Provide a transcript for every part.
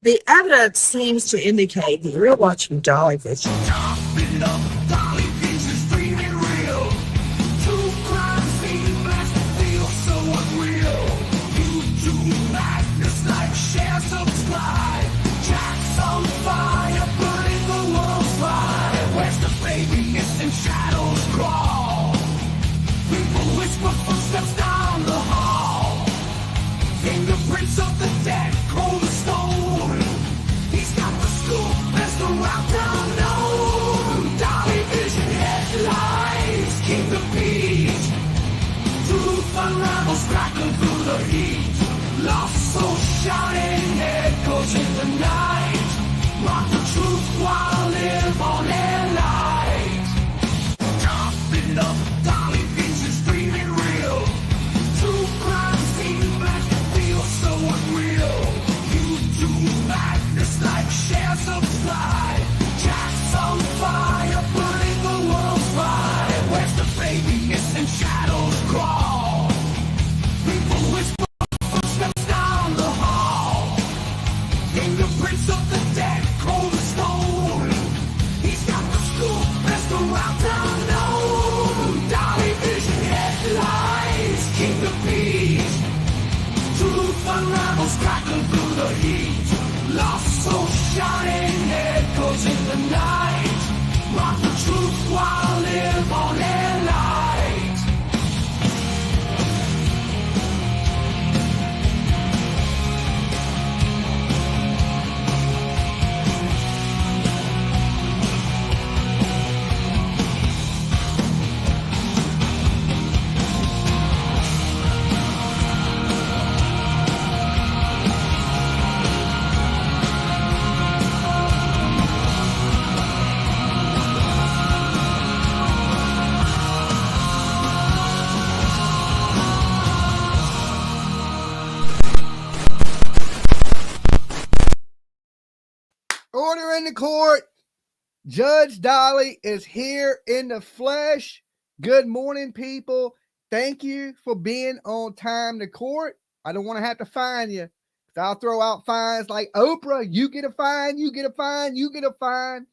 The evidence seems to indicate that you're watching Dolly Vision. Fingerprints of the dead, cold as stone. He's got the scoop as the route unknown. Dolly Vision headlines, king of beat. Truth unravels, crackling through the heat. Lost soul shouting, echoes in the night. Rock the truth while live on their light. Topping up, Dolly Vision's dreaming real. True crime scene back. So unreal, you do madness like shares of fly. Jacks on fire, burning the world's fire. Where's the baby missing shadows crawl? People whisper footsteps down the hall. Fingerprints of the dead, cold as stone. He's got the scoop, best around unknown. Dolly Vision headlines, king of beat. Truth unravels, crackling through the heat. Lost soul shining, echoes in the night. Rock the truth while live on their light. Order in the court. Judge Dolly is here in the flesh. Good morning, people. Thank you for being on time to court. I don't want to have to fine you. I'll throw out fines like Oprah. You get a fine, you get a fine, you get a fine.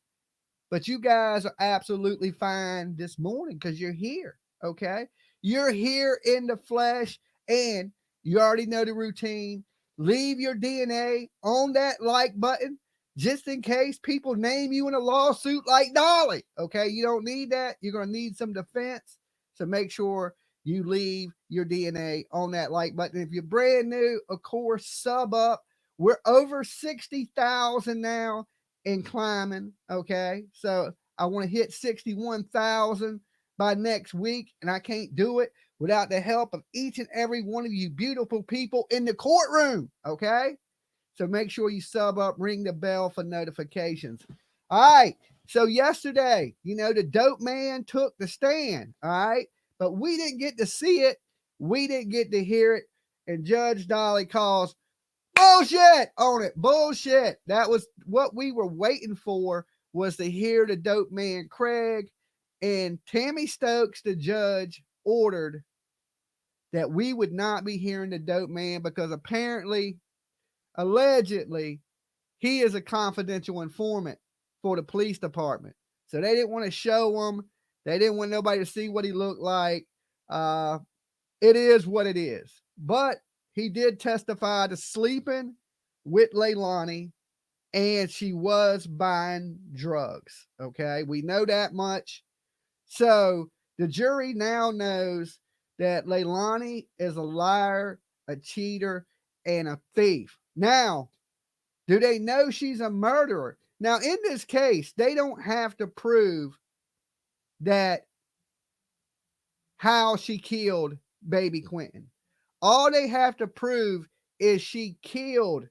But you guys are absolutely fine this morning because you're here, okay? You're here in the flesh, and you already know the routine. Leave your DNA on that like button just in case people name you in a lawsuit like Dolly, okay? You don't need that. You're going to need some defense, so make sure you leave your DNA on that like button. If you're brand new, of course, sub up. We're over 60,000 now and climbing, okay? So I want to hit 61,000 by next week, and I can't do it without the help of each and every one of you beautiful people in the courtroom, okay? So make sure you sub up, ring the bell for notifications. All right, so yesterday, the dope man took the stand, all right? But we didn't get to see it. We didn't get to hear it, and Judge Dolly calls bullshit on it. Bullshit. That was what we were waiting for, was to hear the dope man Craig. And Tammy Stokes, the judge, ordered that we would not be hearing the dope man because apparently, allegedly, he is a confidential informant for the police department. So they didn't want to show him. They didn't want nobody to see what he looked like. It is what it is. But he did testify to sleeping with Leilani, and she was buying drugs. Okay, we know that much. So the jury now knows that Leilani is a liar, a cheater, and a thief. Now, do they know she's a murderer? Now, in this case, they don't have to prove that how she killed baby Quinton. All they have to prove is she killed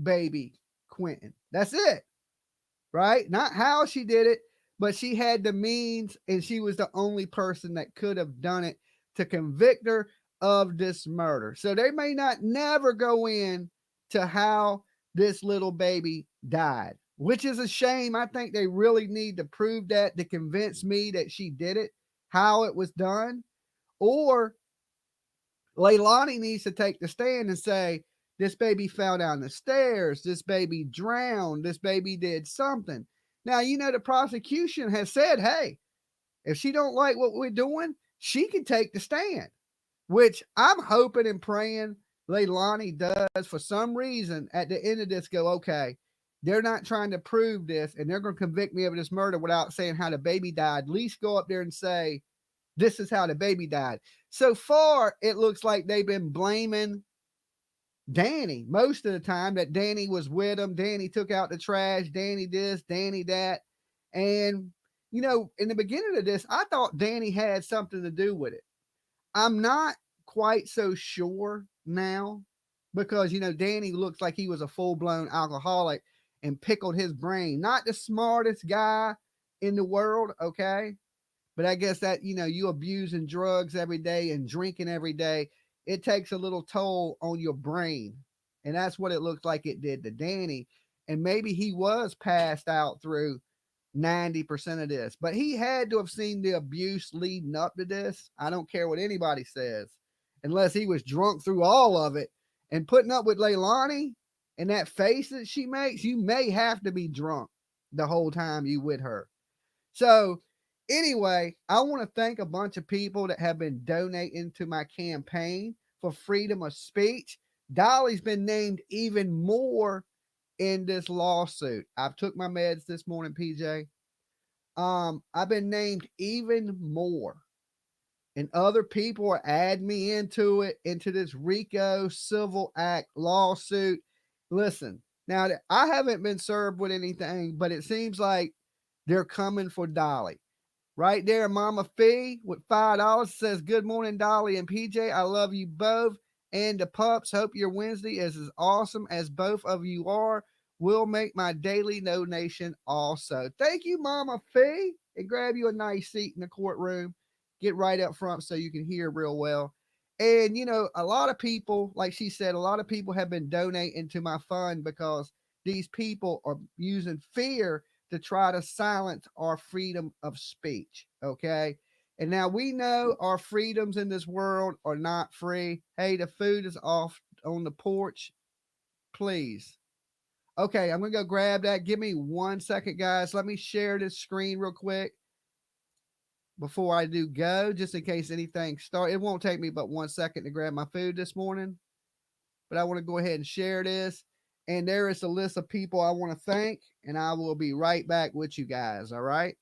baby Quinton. That's it, right? Not how she did it, but she had the means, and she was the only person that could have done it to convict her of this murder. So they may not never go in to how this little baby died, which is a shame. I think they really need to prove that to convince me that she did it, how it was done. Or Leilani needs to take the stand and say This baby fell down the stairs. This baby drowned. This baby did something. Now, you know, the prosecution has said, hey, if she don't like what we're doing, she can take the stand, which I'm hoping and praying Leilani does. For some reason, at the end of this, go, okay, they're not trying to prove this, and they're going to convict me of this murder without saying how the baby died. At least go up there and say, this is how the baby died. So far, it looks like they've been blaming Danny most of the time, that Danny was with him. Danny took out the trash. Danny this, Danny that. And, you know, in the beginning of this, I thought Danny had something to do with it. I'm not quite so sure now because, you know, Danny looks like he was a full-blown alcoholic and pickled his brain. Not the smartest guy in the world, okay? But I guess that, you know, you abusing drugs every day and drinking every day, it takes a little toll on your brain. And that's what it looks like it did to Danny. And maybe he was passed out through 90% of this, but he had to have seen the abuse leading up to this. I don't care what anybody says, unless he was drunk through all of it and putting up with Leilani and that face that she makes. You may have to be drunk the whole time you with her. So anyway, I want to thank a bunch of people that have been donating to my campaign for freedom of speech. Dolly's been named even more in this lawsuit. I've took my meds this morning, PJ. I've been named even more. And other people are adding me into it, into this RICO Civil Act lawsuit. Listen, now I haven't been served with anything, but it seems like they're coming for Dolly. Right there, Mama Fee with $5 says, good morning, Dolly and PJ. I love you both. And the pups, hope your Wednesday is as awesome as both of you are. Will make my daily donation also. Thank you, Mama Fee. And grab you a nice seat in the courtroom. Get right up front so you can hear real well. And, you know, a lot of people, like she said, a lot of people have been donating to my fund because these people are using fear to try to silence our freedom of speech. Okay. And now we know our freedoms in this world are not free. Hey, the food is off on the porch. Please. Okay, I'm going to go grab that. Give me 1 second, guys. Let me share this screen real quick before I do go, just in case anything starts. It won't take me but 1 second to grab my food this morning, but I want to go ahead and share this. And there is a list of people I want to thank, and I will be right back with you guys. All right.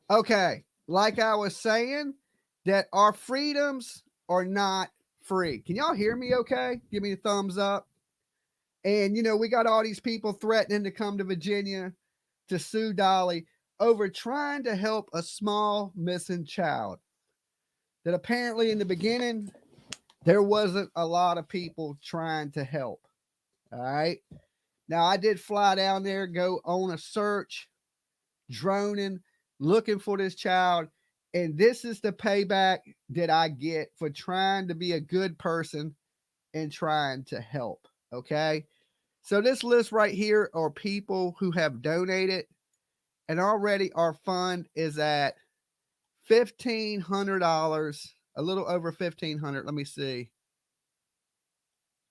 Okay. Like I was saying, that our freedoms are not free. Can y'all hear me okay? Give me a thumbs up. And, you know, we got all these people threatening to come to Virginia to sue Dolly over trying to help a small missing child. That apparently in the beginning, there wasn't a lot of people trying to help. All right. Now, I did fly down there, go on a search, droning, looking for this child. And this is the payback that I get for trying to be a good person and trying to help. Okay. So this list right here are people who have donated, and already our fund is at $1,500, a little over $1,500. Let me see.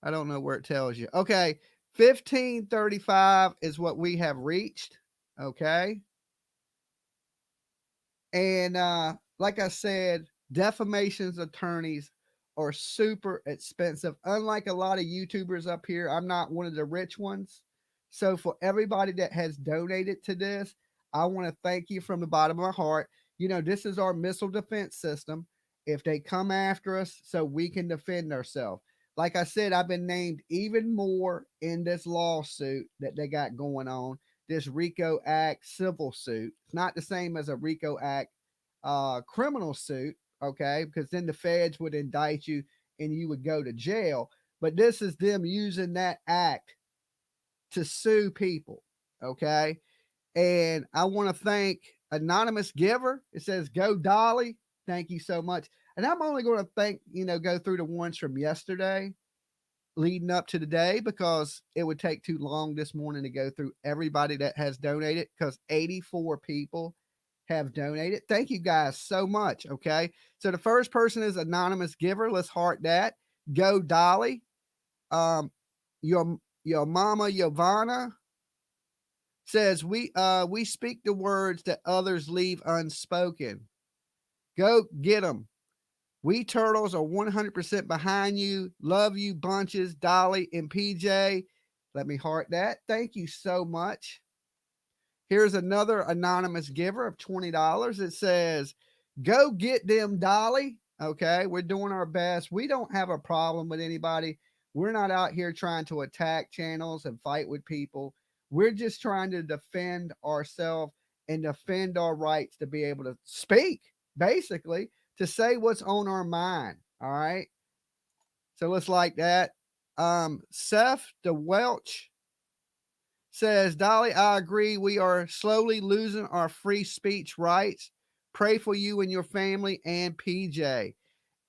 I don't know where it tells you. Okay. 1,535 is what we have reached. Okay. And like I said, defamation's attorneys are super expensive. Unlike a lot of YouTubers up here, I'm not one of the rich ones. So for everybody that has donated to this, I want to thank you from the bottom of my heart. You know, this is our missile defense system. If they come after us, so we can defend ourselves. Like I said, I've been named even more in this lawsuit that they got going on. This RICO Act civil suit. It's not the same as a RICO Act criminal suit, okay? Because then the feds would indict you and you would go to jail. But this is them using that act to sue people, okay? And I want to thank Anonymous Giver. It says, go Dolly. Thank you so much. And I'm only going to go through the ones from yesterday leading up to today because it would take too long this morning to go through everybody that has donated because 84 people have donated. Thank you guys so much. Okay. So the first person is Anonymous Giver. Let's heart that. Go Dolly. Your mama Yovana says we speak the words that others leave unspoken. Go get them. We turtles are 100% behind you. Love you bunches, Dolly and PJ. Let me heart that. Thank you so much. Here's another anonymous giver of $20. It says, go get them, Dolly. Okay, we're doing our best. We don't have a problem with anybody. We're not out here trying to attack channels and fight with people. We're just trying to defend ourselves and defend our rights to be able to speak, basically, to say what's on our mind. All right. So let's like that. Seth the Welch says, Dolly, I agree. We are slowly losing our free speech rights. Pray for you and your family and PJ.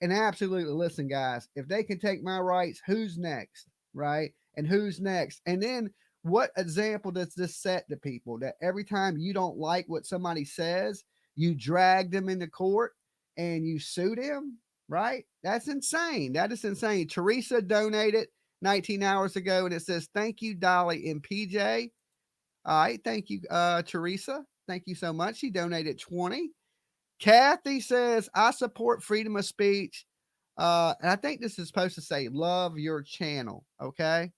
And absolutely, listen, guys, if they can take my rights, who's next? Right? And who's next? And then what example does this set to people that every time you don't like what somebody says, you drag them into court and you sue them? Right? That's insane. That is insane. Teresa donated 19 hours ago and it says, thank you, Dolly and PJ. All right. Thank you, Teresa. Thank you so much. She donated 20. Kathy says, I support freedom of speech. And I think this is supposed to say, love your channel. Okay.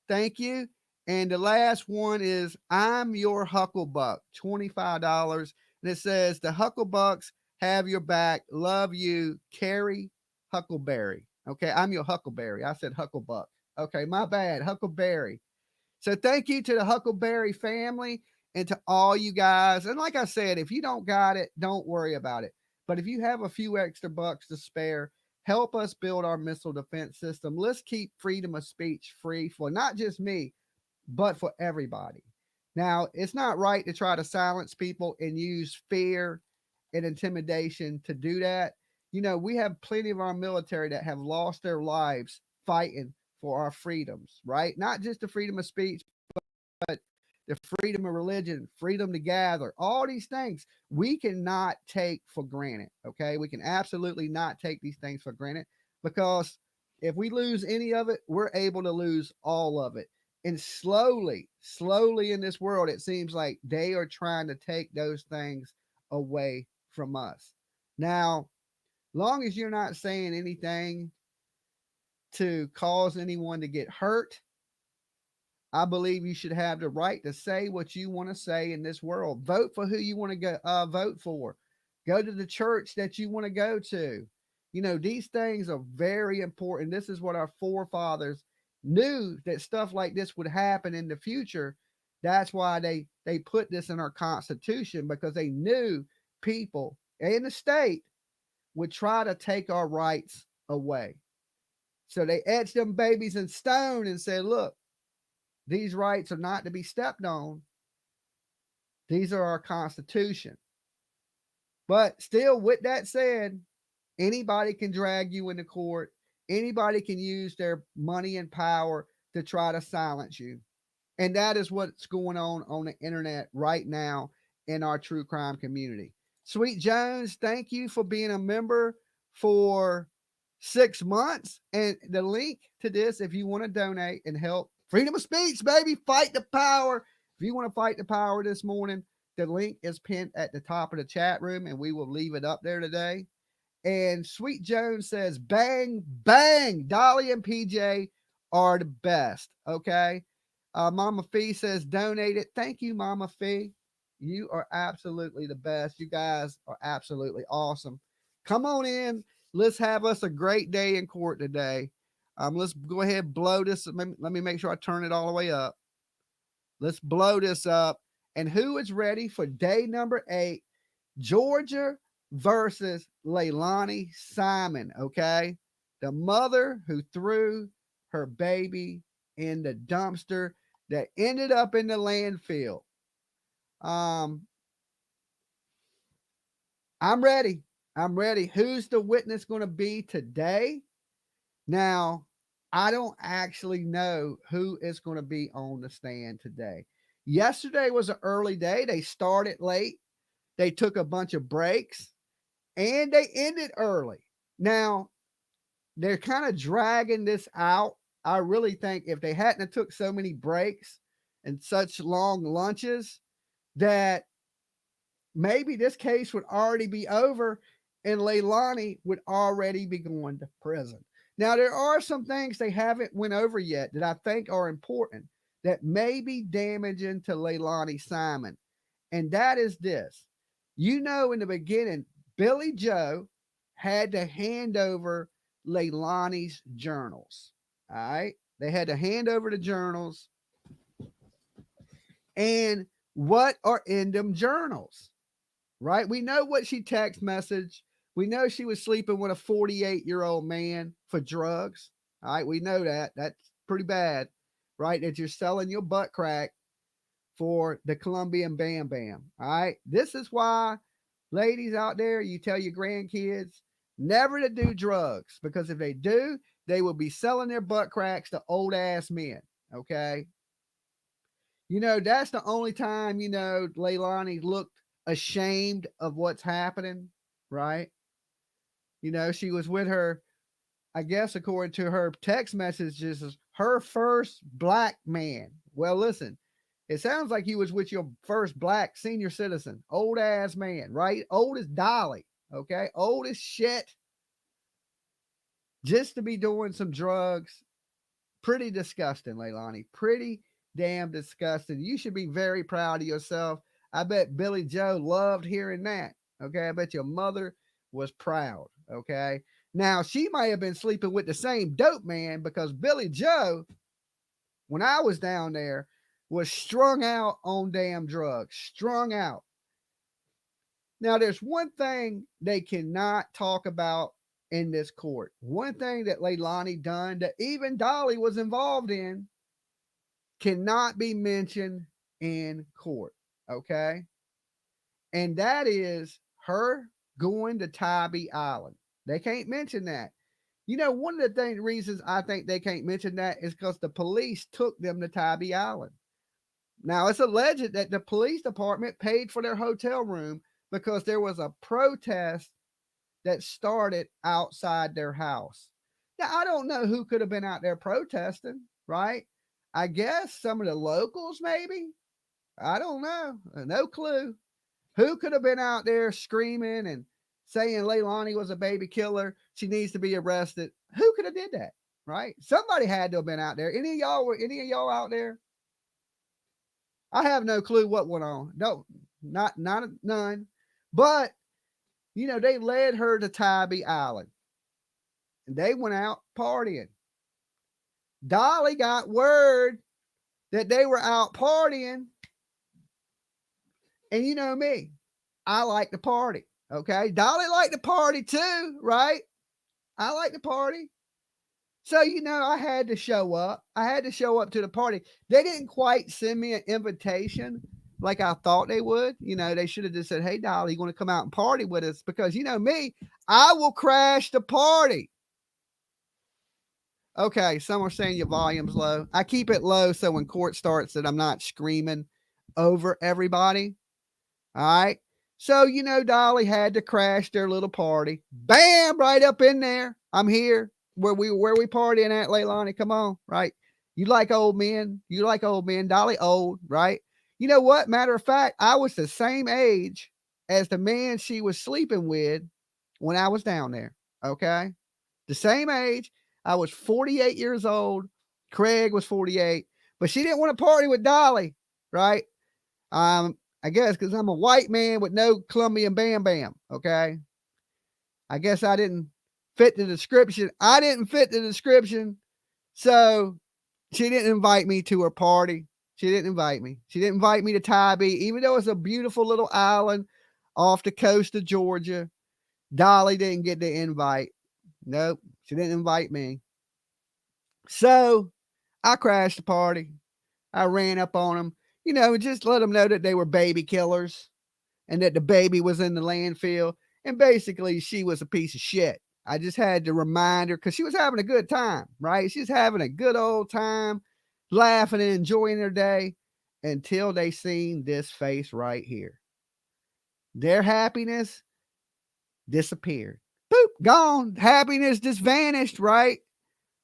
Thank you. And the last one is, I'm your Hucklebuck, $25. And it says, the Hucklebucks have your back. Love you, Carrie Huckleberry. Okay. I'm your Huckleberry. I said Hucklebuck. Okay. My bad. Huckleberry. So thank you to the Huckleberry family and to all you guys. And like I said, if you don't got it, don't worry about it. But if you have a few extra bucks to spare, help us build our missile defense system. Let's keep freedom of speech free for not just me, but for everybody. Now, it's not right to try to silence people and use fear and intimidation to do that. You know, we have plenty of our military that have lost their lives fighting for our freedoms, right? Not just the freedom of speech, but the freedom of religion, freedom to gather, all these things we cannot take for granted. Okay. We can absolutely not take these things for granted because if we lose any of it, we're able to lose all of it. And slowly in this world, it seems like they are trying to take those things away from us. Now, long as you're not saying anything to cause anyone to get hurt, I believe you should have the right to say what you want to say in this world. Vote for who you want to go vote for. Go to the church that you want to go to. You know, these things are very important. This is what our forefathers knew, that stuff like this would happen in the future. That's why they put this in our Constitution, because they knew people and the state would try to take our rights away. So they etched them babies in stone and said, look, these rights are not to be stepped on. These are our Constitution. But still, with that said, anybody can drag you into court. Anybody can use their money and power to try to silence you. And that is what's going on the internet right now in our true crime community. Sweet Jones, thank you for being a member for 6 months. And the link to this, if you want to donate and help freedom of speech, baby, fight the power. If you want to fight the power this morning, the link is pinned at the top of the chat room and we will leave it up there today. And Sweet Jones says, bang, bang. Dolly and PJ are the best. Okay. Mama Fee says, donate it. Thank you, Mama Fee. You are absolutely the best. You guys are absolutely awesome. Come on in. Let's have us a great day in court today. Let's go ahead and blow this. Let me make sure I turn it all the way up. Let's blow this up. And who is ready for day number 8? Georgia versus Leilani Simon. Okay. The mother who threw her baby in the dumpster that ended up in the landfill. I'm ready. I'm ready. Who's the witness going to be today? Now, I don't actually know who is going to be on the stand today. Yesterday was an early day. They started late. They took a bunch of breaks and they ended early. Now, they're kind of dragging this out. I really think if they hadn't have took so many breaks and such long lunches, that maybe this case would already be over and Leilani would already be going to prison. Now, there are some things they haven't went over yet that I think are important that may be damaging to Leilani Simon. And that is this. You know, in the beginning, Billy Joe had to hand over Leilani's journals. All right. They had to hand over the journals. And what are in them journals? Right? We know what she text messaged. We know she was sleeping with a 48-year-old man for drugs. All right. We know that. That's pretty bad. Right? That you're selling your butt crack for the Colombian Bam Bam. All right. This is why, ladies out there, you tell your grandkids never to do drugs, because if they do, they will be selling their butt cracks to old ass men. Okay. You know, that's the only time, you know, Leilani looked ashamed of what's happening. Right. You know, she was with her, I guess, according to her text messages, her first black man. Well, listen, it sounds like he was with your first black senior citizen, old ass man, right? Old as Dolly, okay? Old as shit. Just to be doing some drugs. Pretty disgusting, Leilani. Pretty damn disgusting. You should be very proud of yourself. I bet Billy Joe loved hearing that, okay? I bet your mother was proud, okay? Now, she might have been sleeping with the same dope man, because Billy Joe, when I was down there, was strung out on damn drugs. Strung out. Now, there's one thing they cannot talk about in this court. One thing that Leilani done that even Dolly was involved in cannot be mentioned in court. Okay? And that is her going to Tybee Island. They can't mention that. You know, one of the reasons I think they can't mention that is because the police took them to Tybee Island. Now, it's alleged that the police department paid for their hotel room because there was a protest that started outside their house. Now, I don't know who could have been out there protesting, right? I guess some of the locals, maybe. I don't know. No clue. Who could have been out there screaming and saying Leilani was a baby killer? She needs to be arrested. Who could have did that, right? Somebody had to have been out there. Any of y'all out there? I have no clue what went on. No, none. But, you know, they led her to Tybee Island. And they went out partying. Dolly got word that they were out partying. And you know me, I like to party. Okay. Dolly liked to party too, right? I like to party. So, you know, I had to show up. I had to show up to the party. They didn't quite send me an invitation like I thought they would. You know, they should have just said, hey, Dolly, you want to come out and party with us? Because, you know me, I will crash the party. Okay, some are saying your volume's low. I keep it low so when court starts that I'm not screaming over everybody. All right. So, you know, Dolly had to crash their little party. Bam, right up in there. I'm here. Where we partying at, Leilani? Come on, right? You like old men. You like old men. Dolly old, right? You know what? Matter of fact, I was the same age as the man she was sleeping with when I was down there. Okay. The same age. I was 48 years old. Craig was 48, but she didn't want to party with Dolly, right? I guess because I'm a white man with no Colombian Bam Bam. Okay. I guess I didn't fit the description. I didn't fit the description. So she didn't invite me to her party. She didn't invite me. She didn't invite me to Tybee, even though it's a beautiful little island off the coast of Georgia. Dolly didn't get the invite. Nope. She didn't invite me. So I crashed the party. I ran up on them, just let them know that they were baby killers and that the baby was in the landfill. And basically, she was a piece of shit. I just had to remind her because she was having a good time, right? She's having a good old time, laughing and enjoying her day until they seen this face right here. Their happiness disappeared. Boop, gone. Happiness just vanished, right?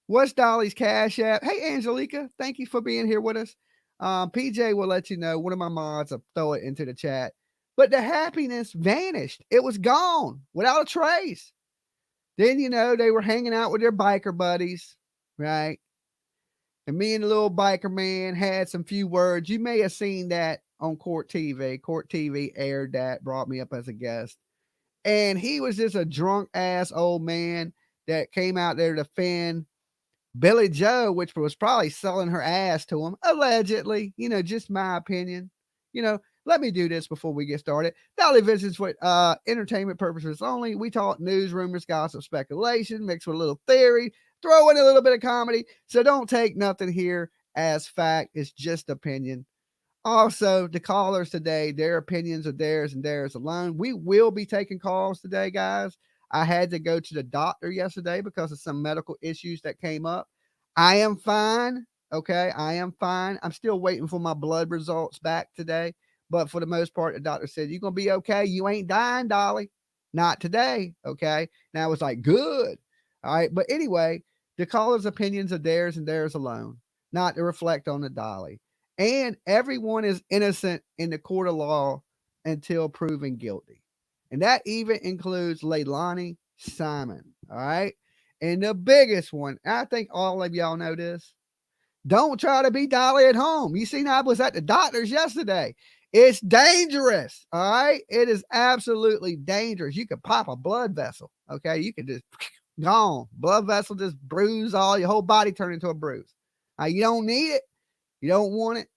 What's Dolly's Cash App? Hey, Angelica, thank you for being here with us. PJ will let you know. One of my mods will throw it into the chat. But the happiness vanished. It was gone without a trace. Then, they were hanging out with their biker buddies, right? And me and the little biker man had some few words. You may have seen that on Court TV. Court TV aired that, brought me up as a guest. And he was just a drunk ass old man that came out there to defend Billy Joe, which was probably selling her ass to him, allegedly. Just my opinion. Let me do this before we get started. Dolly visits for entertainment purposes only. We talk news, rumors, gossip, speculation, mixed with a little theory, throw in a little bit of comedy. So don't take nothing here as fact. It's just opinion. Also, the callers today, their opinions are theirs and theirs alone. We will be taking calls today, guys. I had to go to the doctor yesterday because of some medical issues that came up. I am fine. Okay. I am fine. I'm still waiting for my blood results back today. But for the most part, the doctor said, you're going to be okay. You ain't dying, Dolly. Not today. Okay. And I was like, good. All right. But anyway, the caller's opinions are theirs and theirs alone, not to reflect on the Dolly. And everyone is innocent in the court of law until proven guilty. And that even includes Leilani Simon. All right. And the biggest one, I think all of y'all know this. Don't try to be Dolly at home. You see, I was at the doctor's yesterday. It's dangerous. All right. It is absolutely dangerous. You could pop a blood vessel. Okay. You could just gone. Blood vessel just bruise all your whole body, turn into a bruise. You don't need it. You don't want it.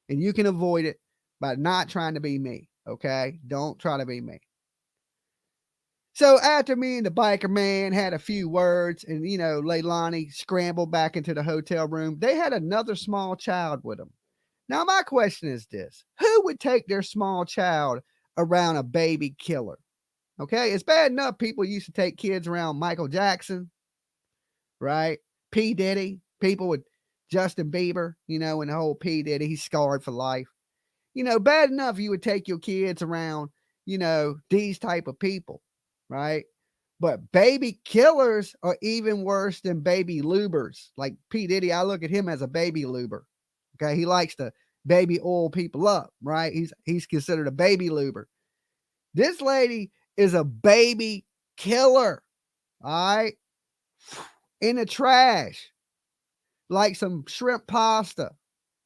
And you can avoid it by not trying to be me. Okay. Don't try to be me. So after me and the biker man had a few words and, Leilani scrambled back into the hotel room, they had another small child with them. Now, my question is this. Who would take their small child around a baby killer? Okay. It's bad enough people used to take kids around Michael Jackson, right? P. Diddy, people with Justin Bieber, and the whole P. Diddy, he's scarred for life. Bad enough you would take your kids around, these type of people. Right. But baby killers are even worse than baby lubers. Like P. Diddy, I look at him as a baby luber. Okay. He likes to baby oil people up. Right. He's considered a baby luber. This lady is a baby killer. All right. In the trash. Like some shrimp pasta.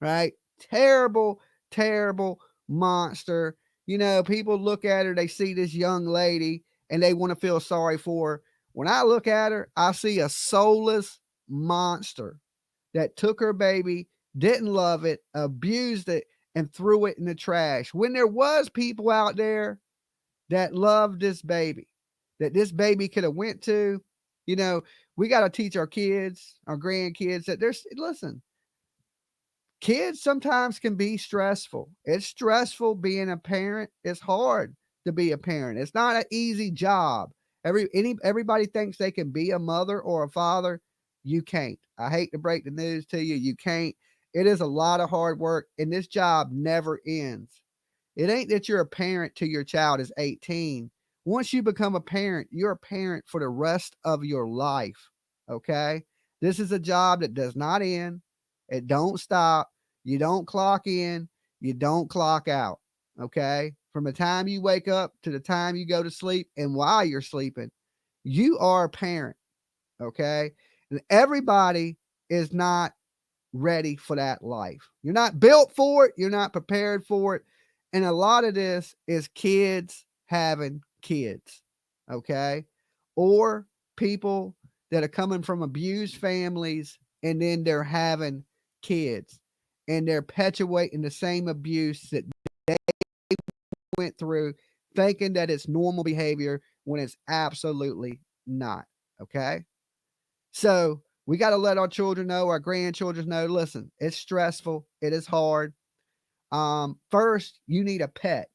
Right. Terrible, terrible monster. People look at her, they see this young lady and they want to feel sorry for her. When I look at her, I see a soulless monster that took her baby, didn't love it, abused it, and threw it in the trash. When there was people out there that loved this baby, that this baby could have went to, we got to teach our kids, our grandkids that listen, kids sometimes can be stressful. It's stressful being a parent. It's hard to be a parent. It's not an easy job. Everybody thinks they can be a mother or a father. You can't. I hate to break the news to you. You can't. It is a lot of hard work, and this job never ends. It ain't that you're a parent till your child is 18. Once you become a parent, you're a parent for the rest of your life. Okay? This is a job that does not end. It don't stop. You don't clock in. You don't clock out. Okay? From the time you wake up to the time you go to sleep and while you're sleeping, You are a parent, okay? And everybody is not ready for that life. You're not built for it. You're not prepared for it. And a lot of this is kids having kids, okay? Or people that are coming from abused families and then they're having kids and they're perpetuating the same abuse that they went through, thinking that it's normal behavior when it's absolutely not, okay? So we got to let our children know, our grandchildren know, listen, it's stressful. It is hard. First, you need a pet.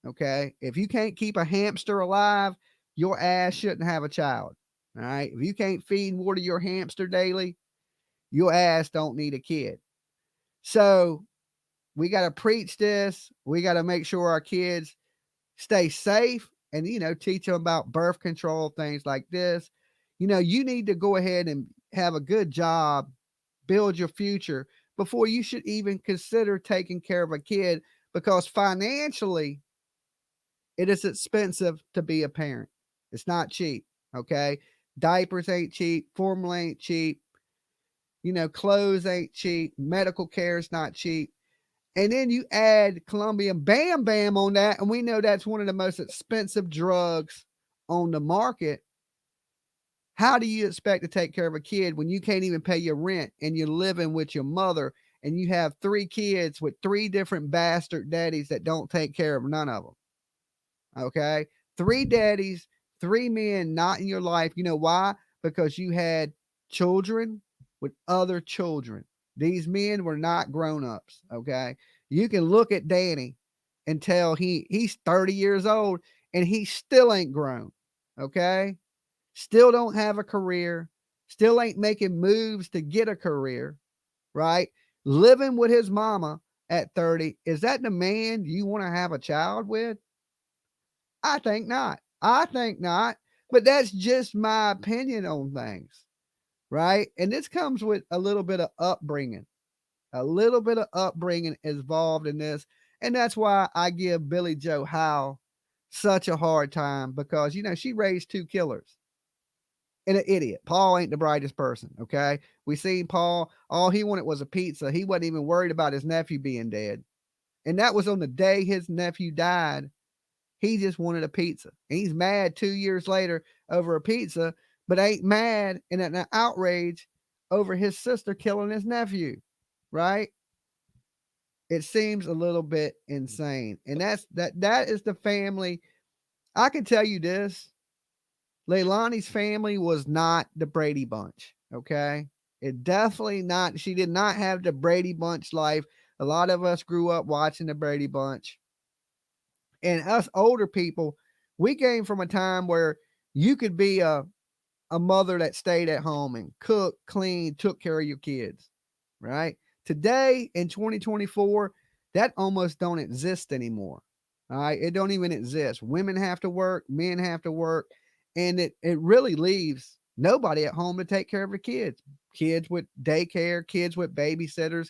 Okay. If you can't keep a hamster alive, your ass shouldn't have a child. All right. If you can't feed and water your hamster daily, your ass don't need a kid. So we got to preach this. We got to make sure our kids stay safe and, teach them about birth control, things like this. You need to go ahead and have a good job, build your future before you should even consider taking care of a kid, because financially it is expensive to be a parent. It's not cheap. Okay. Diapers ain't cheap. Formula ain't cheap. Clothes ain't cheap. Medical care is not cheap. And then you add Colombian Bam Bam on that, and we know that's one of the most expensive drugs on the market. How do you expect to take care of a kid when you can't even pay your rent and you're living with your mother and you have 3 kids with 3 different bastard daddies that don't take care of none of them? Okay. 3 daddies, 3 men not in your life. You know why? Because you had children with other children. These men were not grown-ups. Okay. You can look at Danny and tell he's 30 years old and he still ain't grown. Okay. Still don't have a career. Still ain't making moves to get a career. Right. Living with his mama at 30. Is that the man you want to have a child with? I think not. I think not. But that's just my opinion on things, right? And this comes with a little bit of upbringing. A little bit of upbringing is involved in this. And that's why I give Billy Joe Howe such a hard time, because, she raised 2 killers and an idiot. Paul ain't the brightest person, okay? We seen Paul, all he wanted was a pizza. He wasn't even worried about his nephew being dead. And that was on the day his nephew died. He just wanted a pizza. And he's mad 2 years later over a pizza, but ain't mad and an outrage over his sister killing his nephew, right? It seems a little bit insane. And that is the family. I can tell you this. Leilani's family was not the Brady Bunch, okay? It definitely not. She did not have the Brady Bunch life. A lot of us grew up watching the Brady Bunch. And us older people, we came from a time where you could be a mother that stayed at home and cooked, cleaned, took care of your kids, right? Today in 2024, that almost don't exist anymore. All right. It don't even exist. Women have to work, men have to work, and it really leaves nobody at home to take care of the kids. Kids with daycare, kids with babysitters,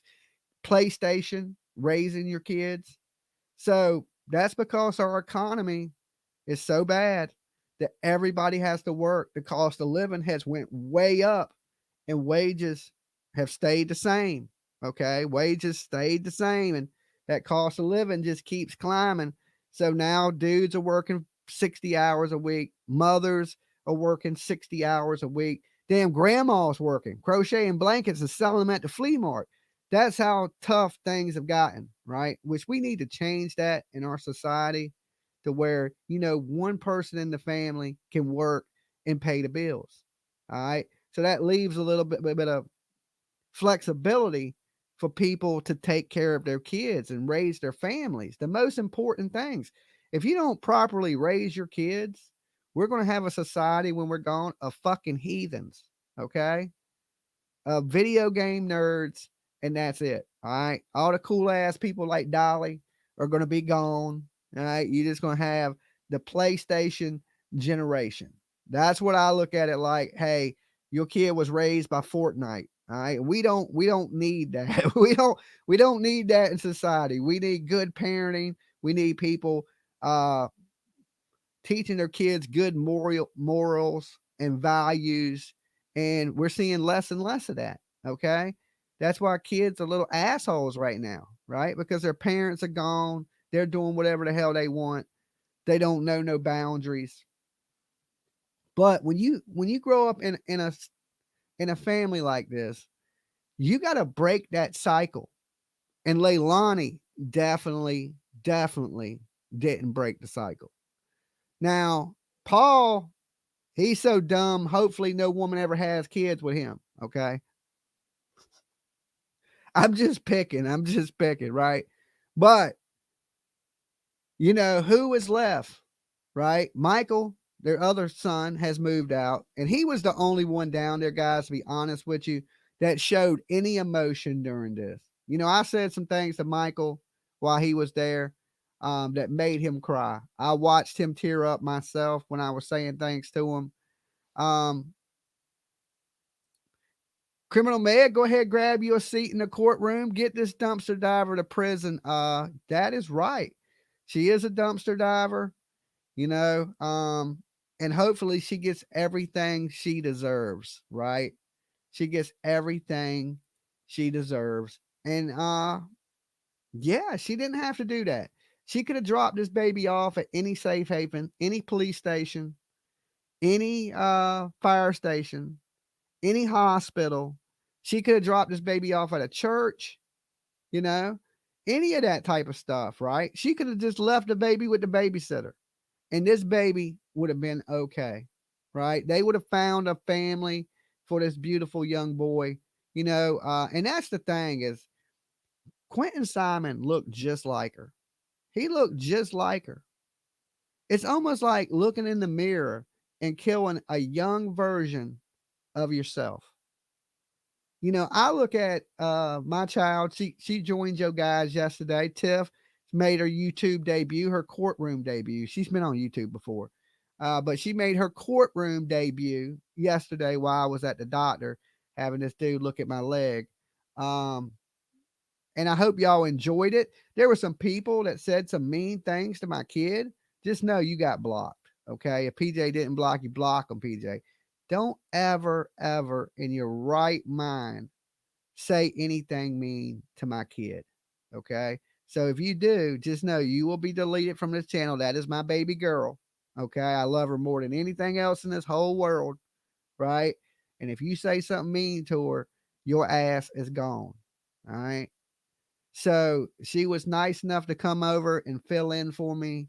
PlayStation, raising your kids. So that's because our economy is so bad that everybody has to work. The cost of living has went way up and wages have stayed the same. Okay. Wages stayed the same and that cost of living just keeps climbing. So now dudes are working 60 hours a week. Mothers are working 60 hours a week. Damn, grandma's working, crocheting blankets and selling them at the flea market. That's how tough things have gotten, right? Which we need to change that in our society to where, one person in the family can work and pay the bills. All right. So that leaves a little bit of flexibility for people to take care of their kids and raise their families. The most important things. If you don't properly raise your kids, we're going to have a society when we're gone of fucking heathens. Okay. Video game nerds. And that's it. All right. All the cool ass people like Dolly are going to be gone. All right. You're just going to have the PlayStation generation. That's what I look at it like. Hey, your kid was raised by Fortnite. All right. We don't need that. we don't need that in society. We need good parenting. We need people teaching their kids good morals and values. And we're seeing less and less of that. Okay. That's why kids are little assholes right now, right? Because their parents are gone. They're doing whatever the hell they want. They don't know no boundaries. But when you grow up in a family like this, you got to break that cycle. And Leilani definitely didn't break the cycle. Now, Paul, he's so dumb. Hopefully, no woman ever has kids with him. Okay. I'm just picking, right? But, who is left, right? Michael, their other son, has moved out, and he was the only one down there, guys, to be honest with you, that showed any emotion during this. I said some things to Michael while he was there that made him cry. I watched him tear up myself when I was saying things to him. Criminal Meg, go ahead, grab you a seat in the courtroom. Get this dumpster diver to prison. That is right. She is a dumpster diver, and hopefully she gets everything she deserves, right? She gets everything she deserves. And yeah, she didn't have to do that. She could have dropped this baby off at any safe haven, any police station, any fire station, any hospital. She could have dropped this baby off at a church, any of that type of stuff, right? She could have just left the baby with the babysitter, and this baby would have been okay, right? They would have found a family for this beautiful young boy, and that's the thing is Quinton Simon looked just like her. He looked just like her. It's almost like looking in the mirror and killing a young version of yourself. I look at my child. She joined your guys yesterday. Tiff made her YouTube debut, her courtroom debut. She's been on YouTube before, but she made her courtroom debut yesterday while I was at the doctor having this dude look at my leg. And I hope y'all enjoyed it. There were some people that said some mean things to my kid. Just know you got blocked. Okay. If PJ didn't block you, block him, PJ. Don't ever in your right mind say anything mean to my kid. Okay. So if you do, just know you will be deleted from this channel. That is my baby girl. Okay. I love her more than anything else in this whole world. Right. And if you say something mean to her, your ass is gone. All right. So she was nice enough to come over and fill in for me.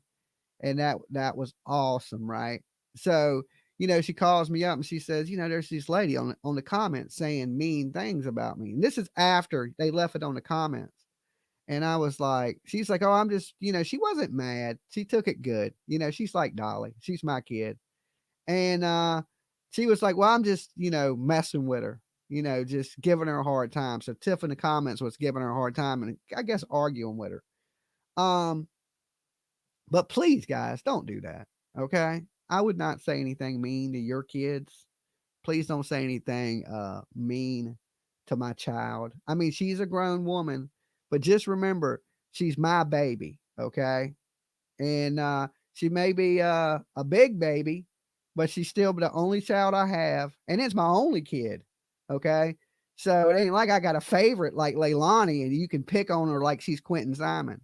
And that was awesome. Right. So, she calls me up and she says, there's this lady on the comments saying mean things about me. And this is after they left it on the comments. And I was like, she's like, oh, I'm just, she wasn't mad. She took it good. She's like Dolly. She's my kid. And she was like, well, I'm just, messing with her, just giving her a hard time. So Tiff in the comments was giving her a hard time and I guess arguing with her. But please, guys, don't do that. Okay. I would not say anything mean to your kids. Please don't say anything mean to my child. I mean, she's a grown woman, but just remember, she's my baby. Okay. And she may be a big baby, but she's still the only child I have. And it's my only kid. Okay. So it ain't like I got a favorite like Leilani and you can pick on her like she's Quinton Simon.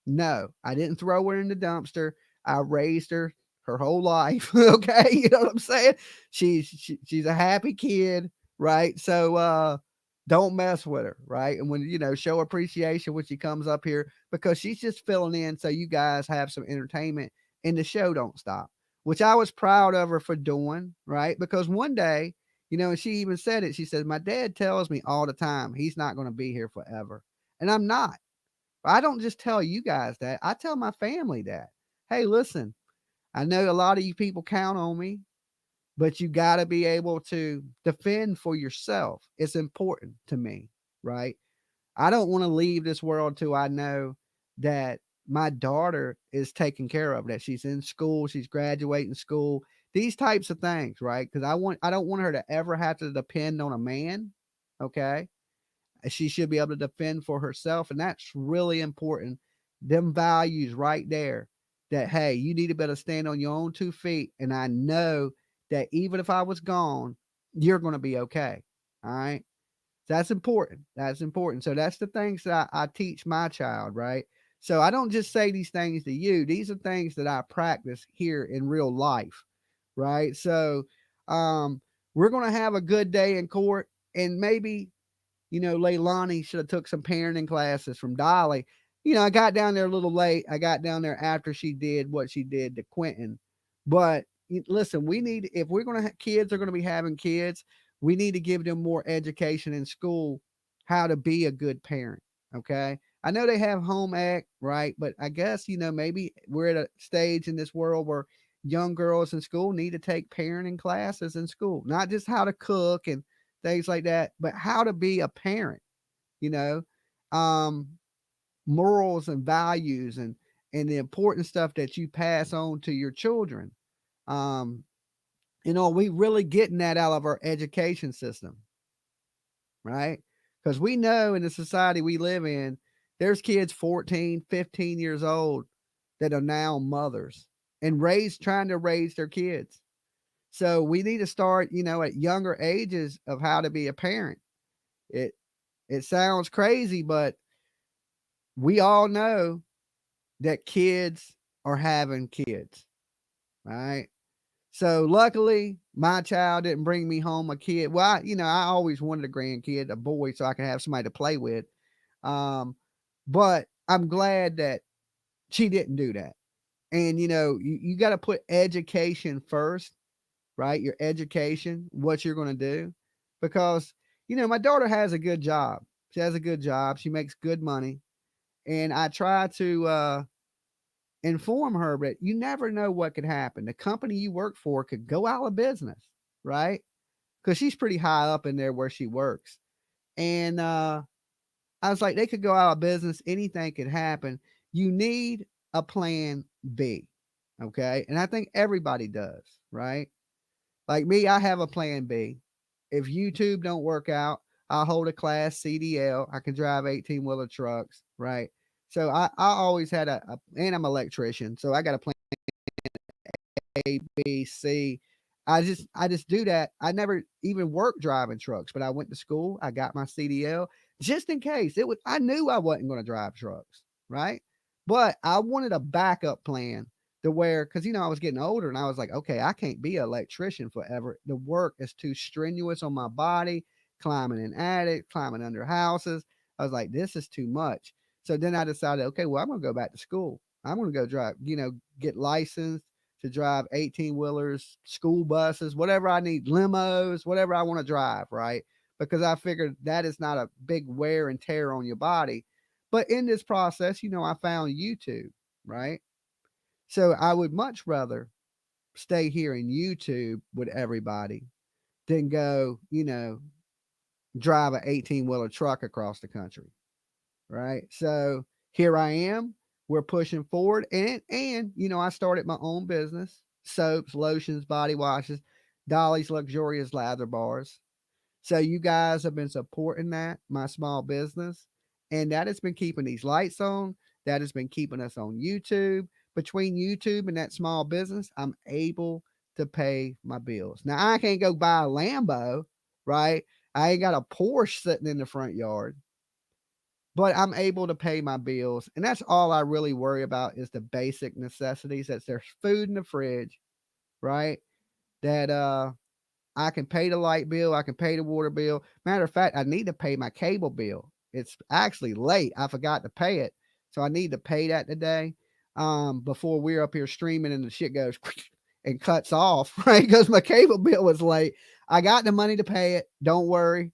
No, I didn't throw her in the dumpster. I raised her whole life. Okay. You know what I'm saying? She's a happy kid. Right. So, don't mess with her. Right. And when, show appreciation when she comes up here because she's just filling in. So you guys have some entertainment and the show don't stop, which I was proud of her for doing. Right. Because one day, and she even said it. She said, my dad tells me all the time, he's not going to be here forever. And I'm not. I don't just tell you guys that. I tell my family that. Hey, listen, I know a lot of you people count on me, but you got to be able to defend for yourself. It's important to me, right? I don't want to leave this world till I know that my daughter is taken care of, that she's in school, she's graduating school, these types of things, right? Because I don't want her to ever have to depend on a man, okay? She should be able to defend for herself. And that's really important. Them values right there that, hey, you need to better stand on your own 2 feet. And I know that even if I was gone, you're going to be okay. All right. That's important. That's important. So that's the things that I teach my child, right? So I don't just say these things to you. These are things that I practice here in real life, right? So we're going to have a good day in court, and maybe, Leilani should have took some parenting classes from Dolly. I got down there a little late. I got down there after she did what she did to Quinton. But listen, we need, if we're going to kids are going to be having kids, we need to give them more education in school, how to be a good parent. Okay. I know they have home ec, right? But I guess, maybe we're at a stage in this world where young girls in school need to take parenting classes in school, not just how to cook and things like that, but how to be a parent, you know, um, morals and values and the important stuff that you pass on to your children. Um, we really getting that out of our education system, right? Because we know in the society we live in, there's kids 14, 15 years old that are now mothers and trying to raise their kids. So we need to start, at younger ages of how to be a parent. It it sounds crazy, but we all know that kids are having kids, right? So luckily, my child didn't bring me home a kid. Well, I always wanted a grandkid, a boy, so I could have somebody to play with. Um, but I'm glad that she didn't do that. And you got to put education first, right? Your education, what you're going to do, because my daughter has a good job. She has a good job. She makes good money, and I try to inform her that you never know what could happen. The company you work for could go out of business, right? Because she's pretty high up in there where she works. And I was like, they could go out of business. Anything could happen. You need a plan B. Okay. And I think everybody does, right? Like me, I have a plan B. If YouTube don't work out, I'll hold a class CDL. I can drive 18-wheeler trucks, right? So I always had and I'm an electrician. So I got a plan A, B, C. I just do that. I never even worked driving trucks, but I went to school. I got my CDL just in case. I knew I wasn't going to drive trucks, right? But I wanted a backup plan to where, because I was getting older and I was like, okay, I can't be an electrician forever. The work is too strenuous on my body, climbing in attics, climbing under houses. I was like, this is too much. So then I decided, okay, well, I'm going to go back to school. I'm going to go drive, get licensed to drive 18-wheelers, school buses, whatever I need, limos, whatever I want to drive, right? Because I figured that is not a big wear and tear on your body. But in this process, I found YouTube, right? So I would much rather stay here in YouTube with everybody than go, drive an 18-wheeler truck across the country, right? So here I am. We're pushing forward, and I started my own business: soaps, lotions, body washes, Dolly's luxurious lather bars. So you guys have been supporting that, my small business, and that has been keeping these lights on. That has been keeping us on YouTube. Between YouTube and that small business, I'm able to pay my bills. Now I can't go buy a Lambo, right? I ain't got a Porsche sitting in the front yard, but I'm able to pay my bills. And that's all I really worry about is the basic necessities. That there's food in the fridge, right? That I can pay the light bill, I can pay the water bill. Matter of fact, I need to pay my cable bill. It's actually late. I forgot to pay it. So I need to pay that today. Before we're up here streaming and the shit goes and cuts off, right? Because my cable bill was late. I got the money to pay it. Don't worry.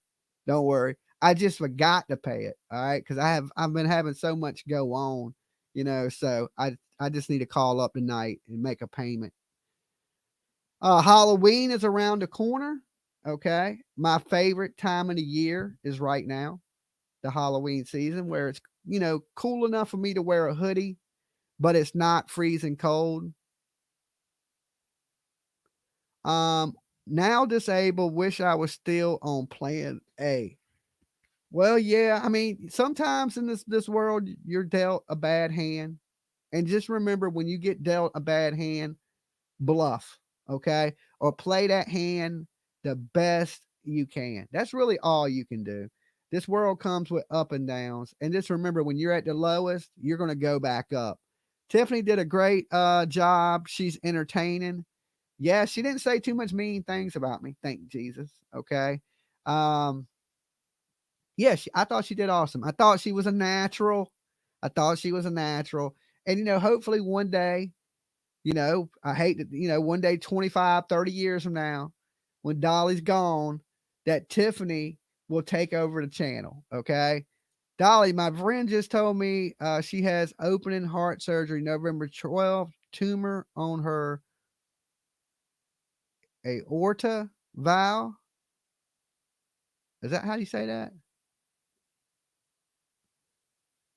Don't worry. I just forgot to pay it. All right. Cause I've been having so much go on, so I just need to call up tonight and make a payment. Halloween is around the corner. Okay. My favorite time of the year is right now, the Halloween season, where it's, cool enough for me to wear a hoodie, but it's not freezing cold. Now disabled, wish I was still on plan A. Well, yeah, I mean, sometimes in this world, you're dealt a bad hand. And just remember, when you get dealt a bad hand, bluff. Okay. or play that hand the best you can. That's really all you can do. This world comes with up and downs. And just remember, when you're at the lowest, you're going to go back up. Tiffany did a great job. She's entertaining. Yeah, she didn't say too much mean things about me. Thank Jesus. Okay. Um, yeah, I thought she did awesome. I thought she was a natural. I thought she was a natural. And, hopefully one day, I hate to, one day, 25, 30 years from now, when Dolly's gone, that Tiffany will take over the channel. Okay. Dolly, my friend just told me she has opening heart surgery November 12th, tumor on her aorta valve. Is that how you say that?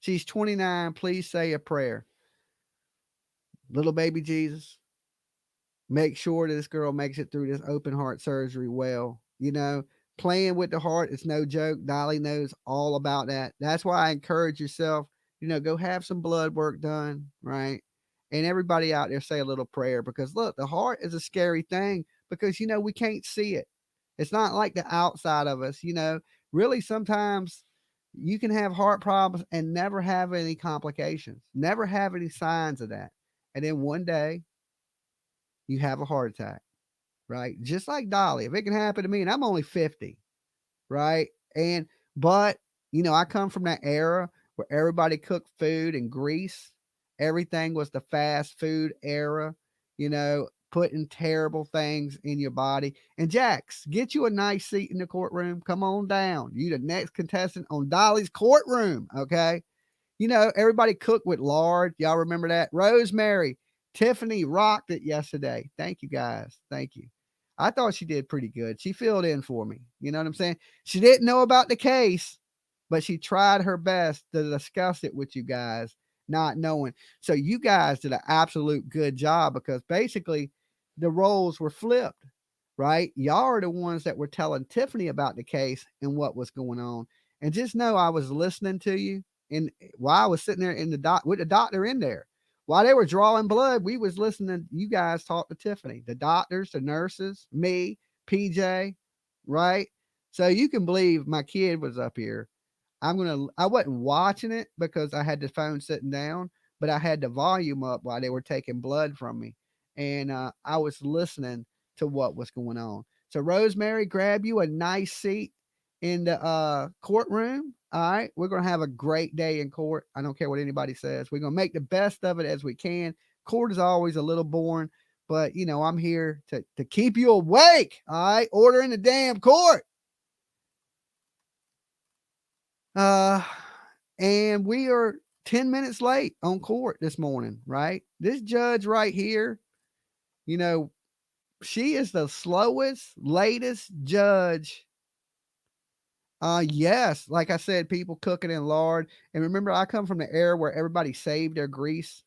She's 29. Please say a prayer. Little baby Jesus, make sure that this girl makes it through this open heart surgery well. Playing with the heart is no joke. Dolly knows all about that. That's why I encourage yourself, go have some blood work done, right? And everybody out there say a little prayer, because look, the heart is a scary thing, because, we can't see it. It's not like the outside of us, really sometimes you can have heart problems and never have any complications, never have any signs of that. And then one day you have a heart attack, right? Just like Dolly. If it can happen to me, and I'm only 50, right? But I come from that era where everybody cooked food in grease. Everything was the fast food era, putting terrible things in your body. And Jax, get you a nice seat in the courtroom. Come on down. You the next contestant on Dolly's courtroom, okay? Everybody cooked with lard. Y'all remember that? Rosemary, Tiffany rocked it yesterday. Thank you, guys. Thank you. I thought she did pretty good. She filled in for me. You know what I'm saying? She didn't know about the case, but she tried her best to discuss it with you guys, not knowing. So you guys did an absolute good job, because basically the roles were flipped, right? Y'all are the ones that were telling Tiffany about the case and what was going on. And just know I was listening to you. And while I was sitting there in the with the doctor in there, while they were drawing blood, we was listening to you guys talk to Tiffany, the doctors, the nurses, me, PJ, right? So you can believe my kid was up here. I wasn't watching it because I had the phone sitting down, but I had the volume up while they were taking blood from me. And I was listening to what was going on. So Rosemary, grab you a nice seat in the courtroom. All right. We're going to have a great day in court. I don't care what anybody says. We're going to make the best of it as we can. Court is always a little boring, but I'm here to keep you awake. All right. Order in the damn court. And we are 10 minutes late on court this morning, right? This judge right here, she is the slowest, latest judge. Yes, like I said, people cooking in lard. And remember, I come from the era where everybody saved their grease.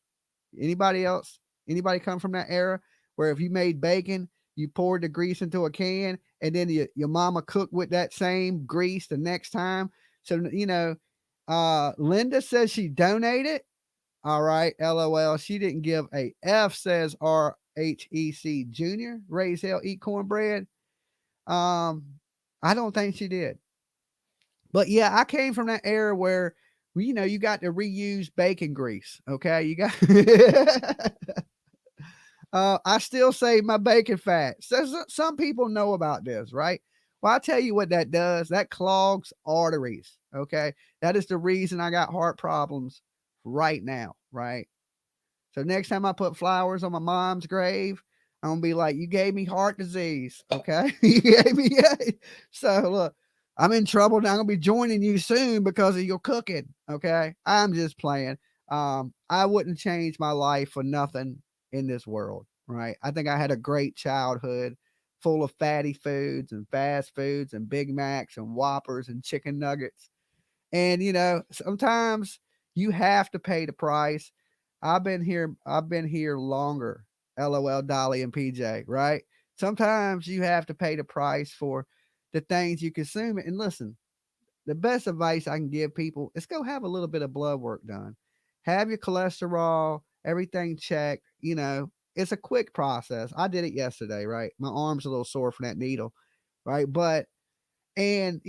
Anybody else? Anybody come from that era where if you made bacon, you poured the grease into a can, and then your mama cooked with that same grease the next time? So, Linda says she donated. All right, LOL. She didn't give a F, says RHEC Jr. Raise hell, eat cornbread. I don't think she did. But yeah, I came from that era where, you got to reuse bacon grease. Okay. You got, I still save my bacon fat. So some people know about this, right? Well, I'll tell you what that does. That clogs arteries. Okay. That is the reason I got heart problems right now. Right. So next time I put flowers on my mom's grave, I'm going to be like, you gave me heart disease. Okay. You gave me. So look, I'm in trouble now. I'm going to be joining you soon because of your cooking. Okay. I'm just playing. I wouldn't change my life for nothing in this world. Right. I think I had a great childhood full of fatty foods and fast foods and Big Macs and Whoppers and chicken nuggets. And, sometimes you have to pay the price. I've been here longer. LOL, Dolly and PJ, right? Sometimes you have to pay the price for the things you consume. And listen, the best advice I can give people is go have a little bit of blood work done. Have your cholesterol, everything checked. it's a quick process. I did it yesterday, right? My arm's a little sore from that needle, right? But and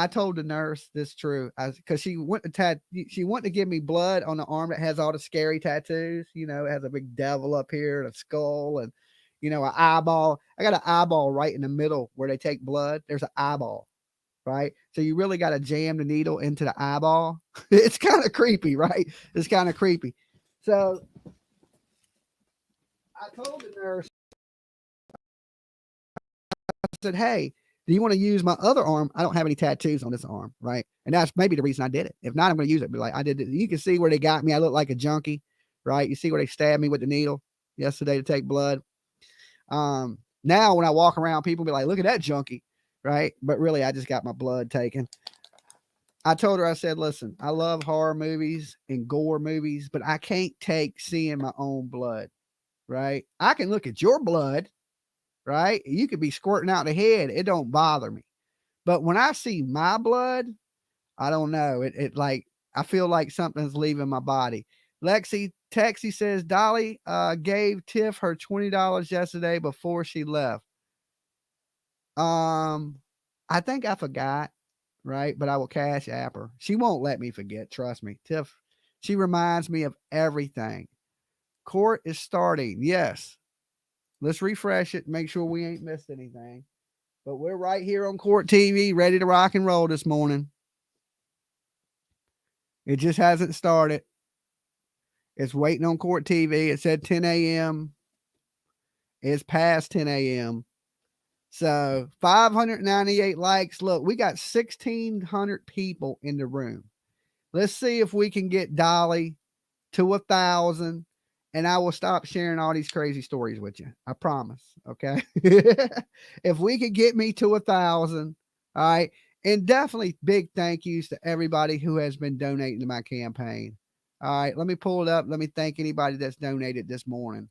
I told the nurse this true, because she wanted to give me blood on the arm that has all the scary tattoos. It has a big devil up here, and a skull, and an eyeball. I got an eyeball right in the middle where they take blood. There's an eyeball, right? So you really got to jam the needle into the eyeball. It's kind of creepy, right? It's kind of creepy. So I told the nurse, I said, hey, do you want to use my other arm? I don't have any tattoos on this arm, right? And that's maybe the reason I did it. If not, I'm going to use it. Be like, I did it. You can see where they got me. I look like a junkie, right? You see where they stabbed me with the needle yesterday to take blood. Now when I walk around, people be like, look at that junkie, right? But really, I just got my blood taken. I told her, I said, listen, I love horror movies and gore movies, but I can't take seeing my own blood, right? I can look at your blood, right? You could be squirting out the head. It don't bother me. But when I see my blood, I don't know. It like, I feel like something's leaving my body. Texie says, Dolly gave Tiff her $20 yesterday before she left. I think I forgot, right? But I will cash app her. She won't let me forget. Trust me. Tiff, she reminds me of everything. Court is starting. Yes. Let's refresh it. Make sure we ain't missed anything. But we're right here on Court TV, ready to rock and roll this morning. It just hasn't started. It's waiting on Court TV. It said 10 a.m. It's past 10 a.m. So 598 likes. Look, we got 1,600 people in the room. Let's see if we can get Dolly to 1,000, and I will stop sharing all these crazy stories with you. I promise. Okay. If we could get me to 1,000, all right. And definitely big thank yous to everybody who has been donating to my campaign. All right. Let me pull it up. Let me thank anybody that's donated this morning.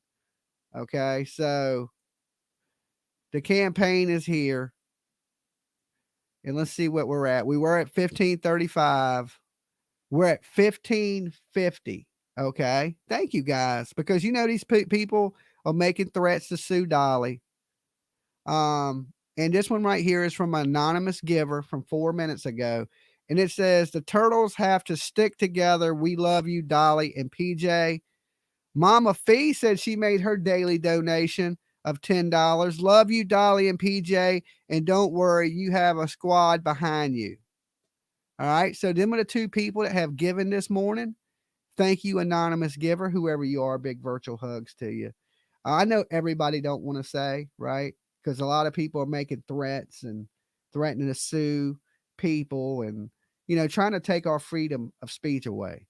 Okay. So the campaign is here. And let's see what we're at. We were at 1535. We're at 1550. Okay. Thank you guys, because these people are making threats to sue Dolly. And this one right here is from an anonymous giver from 4 minutes ago. And it says, the turtles have to stick together. We love you, Dolly and PJ. Mama Fee said she made her daily donation of $10. Love you, Dolly and PJ. And don't worry, you have a squad behind you. All right. So them are the two people that have given this morning. Thank you, anonymous giver, whoever you are. Big virtual hugs to you. I know everybody don't want to say, right? Because a lot of people are making threats and threatening to sue people and, trying to take our freedom of speech away.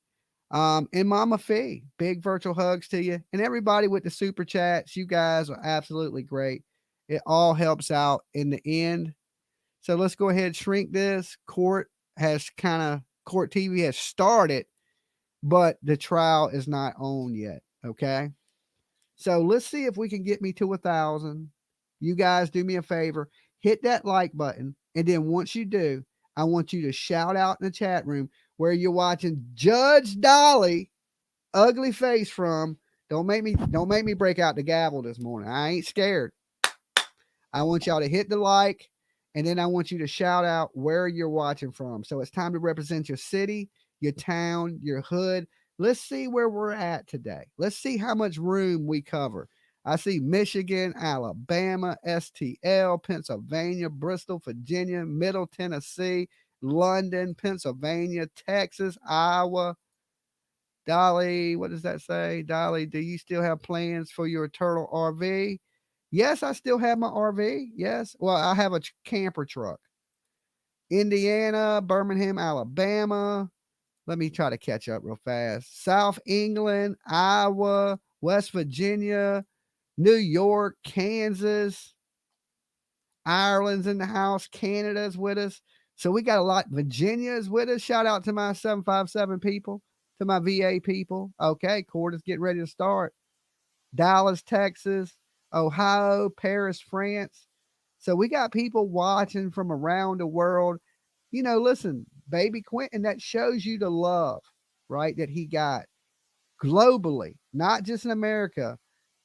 And Mama Fee, big virtual hugs to you. And everybody with the super chats, you guys are absolutely great. It all helps out in the end. So let's go ahead and shrink this. Court TV has started, but the trial is not on yet. Okay. So let's see if we can get me to 1,000. You guys do me a favor, hit that like button. And then once you do, I want you to shout out in the chat room where you're watching Judge Dolly ugly face from. Don't make me break out the gavel this morning. I ain't scared. I want y'all to hit the like, and then I want you to shout out where you're watching from. So it's time to represent your city, your town, your hood. Let's see where we're at today. Let's see how much room we cover. I see Michigan, Alabama, STL, Pennsylvania, Bristol, Virginia, Middle Tennessee, London, Pennsylvania, Texas, Iowa. Dolly, what does that say? Dolly, do you still have plans for your turtle RV? Yes, I still have my RV. Yes. Well, I have a camper truck. Indiana, Birmingham, Alabama. Let me try to catch up real fast. South England, Iowa, West Virginia, New York, Kansas, Ireland's in the house, Canada's with us. So we got a lot. Virginia's with us. Shout out to my 757 people, to my VA people. Okay, court is getting ready to start. Dallas, Texas, Ohio, Paris, France. So we got people watching from around the world. Listen, baby Quinton, that shows you the love, right, that he got globally, not just in America.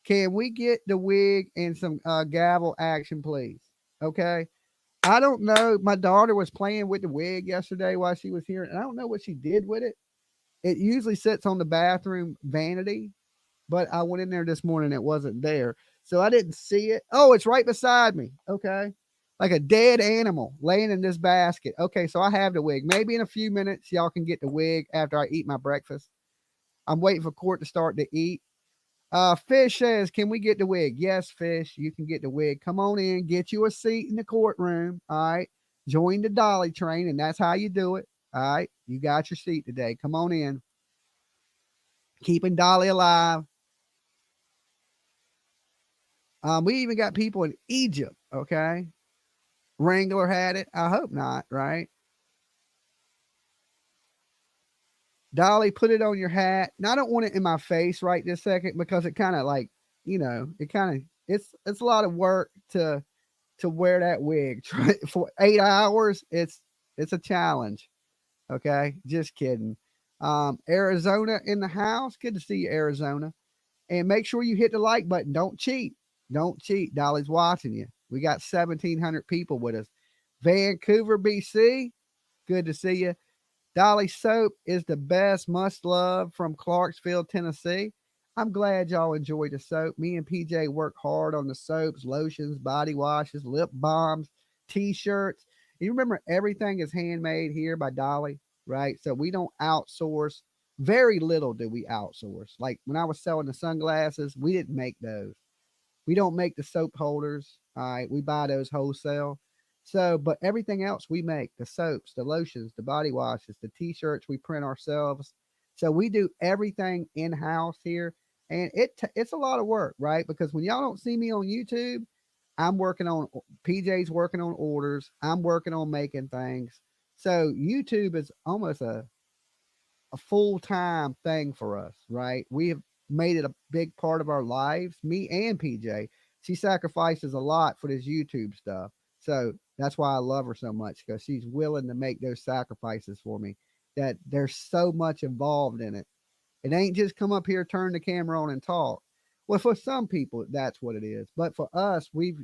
Can we get the wig and some gavel action, please? Okay. I don't know. My daughter was playing with the wig yesterday while she was here, and I don't know what she did with it. It usually sits on the bathroom vanity, but I went in there this morning, it wasn't there. So I didn't see it. Oh, it's right beside me. Okay. Like a dead animal laying in this basket. Okay, so I have the wig. Maybe in a few minutes, y'all can get the wig after I eat my breakfast. I'm waiting for Court to start to eat. Fish says, can we get the wig? Yes, Fish, you can get the wig. Come on in, get you a seat in the courtroom. All right. Join the dolly train, and that's how you do it. All right. You got your seat today. Come on in. Keeping Dolly alive. We even got people in Egypt. Okay. Wrangler had it. I hope not, right? Dolly, put it on your hat. Now I don't want it in my face right this second because it kind of like, it kind of it's a lot of work to wear that wig for 8 hours. It's a challenge. Okay, just kidding. Arizona in the house. Good to see you, Arizona. And make sure you hit the like button. Don't cheat. Don't cheat. Dolly's watching you. We got 1,700 people with us. Vancouver, BC. Good to see you. Dolly soap is the best must love from Clarksville, Tennessee. I'm glad y'all enjoy the soap. Me and PJ work hard on the soaps, lotions, body washes, lip balms, t-shirts. You remember everything is handmade here by Dolly, right? So we don't outsource. Very little do we outsource. Like when I was selling the sunglasses, we didn't make those. We don't make the soap holders. All right. We buy those wholesale. So, but everything else we make, the soaps, the lotions, the body washes, the t-shirts we print ourselves. So we do everything in house here. And it's a lot of work, right? Because when y'all don't see me on YouTube, I'm working on PJ's working on orders. I'm working on making things. So YouTube is almost a full time thing for us, right? We have made it a big part of our lives, me and PJ. She sacrifices a lot for this YouTube stuff. So that's why I love her so much because she's willing to make those sacrifices for me. That there's so much involved in it. It ain't just come up here, turn the camera on, and talk. Well, for some people, that's what it is. But for us, we've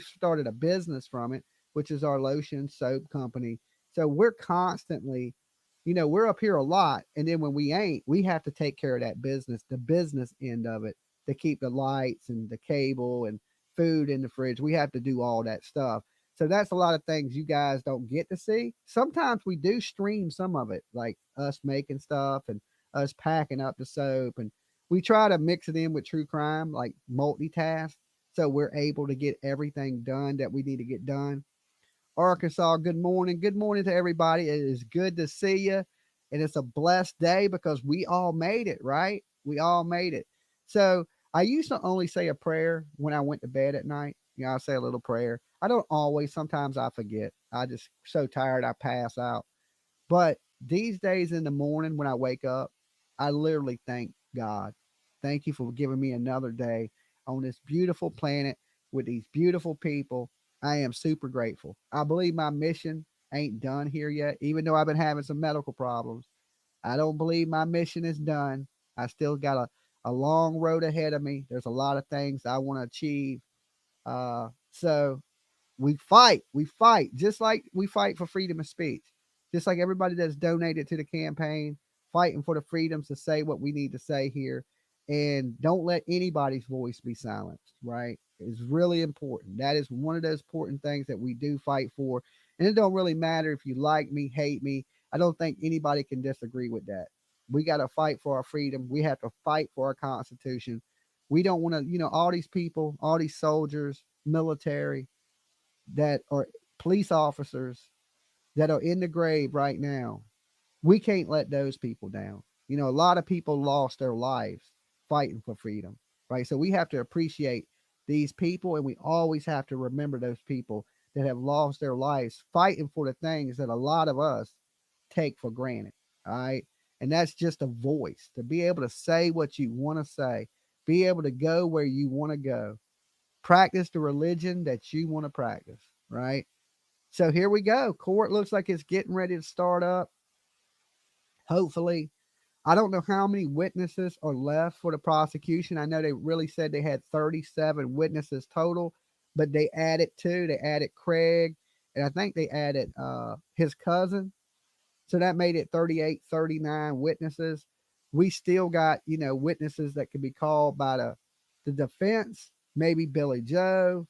started a business from it, which is our lotion soap company. So we're constantly, we're up here a lot, and then when we ain't, we have to take care of that business, the business end of it, to keep the lights and the cable and food in the fridge. We have to do all that stuff. So that's a lot of things you guys don't get to see. Sometimes we do stream some of it, like us making stuff and us packing up the soap, and we try to mix it in with true crime, like multitask, so we're able to get everything done that we need to get done. Arkansas, good morning. Good morning to everybody. It is good to see you. And it's a blessed day because we all made it, right? We all made it. So I used to only say a prayer when I went to bed at night. I say a little prayer. I don't always, sometimes I forget. I just so tired I pass out. But these days in the morning when I wake up, I literally thank God. Thank you for giving me another day on this beautiful planet with these beautiful people. I am super grateful. I believe my mission ain't done here yet, even though I've been having some medical problems. I don't believe my mission is done. I still got a long road ahead of me. There's a lot of things I want to achieve. So we fight just like we fight for freedom of speech, just like everybody that's donated to the campaign, fighting for the freedoms to say what we need to say here, and don't let anybody's voice be silenced, right? It's really important. That is one of those important things that we do fight for. And it don't really matter if you like me, hate me. I don't think anybody can disagree with that. We got to fight for our freedom. We have to fight for our constitution. We don't want to, all these people, all these soldiers, military, that are police officers that are in the grave right now. We can't let those people down. A lot of people lost their lives fighting for freedom, right? So we have to appreciate these people, and we always have to remember those people that have lost their lives fighting for the things that a lot of us take for granted. All right. And that's just a voice to be able to say what you want to say, be able to go where you want to go, practice the religion that you want to practice, right? So here we go. Court looks like it's getting ready to start up. Hopefully, I don't know how many witnesses are left for the prosecution. I know they really said they had 37 witnesses total, but they added two. They added Craig, and I think they added his cousin. So that made it 38, 39 witnesses. We still got, witnesses that could be called by the defense, maybe Billy Joe.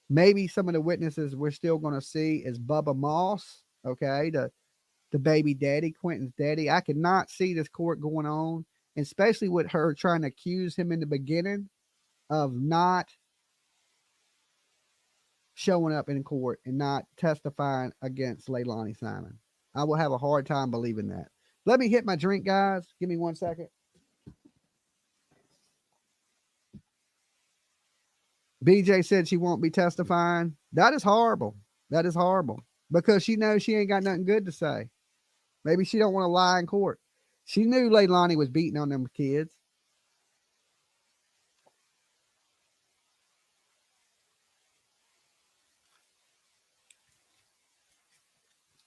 Maybe some of the witnesses we're still going to see is Bubba Moss, okay, the baby daddy, Quinton's daddy. I could not see this court going on, especially with her trying to accuse him in the beginning of not showing up in court and not testifying against Leilani Simon. I will have a hard time believing that. Let me hit my drink, guys. Give me 1 second. BJ said she won't be testifying. That is horrible. That is horrible because she knows she ain't got nothing good to say. Maybe she don't want to lie in court. She knew Leilani was beating on them kids.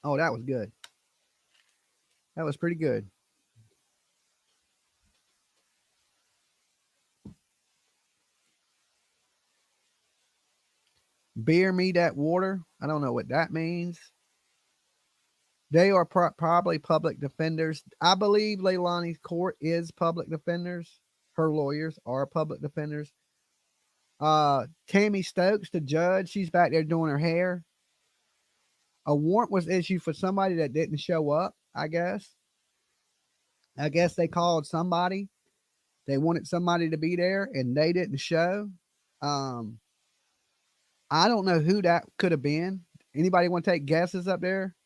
Oh, that was good. That was pretty good. Beer me that water. I don't know what that means. They are probably public defenders. I believe Leilani's court is public defenders. Her lawyers are public defenders. Tammy Stokes, the judge, she's back there doing her hair. A warrant was issued for somebody that didn't show up, I guess. I guess they called somebody. They wanted somebody to be there and they didn't show. I don't know who that could have been. Anybody want to take guesses up there?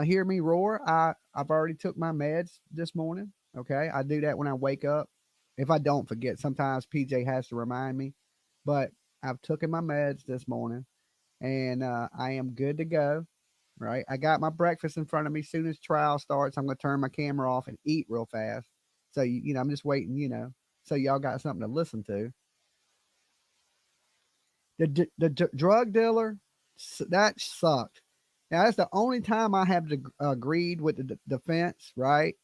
Hear me roar. I've already took my meds this morning. Okay. I do that when I wake up. If I don't forget, sometimes PJ has to remind me, but I've taken my meds this morning and I am good to go. Right. I got my breakfast in front of me. Soon as trial starts, I'm going to turn my camera off and eat real fast. So, I'm just waiting, so y'all got something to listen to. The drug dealer, that sucked. Now, that's the only time I have agreed with the defense, right?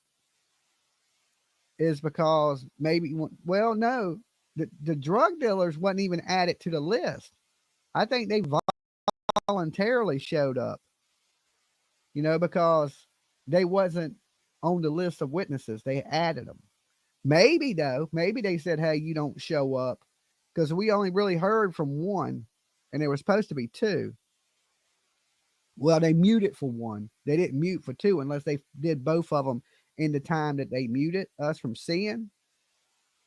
Is because maybe, well, no, the drug dealers wasn't even added to the list. I think they voluntarily showed up, because they wasn't on the list of witnesses. They added them. Maybe, though, maybe they said, hey, you don't show up because we only really heard from one and there was supposed to be two. Well, they muted for one. They didn't mute for two unless they did both of them in the time that they muted us from seeing.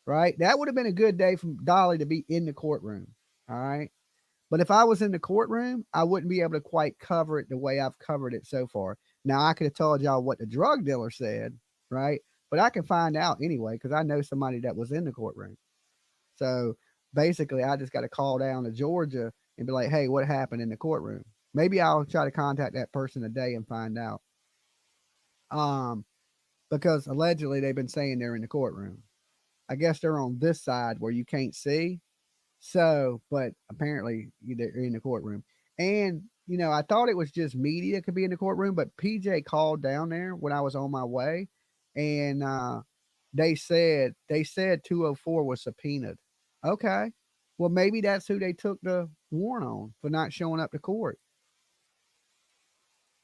Right? That would have been a good day for Dolly to be in the courtroom. All right. But if I was in the courtroom, I wouldn't be able to quite cover it the way I've covered it so far. Now, I could have told y'all what the drug dealer said, right? But I can find out anyway because I know somebody that was in the courtroom. So basically, I just got to call down to Georgia and be like, hey, what happened in the courtroom? Maybe I'll try to contact that person today and find out. Because allegedly they've been saying they're in the courtroom. I guess they're on this side where you can't see. So, but apparently they're in the courtroom. And, I thought it was just media could be in the courtroom, but PJ called down there when I was on my way. And they said 204 was subpoenaed. Okay. Well, maybe that's who they took the warrant on for not showing up to court.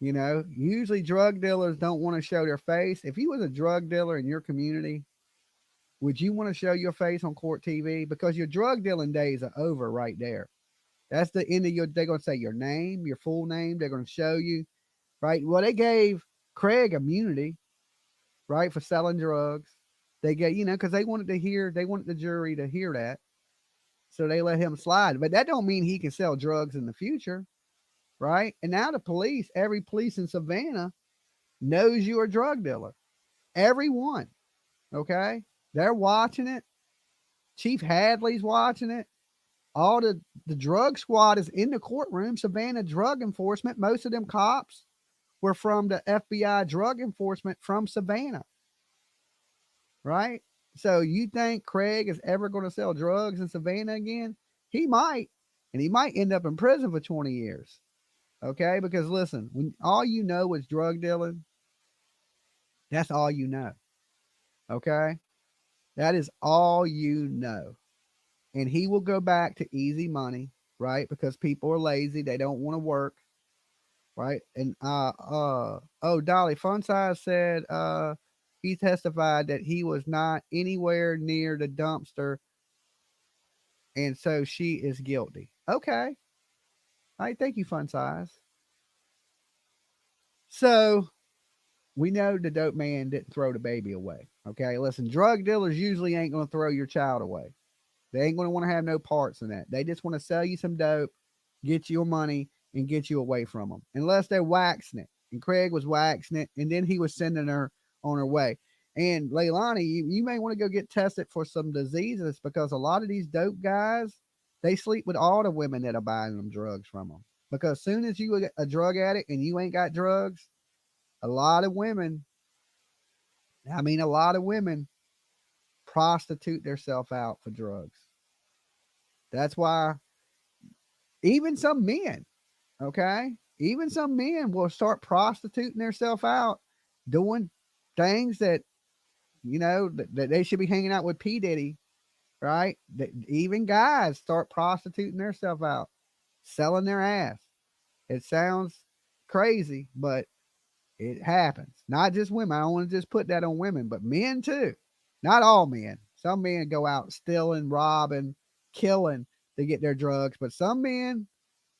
Usually drug dealers don't want to show their face. If you was a drug dealer in your community, would you want to show your face on court TV? Because your drug dealing days are over right there. That's the end of they're going to say your name, your full name. They're going to show you, right? Well, they gave Craig immunity, right, for selling drugs. They gave, because they wanted the jury to hear that. So they let him slide. But that don't mean he can sell drugs in the future. Right. And now every police in Savannah knows you're a drug dealer. Everyone. Okay. They're watching it. Chief Hadley's watching it. All the drug squad is in the courtroom. Savannah drug enforcement. Most of them cops were from the FBI drug enforcement from Savannah. Right. So you think Craig is ever going to sell drugs in Savannah again? He might. And he might end up in prison for 20 years. Okay, because listen, when all is drug dealing, That's all you know. Okay. That is all you know. And he will go back to easy money, right? Because people are lazy. They don't want to work. Right. And oh, Dolly Fun Size said he testified that he was not anywhere near the dumpster, and so she is guilty. Okay. All right, thank you, Fun Size. So we know the dope man didn't throw the baby away. Okay, listen, drug dealers usually ain't gonna throw your child away. They ain't gonna want to have no parts in that. They just want to sell you some dope, get your money, and get you away from them. Unless they're waxing it. And Craig was waxing it, and then he was sending her on her way. And Leilani, you may want to go get tested for some diseases because a lot of these dope guys, they sleep with all the women that are buying them drugs from them. Because as soon as you a drug addict and you ain't got drugs, a lot of women, a lot of women prostitute themselves out for drugs. That's why even some men, okay, even some men will start prostituting themselves out, doing things that that they should be hanging out with P Diddy, right? That even guys start prostituting themselves out, selling their ass. It sounds crazy, but it happens. Not just women. I don't want to just put that on women, but men too. Not all men. Some men go out stealing, robbing, killing to get their drugs, but some men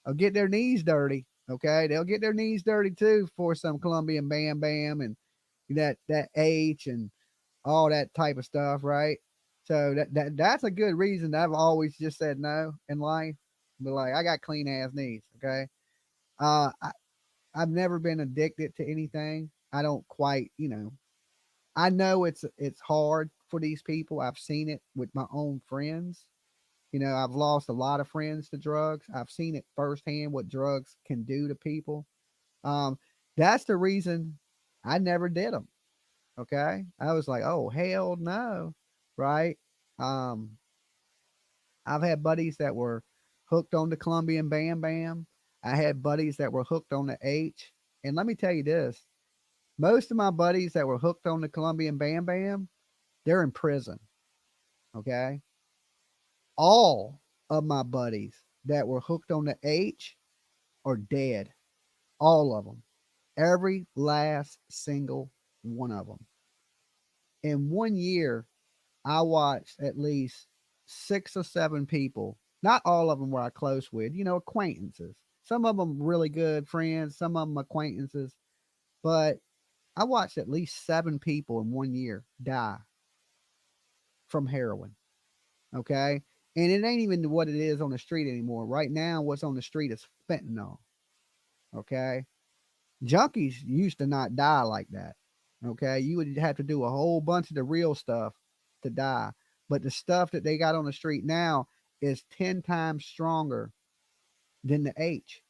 will get their knees dirty. Okay, they'll get their knees dirty too for some Colombian Bam Bam and that H and all that type of stuff, right? So that's a good reason that I've always just said no in life. But like I got clean ass knees. Okay, uh, I, I've never been addicted to anything. I don't quite, I know it's hard for these people. I've seen it with my own friends. I've lost a lot of friends to drugs. I've seen it firsthand what drugs can do to people. Um, that's the reason I never did them. Okay, I was like, oh hell no, right? Um, I've had buddies that were hooked on the Colombian Bam Bam. I had buddies that were hooked on the H. And let me tell you this: most of my buddies that were hooked on the Colombian Bam Bam, they're in prison. Okay, all of my buddies that were hooked on the H are dead. All of them. Every last single one of them. In 1 year, I watched at least 6 or 7 people. Not all of them were I close with, acquaintances. Some of them really good friends, some of them acquaintances. But I watched at least 7 people in 1 year die from heroin. Okay. And it ain't even what it is on the street anymore. Right now, what's on the street is fentanyl. Okay. Junkies used to not die like that. Okay. You would have to do a whole bunch of the real stuff to die. But the stuff that they got on the street now is 10 times stronger than the H.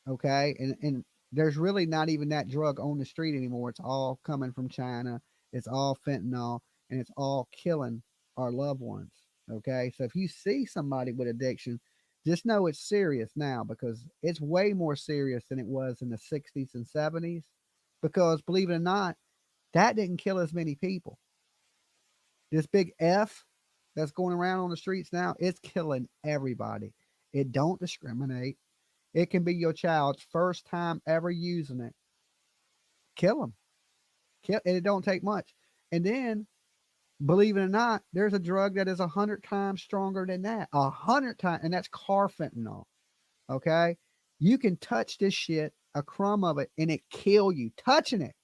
Okay. And there's really not even that drug on the street anymore. It's all coming from China. It's all fentanyl and it's all killing our loved ones. Okay. So if you see somebody with addiction, just know it's serious now because it's way more serious than it was in the 60s and 70s. Because believe it or not, that didn't kill as many people. This big F that's going around on the streets now, it's killing everybody. It don't discriminate. It can be your child's first time ever using it. Kill them. And it don't take much. And then, believe it or not, there's a drug that is 100 times stronger than that. 100 times, and that's carfentanil. Okay, you can touch this shit, a crumb of it, and it kill you. Touching it,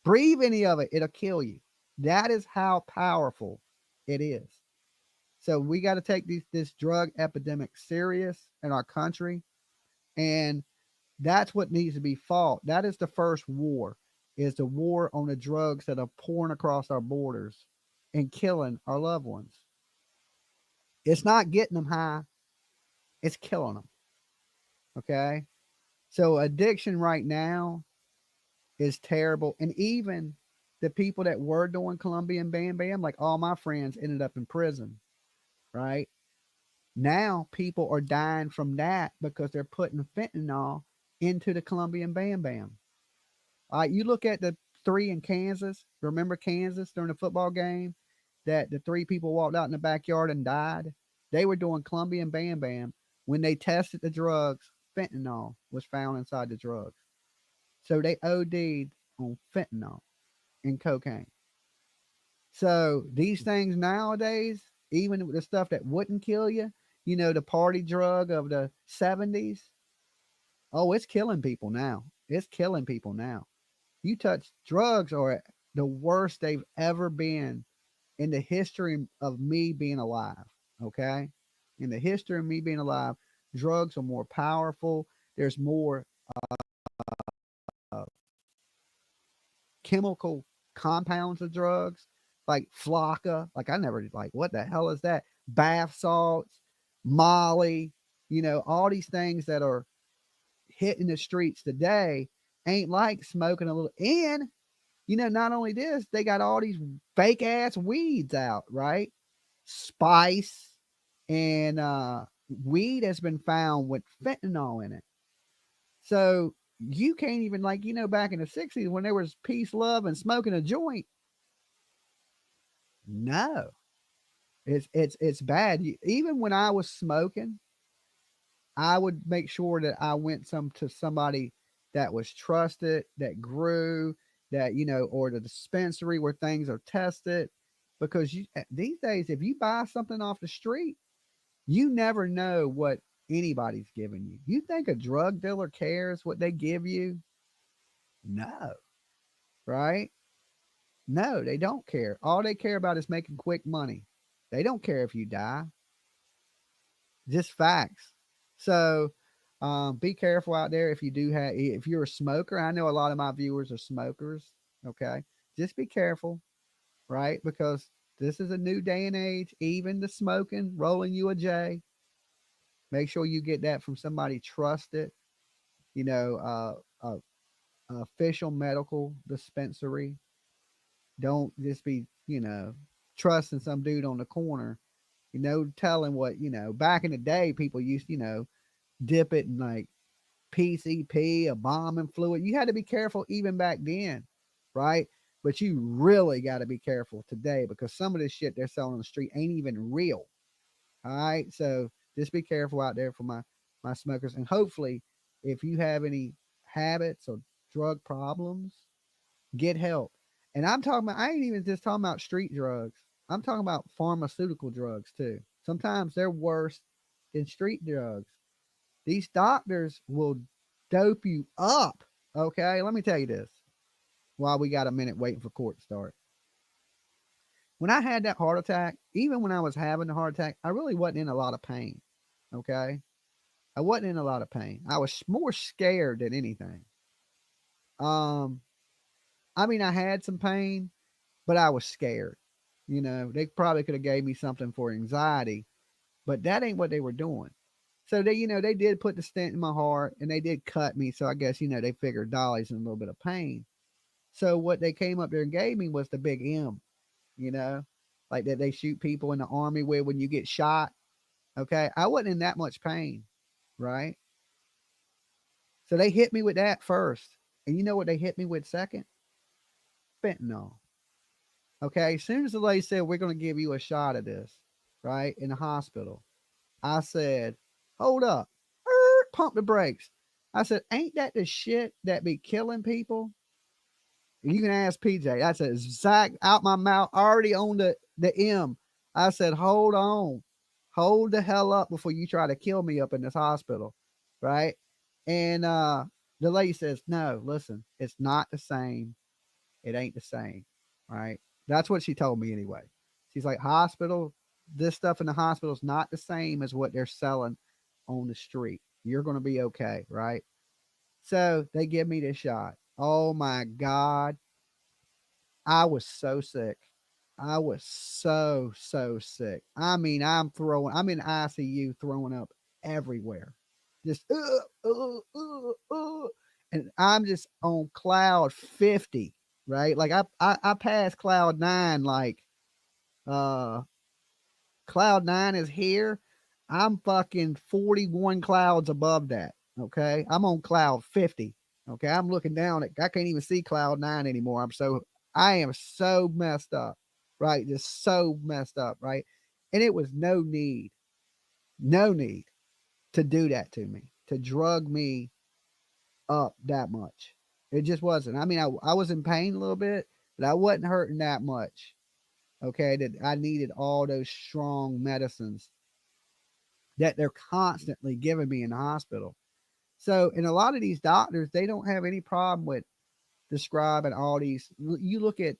breathe any of it, it'll kill you. That is how powerful it is. So we got to take this drug epidemic serious in our country, and that's what needs to be fought. That is the first war, is the war on the drugs that are pouring across our borders and killing our loved ones. It's not getting them high, it's killing them. Okay. So addiction right now is terrible. And even the people that were doing Colombian Bam Bam, like all my friends ended up in prison, right? Now people are dying from that because they're putting fentanyl into the Colombian Bam Bam. All right, you look at the 3 in Kansas. Remember Kansas during the football game that the 3 people walked out in the backyard and died? They were doing Colombian Bam Bam. When they tested the drugs, fentanyl was found inside the drugs. So they OD'd on fentanyl and cocaine. So these things nowadays, even with the stuff that wouldn't kill you, the party drug of the 70s, oh, it's killing people now. It's killing people now. You touch drugs are the worst they've ever been in the history of me being alive. Okay. In the history of me being alive, drugs are more powerful. There's more uh, chemical compounds of drugs like Flocka. Like I never like, what the hell is that? Bath salts, Molly, all these things that are hitting the streets today ain't like smoking a little. And, not only this, they got all these fake ass weeds out, right? Spice and weed has been found with fentanyl in it. So you can't even back in the 60s when there was peace, love, and smoking a joint. No. It's bad. Even when I was smoking, I would make sure that I went to somebody that was trusted, that grew, that or the dispensary where things are tested, because these days if you buy something off the street, you never know what anybody's giving you. You think a drug dealer cares what they give you? No, right? No, they don't care. All they care about is making quick money. They don't care if you die. Just facts. So be careful out there if you're a smoker. I know a lot of my viewers are smokers. Okay. Just be careful, right? Because this is a new day and age. Even the smoking, rolling you a J. Make sure you get that from somebody trusted, official medical dispensary. Don't just be, trusting some dude on the corner, telling what, back in the day, people used, dip it in like PCP, a bombing fluid. You had to be careful even back then, right? But you really got to be careful today because some of this shit they're selling on the street ain't even real. All right. So just be careful out there for my smokers. And hopefully, if you have any habits or drug problems, get help. And I ain't even just talking about street drugs. I'm talking about pharmaceutical drugs too. Sometimes they're worse than street drugs. These doctors will dope you up. Okay. Let me tell you this while we got a minute waiting for court to start. When I had that heart attack, even when I was having the heart attack, I really wasn't in a lot of pain. Okay. I wasn't in a lot of pain. I was more scared than anything. Um, I mean, I had some pain, but I was scared. They probably could have gave me something for anxiety, but that ain't what they were doing. So they did put the stent in my heart and they did cut me. So I guess, they figured Dolly's in a little bit of pain. So what they came up there and gave me was the big M, like that they shoot people in the army with when you get shot. Okay. I wasn't in that much pain. Right. So they hit me with that first. And you know what they hit me with second? Fentanyl. Okay. As soon as the lady said, we're going to give you a shot of this, right, in the hospital, I said, hold up, pump the brakes. I said, ain't that the shit that be killing people? You can ask PJ. I said, Zach, out my mouth, already on the M. I said, hold on. Hold the hell up before you try to kill me up in this hospital. Right. And the lady says, no, listen, it's not the same. It ain't the same. Right. That's what she told me anyway. She's like, this stuff in the hospital is not the same as what they're selling on the street. You're going to be okay. Right. So they give me this shot. Oh my God. I was so sick. I was so sick. I mean, I'm in ICU throwing up everywhere. Just, and I'm just on cloud 50, right? Like I passed cloud 9, like, uh, cloud 9 is here. I'm fucking 41 clouds above that. Okay. I'm on cloud 50. Okay, I'm looking down at, I can't even see cloud 9 anymore. I am so messed up, right? Just so messed up, right? And it was no need to do that to me, to drug me up that much. It just wasn't. I mean, I was in pain a little bit, but I wasn't hurting that much. Okay, that I needed all those strong medicines that they're constantly giving me in the hospital. So, and a lot of these doctors, they don't have any problem with describing all these. You look at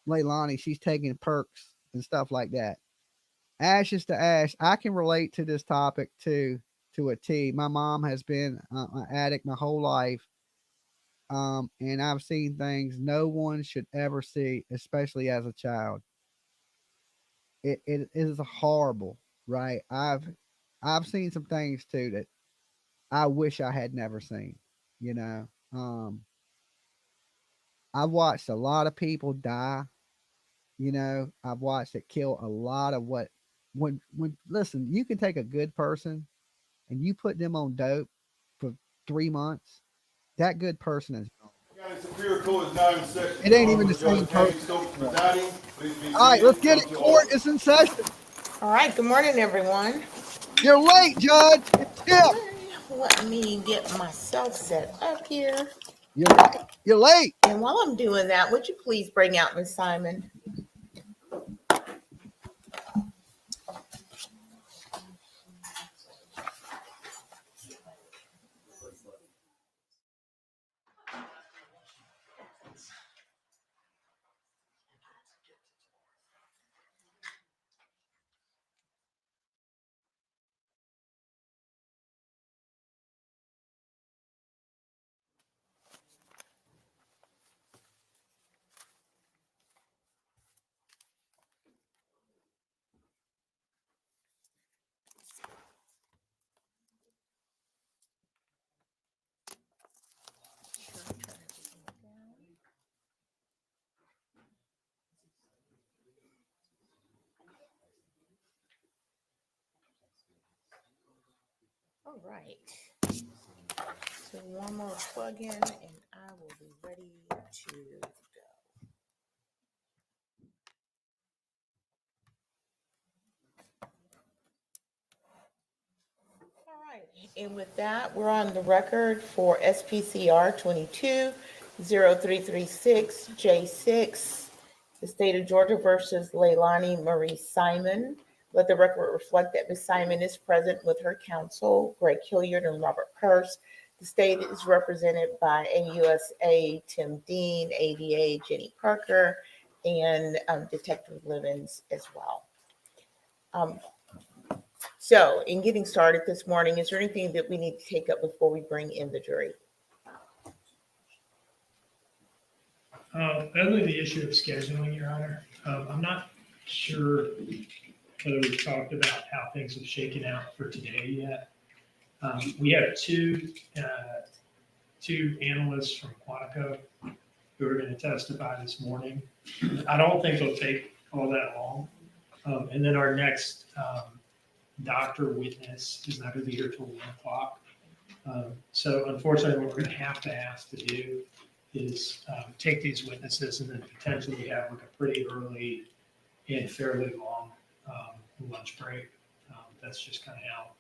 Leilani, she's taking perks and stuff like that. Ashes to ash. I can relate to this topic too, to a T. My mom has been an addict my whole life. And I've seen things no one should ever see, especially as a child. It is horrible, right? I've seen some things too that I wish I had never seen. You know, I've watched a lot of people die. You know, I've watched it kill a lot of what when listen, you can take a good person and you put them on dope for 3 months, that good person is gone. County Superior Court is now in session. It ain't even the Honorable same Judge Tammy person. Stokes presiding. Please be All right, seated. let's get Come it. to Court order. is in session. All right, good morning, everyone. You're late, Judge. It's Tip. Let me get myself set up here. You're late. And while I'm doing that, would you please bring out Miss Simon? All right. So one more plug in and I will be ready to go. All right. And with that, we're on the record for SPCR 220336 J6, the state of Georgia versus Leilani Marie Simon. Let the record reflect that Ms. Simon is present with her counsel, Greg Hilliard and Robert Hurst. The state is represented by AUSA Tim Dean, ADA Jenny Parker, and Detective Livens as well. So in getting started this morning, is there anything that we need to take up before we bring in the jury? Only the issue of scheduling, Your Honor. I'm not sure whether we've talked about how things have shaken out for today yet. We have two analysts from Quantico who are going to testify this morning. I don't think it'll take all that long. And then our next doctor witness is not going to be here till 1 o'clock. So unfortunately, what we're going to have to ask to do is take these witnesses and then potentially have like a pretty early and fairly long lunch break. That's just kind of how.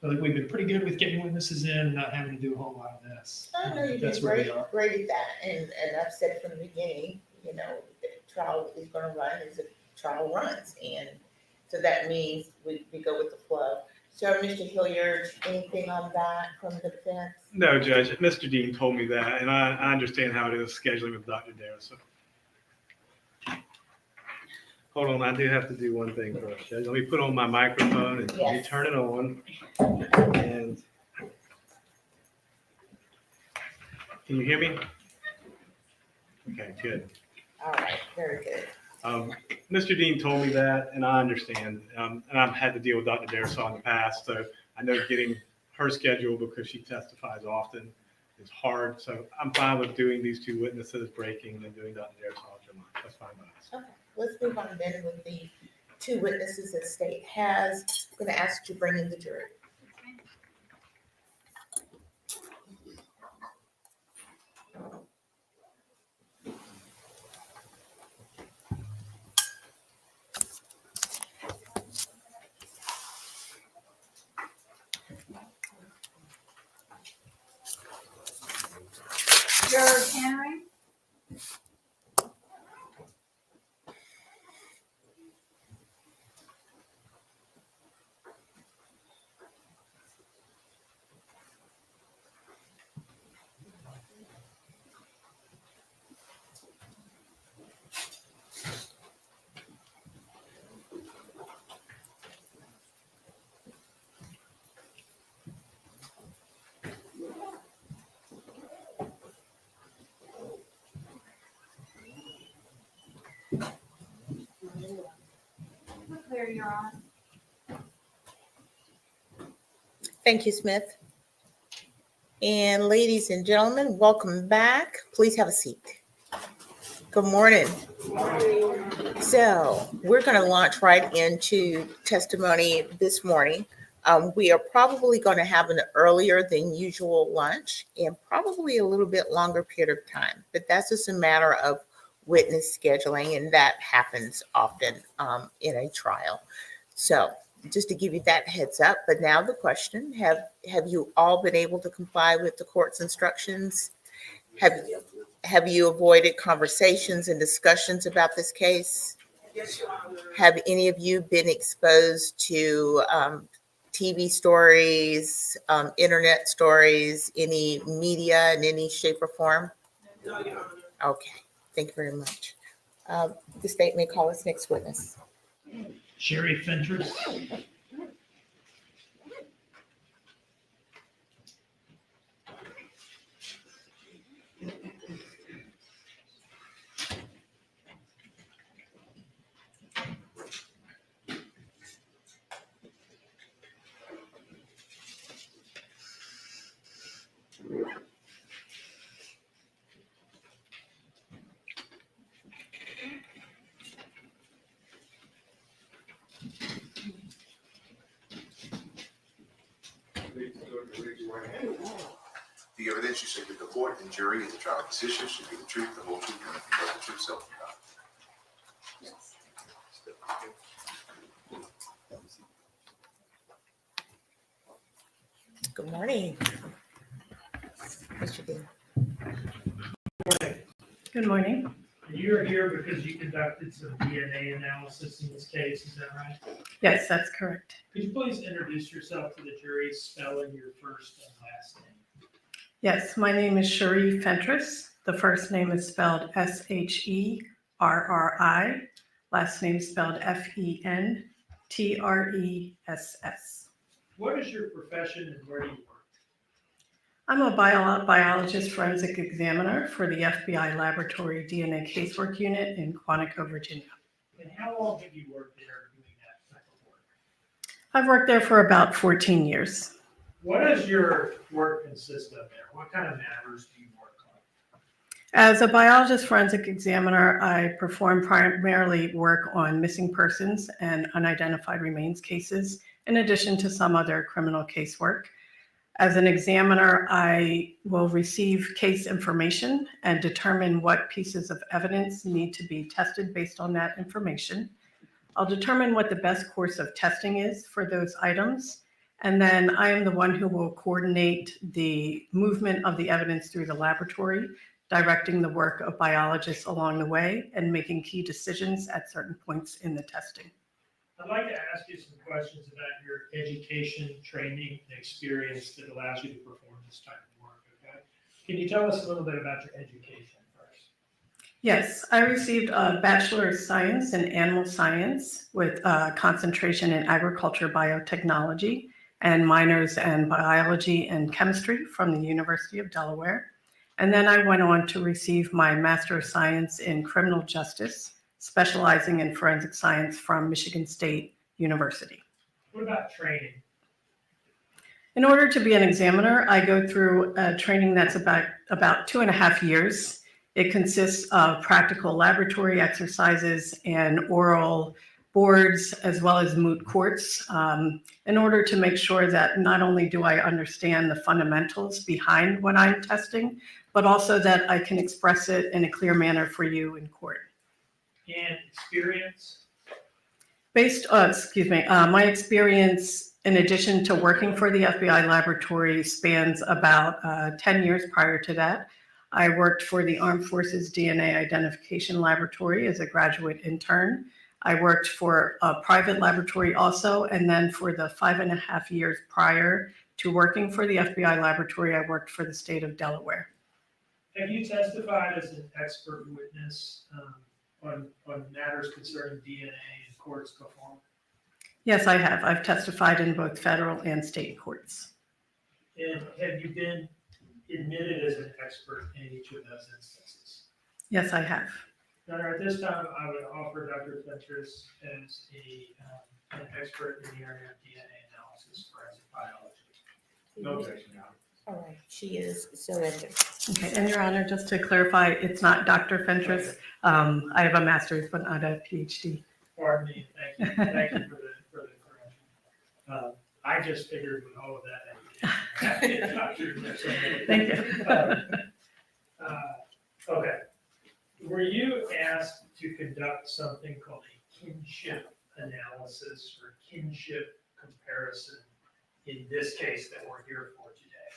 I think we've been pretty good with getting witnesses in and not having to do a whole lot of this. I know you've That's been where we great, are. great at that, and I've said from the beginning, you know, the trial is going to run as the trial runs, and so that means we go with the flow. So, Mr. Hilliard, anything on that from the defense? No, Judge. Mr. Dean told me that, and I understand how it is scheduling with Dr. Darris. Hold on, I do have to do one thing first, Judge. Let me put on my microphone and let me turn it on. And can you hear me? Okay, good. All right, very good. Mr. Dean told me that, and I understand. And I've had to deal with Dr. Darrisaw in the past, so I know getting her schedule because she testifies often is hard. So I'm fine with doing these two witnesses breaking and then doing Dr. Darrisaw after lunch. That's fine by us. Okay, let's move on then with the two witnesses that state has. I'm going to ask you to bring in the jury. Mr. Tannery? Clear, Your Honor. Thank you, Smith. And ladies and gentlemen, welcome back. Please have a seat. Good morning. So we're going to launch right into testimony this morning. We are probably going to have an earlier than usual lunch and probably a little bit longer period of time, but that's just a matter of witness scheduling, and that happens often in a trial. So just to give you that heads up, but now the question, have you all been able to comply with the court's instructions? Have you avoided conversations and discussions about this case? Have any of you been exposed to TV stories, internet stories, any media in any shape or form? Okay, thank you very much. The state may call its next witness. Sherry Fentress. The evidence you submit to the court and jury in the trial decision should be the truth, the whole truth, and nothing but the truth, so help you God. Good morning. Mr. Dean. Good morning. You're here because you conducted some DNA analysis in this case, is that right? Yes, that's correct. Could you please introduce yourself to the jury, spelling your first and last name? Yes, my name is Sherry Fentress. The first name is spelled Sherri. Last name is spelled Fentress. What is your profession and where do you work? I'm a biologist forensic examiner for the FBI Laboratory DNA Casework Unit in Quantico, Virginia. And how long have you worked there doing that type of work? I've worked there for about 14 years. What does your work consist of there? What kind of matters do you work on? As a biologist forensic examiner, I perform primarily work on missing persons and unidentified remains cases, in addition to some other criminal casework. As an examiner, I will receive case information and determine what pieces of evidence need to be tested based on that information. I'll determine what the best course of testing is for those items. And then I am the one who will coordinate the movement of the evidence through the laboratory, directing the work of biologists along the way and making key decisions at certain points in the testing. I'd like to ask you some questions about your education, training, and experience that allows you to perform this type of work, okay? Can you tell us a little bit about your education first? Yes, I received a Bachelor of Science in Animal Science with a concentration in agriculture biotechnology and minors in biology and chemistry from the University of Delaware. And then I went on to receive my Master of Science in Criminal Justice, specializing in forensic science from Michigan State University. What about training? In order to be an examiner, I go through a training that's about 2.5 years. It consists of practical laboratory exercises and oral boards, as well as moot courts, in order to make sure that not only do I understand the fundamentals behind what I'm testing, but also that I can express it in a clear manner for you in court. And experience? My experience, in addition to working for the FBI laboratory, spans about 10 years prior to that. I worked for the Armed Forces DNA Identification Laboratory as a graduate intern. I worked for a private laboratory also, and then for the 5.5 years prior to working for the FBI laboratory, I worked for the state of Delaware. Have you testified as an expert witness on matters concerning DNA in courts before? Yes, I have. I've testified in both federal and state courts. And have you been admitted as an expert in each of those instances? Yes, I have. Doctor, at this time, I would offer Dr. Fentress as an expert in the area of DNA analysis forensic biology. No objection, Your Honor. All right, she is surrendered. Okay, and Your Honor, just to clarify, it's not Dr. Fentress. I have a master's, but not a PhD. Pardon me, thank you for the correction. I just figured with all of that. Thank you. Okay. Were you asked to conduct something called a kinship analysis or kinship comparison in this case that we're here for today?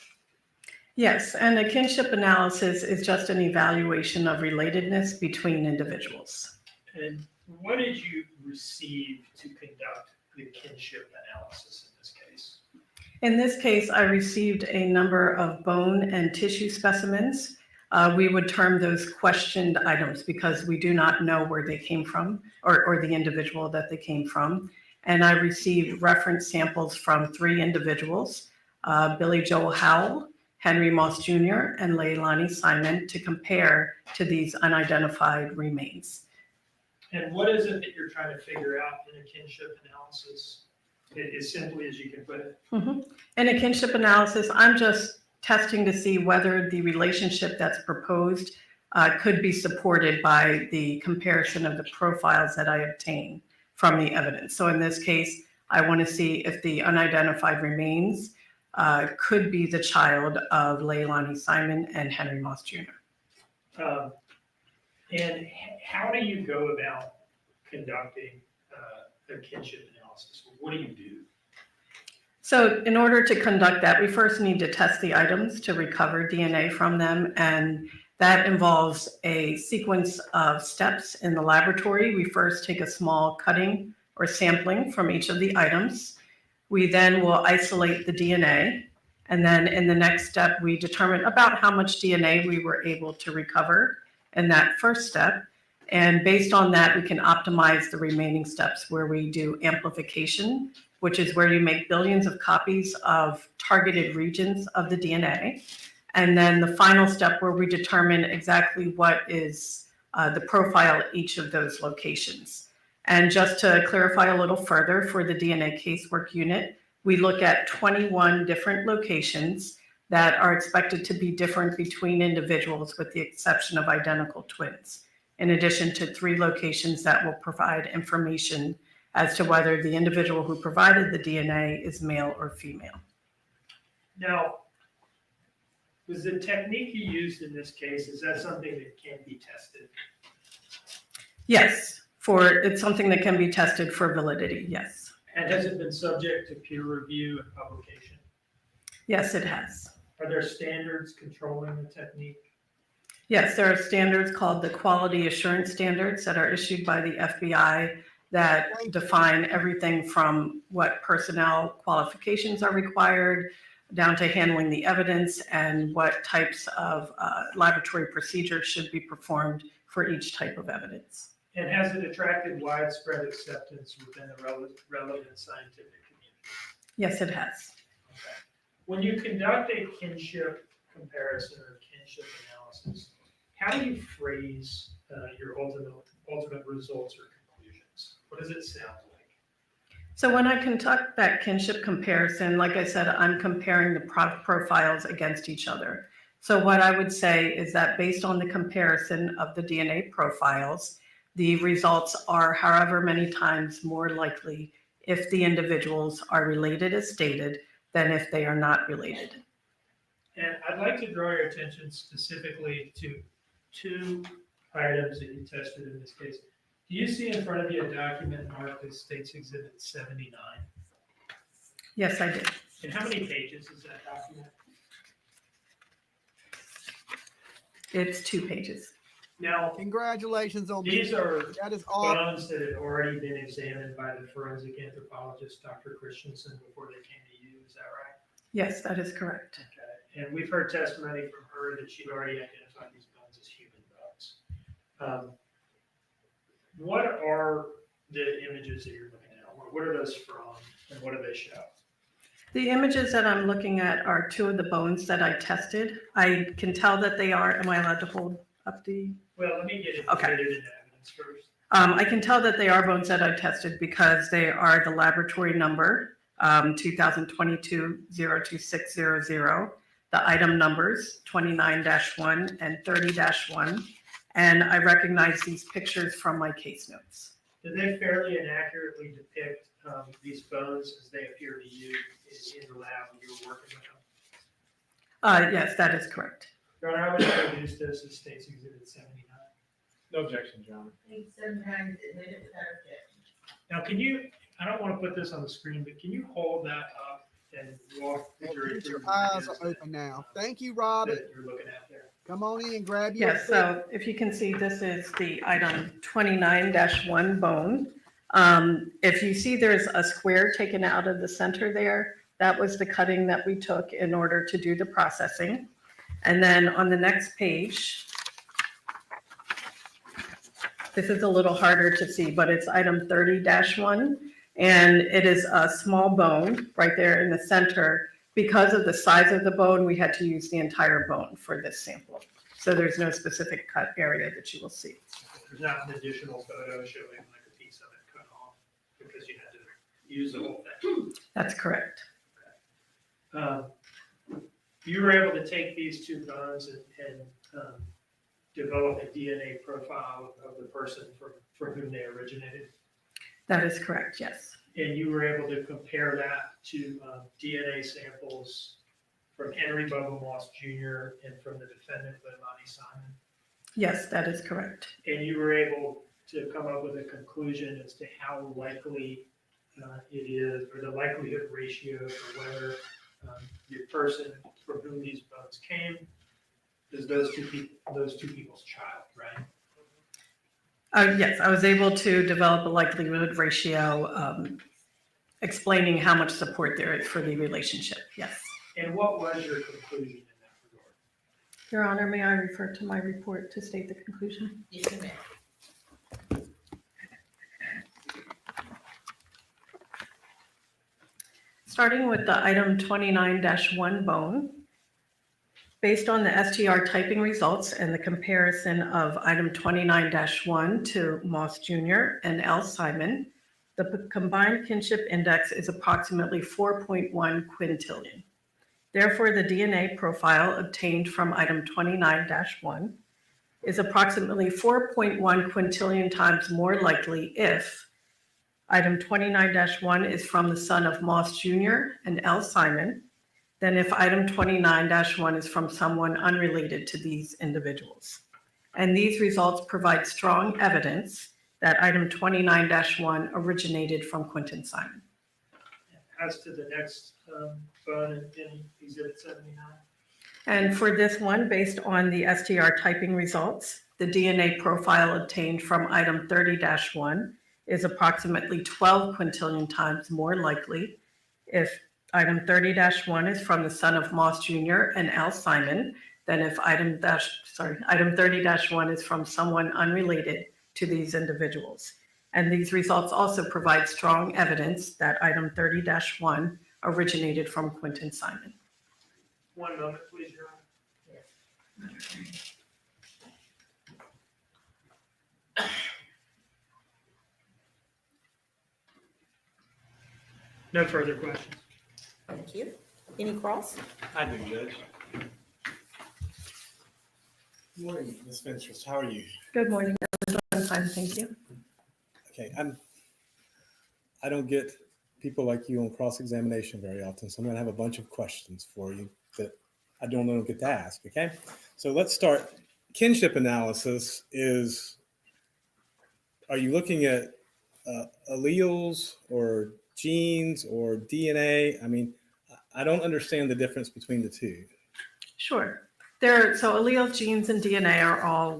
Yes, and a kinship analysis is just an evaluation of relatedness between individuals. And what did you receive to conduct the kinship analysis in this case? In this case, I received a number of bone and tissue specimens. We would term those questioned items because we do not know where they came from or the individual that they came from. And I received reference samples from 3 individuals, Billy Joel Howell, Henry Moss Jr., and Leilani Simon, to compare to these unidentified remains. And what is it that you're trying to figure out in a kinship analysis? As simply as you can put it. In a kinship analysis, I'm just testing to see whether the relationship that's proposed could be supported by the comparison of the profiles that I obtain from the evidence. So in this case, I want to see if the unidentified remains could be the child of Leilani Simon and Henry Moss Jr. And how do you go about conducting a kinship analysis? What do you do? So in order to conduct that, we first need to test the items to recover DNA from them. And that involves a sequence of steps in the laboratory. We first take a small cutting or sampling from each of the items. We then will isolate the DNA. And then in the next step, we determine about how much DNA we were able to recover in that first step. And based on that, we can optimize the remaining steps where we do amplification, which is where you make billions of copies of targeted regions of the DNA. And then the final step where we determine exactly what is the profile at each of those locations. And just to clarify a little further, for the DNA casework unit, we look at 21 different locations that are expected to be different between individuals with the exception of identical twins, in addition to 3 locations that will provide information as to whether the individual who provided the DNA is male or female. Now, was the technique you used in this case, is that something that can be tested? Yes, it's something that can be tested for validity, yes. And has it been subject to peer review and publication? Yes, it has. Are there standards controlling the technique? Yes, there are standards called the quality assurance standards that are issued by the FBI that define everything from what personnel qualifications are required down to handling the evidence and what types of laboratory procedures should be performed for each type of evidence. And has it attracted widespread acceptance within the relevant scientific community? Yes, it has. Okay. When you conduct a kinship comparison or kinship analysis, how do you phrase your ultimate results or conclusions? What does it sound like? So when I conduct that kinship comparison, like I said, I'm comparing the profiles against each other. So what I would say is that based on the comparison of the DNA profiles, the results are however many times more likely if the individuals are related as stated than if they are not related. And I'd like to draw your attention specifically to 2 items that you tested in this case. Do you see in front of you a document marked as States Exhibit 79? Yes, I did. And how many pages is that document? It's 2 pages. Now, Congratulations on these being, are that is awesome. bones that had already been examined by the forensic anthropologist, Dr. Christensen, before they came to you, is that right? Yes, that is correct. Okay, and we've heard testimony from her that she'd already identified these bones as human bones. What are the images that you're looking at? What are those from, and what do they show? The images that I'm looking at are 2 of the bones that I tested. I can tell that they are, am I allowed to hold up the? Well, let me get it Okay. into evidence first. I can tell that they are bones that I tested because they are the laboratory number, 2022-02600, the item numbers 29-1 and 30-1, and I recognize these pictures from my case notes. Do they fairly and accurately depict these bones as they appear to you in the lab when you were working with them? Yes, that is correct. Your Honor, I would introduce this as State's Exhibit 79. No objection, John. Sometimes admitted without objection. Now, can you, I don't want to put this on the screen, but can you hold that up and walk the jury Your through eyes what are it is open now. Thank you, Robert. that you're looking at there? Come on in, grab your. Yes, so if you can see, this is the item 29-1 bone. If you see there's a square taken out of the center there, that was the cutting that we took in order to do the processing. And then on the next page, this is a little harder to see, but it's item 30-1. And it is a small bone right there in the center. Because of the size of the bone, we had to use the entire bone for this sample. So there's no specific cut area that you will see. There's not an additional photo showing like a piece of it cut off because you had to use the whole thing. That's correct. You were able to take these 2 bones and develop a DNA profile of the person from whom they originated. That is correct, yes. And you were able to compare that to DNA samples from Henry Bubba Moss Jr. and from the defendant, Leilani Simon. Yes, that is correct. And you were able to come up with a conclusion as to how likely it is, or the likelihood ratio for whether the person from whom these bones came is those two people's child, right? Yes, I was able to develop a likelihood ratio explaining how much support there is for the relationship, yes. And what was your conclusion in that regard? Your Honor, may I refer to my report to state the conclusion? Yes, you may. Starting with the item 29-1 bone, based on the STR typing results and the comparison of item 29-1 to Moss Jr. and L. Simon, the combined kinship index is approximately 4.1 quintillion. Therefore, the DNA profile obtained from item 29-1 is approximately 4.1 quintillion times more likely if item 29-1 is from the son of Moss Jr. and L. Simon than if item 29-1 is from someone unrelated to these individuals. And these results provide strong evidence that item 29-1 originated from Quinton Simon. As to the next bone in Exhibit 79? And for this one, based on the STR typing results, the DNA profile obtained from item 30-1 is approximately 12 quintillion times more likely if item 30-1 is from the son of Moss Jr. and L. Simon than if item 30-1 is from someone unrelated to these individuals. And these results also provide strong evidence that item 30-1 originated from Quinton Simon. One moment, please, Your Honor. No further questions. Thank you. Any cross? I do, Judge. Good morning, Ms. Ventress. How are you? Good morning. I'm fine, thank you. Okay, I don't get people like you on cross-examination very often, so I'm going to have a bunch of questions for you that I don't get to ask, okay? So let's start. Kinship analysis is, are you looking at alleles or genes or DNA? I mean, I don't understand the difference between the two. Sure. So allele, genes, and DNA are all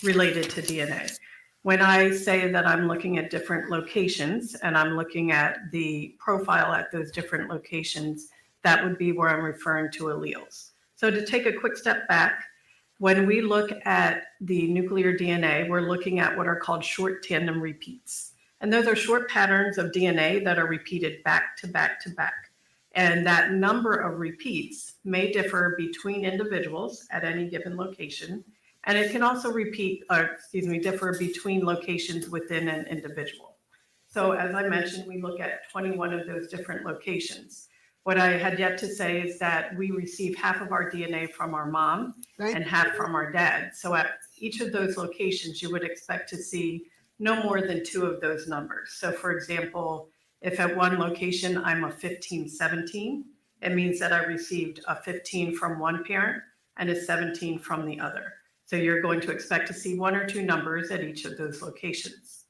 related to DNA. When I say that I'm looking at different locations and I'm looking at the profile at those different locations, that would be where I'm referring to alleles. So to take a quick step back, when we look at the nuclear DNA, we're looking at what are called short tandem repeats. And those are short patterns of DNA that are repeated back to back to back. And that number of repeats may differ between individuals at any given location. And it can also differ between locations within an individual. So as I mentioned, we look at 21 of those different locations. What I had yet to say is that we receive half of our DNA from our mom and half from our dad. So at each of those locations, you would expect to see no more than 2 of those numbers. So for example, if at one location I'm a 15-17, it means that I received a 15 from one parent and a 17 from the other. So you're going to expect to see 1 or 2 numbers at each of those locations.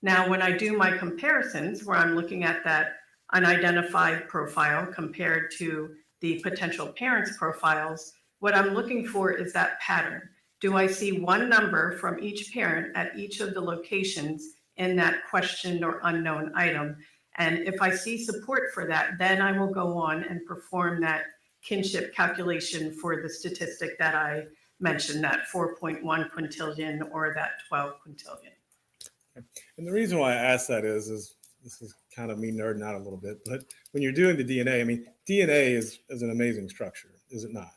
Now, when I do my comparisons, where I'm looking at that unidentified profile compared to the potential parents' profiles, what I'm looking for is that pattern. Do I see 1 number from each parent at each of the locations in that questioned or unknown item? And if I see support for that, then I will go on and perform that kinship calculation for the statistic that I mentioned, that 4.1 quintillion or that 12 quintillion. And the reason why I ask that is this is kind of me nerding out a little bit, but when you're doing the DNA, I mean, DNA is an amazing structure, is it not?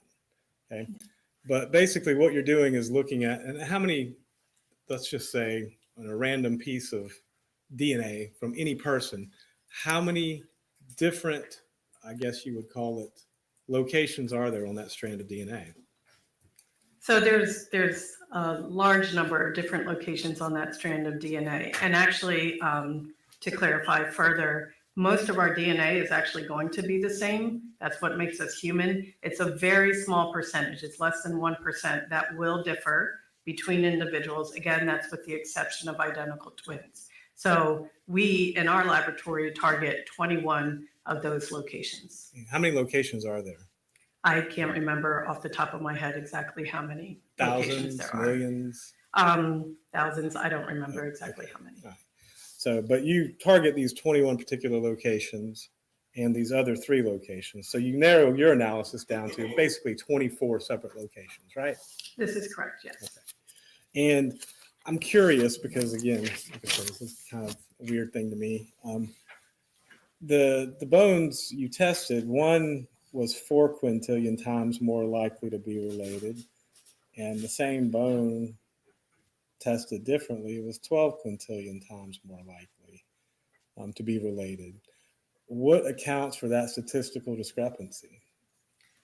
Okay. But basically what you're doing is looking at, and how many, let's just say on a random piece of DNA from any person, how many different, I guess you would call it, locations are there on that strand of DNA? So there's a large number of different locations on that strand of DNA. And actually, to clarify further, most of our DNA is actually going to be the same. That's what makes us human. It's a very small percentage. It's less than 1% that will differ between individuals. Again, that's with the exception of identical twins. So we, in our laboratory, target 21 of those locations. How many locations are there? I can't remember off the top of my head exactly how many locations Thousands, there are. millions? Thousands. I don't remember exactly how many. All right. So, but you target these 21 particular locations and these other 3 locations. So you narrow your analysis down to basically 24 separate locations, right? This is correct, yes. Okay. And I'm curious because, again, like I said, this is kind of a weird thing to me. The bones you tested, one was 4 quintillion times more likely to be related, and the same bone tested differently, it was 12 quintillion times more likely to be related. What accounts for that statistical discrepancy?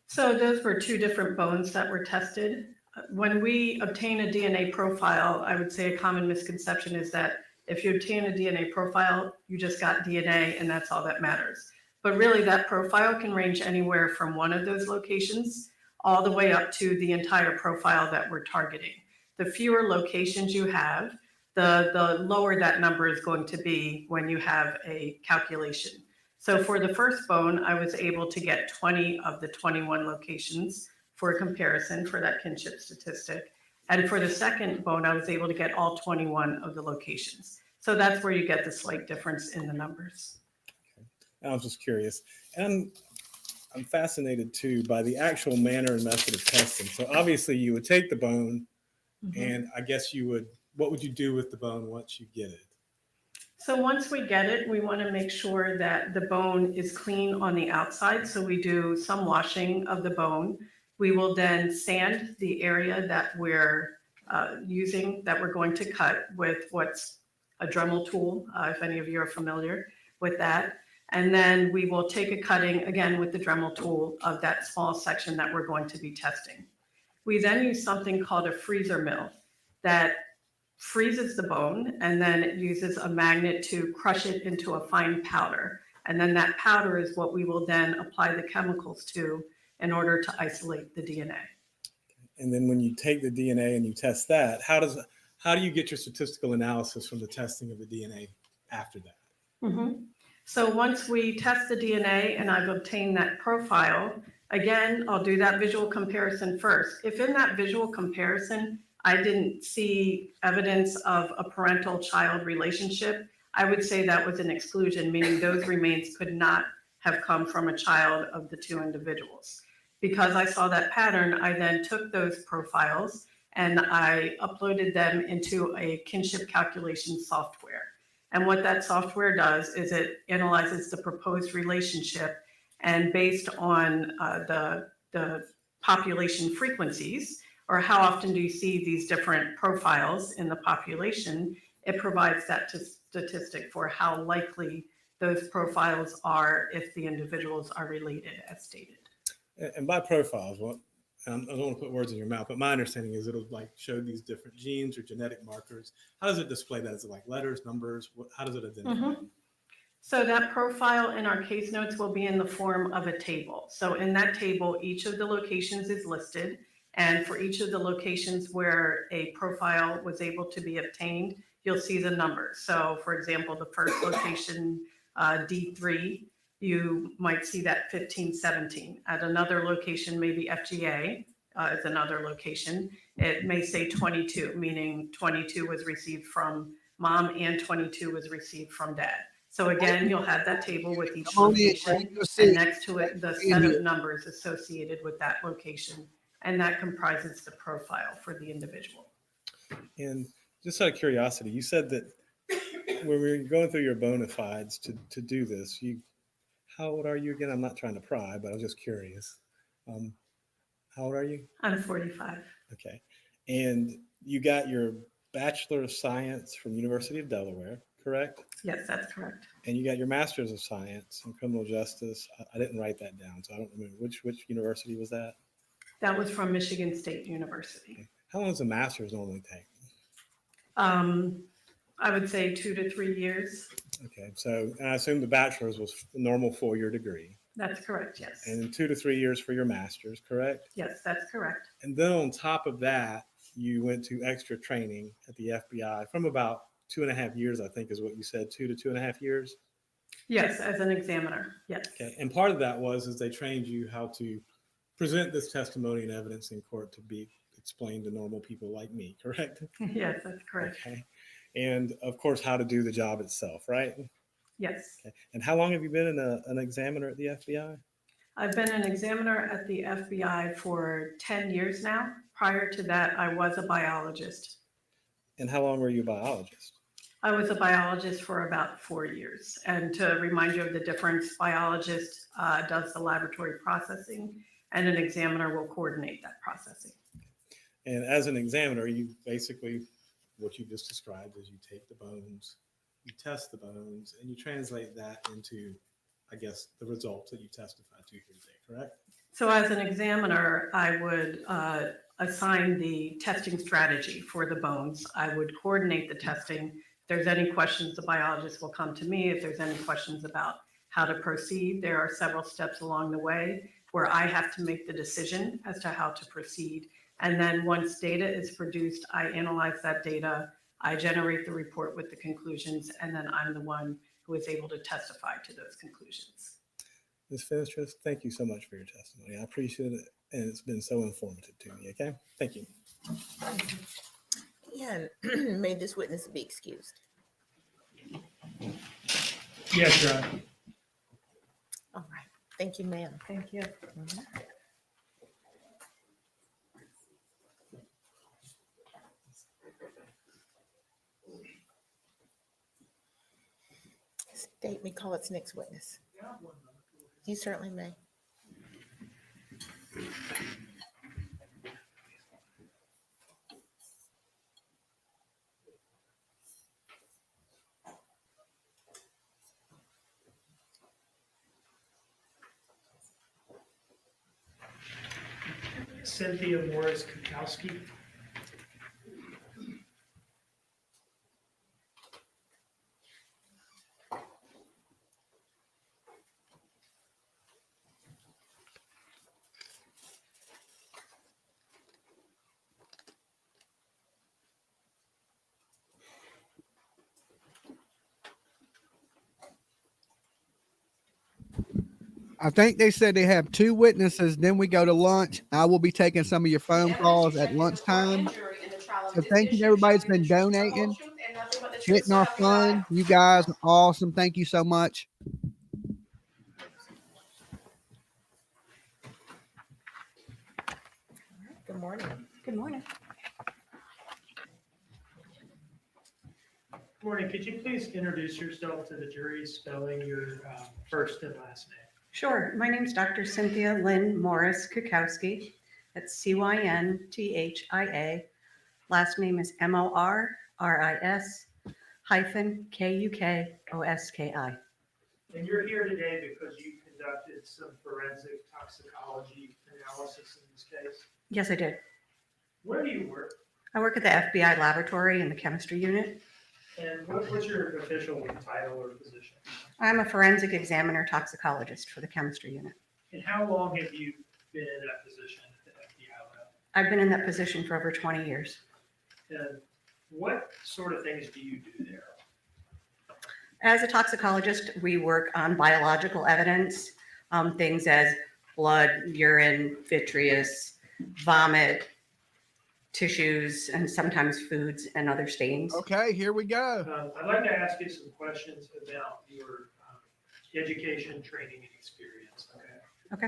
So those were 2 different bones that were tested. When we obtain a DNA profile, I would say a common misconception is that if you obtain a DNA profile, you just got DNA and that's all that matters. But really that profile can range anywhere from 1 of those locations all the way up to the entire profile that we're targeting. The fewer locations you have, the lower that number is going to be when you have a calculation. So for the first bone, I was able to get 20 of the 21 locations for a comparison for that kinship statistic. And for the second bone, I was able to get all 21 of the locations. So that's where you get the slight difference in the numbers. Okay. I was just curious. And I'm fascinated too by the actual manner and method of testing. So obviously you would take the bone and I guess what would you do with the bone once you get it? So once we get it, we want to make sure that the bone is clean on the outside. So we do some washing of the bone. We will then sand the area that we're using, that we're going to cut with what's a Dremel tool, if any of you are familiar with that. And then we will take a cutting, again, with the Dremel tool of that small section that we're going to be testing. We then use something called a freezer mill that freezes the bone, and then it uses a magnet to crush it into a fine powder. And then that powder is what we will then apply the chemicals to in order to isolate the DNA. And then when you take the DNA and you test that, how do you get your statistical analysis from the testing of the DNA after that? So once we test the DNA and I've obtained that profile, Again, I'll do that visual comparison first. If in that visual comparison, I didn't see evidence of a parental-child relationship, I would say that was an exclusion, meaning those remains could not have come from a child of the two individuals. Because I saw that pattern, I then took those profiles and I uploaded them into a kinship calculation software. And what that software does is it analyzes the proposed relationship, and based on the population frequencies, or how often do you see these different profiles in the population, it provides that statistic for how likely those profiles are if the individuals are related as stated. And by profiles, what I don't want to put words in your mouth, but my understanding is it'll like show these different genes or genetic markers. How does it display that? Is it like letters, numbers? How does it identify? So that profile in our case notes will be in the form of a table. So in that table, each of the locations is listed. And for each of the locations where a profile was able to be obtained, you'll see the numbers. So for example, the first location, D3, you might see that 1517. At another location, maybe FGA is another location, it may say 22, meaning 22 was received from mom and 22 was received from dad. So again, you'll have that table with each location, and next to it, the set of numbers associated with that location, and that comprises the profile for the individual. And just out of curiosity, you said that when we were going through your bona fides to do this, how old are you again? I'm not trying to pry, but I was just curious. How old are you? I'm 45. Okay. And you got your Bachelor of Science from University of Delaware, correct? Yes, that's correct. And you got your Master's of Science in Criminal Justice. I didn't write that down, so I don't remember. Which university was that? That was from Michigan State University. Okay. How long does a Master's normally take? I would say 2 to 3 years. Okay, so and I assume the Bachelor's was a normal 4-year degree. That's correct, yes. And then 2 to 3 years for your Master's, correct? Yes, that's correct. And then on top of that, you went to extra training at the FBI from about 2.5 years, I think is what you said, 2 to 2.5 years? Yes, as an examiner, yes. Okay, and part of that is they trained you how to present this testimony and evidence in court to be explained to normal people like me, correct? Yes, that's correct. Okay. And of course, how to do the job itself, right? Yes. Okay. And how long have you been an examiner at the FBI? I've been an examiner at the FBI for 10 years now. Prior to that, I was a biologist. And how long were you a biologist? I was a biologist for about 4 years. And to remind you of the difference, biologist does the laboratory processing, and an examiner will coordinate that processing. And as an examiner, you basically, what you just described is you take the bones, you test the bones, and you translate that into, I guess, the results that you testified to here today, correct? So as an examiner, I would assign the testing strategy for the bones. I would coordinate the testing. If there's any questions, the biologist will come to me. If there's any questions about how to proceed, there are several steps along the way where I have to make the decision as to how to proceed. And then once data is produced, I analyze that data, I generate the report with the conclusions, and then I'm the one who is able to testify to those conclusions. Ms. Fenstress, thank you so much for your testimony. I appreciate it, and it's been so informative to me, okay? Thank you. Yeah, may this witness be excused. Yes, Your Honor. All right, thank you, ma'am. Thank you. State may call its next witness. You certainly may. Cynthia Morris Kukowski. I think they said they have 2 witnesses. Then we go to lunch. I will be taking some of your phone calls at lunchtime. So thank you to everybody that's been donating, hitting our fund. You guys are awesome. Thank you so much. Good morning. Good morning. Morning, could you please introduce yourself to the jury, spelling your first and last name? Sure. My name is Dr. Cynthia Lynn Morris Kukowski. That's Cynthia. Last name is Morris-Kukoski. And you're here today because you conducted some forensic toxicology analysis in this case. Yes, I did. Where do you work? I work at the FBI laboratory in the chemistry unit. And what's your official title or position? I'm a forensic examiner toxicologist for the chemistry unit. And how long have you been in that position at the FBI lab? I've been in that position for over 20 years. And what sort of things do you do there? As a toxicologist, we work on biological evidence, things as blood, urine, vitreous, vomit, tissues, and sometimes foods and other stains. Okay, here we go. I'd like to ask you some questions about your education, training, and experience. Okay.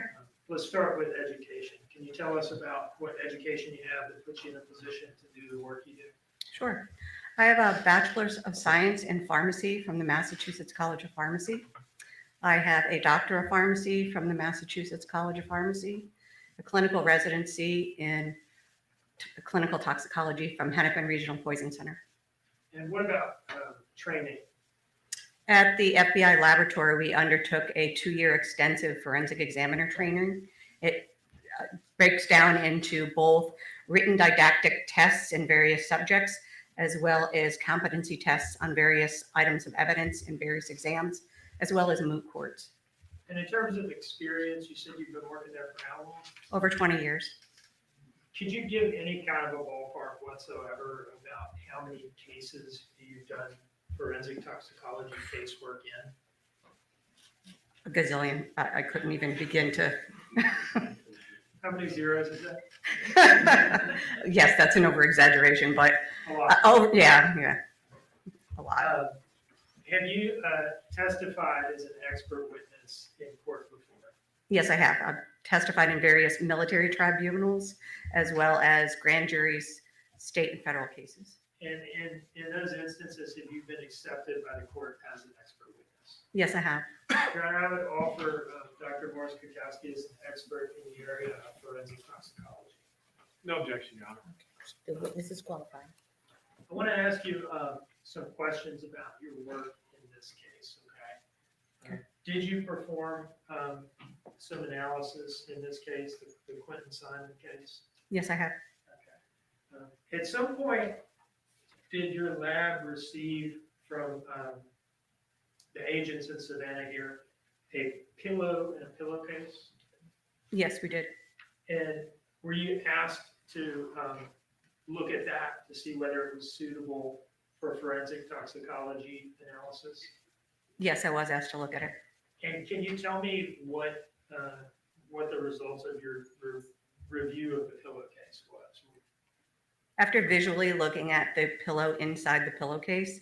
Let's start with education. Can you tell us about what education you have that puts you in a position to do the work you do? Sure. I have a bachelor's of science in pharmacy from the Massachusetts College of Pharmacy. I have a doctor of pharmacy from the Massachusetts College of Pharmacy, a clinical residency in clinical toxicology from Hennepin Regional Poison Center. And what about training? At the FBI laboratory, we undertook a 2-year extensive forensic examiner training. It breaks down into both written didactic tests in various subjects, as well as competency tests on various items of evidence in various exams, as well as moot courts. And in terms of experience, you said you've been working there for how long? Over 20 years. Could you give any kind of a ballpark whatsoever about how many cases you've done forensic toxicology casework in? A gazillion. I couldn't even begin to. How many zeros is that? Yes, that's an over exaggeration, but A lot. yeah, a lot. Have you testified as an expert witness in court before? Yes, I have. I've testified in various military tribunals, as well as grand juries, state and federal cases. And in those instances, have you been accepted by the court as an expert witness? Yes, I have. Your Honor, I would offer Dr. Morris Kukowski as an expert in the area of forensic toxicology. No objection, Your Honor. The witness is qualified. I want to ask you some questions about your work in this case, okay? Did you perform some analysis in this case, the Quinton Simon case? Yes, I have. Okay. At some point, did your lab receive from the agents in Savannah here a pillow and a pillowcase? Yes, we did. And were you asked to look at that to see whether it was suitable for forensic toxicology analysis? Yes, I was asked to look at it. And can you tell me what the results of your review of the pillowcase was? After visually looking at the pillow inside the pillowcase,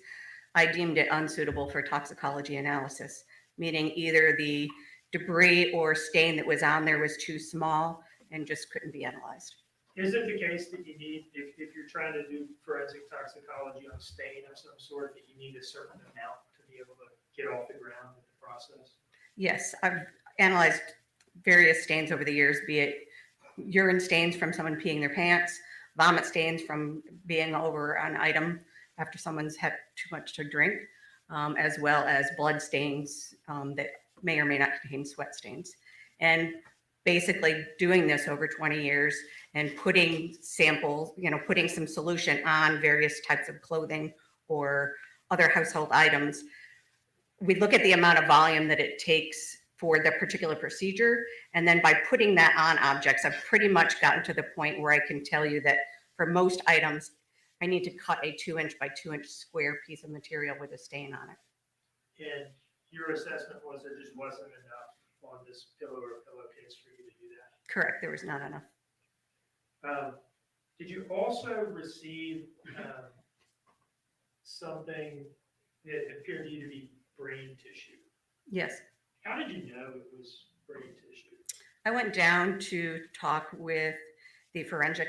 I deemed it unsuitable for toxicology analysis, meaning either the debris or stain that was on there was too small and just couldn't be analyzed. Is it the case that you need, if you're trying to do forensic toxicology on stain of some sort, that you need a certain amount to be able to get off the ground in the process? Yes, I've analyzed various stains over the years, be it urine stains from someone peeing their pants, vomit stains from being over an item after someone's had too much to drink, as well as blood stains that may or may not contain sweat stains. And basically doing this over 20 years and putting samples, putting some solution on various types of clothing or other household items, we look at the amount of volume that it takes for the particular procedure. And then by putting that on objects, I've pretty much gotten to the point where I can tell you that for most items, I need to cut a 2-inch by 2-inch square piece of material with a stain on it. And your assessment was there just wasn't enough on this pillow or pillowcase for you to do that. Correct, there was not enough. Did you also receive something that appeared to you to be brain tissue? Yes. How did you know it was brain tissue? I went down to talk with the forensic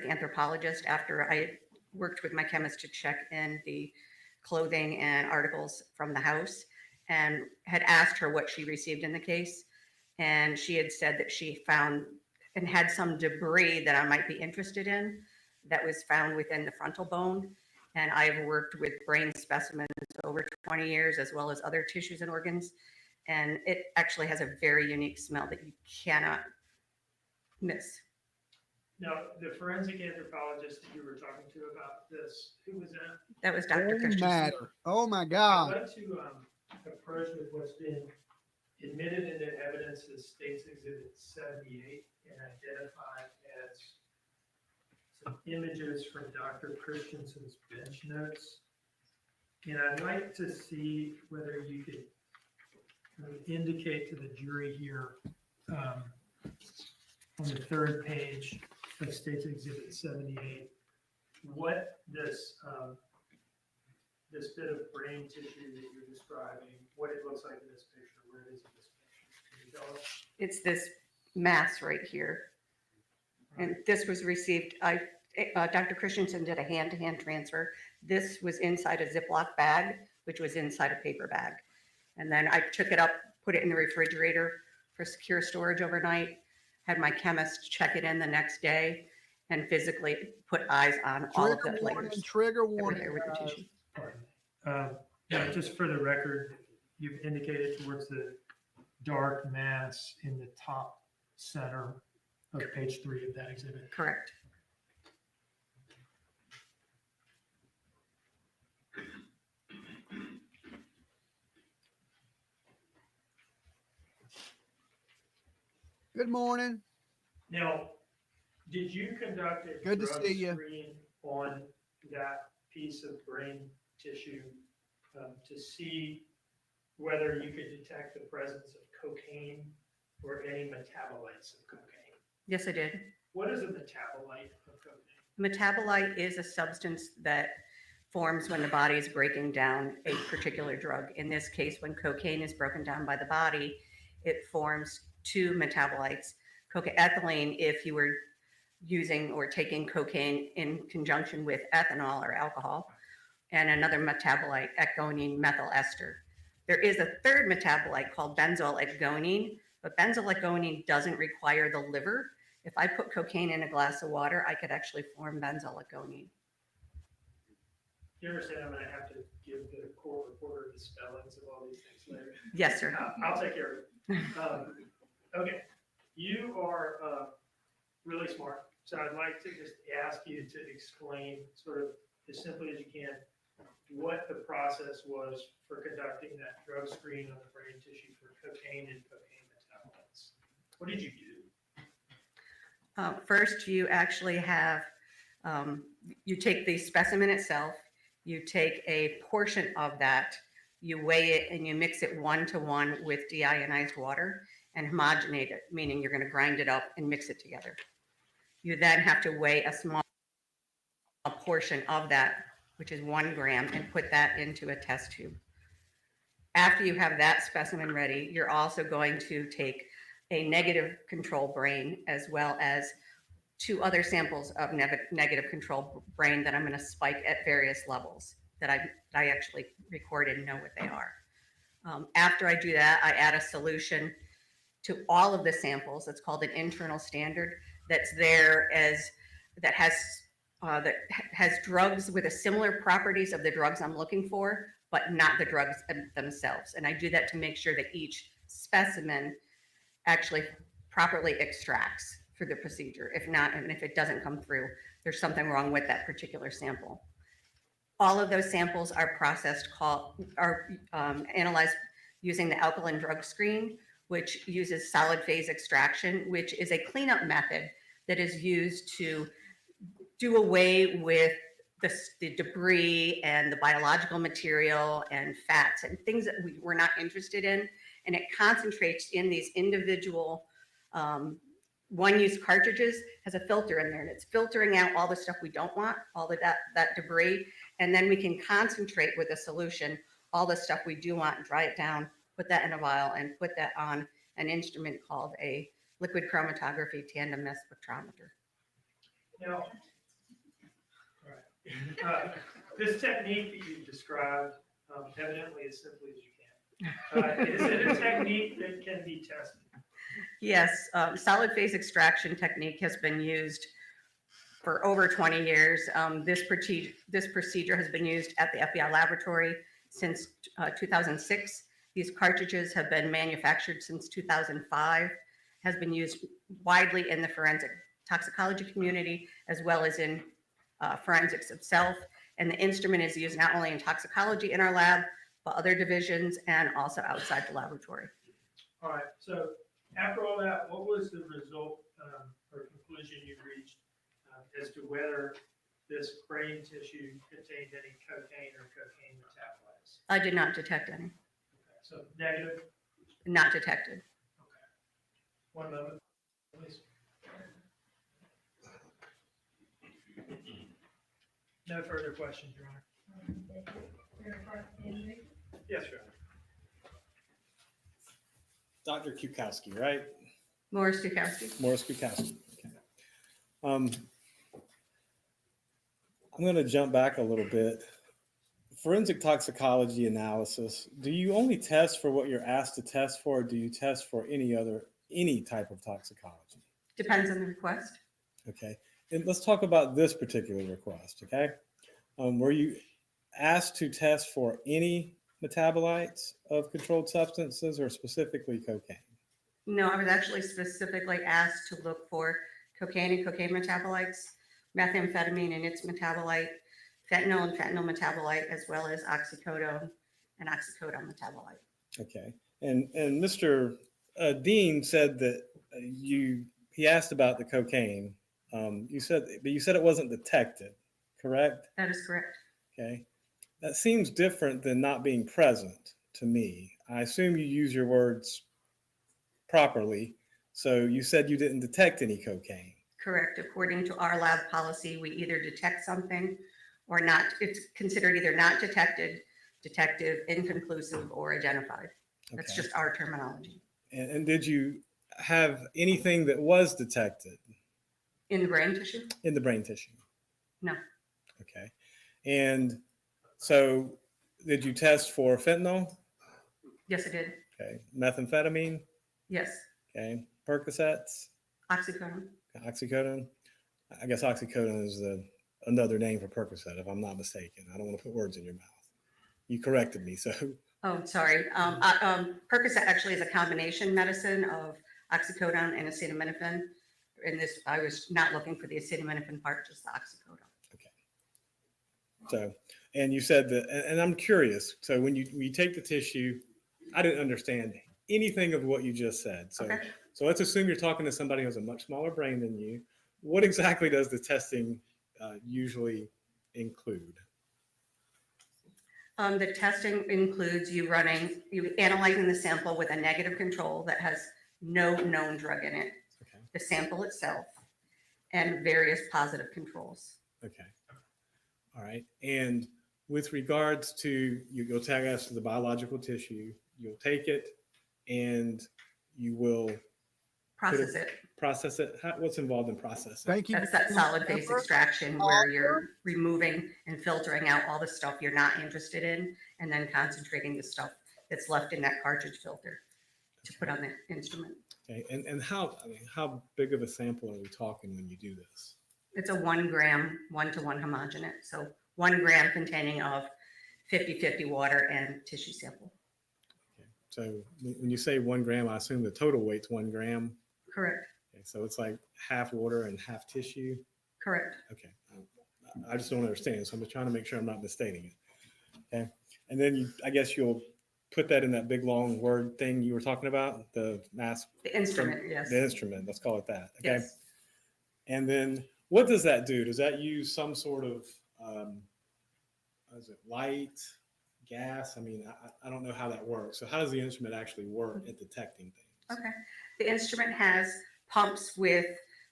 anthropologist after I worked with my chemist to check in the clothing and articles from the house, and had asked her what she received in the case. And she had said that she found and had some debris that I might be interested in that was found within the frontal bone. And I've worked with brain specimens over 20 years, as well as other tissues and organs. And it actually has a very unique smell that you cannot miss. Now, the forensic anthropologist that you were talking to about this, who was that? That was Dr. Doesn't Christensen. matter. Oh my I'd God. like to approach with what's been admitted into evidence as State's Exhibit 78 and identified as some images from Dr. Christensen's bench notes. And I'd like to see whether you could indicate to the jury here on the third page of State's Exhibit 78 what this this bit of brain tissue that you're describing, what it looks like in this picture, where it is in this picture. Can you tell us? It's this mass right here. And this was received, Dr. Christensen did a hand-to-hand transfer. This was inside a Ziploc bag, which was inside a paper bag. And then I took it up, put it in the refrigerator for secure storage overnight, had my chemist check it in the next day, and physically put eyes on all of the Trigger warning, layers. trigger that were warning. there with the guys. tissue. Yeah, just for the record, you've indicated towards the dark mass in the top center of page 3 of that exhibit. Correct. Good morning. Now, did you conduct a Good to drug see you. screen on that piece of brain tissue to see whether you could detect the presence of cocaine or any metabolites of cocaine? Yes, I did. What is a metabolite of cocaine? Metabolite is a substance that forms when the body is breaking down a particular drug. In this case, when cocaine is broken down by the body, it forms two metabolites. Ethylene, if you were using or taking cocaine in conjunction with ethanol or alcohol, and another metabolite, ethgonine methyl ester. There is a third metabolite called benzoyl ethgonine, but benzoyl ethgonine doesn't require the liver. If I put cocaine in a glass of water, I could actually form benzoyl ethgonine. You understand I'm going to have to give the court reporter the spellings of all these things later? Yes, sir. I'll take care of it. Okay, you are really smart. So I'd like to just ask you to explain sort of as simply as you can what the process was for conducting that drug screen on the brain tissue for cocaine and cocaine metabolites. What did you do? First, you actually have, you take the specimen itself, you take a portion of that, you weigh it and you mix it 1-to-1 with deionized water and homogenate it, meaning you're going to grind it up and mix it together. You then have to weigh a small portion of that, which is 1 gram, and put that into a test tube. After you have that specimen ready, you're also going to take a negative control brain as well as 2 other samples of negative control brain that I'm going to spike at various levels that I actually record and know what they are. After I do that, I add a solution to all of the samples. That's called an internal standard. That's there that has drugs with the similar properties of the drugs I'm looking for, but not the drugs themselves. And I do that to make sure that each specimen actually properly extracts for the procedure. If not, and if it doesn't come through, there's something wrong with that particular sample. All of those samples are analyzed using the alkaline drug screen, which uses solid phase extraction, which is a cleanup method that is used to do away with the debris and the biological material and fats and things that we're not interested in, and it concentrates in these individual one-use cartridges, has a filter in there, and it's filtering out all the stuff we don't want, all that debris, and then we can concentrate with a solution all the stuff we do want, dry it down, put that in a vial, and put that on an instrument called a liquid chromatography tandem mass spectrometer. Now, right. This technique that you described, evidently as simply as you can. Is it a technique that can be tested? Yes, solid phase extraction technique has been used for over 20 years. This procedure has been used at the FBI laboratory since 2006. These cartridges have been manufactured since 2005, has been used widely in the forensic toxicology community as well as in forensics itself. And the instrument is used not only in toxicology in our lab, but other divisions and also outside the laboratory. All right, so after all that, what was the result or conclusion you reached as to whether this brain tissue contained any cocaine or cocaine metabolites? I did not detect any. Okay, so negative? Not detected. Okay. One moment, please. No further questions, Your Honor. Yes, Your Honor. Dr. Kukowski, right? Morris Dukowski. Morris Kukowski. Okay. I'm going to jump back a little bit. Forensic toxicology analysis, do you only test for what you're asked to test for, or do you test for any type of toxicology? Depends on the request. Okay. And let's talk about this particular request, okay? Were you asked to test for any metabolites of controlled substances or specifically cocaine? No, I was actually specifically asked to look for cocaine and cocaine metabolites, methamphetamine and its metabolite, fentanyl and fentanyl metabolite, as well as oxycodone and oxycodone metabolite. Okay. And Mr. Dean said that he asked about the cocaine. You said it wasn't detected, correct? That is correct. Okay. That seems different than not being present to me. I assume you use your words properly. So you said you didn't detect any cocaine. Correct. According to our lab policy, we either detect something or not. It's considered either not detected, detective, inconclusive, or identified. That's Okay. just our terminology. And did you have anything that was detected In the brain tissue? in the brain tissue? No. Okay. And so did you test for fentanyl? Yes, it did. Okay. Methamphetamine? Yes. Okay. Percocets? Oxycodone. Oxycodone? I guess oxycodone is another name for Percocet, if I'm not mistaken. I don't want to put words in your mouth. You corrected me, so. Oh, sorry. Percocet actually is a combination medicine of oxycodone and acetaminophen. In this, I was not looking for the acetaminophen part, just the oxycodone. So, and you said that, and I'm curious. So when you take the tissue, I didn't understand anything of what you just said. So, Okay. so let's assume you're talking to somebody who has a much smaller brain than you. What exactly does the testing usually include? The testing includes you analyzing the sample with a negative control that has no known drug in it, Okay. the sample itself, and various positive controls. Okay. All right. And with regards to, you'll tag us to the biological tissue, you'll take it and you will Process it. process it. What's involved in processing? Thank you. That's that solid phase extraction where you're removing and filtering out all the stuff you're not interested in, and then concentrating the stuff that's left in that cartridge filter to put on the instrument. Okay. And how big of a sample are we talking when you do this? It's a 1 gram, 1-to-1 homogenate. So 1 gram containing of 50-50 water and tissue sample. Okay. So when you say 1 gram, I assume the total weight's 1 gram. Correct. Okay. So it's like half water and half tissue. Correct. Okay. I just don't understand. So I'm just trying to make sure I'm not misstating it. Okay. And then I guess you'll put that in that big long word thing you were talking about, the mass. The instrument, yes. The instrument, let's call it that. Okay. Yes. And then what does that do? Does that use some sort of, is it light, gas? I mean, I don't know how that works. So how does the instrument actually work at detecting things? Okay. The instrument has pumps with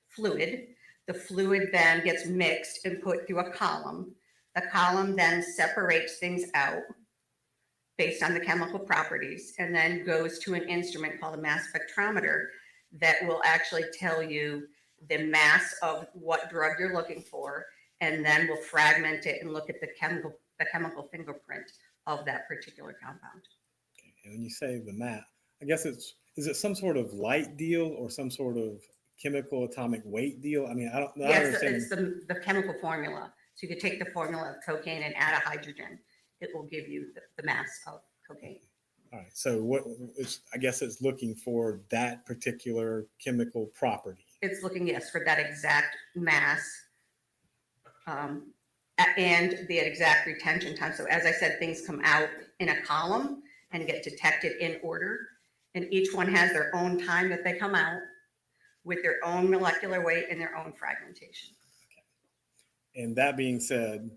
fluid. The fluid then gets mixed and put through a column. The column then separates things out based on the chemical properties and then goes to an instrument called a mass spectrometer that will actually tell you the mass of what drug you're looking for, and then will fragment it and look at the chemical fingerprint of that particular compound. Okay. And when you say the map, I guess is it some sort of light deal or some sort of chemical atomic weight deal? I mean, I don't Yes, understand. it's the chemical formula. So you could take the formula of cocaine and add a hydrogen. It will give you the mass of cocaine. All right. So I guess it's looking for that particular chemical property. It's looking, yes, for that exact mass and the exact retention time. So as I said, things come out in a column and get detected in order. And each one has their own time that they come out with their own molecular weight and their own fragmentation. And that being said,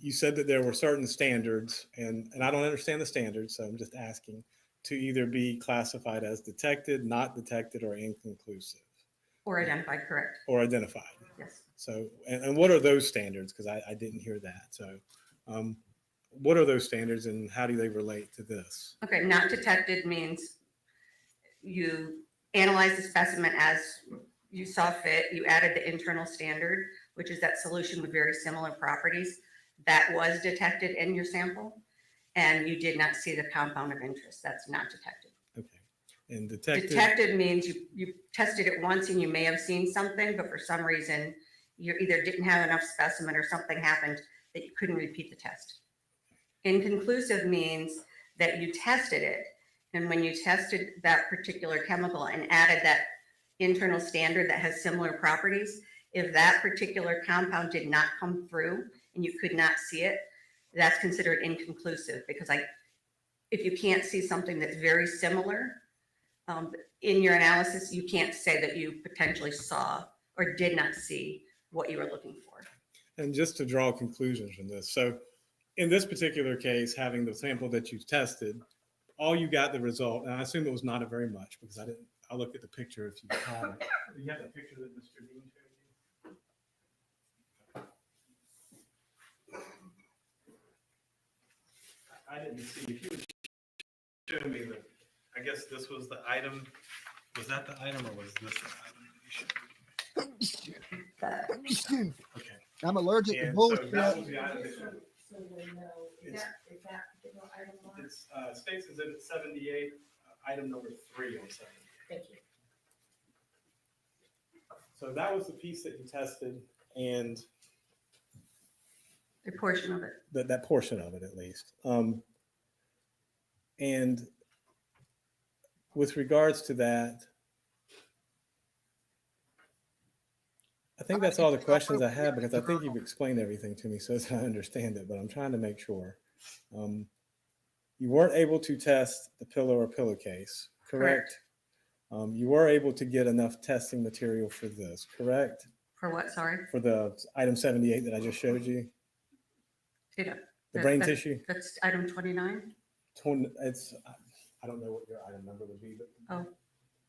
you said that there were certain standards, and I don't understand the standards, so I'm just asking, to either be classified as detected, not detected, or inconclusive. Or identified, correct. Or identified. Yes. So, and what are those standards? Because I didn't hear that. So, what are those standards and how do they relate to this? Okay, not detected means you analyze the specimen as you saw fit. You added the internal standard, which is that solution with very similar properties that was detected in your sample, and you did not see the compound of interest. That's not detected. Okay. And detected. Detected means you tested it once and you may have seen something, but for some reason you either didn't have enough specimen or something happened that you couldn't repeat the test. Inconclusive means that you tested it, and when you tested that particular chemical and added that internal standard that has similar properties, if that particular compound did not come through and you could not see it, that's considered inconclusive, because if you can't see something that's very similar in your analysis, you can't say that you potentially saw or did not see what you were looking for. And just to draw conclusions from this. So in this particular case, having the sample that you tested, all you got the result, and I assume it was not a very much because I looked at the picture if you have it. You have the picture that Mr. Dean showed you? I didn't see. If you would show me I guess this was the item. Was that the item or was this the item? Okay. I'm allergic to And so bullshit. that was the item that you- So they know, is that particular item on? It's States Exhibit 78, item number 3 on 70. Thank you. So that was the piece that you tested, and A portion of it. that portion of it at least. And with regards to that, I think that's all the questions I have because I think you've explained everything to me so as I understand it, but I'm trying to make sure. You weren't able to test the pillow or pillowcase, correct? You were able to get enough testing material for this, correct? For what, sorry? For the item 78 that I just showed you, the brain tissue. That's item 29? It's, I don't know what your item number would be, but. Oh.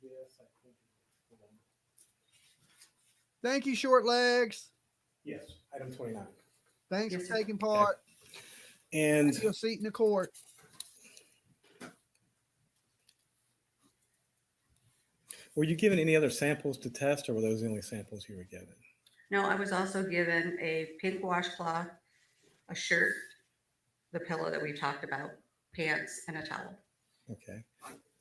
Yes, I think. Thank you, short legs. Yes, item 29. Thanks Yes, for sir. taking part. And Take your seat in the court. were you given any other samples to test, or were those the only samples you were given? No, I was also given a pink washcloth, a shirt, the pillow that we talked about, pants, and a towel. Okay.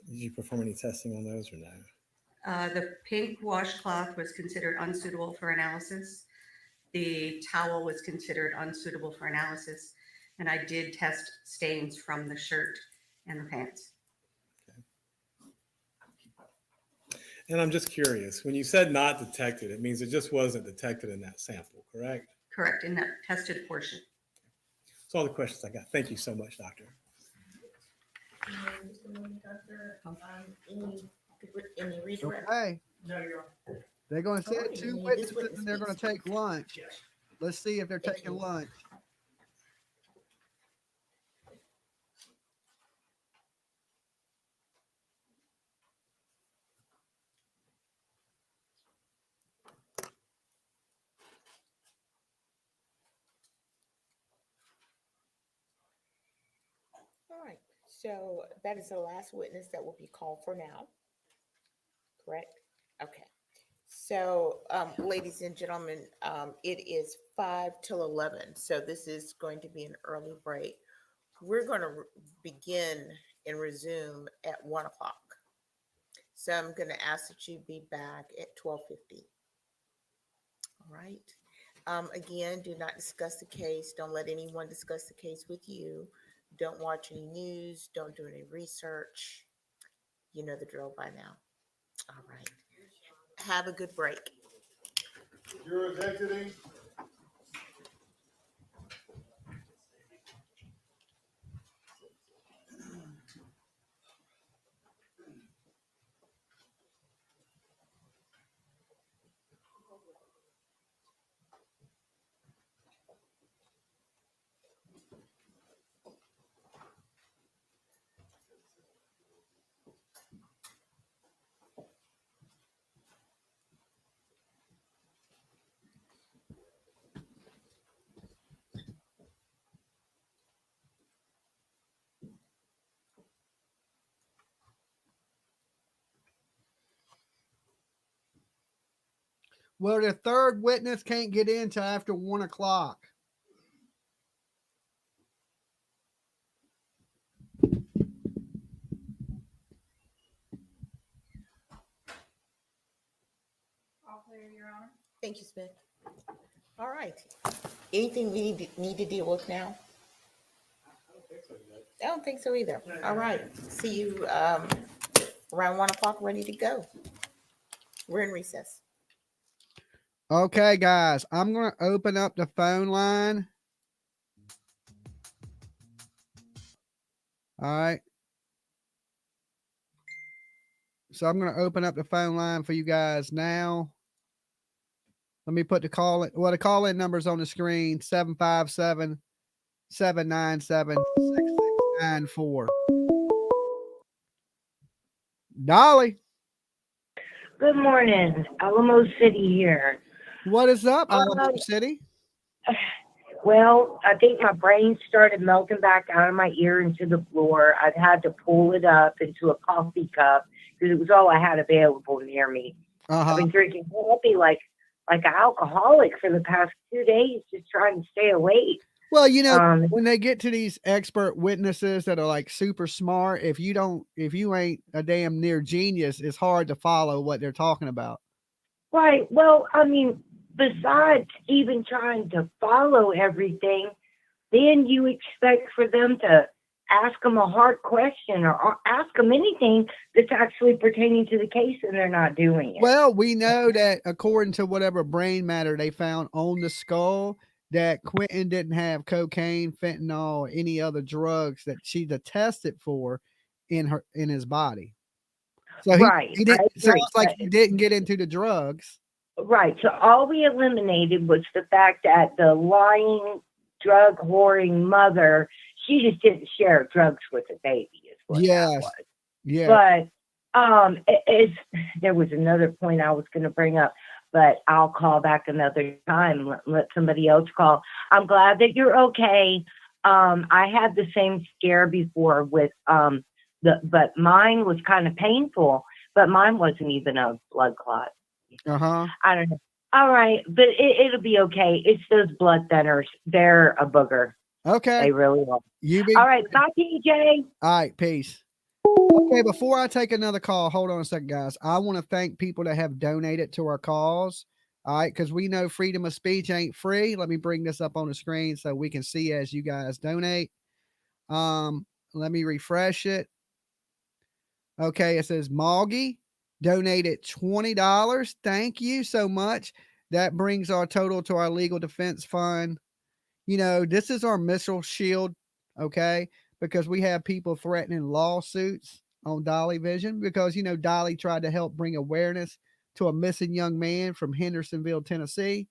Did you perform any testing on those or no? The pink washcloth was considered unsuitable for analysis. The towel was considered unsuitable for analysis. And I did test stains from the shirt and the pants. And I'm just curious, when you said not detected, it means it just wasn't detected in that sample, correct? Correct, in that tested portion. That's all the questions I got. Thank you so much, Doctor. Any redirect? Okay, No, you're on. they're going to Oh, send you two need this witnesses witness, and they're going to take lunch. Yes. Let's see if they're Thank taking you. lunch. All right, so that is the last witness that will be called for now, correct? Okay. So, ladies and gentlemen, it is 5 till 11, so this is going to be an early break. We're going to begin and resume at 1 o'clock. So I'm going to ask that you be back at 12:50. All right. Again, do not discuss the case. Don't let anyone discuss the case with you. Don't watch any news. Don't do any research. You know the drill by now. All right. Have a good break. Jurors exiting. Well, the third witness can't get in till after 1 o'clock. All clear, Your Honor. Thank you, Smith. All right. Anything we need to deal with now? I don't think so either. All right. See you around 1 o'clock, ready to go. We're in recess. Okay, guys, I'm going to open up the phone line. All right. So I'm going to open up the phone line for you guys now. Let me put the call in. Well, the call in number is on the screen, 757-797-6694. Dolly, Good morning, Alamo City here. what is up, Alamo City? Well, I think my brain started melting back out of my ear into the floor. I've had to pull it up into a coffee cup because it was all I had available near me. I've been drinking coffee like an alcoholic for the past 2 days, just trying to stay awake. Well, you know, when they get to these expert witnesses that are like super smart, if you ain't a damn near genius, it's hard to follow what they're talking about. Right. Well, I mean, besides even trying to follow everything, then you expect for them to ask them a hard question or ask them anything that's actually pertaining to the case, and they're not doing it. Well, we know that according to whatever brain matter they found on the skull, that Quinton didn't have cocaine, fentanyl, or any other drugs that she tested for in his body. So he didn't. Sounds like he didn't get into the drugs. Right. So all we eliminated was the fact that the lying, drug whoring mother, she just didn't share drugs with the baby. Is what that was. Yeah. But there was another point I was going to bring up, but I'll call back another time. Let somebody else call. I'm glad that you're okay. I had the same scare before with but mine was kind of painful, but mine wasn't even a blood clot. I don't know. All right, but it'll be okay. It's those blood thinners. They're a booger. Okay. They really are. All right, bye, PJ. All right, peace. Okay, before I take another call, hold on a second, guys. I want to thank people that have donated to our cause. All right, because we know freedom of speech ain't free. Let me bring this up on the screen so we can see as you guys donate. Let me refresh it. Okay, it says Moggy donated $20. Thank you so much. That brings our total to our legal defense fund. You know, this is our missile shield, okay? Because we have people threatening lawsuits on Dolly Vision because, you know, Dolly tried to help bring awareness to a missing young man from Hendersonville, Tennessee.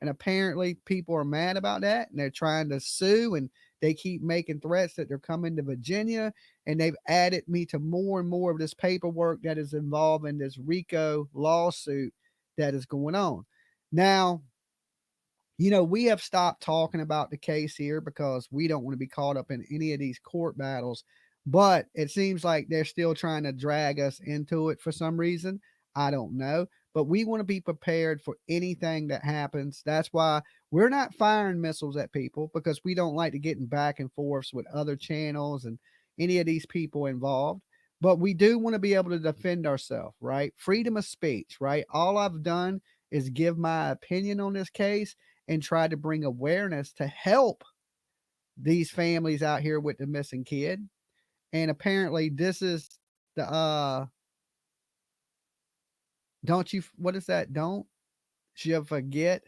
And apparently people are mad about that and they're trying to sue, and they keep making threats that they're coming to Virginia, and they've added me to more and more of this paperwork that is involved in this RICO lawsuit that is going on. Now, We have stopped talking about the case here because we don't want to be caught up in any of these court battles. But it seems like they're still trying to drag us into it for some reason. I don't know. But we want to be prepared for anything that happens. That's why we're not firing missiles at people, because we don't like to get in back and forths with other channels and any of these people involved. But we do want to be able to defend ourselves, right? Freedom of speech, right? All I've done is give my opinion on this case and try to bring awareness to help these families out here with the missing kid. And apparently this is the don't you what is that? Don't you forget.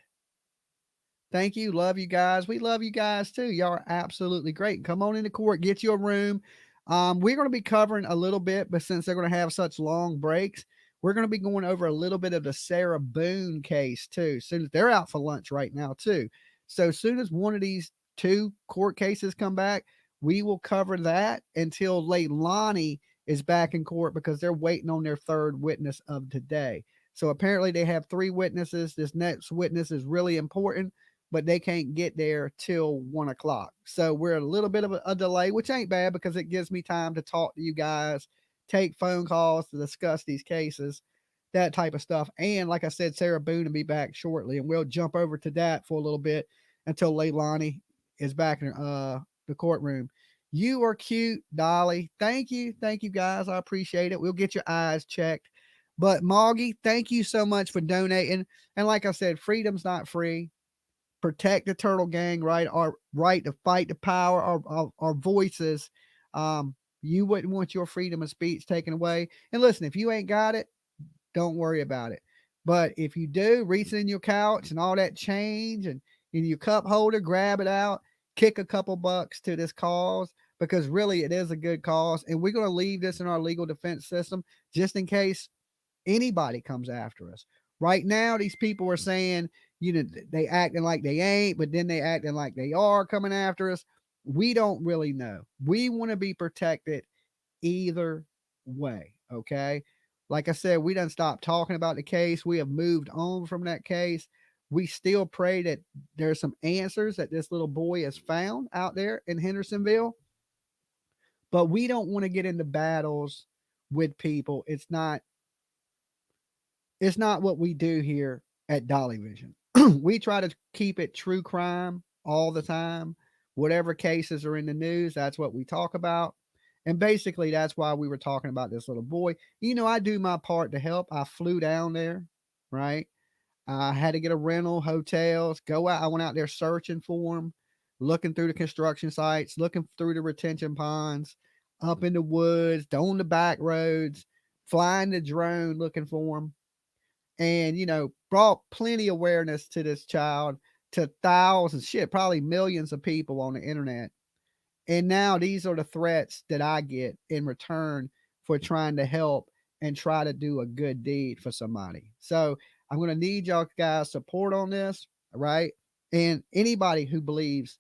Thank you. Love you guys. We love you guys too. Y'all are absolutely great. Come on into court, get you a room. We're going to be covering a little bit, but since they're going to have such long breaks, we're going to be going over a little bit of the Sarah Boone case too. Soon as they're out for lunch right now too. So as soon as one of these two court cases come back, we will cover that until Leilani is back in court, because they're waiting on their third witness of today. So apparently they have 3 witnesses. This next witness is really important, but they can't get there till 1 o'clock. So we're a little bit of a delay, which ain't bad because it gives me time to talk to you guys, take phone calls to discuss these cases, that type of stuff. And like I said, Sarah Boone will be back shortly, and we'll jump over to that for a little bit until Leilani is back in the courtroom. You are cute, Dolly. Thank you. Thank you, guys. I appreciate it. We'll get your eyes checked. But Moggy, thank you so much for donating. And like I said, freedom's not free. Protect the Turtle Gang, right? Our right to fight the power, our voices. You wouldn't want your freedom of speech taken away. And listen, if you ain't got it, don't worry about it. But if you do, reach in your couch and all that change and in your cup holder, grab it out, kick a couple bucks to this cause, because really it is a good cause. And we're going to leave this in our legal defense system just in case anybody comes after us. Right now, these people are saying, they acting like they ain't, but then they acting like they are coming after us. We don't really know. We want to be protected either way. Okay. Like I said, we done stopped talking about the case. We have moved on from that case. We still pray that there's some answers that this little boy has found out there in Hendersonville. But we don't want to get into battles with people. It's not what we do here at Dolly Vision. We try to keep it true crime all the time. Whatever cases are in the news, that's what we talk about. And basically, that's why we were talking about this little boy. I do my part to help. I flew down there, right? I had to get a rental, hotels, go out. I went out there searching for him, looking through the construction sites, looking through the retention ponds, up in the woods, on the back roads, flying the drone, looking for him. And, brought plenty of awareness to this child, to thousands, probably millions of people on the internet. And now these are the threats that I get in return for trying to help and try to do a good deed for somebody. So I'm going to need y'all guys' support on this, right? And anybody who believes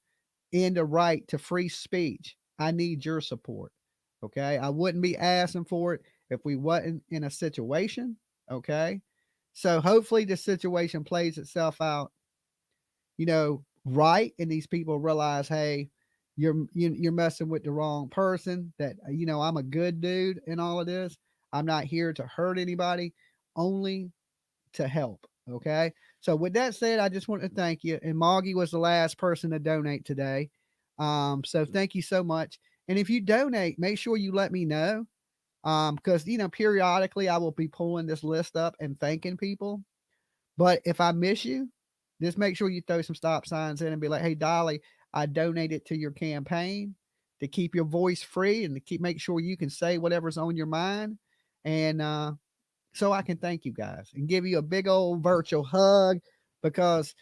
in the right to free speech, I need your support. Okay. I wouldn't be asking for it if we wasn't in a situation. Okay. So hopefully the situation plays itself out, right. And these people realize, hey, you're messing with the wrong person, that, I'm a good dude in all of this. I'm not here to hurt anybody, only to help. Okay. So with that said, I just want to thank you. And Moggy was the last person to donate today. So thank you so much. And if you donate, make sure you let me know. Because, periodically I will be pulling this list up and thanking people. But if I miss you, just make sure you throw some stop signs in and be like, hey, Dolly, I donated to your campaign to keep your voice free and to make sure you can say whatever's on your mind. And so I can thank you guys and give you a big old virtual hug, because,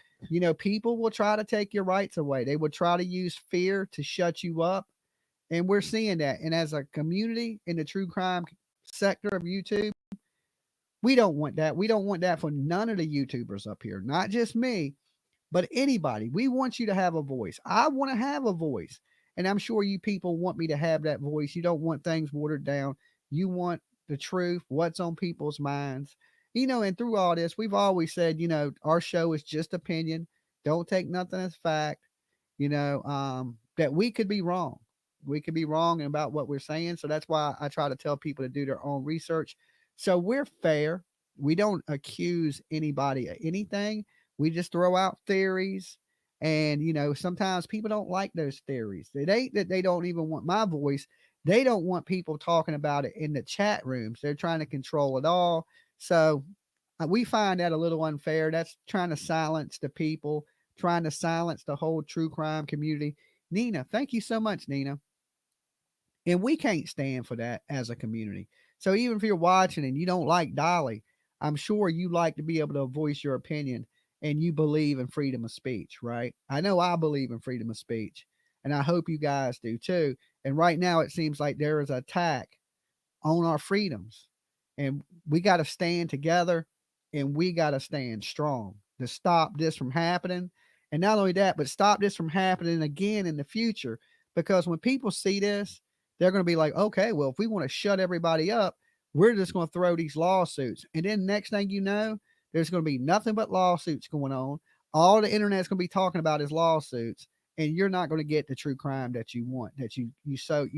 people will try to take your rights away. They will try to use fear to shut you up. And we're seeing that. And as a community in the true crime sector of YouTube, we don't want that. We don't want that for none of the YouTubers up here, not just me, but anybody. We want you to have a voice. I want to have a voice. And I'm sure you people want me to have that voice. You don't want things watered down. You want the truth, what's on people's minds. And through all this, we've always said, our show is just opinion. Don't take nothing as fact, that we could be wrong. We could be wrong about what we're saying. So that's why I try to tell people to do their own research. So we're fair. We don't accuse anybody of anything. We just throw out theories. And, sometimes people don't like those theories. It ain't that they don't even want my voice. They don't want people talking about it in the chat rooms. They're trying to control it all. So we find that a little unfair. That's trying to silence the people, trying to silence the whole true crime community. Nina, thank you so much, Nina. And we can't stand for that as a community. So even if you're watching and you don't like Dolly, I'm sure you like to be able to voice your opinion and you believe in freedom of speech, right? I know I believe in freedom of speech, and I hope you guys do too. And right now it seems like there is an attack on our freedoms, and we got to stand together and we got to stand strong to stop this from happening. And not only that, but stop this from happening again in the future. Because when people see this, they're going to be like, okay, well, if we want to shut everybody up, we're just going to throw these lawsuits. And then next thing you know, there's going to be nothing but lawsuits going on. All the internet's going to be talking about is lawsuits, and you're not going to get the true crime that you want, that you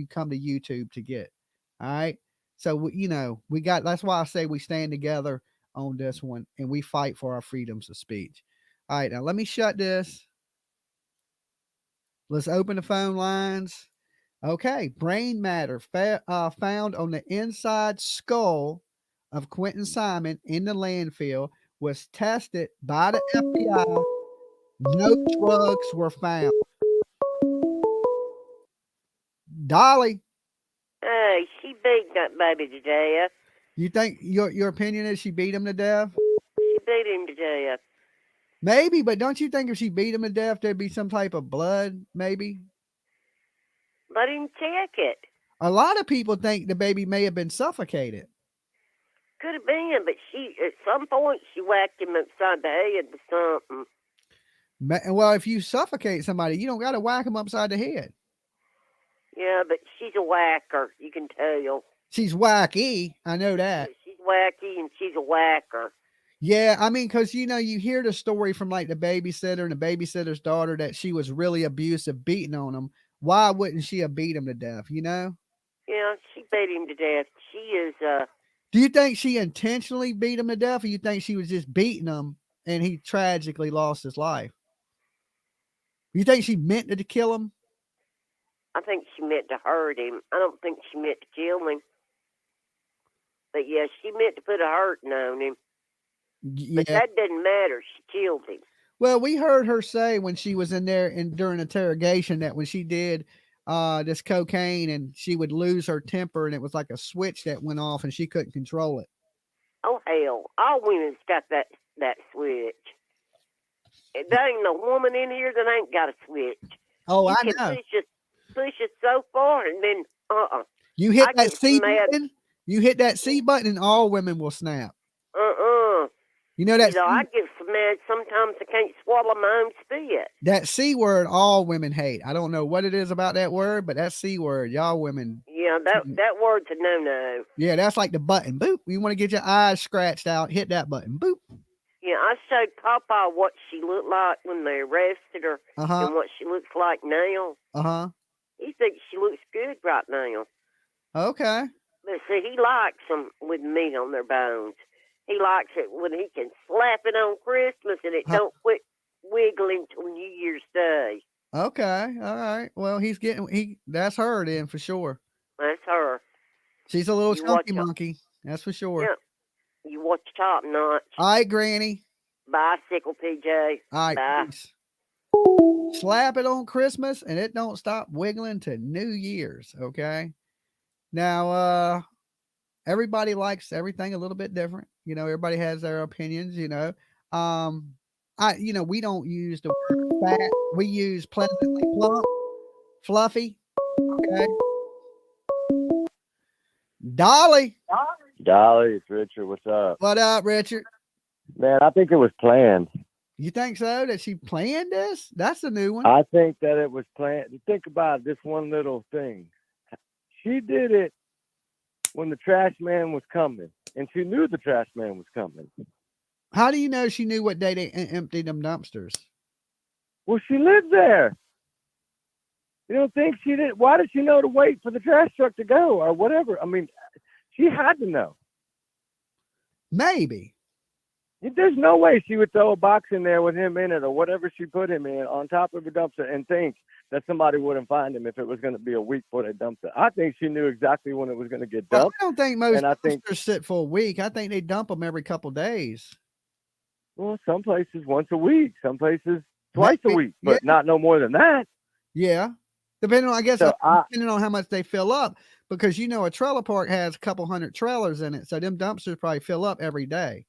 come to YouTube to get. All right. So, we got, that's why I say we stand together on this one and we fight for our freedoms of speech. All right. Now let me shut this. Let's open the phone lines. Okay. Brain matter found on the inside skull of Quinton Simon in the landfill was tested by the FBI. No drugs were found. Dolly. Hey, she beat that baby to death. You think your opinion is she beat him to death? She beat him to death. Maybe, but don't you think if she beat him to death, there'd be some type of blood, maybe? Let him check it. A lot of people think the baby may have been suffocated. Could have been, but at some point, she whacked him upside the head or something. Well, if you suffocate somebody, you don't got to whack them upside the head. Yeah, but she's a whacker. You can tell. She's wacky. I know that. She's wacky and she's a whacker. Yeah, I mean, because, you hear the story from like the babysitter and the babysitter's daughter that she was really abusive, beating on him. Why wouldn't she have beat him to death, Yeah, she beat him to death. She is, Do you think she intentionally beat him to death, or you think she was just beating him and he tragically lost his life? You think she meant to kill him? I think she meant to hurt him. I don't think she meant to kill him. But yeah, she meant to put a hurting on him. Yeah. But that didn't matter. She killed him. Well, we heard her say when she was in there and during interrogation that when she did this cocaine and she would lose her temper and it was like a switch that went off and she couldn't control it. Oh, hell. All women's got that switch. There ain't no woman in here that ain't got a switch. Oh, you I can know. Push it so far and then, You hit that C button. You hit that C button and all women will snap. You know that. I get so mad sometimes I can't swallow my own spit. That C word, all women hate. I don't know what it is about that word, but that C word, y'all women. Yeah, that word's a no-no. Yeah, that's like the button. Boop. You want to get your eyes scratched out, hit that button. Boop. Yeah, I showed Papa what she looked like when they arrested her and what she looks like now. He thinks she looks good right now. Okay. But see, he likes them with meat on their bones. He likes it when he can slap it on Christmas and it don't quit wiggling till New Year's Day. Okay. All right. Well, that's her then for sure. That's her. She's a little chunky monkey. That's for sure. Yeah. You watch Top Notch. All right, Granny. Bicycle, PJ. All right. Bye. Peace. Slap it on Christmas and it don't stop wiggling to New Year's. Okay. Now, everybody likes everything a little bit different. Everybody has their opinions, we don't use the word fat. We use pleasantly plump, fluffy. Okay. Dolly. Dolly, it's Richard. What's up? What up, Richard? Man, I think it was planned. You think so? That she planned this? That's a new one. I think that it was planned. Think about this one little thing. She did it when the trash man was coming, and she knew the trash man was coming. How do you know she knew what day they emptied them dumpsters? Well, she lives there. You don't think she did? Why did she know to wait for the trash truck to go or whatever? I mean, she had to know. Maybe. There's no way she would throw a box in there with him in it or whatever she put him in on top of a dumpster and think that somebody wouldn't find him if it was going to be a week before they dumped it. I think she knew exactly when it was going to get Well, dumped. I don't think most and I think dumpsters sit for a week. I think they dump them every couple days. Well, some places once a week, some places twice a Maybe, week, but not no more than that. Yeah. Depending on, I guess, So depending on how much they fill up, because a trailer park has a couple hundred trailers in it. So them dumpsters probably fill up every day.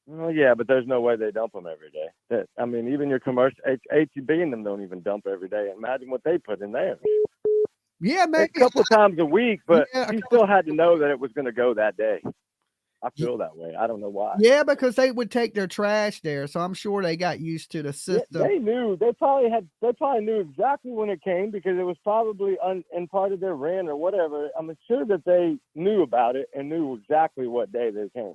Well, yeah, but there's no way they dump them every day. I mean, even your commercial HEB and them don't even dump every day. Imagine what they put in there. Yeah, maybe a couple times a week, but Yeah, she still had to know that it was going to go that day. I feel that way. I don't know why. Yeah, because they would take their trash there, so I'm sure they got used to the Yeah, system. they knew. They probably knew exactly when it came because it was probably in part of their rent or whatever. I'm sure that they knew about it and knew exactly what day they came.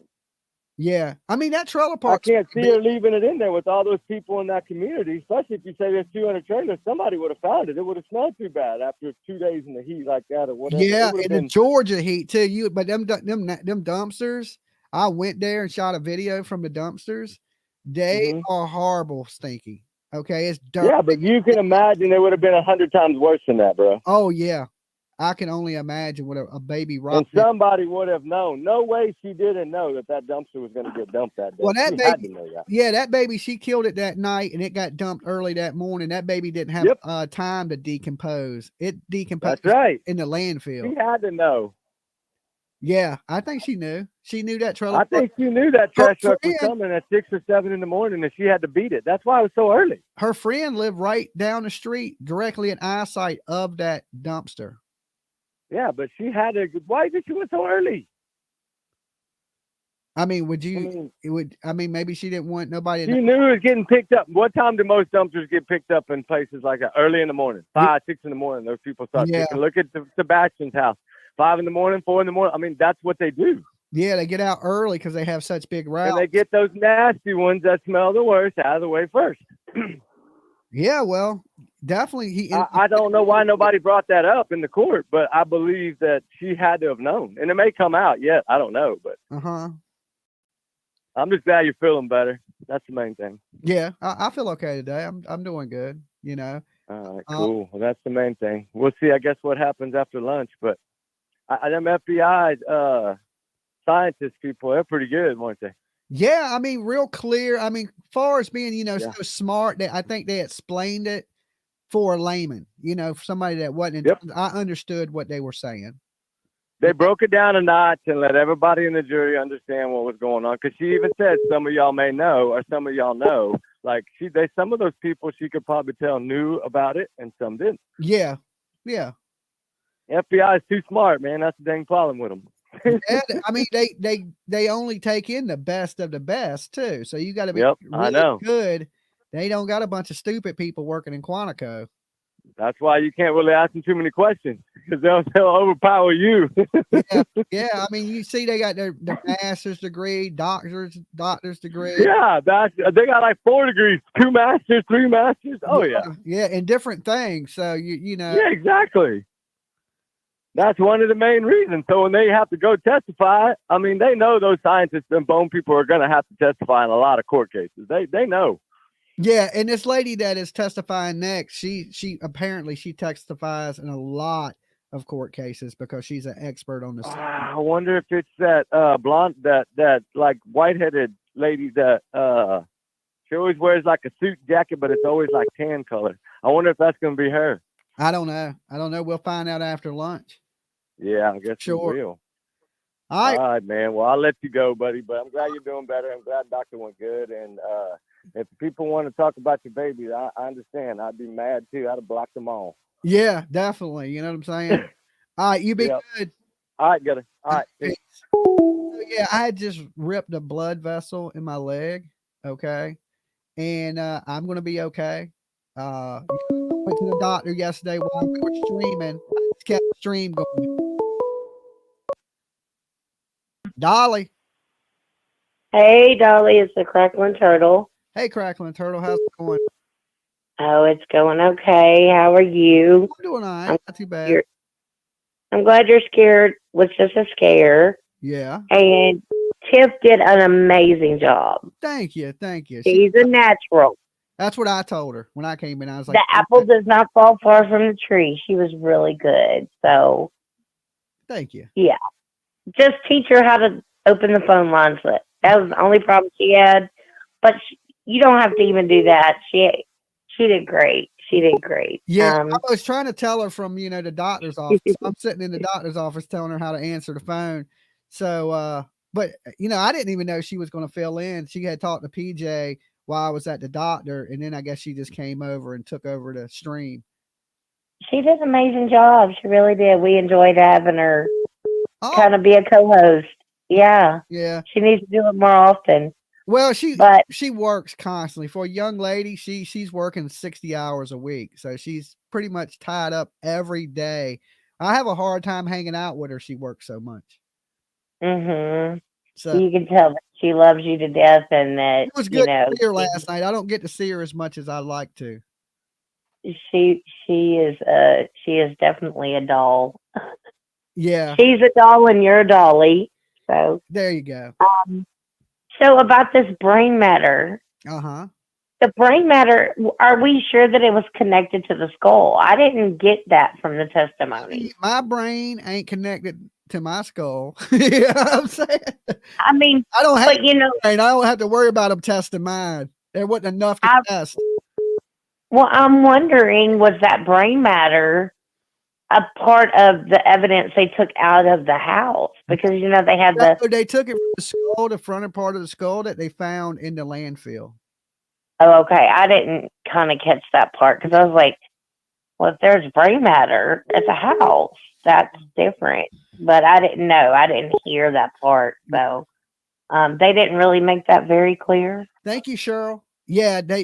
Yeah, I mean that trailer I park. can't see her leaving it in there with all those people in that community, especially if you say there's 200 trailers. Somebody would have found it. It would have smelled too bad after 2 days in the heat like that or whatever. Yeah, It would have in the been, Georgia heat too. But them dumpsters. I went there and shot a video from the dumpsters. They are horrible, stinky. Okay, it's dirty. yeah, but you can imagine it would have been 100 times worse than that, bro. Oh yeah, I can only imagine what a baby rock. And somebody would have known. No way she didn't know that dumpster was going to get dumped that day. Well, that she had baby, to know that. yeah, that baby, she killed it that night, and it got dumped early that morning. That baby didn't have time to decompose. It decomposed. That's right. In the landfill. She had to know. Yeah, I think she knew. She knew that trailer. I think she knew that trash truck was coming at 6 or 7 in the morning, and she had to beat it. That's why it was so early. Her friend lived right down the street, directly in eyesight of that dumpster. Yeah, but she had to. Why did she went so early? I mean, maybe she didn't want nobody. She knew it was getting picked up. What time do most dumpsters get picked up in places like that? Early in the morning, 5, 6 in the morning. Those people start picking. Look at Sebastian's house, 5 in the morning, 4 in the morning. I mean, that's what they do. Yeah, they get out early because they have such big routes. And they get those nasty ones that smell the worst out of the way first. Yeah, well, definitely. I don't know why nobody brought that up in the court, but I believe that she had to have known. And it may come out yet. I don't know, but I'm just glad you're feeling better. That's the main thing. Yeah, I feel okay today. I'm doing good, All right, cool. Well, that's the main thing. We'll see, I guess, what happens after lunch. But them FBI scientist people, they're pretty good, weren't they? Yeah, I mean, real clear. I mean, far as being, so smart, I think they explained it for a layman, for somebody that wasn't. I understood what they were saying. They broke it down a notch and let everybody in the jury understand what was going on. Because she even said some of y'all may know, or some of y'all know. Like some of those people she could probably tell knew about it, and some didn't. Yeah, yeah. FBI is too smart, man. That's the dang problem with them. Yeah, I mean, they only take in the best of the best too. So you got to be really good. They don't got a bunch of stupid people working in Quantico. That's why you can't really ask them too many questions because they'll overpower you. Yeah. I mean, you see, they got their master's degree, doctor's degree. Yeah, they got like 4 degrees, 2 masters, 3 masters. Oh yeah, and different things. So you know. Yeah, exactly. That's one of the main reasons. So when they have to go testify, I mean, they know those scientists and bone people are going to have to testify in a lot of court cases. They know. Yeah, and this lady that is testifying next, she apparently testifies in a lot of court cases because she's an expert on this. I wonder if it's that blonde, that like white-headed lady that she always wears like a suit jacket, but it's always like tan color. I wonder if that's going to be her. I don't know. We'll find out after lunch. Yeah, I guess sure. We will. All right, man. Well, I'll let you go, buddy, but I'm glad you're doing better. I'm glad doctor went good. And if people want to talk about your baby, I understand. I'd be mad too. I'd have blocked them all. Yeah, definitely. You know what I'm saying? All right, you be good. All right, good. All right. Peace. So, yeah, I had just ripped a blood vessel in my leg. Okay. And I'm going to be okay. Went to the doctor yesterday while we were streaming. I just kept the stream going. Dolly. Hey, Dolly, it's the Crackling Turtle. Hey, Crackling Turtle. How's it going? Oh, it's going okay. How are you? I'm doing all right. I'm Not too bad. you're, I'm glad you're scared. Was just a scare. Yeah. And Tiff did an amazing job. Thank you. Thank you. She's a natural. That's what I told her when I came in. I was like, The apple does not fall far from the tree. She was really good. So, thank you. yeah. Just teach her how to open the phone lines. That was the only problem she had. But you don't have to even do that. She did great. She did great. Yeah, I was trying to tell her from, the doctor's office. I'm sitting in the doctor's office telling her how to answer the phone. So, but, I didn't even know she was going to fill in. She had talked to PJ while I was at the doctor, and then I guess she just came over and took over the stream. She did an amazing job. She really did. We enjoyed having her kind of be a co-host. Yeah. Yeah. She needs to do it more often. Well, she works constantly. For a young lady, she's working 60 hours a week. So she's pretty much tied up every day. I have a hard time hanging out with her. She works so much. Mm-hmm. So you can tell that she loves you to death, and that it was good to see her last night. I don't get to see her as much as I'd like to. She is definitely a doll. Yeah. She's a doll and you're a dolly. So there you go. So about this brain matter. Uh-huh. The brain matter, are we sure that it was connected to the skull? I didn't get that from the testimony. My brain ain't connected to my skull. You know what I'm saying? I mean, I don't have, but I don't have to worry about them testing mine. There wasn't enough to test. Well, I'm wondering, was that brain matter a part of the evidence they took out of the house? Because they had they took it from the skull, the frontal part of the skull that they found in the landfill. Oh, okay. I didn't kind of catch that part because I was like, well, if there's brain matter at the house, that's different. But I didn't know. I didn't hear that part. So they didn't really make that very clear. Thank you, Cheryl. Yeah, they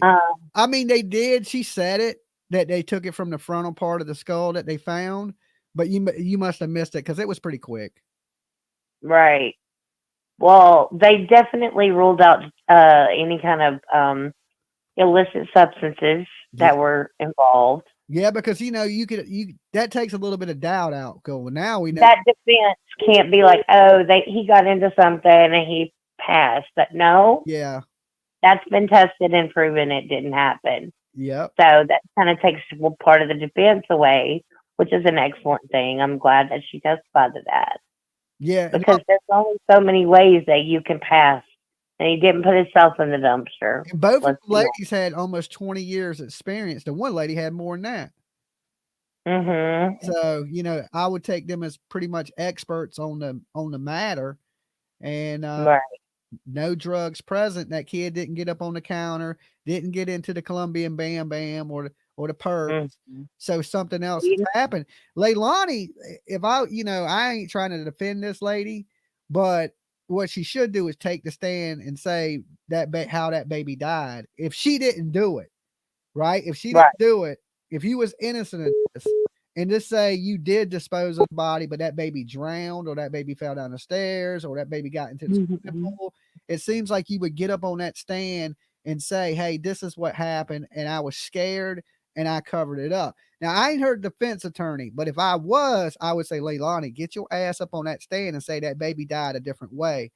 did. She said it, that they took it from the frontal part of the skull that they found, but you must have missed it because it was pretty quick. Right. Well, they definitely ruled out any kind of illicit substances that were involved. Yeah, because that takes a little bit of doubt out. Because now we know that defense can't be like, oh, he got into something and he passed. But no. Yeah. That's been tested and proven it didn't happen. Yep. So that kind of takes part of the defense away, which is an excellent thing. I'm glad that she testified to that. Yeah. Because there's only so many ways that you can pass. And he didn't put himself in the dumpster. And both of the ladies had almost 20 years experience. The one lady had more than that. Mm-hmm. So, I would take them as pretty much experts on the matter. And right. No drugs present. That kid didn't get up on the counter, didn't get into the Colombian Bam Bam or the perp. Mm-hmm. So something else happened. Leilani, if I ain't trying to defend this lady, but what she should do is take the stand and say how that baby died. If she didn't do it, right? If she didn't do it, if you was innocent of this, and just say you did dispose of the body, but that baby drowned, or that baby fell down the stairs, or that baby got into the swimming pool, it seems like you would get up on that stand and say, hey, this is what happened, and I was scared, and I covered it up. Now, I ain't heard defense attorney, but if I was, I would say, Leilani, get your ass up on that stand and say that baby died a different way.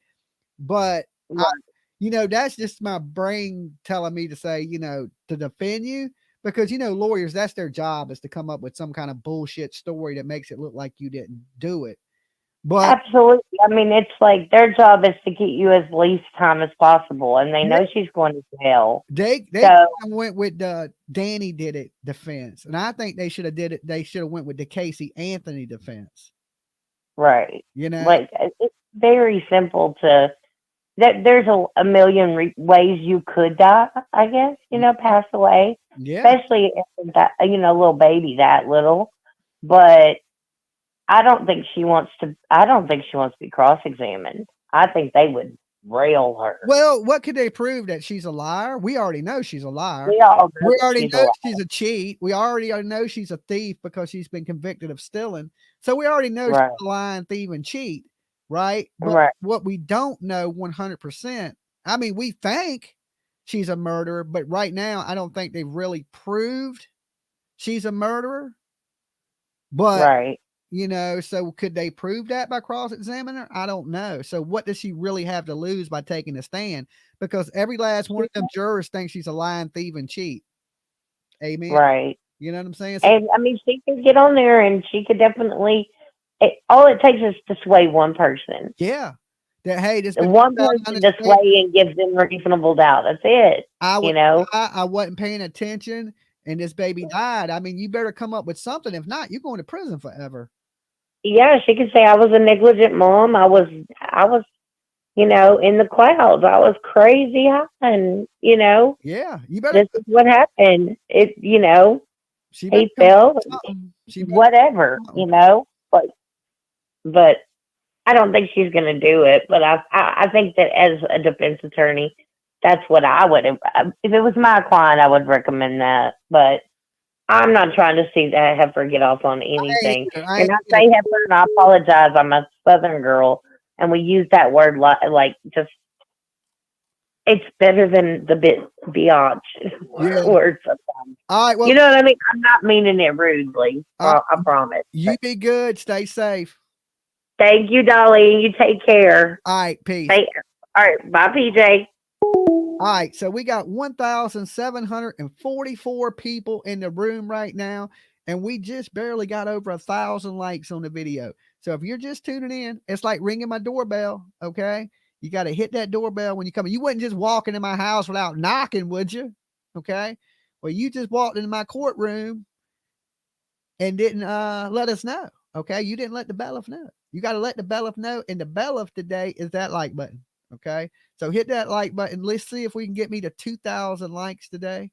But, that's just my brain telling me to say, to defend you. Because, lawyers, that's their job, is to come up with some kind of bullshit story that makes it look like you didn't do it. But absolutely. I mean, it's like their job is to get you as least time as possible. And they know she's going to jail. They went with Danny did it defense. And I think they should have did it. They should have went with the Casey Anthony defense. Right. Like it's very simple to there's a million ways you could die, I guess, pass away. Yeah. Especially if that, little baby that little. But I don't think she wants to be cross-examined. I think they would rail her. Well, what could they prove? That she's a liar? We already know she's a liar. We already know she's a cheat. We already know she's a thief because she's been convicted of stealing. So we already know she's a lying, thief, and cheat. Right? But what we don't know 100%, I mean, we think she's a murderer. But right now, I don't think they've really proved she's a murderer. But Right. you know, so could they prove that by cross-examining her? I don't know. So what does she really have to lose by taking a stand? Because every last one of them jurors thinks she's a lying, thief, and cheat. Amen. Right. You know what I'm saying? So, And I mean, she could get on there and she could definitely, all it takes is to sway one person. yeah. That, hey, this And one person to sway and gives them reasonable doubt. That's it. You know? I wasn't paying attention and this baby died. I mean, you better come up with something. If not, you're going to prison forever. Yeah, she could say I was a negligent mom. I was, you know, in the clouds. I was crazy high, and you know. Yeah, you better. This is what happened. It, you know, he fell. Whatever, you know. But I don't think she's going to do it. But I think that as a defense attorney, that's what I would. If it was my client, I would recommend that. But I'm not trying to see that heifer get off on anything. And I say heifer, and I apologize. I'm a Southern girl, and we use that word like just. It's better than the biatch word sometimes. All right, well, you know what I mean. I'm not meaning it rudely. I promise. You be good. Stay safe. Thank you, Dolly. You take care. All right, peace. All right, bye, PJ. All right, so we got 1,744 people in the room right now, and we just barely got over 1,000 likes on the video. So if you're just tuning in, it's like ringing my doorbell, okay? You got to hit that doorbell when you come in. You wouldn't just walk into my house without knocking, would you? Okay? Well, you just walked into my courtroom and didn't let us know, okay? You didn't let the bailiff know. You got to let the bailiff know, and the bailiff today is that like button. Okay, so hit that like button. Let's see if we can get me to 2,000 likes today.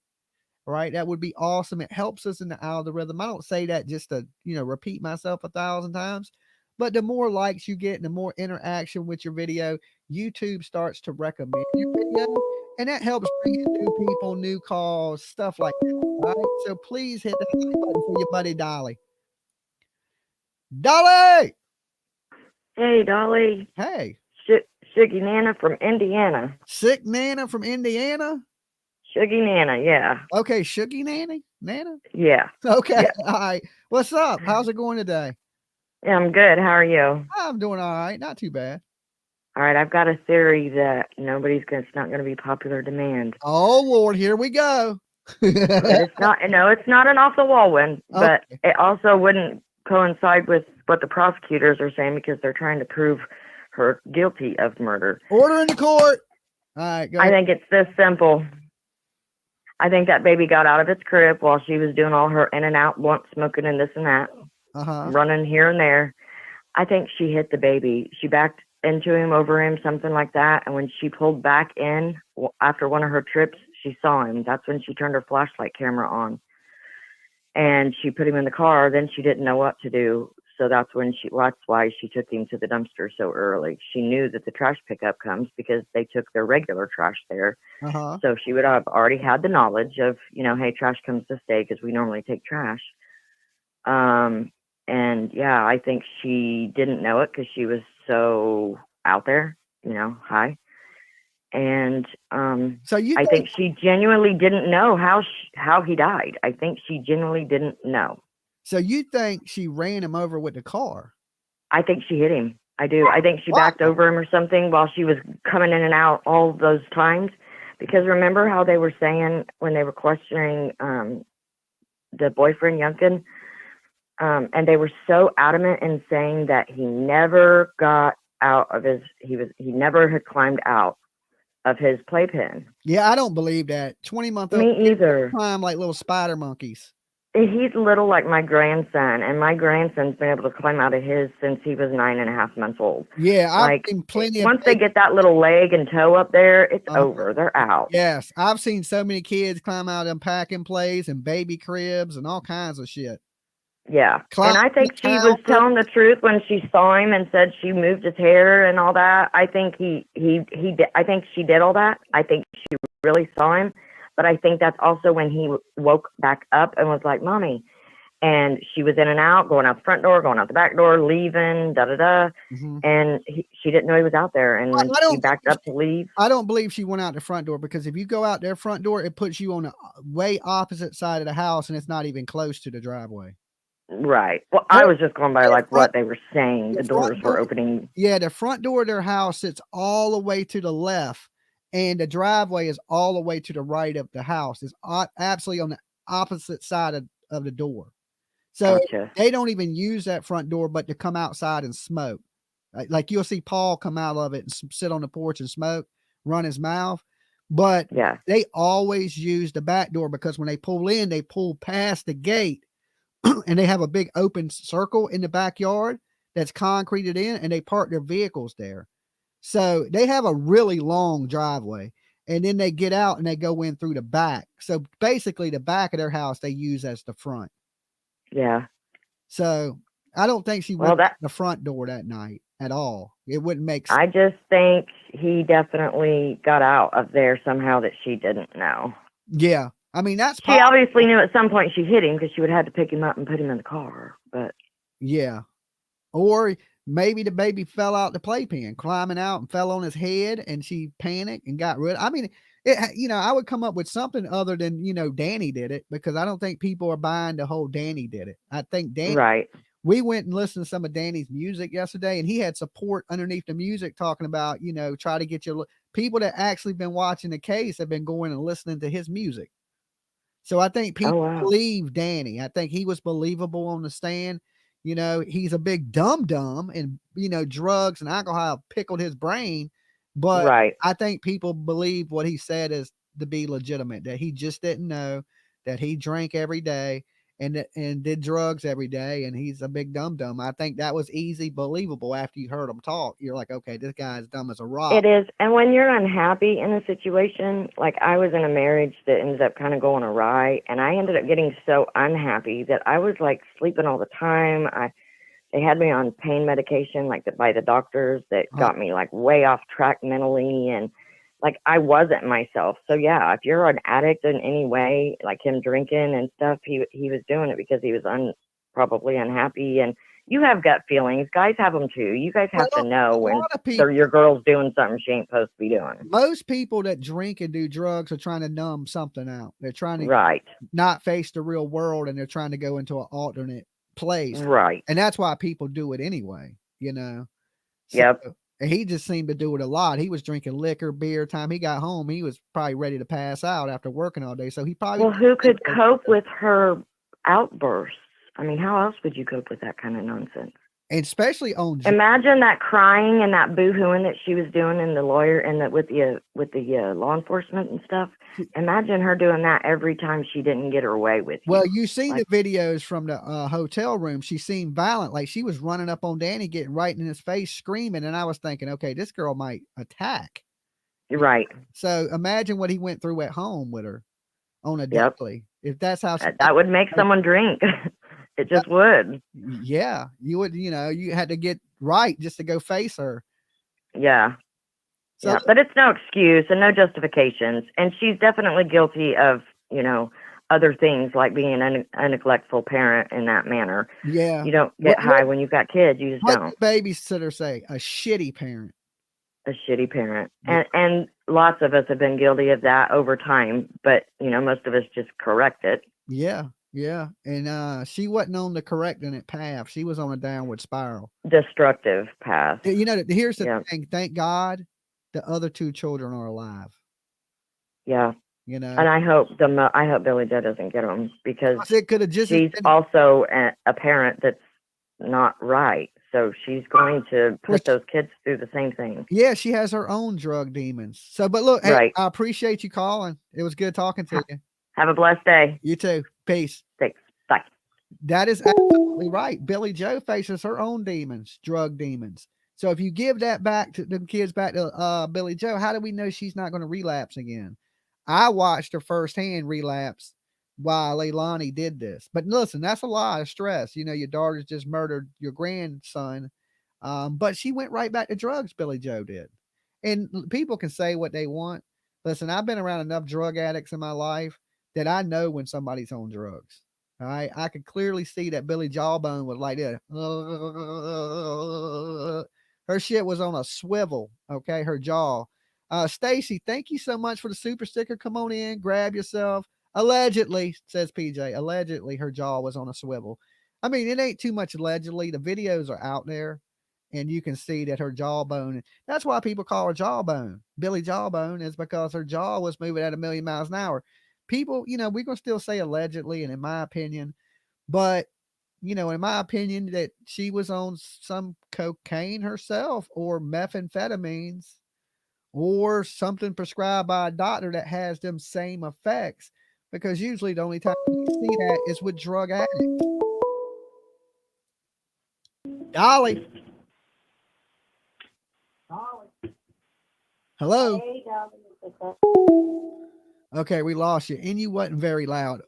All right, that would be awesome. It helps us in the algorithm. I don't say that just to, you know, repeat myself 1,000 times, but the more likes you get and the more interaction with your video, YouTube starts to recommend your video, and that helps bring in new people, new calls, stuff like that. All right, so please hit that like button for your buddy Dolly. Dolly! Hey, Dolly. Hey. Shuggy Nana from Indiana. Sick Nana from Indiana? Shuggy Nana, yeah. Okay, Shuggy Nana? Yeah. Okay, yeah. All right. What's up? How's it going today? Yeah, I'm good. How are you? I'm doing all right. Not too bad. All right, I've got a theory that it's not going to be popular demand. Oh, Lord, here we go. It's not an off-the-wall one, but it also wouldn't coincide with what the prosecutors are saying because they're trying to prove her guilty of murder. Order in the court. All right, go ahead. I think it's this simple. I think that baby got out of its crib while she was doing all her in and out, blunt smoking and this and that, running here and there. I think she hit the baby. She backed into him, over him, something like that. And when she pulled back in after one of her trips, she saw him. That's when she turned her flashlight camera on. And she put him in the car. Then she didn't know what to do. So that's why she took him to the dumpster so early. She knew that the trash pickup comes because they took their regular trash there. So she would have already had the knowledge of, you know, hey, trash comes this day because we normally take trash. And yeah, I think she didn't know it because she was so out there, you know, high. And I think she genuinely didn't know how he died. I think she genuinely didn't know. So you think she ran him over with the car? I think she hit him. I do. I think she backed over him or something while she was coming in and out all those times. Because remember how they were saying when they were questioning the boyfriend, Yunkin, and they were so adamant in saying that he never got out of he never had climbed out of his playpen. Yeah, I don't believe that. 20-month-old. Me either. Climb like little spider monkeys. He's little like my grandson, and my grandson's been able to climb out of his since he was 9.5 months old. Yeah, I've seen plenty of. Once they get that little leg and toe up there, it's over. They're out. Yes, I've seen so many kids climb out of packing plays and baby cribs and all kinds of shit. Yeah, and I think she was telling the truth when she saw him and said she moved his hair and all that. I think he did. I think she did all that. I think she really saw him. But I think that's also when he woke back up and was like, Mommy. and she was in and out, going out the front door, going out the back door, leaving, Mhm. and she didn't know he was out there. And when I she don't backed up to leave, I don't believe she went out the front door, because if you go out their front door, it puts you on the way opposite side of the house, and it's not even close to the driveway. right? Well, I was just going by Their like front- what they were saying. The the front doors were door- opening. Yeah, the front door of their house sits all the way to the left, and the driveway is all the way to the right of the house. It's absolutely on the opposite side of the door. So Gotcha. they don't even use that front door, but to come outside and smoke. Like you'll see Paul come out of it and sit on the porch and smoke, run his mouth. But Yeah. they always use the back door, because when they pull in, they pull past the gate and they have a big open circle in the backyard that's concreted in, and they park their vehicles there. So they have a really long driveway, and then they get out and they go in through the back. So basically the back of their house they use as the front. Yeah. So I don't think she Well, went that- out the front door that night at all. It wouldn't make sense. I just think he definitely got out of there somehow that she didn't know. Yeah. I mean, that's She obviously knew at some point she hit him, because she would have had to pick him up and put him in the car. But yeah. Or maybe the baby fell out the playpen, climbing out, and fell on his head, and she panicked and got rid. I mean, I would come up with something other than, Danny did it, because I don't think people are buying the whole Danny did it. I think Danny, right. We went and listened to some of Danny's music yesterday, and he had support underneath the music talking about, try to get your people that actually been watching the case have been going and listening to his music. So I think people believe Danny. I think he was believable on the stand. He's a big dumb, and drugs and alcohol pickled his brain. But Right. I think people believe what he said is to be legitimate, that he just didn't know, that he drank every day and did drugs every day, and he's a big dumb. I think that was easy believable after you heard him talk. You're like, okay, this guy's dumb as a rock. It is. And when you're unhappy in a situation, like I was in a marriage that ended up kind of going awry, and I ended up getting so unhappy that I was like sleeping all the time. They had me on pain medication, like by the doctors, that got me like way off track mentally, and like I wasn't myself. So yeah, if you're an addict in any way, like him drinking and stuff, he was doing it because he was probably unhappy. And you have gut feelings. Guys have them too. You guys have to know when your girl's doing something she ain't supposed to be doing. Most people that drink and do drugs are trying to numb something out. They're trying to not face the real world, and they're trying to go into an alternate place. Right. And that's why people do it anyway, So, yep. And he just seemed to do it a lot. He was drinking liquor, beer. Time he got home, he was probably ready to pass out after working all day. So he probably. Well, who could cope with her outbursts? I mean, how else would you cope with that kind of nonsense? And especially on. Imagine that crying and that boohooing that she was doing, and the lawyer and with the law enforcement and stuff. Imagine her doing that every time she didn't get her way with you. Well, you seen the videos from the hotel room. She seemed violent, like she was running up on Danny, getting right in his face, screaming. And I was thinking, okay, this girl might attack. Right. So imagine what he went through at home with her on a daily. If that's how that would make someone drink. It just would. Yeah, you would. You had to get right just to go face her. Yeah. So, yeah, but it's no excuse and no justifications. And she's definitely guilty of, other things like being a neglectful parent in that manner. Yeah. You don't get high when you've got kids. You just don't. Babysitter say a shitty parent. A shitty parent. Yeah. And lots of us have been guilty of that over time, but most of us just correct it. Yeah. Yeah. And she wasn't on the correcting it path. She was on a downward spiral. Destructive path. Here's the thing. Thank God the other two children are alive. Yeah. And I hope Billy Joe doesn't get them, because it could have just she's also a parent that's not right. So she's going to put those kids through the same thing. Yeah, she has her own drug demons. So, but look, hey, I appreciate you calling. It was good talking to you. Have a blessed day. You too. Peace. Thanks. Bye. That is absolutely right. Billy Joe faces her own demons, drug demons. So if you give that back to the kids back to Billy Joe, how do we know she's not going to relapse again? I watched her firsthand relapse while Leilani did this. But listen, that's a lot of stress. Your daughter's just murdered your grandson. But she went right back to drugs, Billy Joe did. And people can say what they want. Listen, I've been around enough drug addicts in my life that I know when somebody's on drugs. All right. I could clearly see that Billy Jawbone was like this. Her shit was on a swivel. Okay. Her jaw. Stacy, thank you so much for the super sticker. Come on in, grab yourself. Allegedly, says PJ, allegedly her jaw was on a swivel. I mean, it ain't too much allegedly. The videos are out there and you can see that her jawbone, that's why people call her Jawbone. Billy Jawbone is because her jaw was moving at 1,000,000 miles an hour. People, we're going to still say allegedly, and in my opinion, but in my opinion, that she was on some cocaine herself or methamphetamines or something prescribed by a doctor that has them same effects. Because usually the only time you see that is with drug addicts. Dolly. Hello. Okay, we lost you, and you wasn't very loud.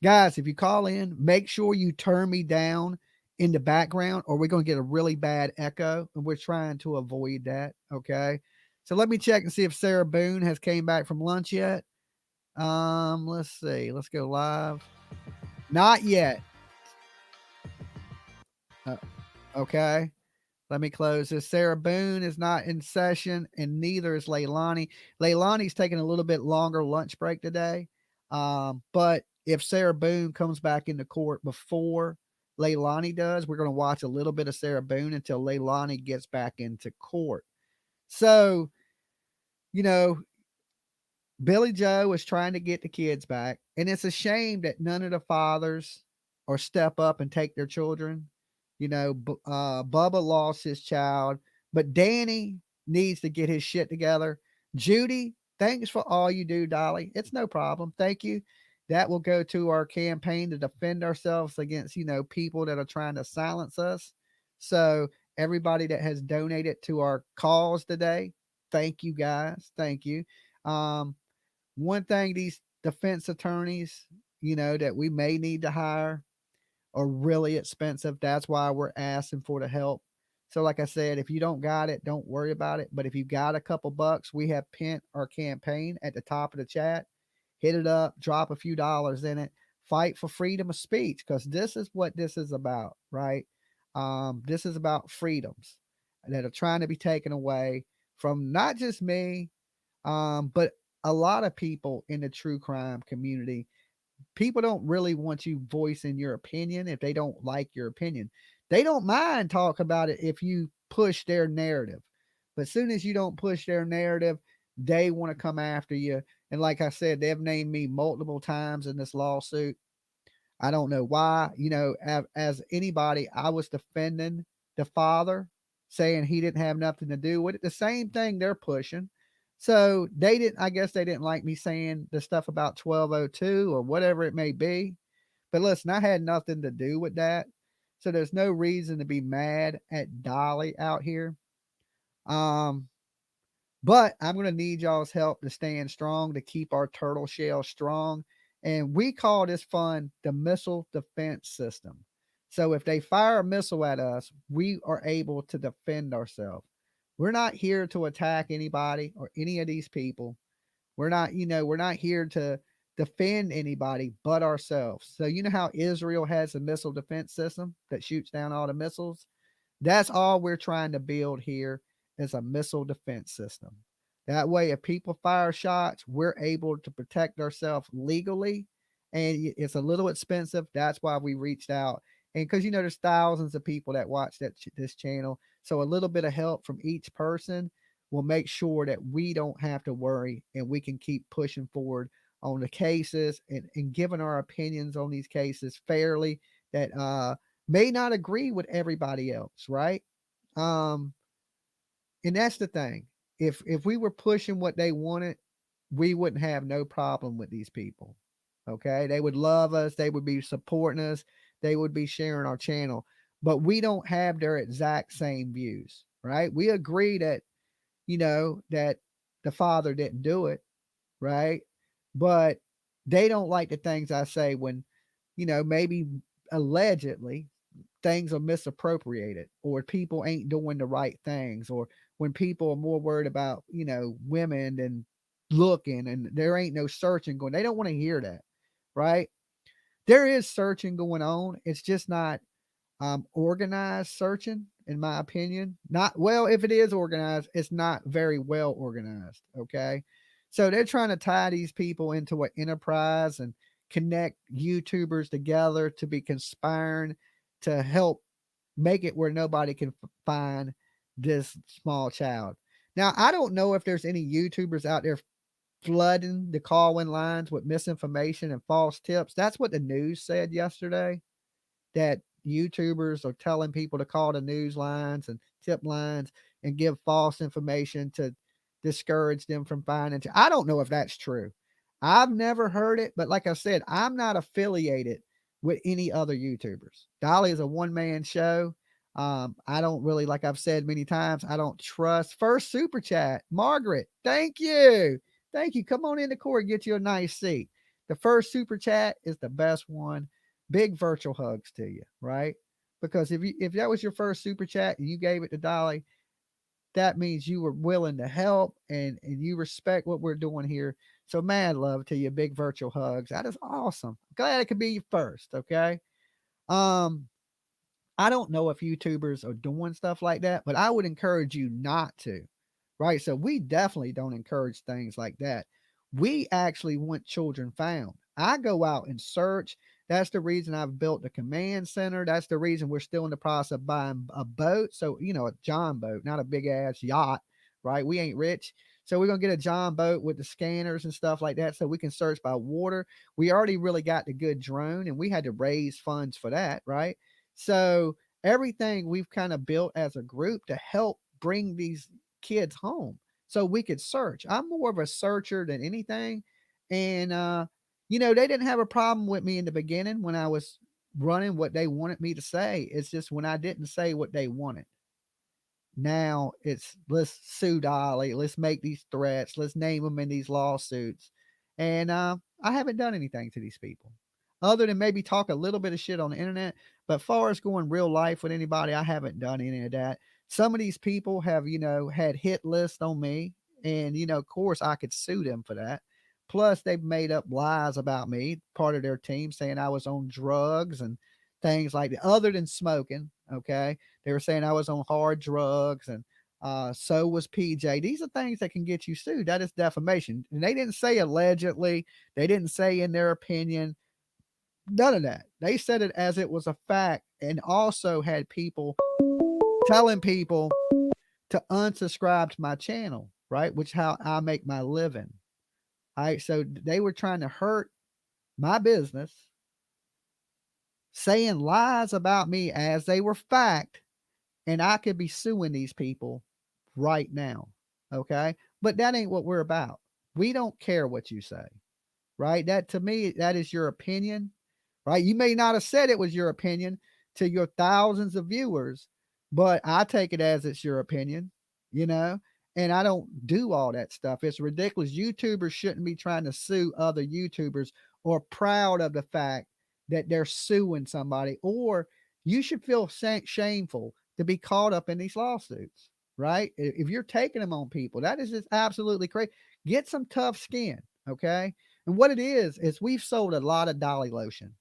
Guys, if you call in, make sure you turn me down in the background, or we're going to get a really bad echo, and we're trying to avoid that. Okay, so let me check and see if Sarah Boone has came back from lunch yet. Let's see. Let's go live. Not yet. Okay. Let me close this. Sarah Boone is not in session, and neither is Leilani. Leilani's taking a little bit longer lunch break today. But if Sarah Boone comes back into court before Leilani does, we're going to watch a little bit of Sarah Boone until Leilani gets back into court. So, Billy Joe is trying to get the kids back, and it's a shame that none of the fathers or step up and take their children. Bubba lost his child, but Danny needs to get his shit together. Judy, thanks for all you do, Dolly. It's no problem. Thank you. That will go to our campaign to defend ourselves against, people that are trying to silence us. So everybody that has donated to our cause today, thank you guys. Thank you. One thing, these defense attorneys, that we may need to hire are really expensive. That's why we're asking for the help. So like I said, if you don't got it, don't worry about it. But if you got a couple bucks, we have pinned our campaign at the top of the chat. Hit it up, drop a few dollars in it, fight for freedom of speech, because this is what this is about, right? This is about freedoms that are trying to be taken away from not just me, but a lot of people in the true crime community. People don't really want you voicing your opinion if they don't like your opinion. They don't mind talking about it if you push their narrative. But as soon as you don't push their narrative, they want to come after you. And like I said, they've named me multiple times in this lawsuit. I don't know why. As anybody, I was defending the father, saying he didn't have nothing to do with it. The same thing they're pushing. So I guess they didn't like me saying the stuff about 1202 or whatever it may be. But listen, I had nothing to do with that. So there's no reason to be mad at Dolly out here. But I'm going to need y'all's help to stand strong, to keep our turtle shell strong. And we call this fund the missile defense system. So if they fire a missile at us, we are able to defend ourselves. We're not here to attack anybody or any of these people. We're not here to defend anybody but ourselves. So how Israel has a missile defense system that shoots down all the missiles? That's all we're trying to build here is a missile defense system. That way, if people fire shots, we're able to protect ourselves legally. And it's a little expensive. That's why we reached out. And because, there's thousands of people that watch this channel. So a little bit of help from each person will make sure that we don't have to worry and we can keep pushing forward on the cases and giving our opinions on these cases fairly that may not agree with everybody else, right? And that's the thing. If we were pushing what they wanted, we wouldn't have no problem with these people. Okay. They would love us. They would be supporting us. They would be sharing our channel, but we don't have their exact same views, right? We agree that, that the father didn't do it, right? But they don't like the things I say when, maybe allegedly things are misappropriated or people ain't doing the right things, or when people are more worried about, women than looking and there ain't no searching going. They don't want to hear that, right? there is searching going on. It's just not organized searching, in my opinion. Not well, if it is organized, it's not very well organized. Okay. So they're trying to tie these people into an enterprise and connect YouTubers together to be conspiring to help make it where nobody can find this small child. Now, I don't know if there's any YouTubers out there flooding the call-in lines with misinformation and false tips. That's what the news said yesterday, that YouTubers are telling people to call the news lines and tip lines and give false information to discourage them from finding. I don't know if that's true. I've never heard it, but like I said, I'm not affiliated with any other YouTubers. Dolly is a one-man show. I don't really, like I've said many times, I don't trust. First super chat, Margaret. Thank you. Thank you. Come on in the court, get you a nice seat. The first super chat is the best one. Big virtual hugs to you, right? Because if that was your first super chat and you gave it to Dolly, that means you were willing to help and you respect what we're doing here. So mad love to you. Big virtual hugs. That is awesome. Glad it could be you first. Okay. I don't know if YouTubers are doing stuff like that, but I would encourage you not to. Right. So we definitely don't encourage things like that. We actually want children found. I go out and search. That's the reason I've built the command center. That's the reason we're still in the process of buying a boat. So, a John boat, not a big ass yacht, right? We ain't rich. So we're going to get a John boat with the scanners and stuff like that so we can search by water. We already really got the good drone and we had to raise funds for that, right? So everything we've kind of built as a group to help bring these kids home so we could search. I'm more of a searcher than anything. And, they didn't have a problem with me in the beginning when I was running what they wanted me to say. It's just when I didn't say what they wanted. Now it's let's sue Dolly. Let's make these threats. Let's name them in these lawsuits. And I haven't done anything to these people other than maybe talk a little bit of shit on the internet. But far as going real life with anybody, I haven't done any of that. Some of these people have, had hit lists on me. And, of course, I could sue them for that. Plus, they've made up lies about me, part of their team, saying I was on drugs and things like that, other than smoking. Okay. They were saying I was on hard drugs and so was PJ. These are things that can get you sued. That is defamation. And they didn't say allegedly. They didn't say in their opinion. None of that. They said it as it was a fact and also had people telling people to unsubscribe to my channel, right? Which is how I make my living. All right. So they were trying to hurt my business, saying lies about me as they were fact, and I could be suing these people right now. Okay. But that ain't what we're about. We don't care what you say, right? That to me, that is your opinion, right? You may not have said it was your opinion to your thousands of viewers, but I take it as it's your opinion, and I don't do all that stuff. It's ridiculous. YouTubers shouldn't be trying to sue other YouTubers or proud of the fact that they're suing somebody, or you should feel shameful to be caught up in these lawsuits, right? If you're taking them on people, that is just absolutely crazy. Get some tough skin, okay? And what it is we've sold a lot of Dolly lotion,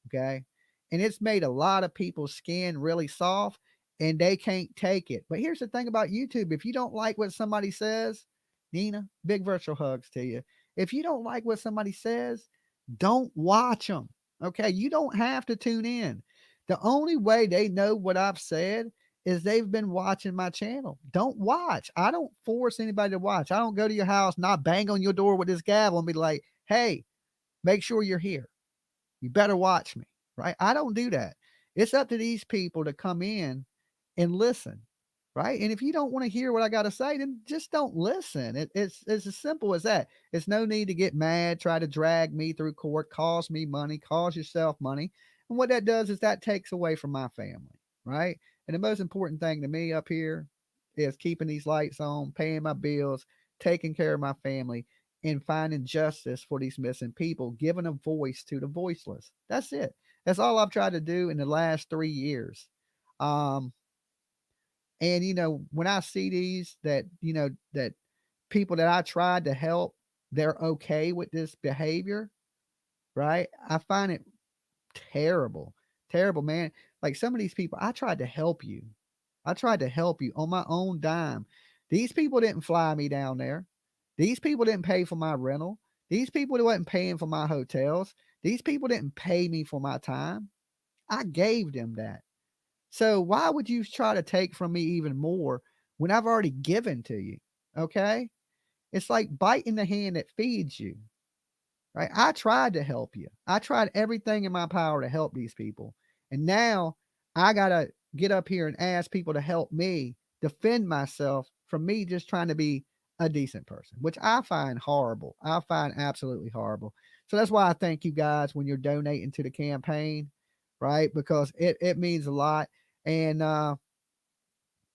okay? And it's made a lot of people's skin really soft and they can't take it. But here's the thing about YouTube. If you don't like what somebody says, Nina, big virtual hugs to you. If you don't like what somebody says, don't watch them, okay? You don't have to tune in. The only way they know what I've said is they've been watching my channel. Don't watch. I don't force anybody to watch. I don't go to your house, not bang on your door with this gavel and be like, hey, make sure you're here. You better watch me, right? I don't do that. It's up to these people to come in and listen, right? And if you don't want to hear what I got to say, then just don't listen. It's as simple as that. It's no need to get mad, try to drag me through court, cost me money, cause yourself money. And what that does is that takes away from my family, right? And the most important thing to me up here is keeping these lights on, paying my bills, taking care of my family, and finding justice for these missing people, giving a voice to the voiceless. That's it. That's all I've tried to do in the last 3 years. And, when I see these that people that I tried to help, they're okay with this behavior, right? I find it terrible, terrible, man. Like some of these people, I tried to help you. I tried to help you on my own dime. These people didn't fly me down there. These people didn't pay for my rental. These people wasn't paying for my hotels. These people didn't pay me for my time. I gave them that. So why would you try to take from me even more when I've already given to you? Okay. It's like biting the hand that feeds you, right? I tried to help you. I tried everything in my power to help these people. And now I got to get up here and ask people to help me defend myself from me just trying to be a decent person, which I find horrible. I find absolutely horrible. So that's why I thank you guys when you're donating to the campaign, right? Because it means a lot. And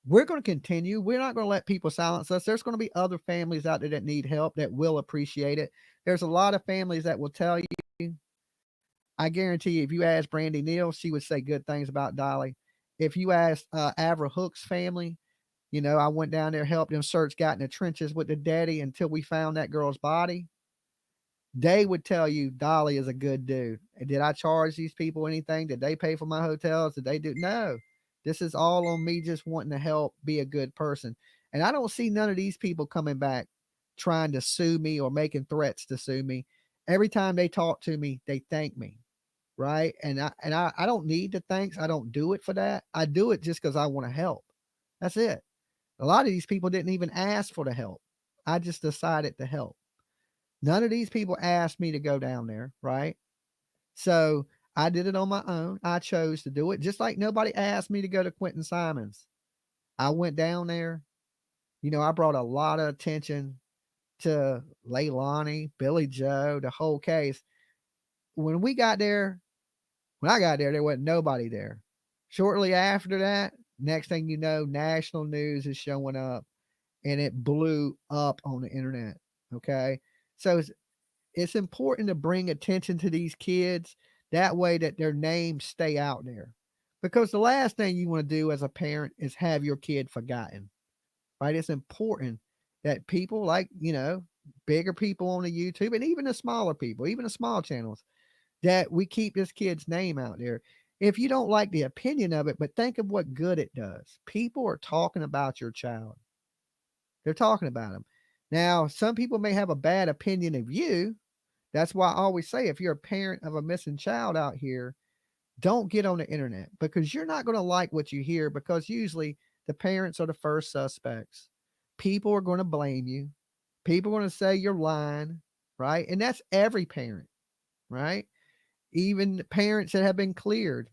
we're going to continue. We're not going to let people silence us. There's going to be other families out there that need help that will appreciate it. There's a lot of families that will tell you. I guarantee you, if you ask Brandy Neal, she would say good things about Dolly. If you ask Avra Hook's family, you know, I went down there, helped them search, got in the trenches with the daddy until we found that girl's body. They would tell you Dolly is a good dude. And did I charge these people anything? Did they pay for my hotels? Did they do? No. This is all on me just wanting to help be a good person. And I don't see none of these people coming back trying to sue me or making threats to sue me. Every time they talk to me, they thank me. Right. And I don't need the thanks. I don't do it for that. I do it just because I want to help. That's it. A lot of these people didn't even ask for the help. I just decided to help. None of these people asked me to go down there. Right. So I did it on my own. I chose to do it, just like nobody asked me to go to Quinton Simon's. I went down there. You know, I brought a lot of attention to Leilani, Billy Joe, the whole case. When I got there, there wasn't nobody there. Shortly after that, next thing you know, national news is showing up and it blew up on the internet. Okay. So it's important to bring attention to these kids. That way that their names stay out there. Because the last thing you want to do as a parent is have your kid forgotten. Right? It's important that people like, you know, bigger people on the YouTube and even the smaller people, even the small channels, that we keep this kid's name out there. If you don't like the opinion of it, but think of what good it does. People are talking about your child. They're talking about them. Now, some people may have a bad opinion of you. That's why I always say, if you're a parent of a missing child out here, don't get on the internet because you're not going to like what you hear, because usually the parents are the first suspects. People are going to blame you. People are going to say you're lying, right? And that's every parent, right? Even parents that have been cleared.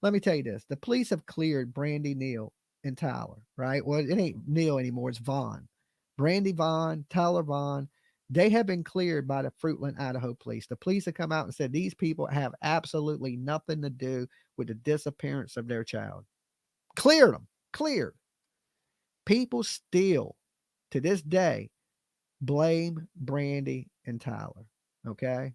Let me tell you this. The police have cleared Brandy Neal and Tyler, right? Well, it ain't Neal anymore. It's Vaughn. Brandy Vaughn, Tyler Vaughn. They have been cleared by the Fruitland, Idaho police. The police have come out and said these people have absolutely nothing to do with the disappearance of their child. Cleared them. Cleared. People still, to this day, blame Brandy and Tyler. Okay?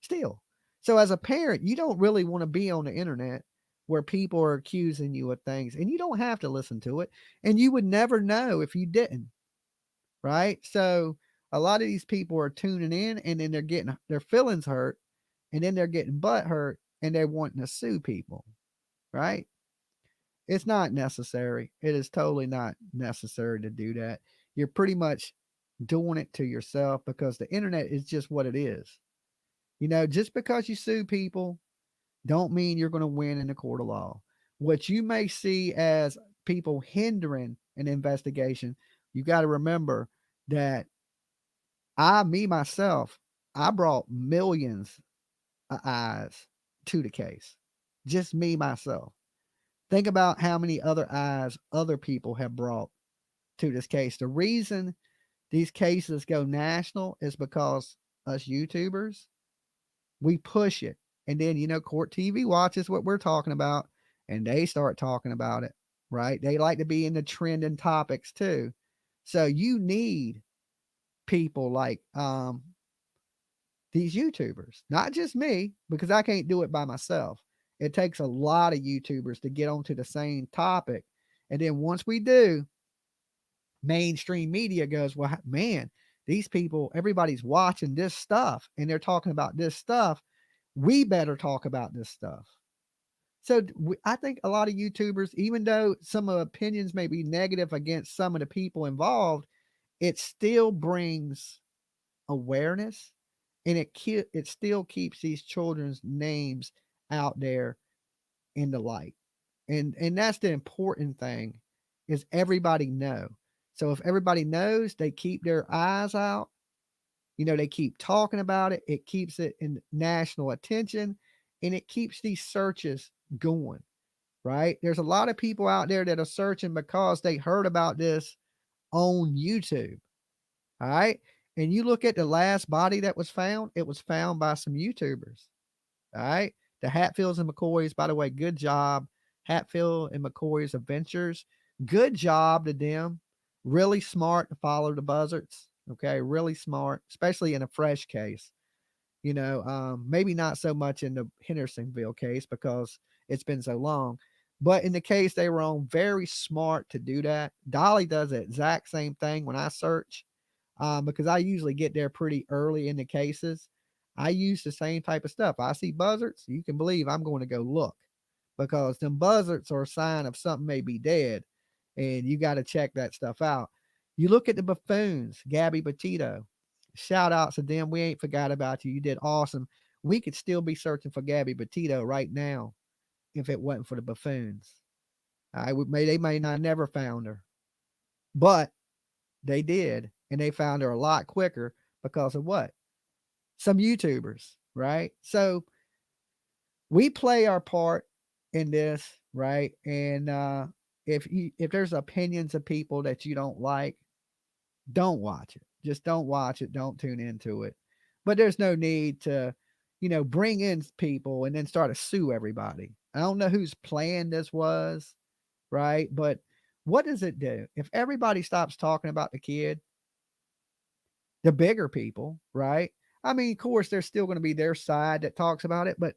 Still. So as a parent, you don't really want to be on the internet where people are accusing you of things, and you don't have to listen to it. And you would never know if you didn't. Right? So a lot of these people are tuning in and then they're getting their feelings hurt, and then they're getting butt hurt, and they're wanting to sue people. Right? It's not necessary. It is totally not necessary to do that. You're pretty much doing it to yourself because the internet is just what it is. You know, just because you sue people don't mean you're going to win in the court of law. What you may see as people hindering an investigation, you got to remember that myself, I brought millions of eyes to the case. Just me, myself. Think about how many other eyes other people have brought to this case. The reason these cases go national is because us YouTubers, we push it. And then, you know, Court TV watches what we're talking about and they start talking about it, right? They like to be in the trending topics too. So you need people like these YouTubers, not just me, because I can't do it by myself. It takes a lot of YouTubers to get onto the same topic. And then once we do, mainstream media goes, well, man, these people, everybody's watching this stuff and they're talking about this stuff. we better talk about this stuff. So I think a lot of YouTubers, even though some of opinions may be negative against some of the people involved, it still brings awareness, and it still keeps these children's names out there in the light. And that's the important thing, is everybody know. So if everybody knows, they keep their eyes out, they keep talking about it. It keeps it in national attention, and it keeps these searches going, right? There's a lot of people out there that are searching because they heard about this on YouTube. All right. And you look at the last body that was found, it was found by some YouTubers. All right. The Hatfields and McCoys, by the way, good job. Hatfield and McCoy's Adventures. Good job to them. Really smart to follow the buzzards. Okay. Really smart, especially in a fresh case. Maybe not so much in the Hendersonville case because it's been so long. But in the case they were on, very smart to do that. Dolly does the exact same thing when I search, because I usually get there pretty early in the cases. I use the same type of stuff. I see buzzards, you can believe I'm going to go look, because them buzzards are a sign of something may be dead, and you got to check that stuff out. You look at the buffoons, Gabby Petito. Shout out to them. We ain't forgot about you. You did awesome. We could still be searching for Gabby Petito right now if it wasn't for the buffoons. They may not never found her, but they did, and they found her a lot quicker because of what? Some YouTubers, right? So we play our part in this, right? And if there's opinions of people that you don't like, don't watch it. Just don't watch it. Don't tune into it. But there's no need to, bring in people and then start to sue everybody. I don't know whose plan this was, right? But what does it do? If everybody stops talking about the kid, the bigger people, right? I mean, of course, there's still going to be their side that talks about it, but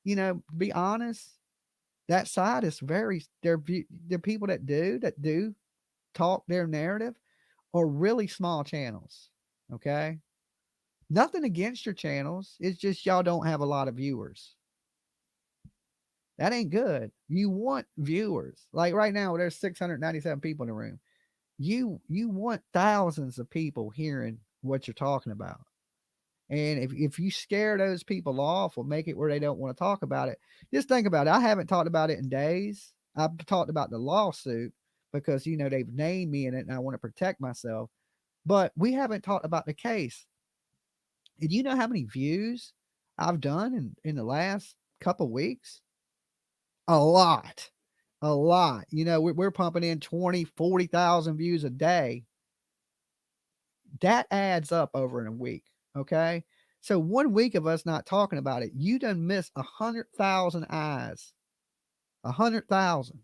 to be honest, that side is the people that do talk their narrative are really small channels. Okay. Nothing against your channels. It's just y'all don't have a lot of viewers. That ain't good. You want viewers. Like right now, there's 697 people in the room. You want thousands of people hearing what you're talking about. And if you scare those people off or make it where they don't want to talk about it, just think about it. I haven't talked about it in days. I've talked about the lawsuit because, they've named me in it and I want to protect myself. But we haven't talked about the case. And you know how many views I've done in the last couple weeks? A lot. A lot. We're pumping in 20, 40,000 views a day. That adds up over in a week. Okay. So 1 week of us not talking about it, you done missed 100,000 eyes, 100,000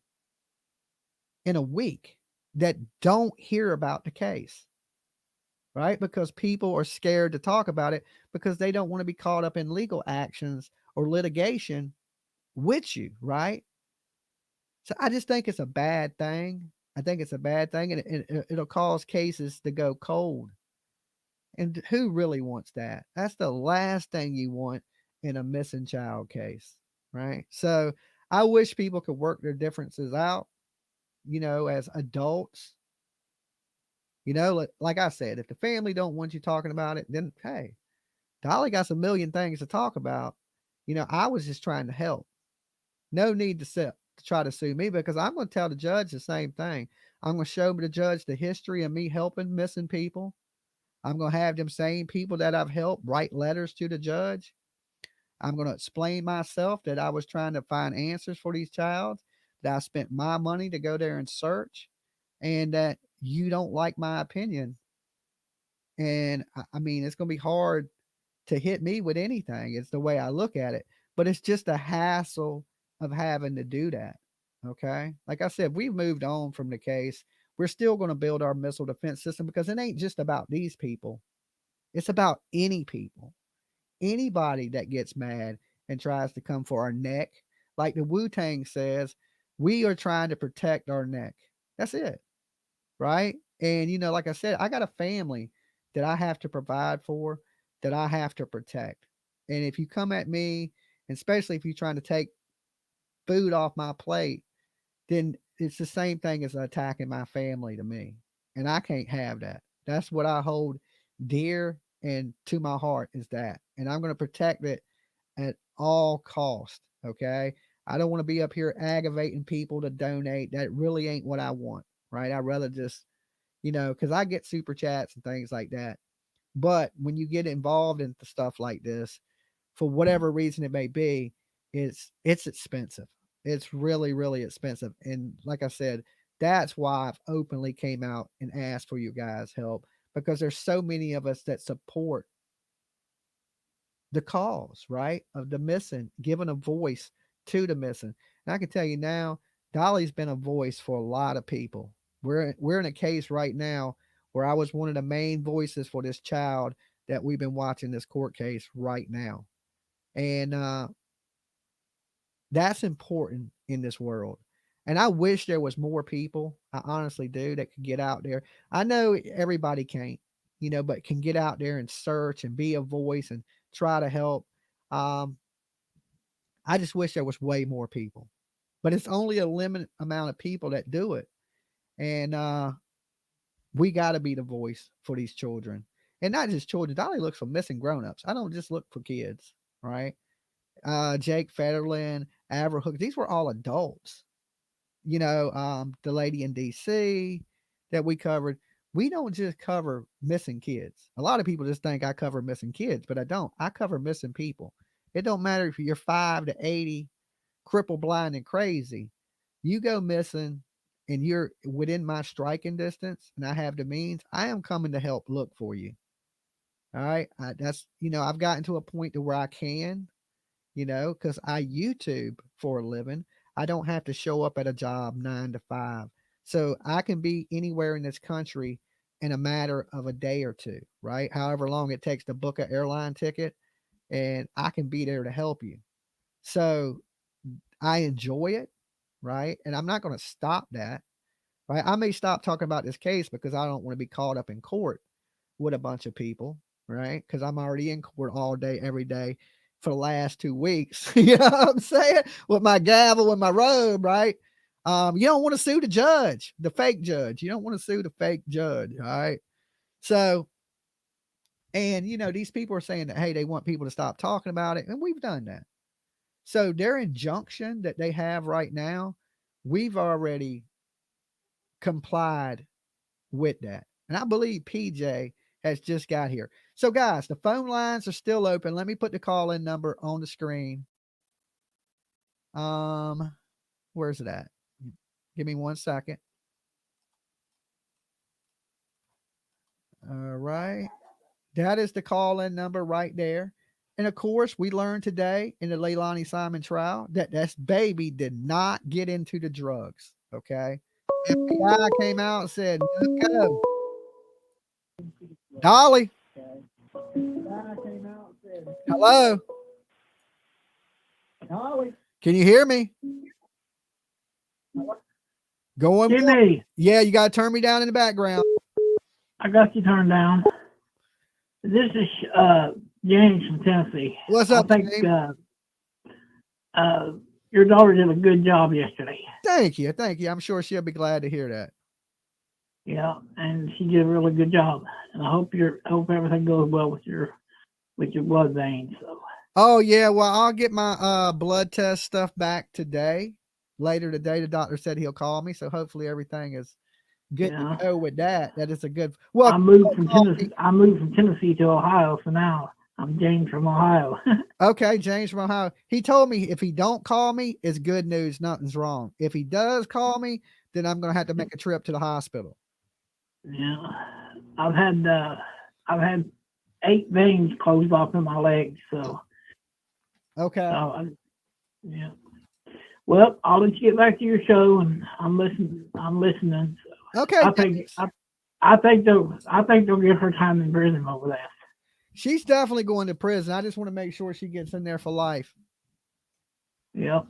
in a week that don't hear about the case, right? Because people are scared to talk about it because they don't want to be caught up in legal actions or litigation with you, right? So I just think it's a bad thing. I think it's a bad thing, and it'll cause cases to go cold. And who really wants that? That's the last thing you want in a missing child case, right? So I wish people could work their differences out, as adults. Like I said, if the family don't want you talking about it, then hey, Dolly got a million things to talk about. I was just trying to help. No need to try to sue me, because I'm going to tell the judge the same thing. I'm going to show the judge the history of me helping missing people. I'm going to have them same people that I've helped write letters to the judge. I'm going to explain myself that I was trying to find answers for these child, that I spent my money to go there and search, and that you don't like my opinion. And I mean, it's going to be hard to hit me with anything. It's the way I look at it, but it's just a hassle of having to do that. Okay. Like I said, we've moved on from the case. We're still going to build our missile defense system, because it ain't just about these people. It's about any people, anybody that gets mad and tries to come for our neck. Like the Wu-Tang says, we are trying to protect our neck. That's it. Right. And, like I said, I got a family that I have to provide for, that I have to protect. And if you come at me, and especially if you're trying to take food off my plate, then it's the same thing as attacking my family to me. And I can't have that. That's what I hold dear and to my heart is that. And I'm going to protect it at all cost. Okay. I don't want to be up here aggravating people to donate. That really ain't what I want. Right. I'd rather just, because I get super chats and things like that. But when you get involved into stuff like this, for whatever reason it may be, it's expensive. It's really, really expensive. And like I said, that's why I've openly came out and asked for you guys' help, because there's so many of us that support the cause, right? Of the missing, giving a voice to the missing. And I can tell you now, Dolly's been a voice for a lot of people. We're in a case right now where I was one of the main voices for this child that we've been watching this court case right now. And that's important in this world. And I wish there was more people. I honestly do, that could get out there. I know everybody can't, but can get out there and search and be a voice and try to help. I just wish there was way more people, but it's only a limited amount of people that do it. And we got to be the voice for these children, and not just children. Dolly looks for missing grown-ups. I don't just look for kids, right? Jake Federland, Avril Hook, these were all adults. The lady in DC that we covered. We don't just cover missing kids. A lot of people just think I cover missing kids, but I don't. I cover missing people. It don't matter if you're 5 to 80, crippled, blind, and crazy. You go missing and you're within my striking distance and I have the means, I am coming to help look for you. All right. I've gotten to a point to where I can, because I YouTube for a living. I don't have to show up at a job 9 to 5. So I can be anywhere in this country in a matter of a day or two, right? However long it takes to book an airline ticket, and I can be there to help you. So I enjoy it, right? And I'm not going to stop that, right? I may stop talking about this case because I don't want to be caught up in court with a bunch of people, right? Because I'm already in court all day, every day for the last 2 weeks. You know what I'm saying? With my gavel, with my robe, right? You don't want to sue the judge, the fake judge. You don't want to sue the fake judge, all right? So, and these people are saying that, hey, they want people to stop talking about it, and we've done that. So their injunction that they have right now, we've already complied with that. And I believe PJ has just got here. So guys, the phone lines are still open. Let me put the call-in number on the screen. Where's it at? Give me 1 second. All right. That is the call-in number right there. And of course, we learned today in the Leilani Simon trial that this baby did not get into the drugs. Okay. FBI came out and said, no go. Dolly. Hello. Dolly. Can you hear me? Going. Jimmy. Yeah, you got to turn me down in the background. I got you turned down. This is James from Tennessee. What's up, I think your daughter did a good job yesterday. Thank you. I'm sure she'll be glad to hear that. Yeah, and she did a really good job. And I hope everything goes well with your blood veins. So. Oh yeah, well I'll get my blood test stuff back today. Later today, the doctor said he'll call me, so hopefully everything is good to go with that. That is a good. Well, I moved from Tennessee to Ohio, so now I'm James from Ohio. Okay, James from Ohio. He told me if he don't call me, it's good news. Nothing's wrong. If he does call me, then I'm going to have to make a trip to the hospital. Yeah, I've had 8 veins closed off in my legs, so. Okay. Yeah. Well, I'll let you get back to your show, and I'm listening. So okay. I think they'll give her time in prison over that. She's definitely going to prison. I just want to make sure she gets in there for life. Yeah,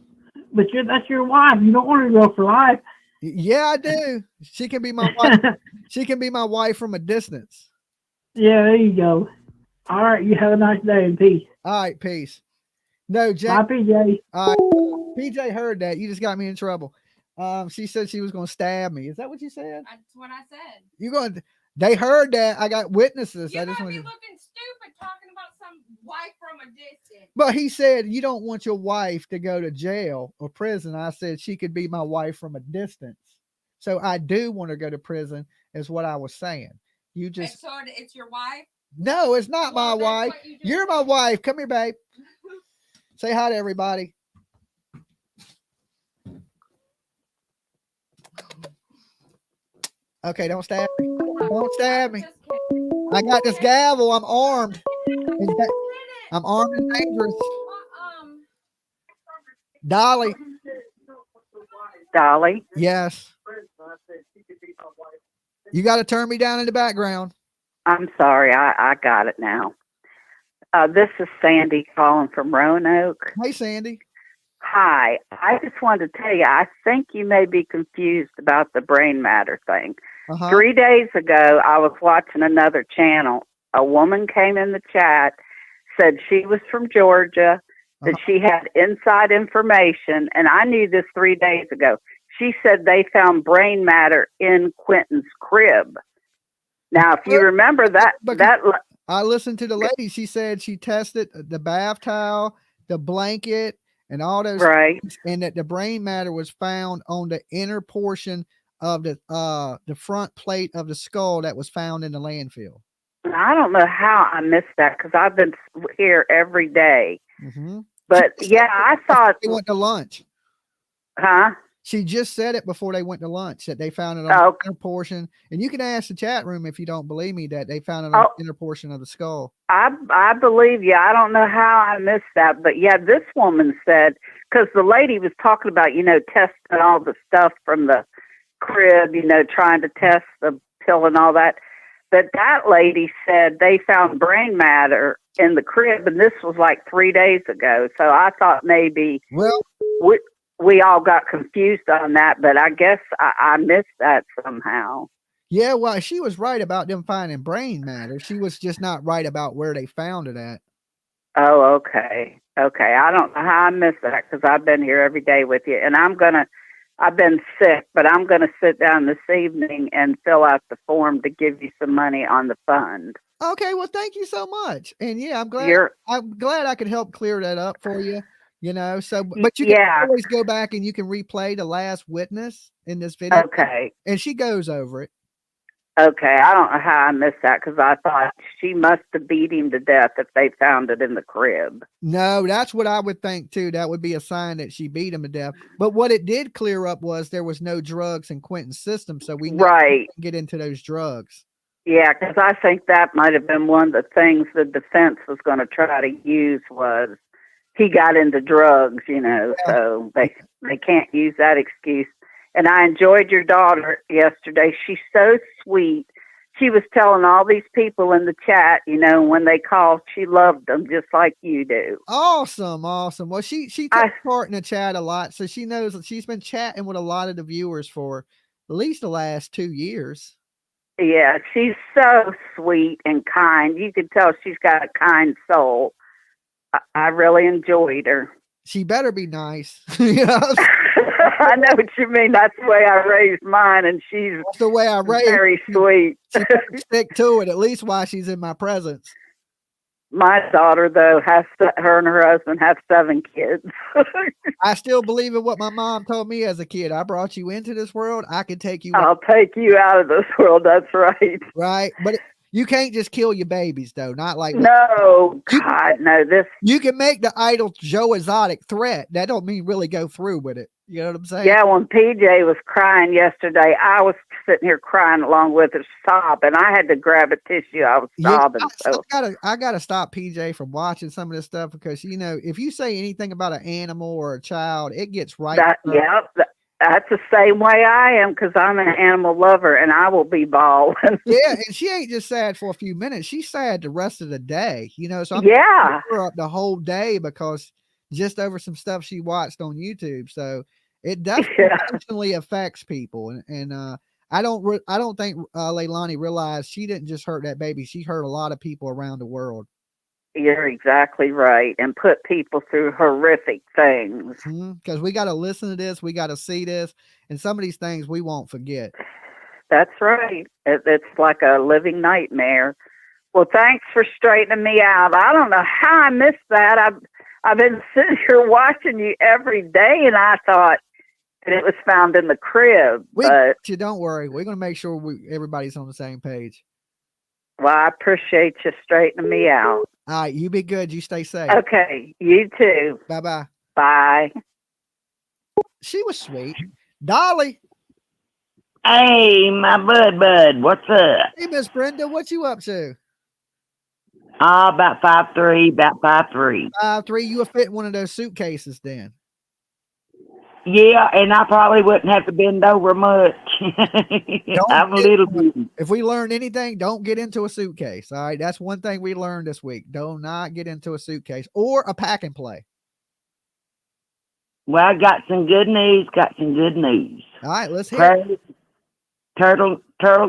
but that's your wife. You don't want her to go for life. Yeah, I do. She can be my wife. She can be my wife from a distance. Yeah, there you go. All right, you have a nice day and peace. All right, peace. No, Bye, Jack. PJ. PJ heard that. You just got me in trouble. She said she was going to stab me. Is that what you said? That's what I said. You going to? They heard that. I got witnesses. You I just might want be to. looking stupid talking about some wife from a distance. But he said you don't want your wife to go to jail or prison. I said she could be my wife from a distance. So I do want to go to prison, is what I was saying. You And just so it's your wife? no, it's not Well, my that's wife. what you just You're my said. wife. Come here, babe. Say hi to everybody. Okay, don't stab me. Don't stab me. I got this gavel. I'm armed. I'm armed and dangerous. Dolly. Dolly? Yes. You got to turn me down in the background. I'm sorry, I got it now. This is Sandy calling from Roanoke. Hey, Sandy. Hi. I just wanted to tell you, I think you may be confused about the brain matter thing. 3 days ago, I was watching another channel. A woman came in the chat, said she was from Georgia, that she had inside information, and I knew this 3 days ago. She said they found brain matter in Quinton's crib. Now, if you remember that, I listened to the lady. She said she tested the bath towel, the blanket, and all those things, and that the brain matter was found on the inner portion of the front plate of the skull that was found in the landfill. I don't know how I missed that because I've been here every day. Mm-hmm. But yeah, I thought they went to lunch. Huh? She just said it before they went to lunch that they found it on the inner portion. And you can ask the chat room if you don't believe me that they found it on the inner portion of the skull. I believe you. I don't know how I missed that, but yeah, this woman said, because the lady was talking about, testing all the stuff from the crib, trying to test the pill and all that. But that lady said they found brain matter in the crib, and this was like 3 days ago. So I thought maybe we all got confused on that, but I guess I missed that somehow. Yeah, well, she was right about them finding brain matter. She was just not right about where they found it at. Oh, okay. Okay. I don't know how I missed that because I've been here every day with you, and I've been sick, but I'm going to sit down this evening and fill out the form to give you some money on the fund. Okay, well, thank you so much. And yeah, I'm glad I could help clear that up for you. So but you can always go back and you can replay the last witness in this video. Okay. And she goes over it. Okay. I don't know how I missed that because I thought she must have beat him to death if they found it in the crib. No, that's what I would think too. That would be a sign that she beat him to death. But what it did clear up was there was no drugs in Quinton's system. So we can get into those drugs. Yeah, because I think that might have been one of the things the defense was going to try to use was he got into drugs, so they can't use that excuse. And I enjoyed your daughter yesterday. She's so sweet. She was telling all these people in the chat, when they called, she loved them just like you do. Awesome. Well, she takes part in the chat a lot, so she knows that she's been chatting with a lot of the viewers for at least the last 2 years. Yeah, she's so sweet and kind. You could tell she's got a kind soul. I really enjoyed her. She better be nice. I know what you mean. That's the way I raised mine, and that's the way I raised. Very sweet. She better stick to it at least while she's in my presence. My daughter, though, her and her husband have 7 kids. I still believe in what my mom told me as a kid. I brought you into this world. I can take you. I'll take you out of this world. That's right. Right, but you can't just kill your babies, though. Not like no. God, no. You can make the idol Joe Exotic threat. That don't mean really go through with it. You know what I'm saying? Yeah. When PJ was crying yesterday, I was sitting here crying along with her, sobbing. I had to grab a tissue. I was sobbing. I gotta stop PJ from watching some of this stuff because if you say anything about an animal or a child, it gets right. That's the same way I am because I'm an animal lover and I will be bawling. Yeah, and she ain't just sad for a few minutes. She's sad the rest of the day, So I'm her up the whole day because just over some stuff she watched on YouTube. So it definitely affects people. And I don't think Leilani realized she didn't just hurt that baby. She hurt a lot of people around the world. You're exactly right. And put people through horrific things. Because we got to listen to this, we got to see this, and some of these things we won't forget. That's right. It's like a living nightmare. Well, thanks for straightening me out. I don't know how I missed that. I've been sitting here watching you every day, and I thought that it was found in the crib. But You don't worry. We're going to make sure everybody's on the same page. well, I appreciate you straightening me out. All right, you be good. You stay safe. Okay, you too. Bye-bye. Bye. She was sweet. Dolly. Hey, my bud, what's up? Hey, Miss Brenda, what you up to? About 5'3", about 5'3". 5'3", you would fit one of those suitcases then. Yeah, and I probably wouldn't have to bend over much. I'm a little bit. If we learned anything, don't get into a suitcase. All right, that's one thing we learned this week. Do not get into a suitcase or a pack and play. Well, I got some good news. All right, let's hear it. Turtle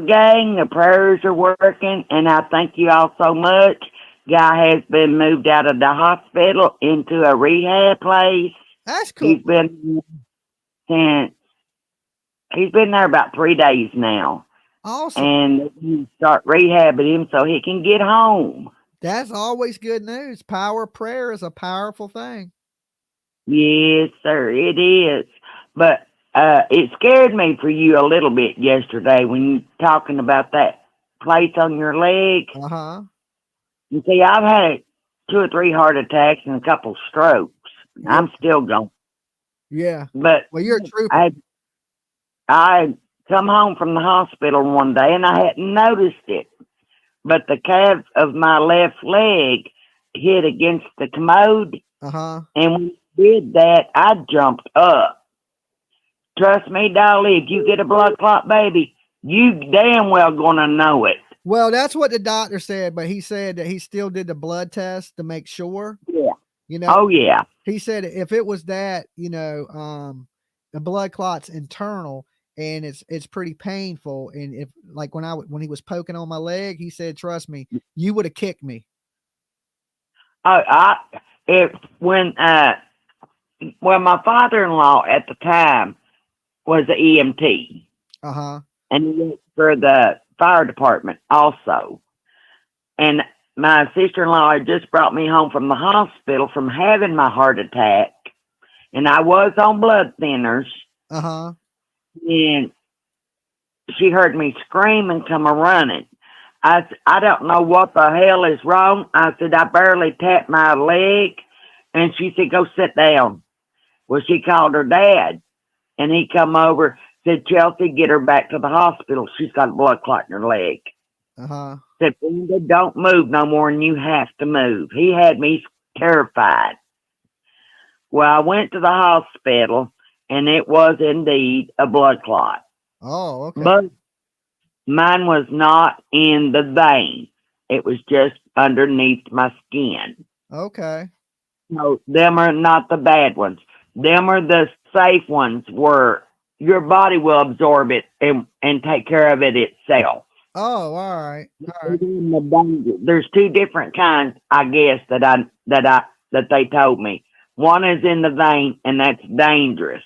Gang, the prayers are working, and I thank you all so much. Guy has been moved out of the hospital into a rehab place. That's cool. He's been there about 3 days now. Awesome. And you start rehabbing him so he can get home. That's always good news. Power of prayer is a powerful thing. Yes, sir, it is. But it scared me for you a little bit yesterday when you talking about that place on your leg. Uh-huh. You see, I've had 2 or 3 heart attacks and a couple strokes. I'm still going. Yeah. But well, you're a trooper. I come home from the hospital one day and I hadn't noticed it. But the calf of my left leg hit against the commode. Uh-huh. And when it did that, I jumped up. Trust me, Dolly, if you get a blood clot, baby, you damn well gonna know it. Well, that's what the doctor said, but he said that he still did the blood test to make sure. Yeah. You know. Oh yeah. He said if it was that, the blood clot's internal and it's pretty painful, and if like when he was poking on my leg, he said, "Trust me, you would have kicked me." Well, my father-in-law at the time was an EMT. Uh-huh. And he worked for the fire department also. And my sister-in-law had just brought me home from the hospital from having my heart attack. And I was on blood thinners. Uh-huh. And she heard me scream and come a-running. I don't know what the hell is wrong. I said, I barely tapped my leg. And she said, go sit down. Well, she called her dad. And he come over, said, Chelsea, get her back to the hospital. She's got a blood clot in her leg. Uh-huh. Said, Brenda, don't move no more than you have to move. He had me terrified. Well, I went to the hospital, and it was indeed a blood clot. Oh, okay. But mine was not in the vein. It was just underneath my skin. Okay. So them are not the bad ones. Them are the safe ones where your body will absorb it and take care of it itself. Oh, all right. All right. There's 2 different kinds, I guess, that they told me. One is in the vein, and that's dangerous.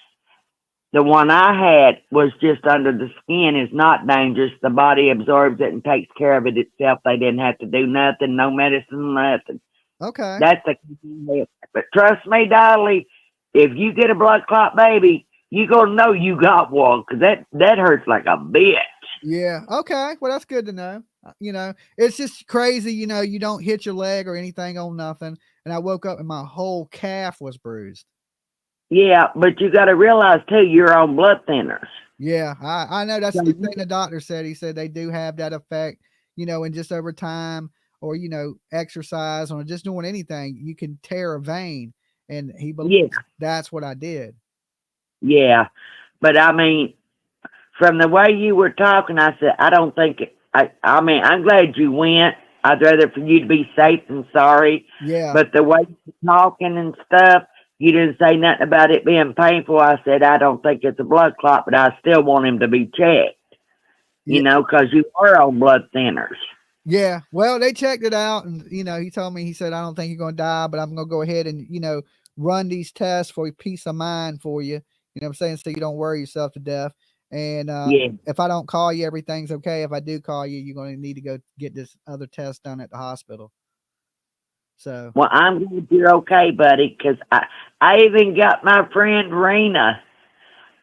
The one I had was just under the skin, is not dangerous. The body absorbs it and takes care of it itself. They didn't have to do nothing, no medicine, nothing. Okay. That's the. But trust me, Dolly, if you get a blood clot, baby, you gonna know you got one, because that hurts like a bitch. Yeah. Okay. Well, that's good to know. It's just crazy. You don't hit your leg or anything on nothing. And I woke up and my whole calf was bruised. Yeah, but you got to realize too, you're on blood thinners. Yeah, I know that's the thing the doctor said. He said they do have that effect, and just over time or, exercise or just doing anything, you can tear a vein. And he believes that's what I did. Yeah. But I mean, from the way you were talking, I said, I don't think I mean, I'm glad you went. I'd rather for you to be safe than sorry. Yeah. But the way you were talking and stuff, you didn't say nothing about it being painful. I said, I don't think it's a blood clot, but I still want him to be checked, because you are on blood thinners. Yeah. Well, they checked it out, and he told me, he said, I don't think you're gonna die, but I'm gonna go ahead and run these tests for peace of mind for you. You know what I'm saying? So you don't worry yourself to death. And Yeah. if I don't call you, everything's okay. If I do call you, you're gonna need to go get this other test done at the hospital. So Well, I'm glad you're okay, buddy, because I even got my friend Rena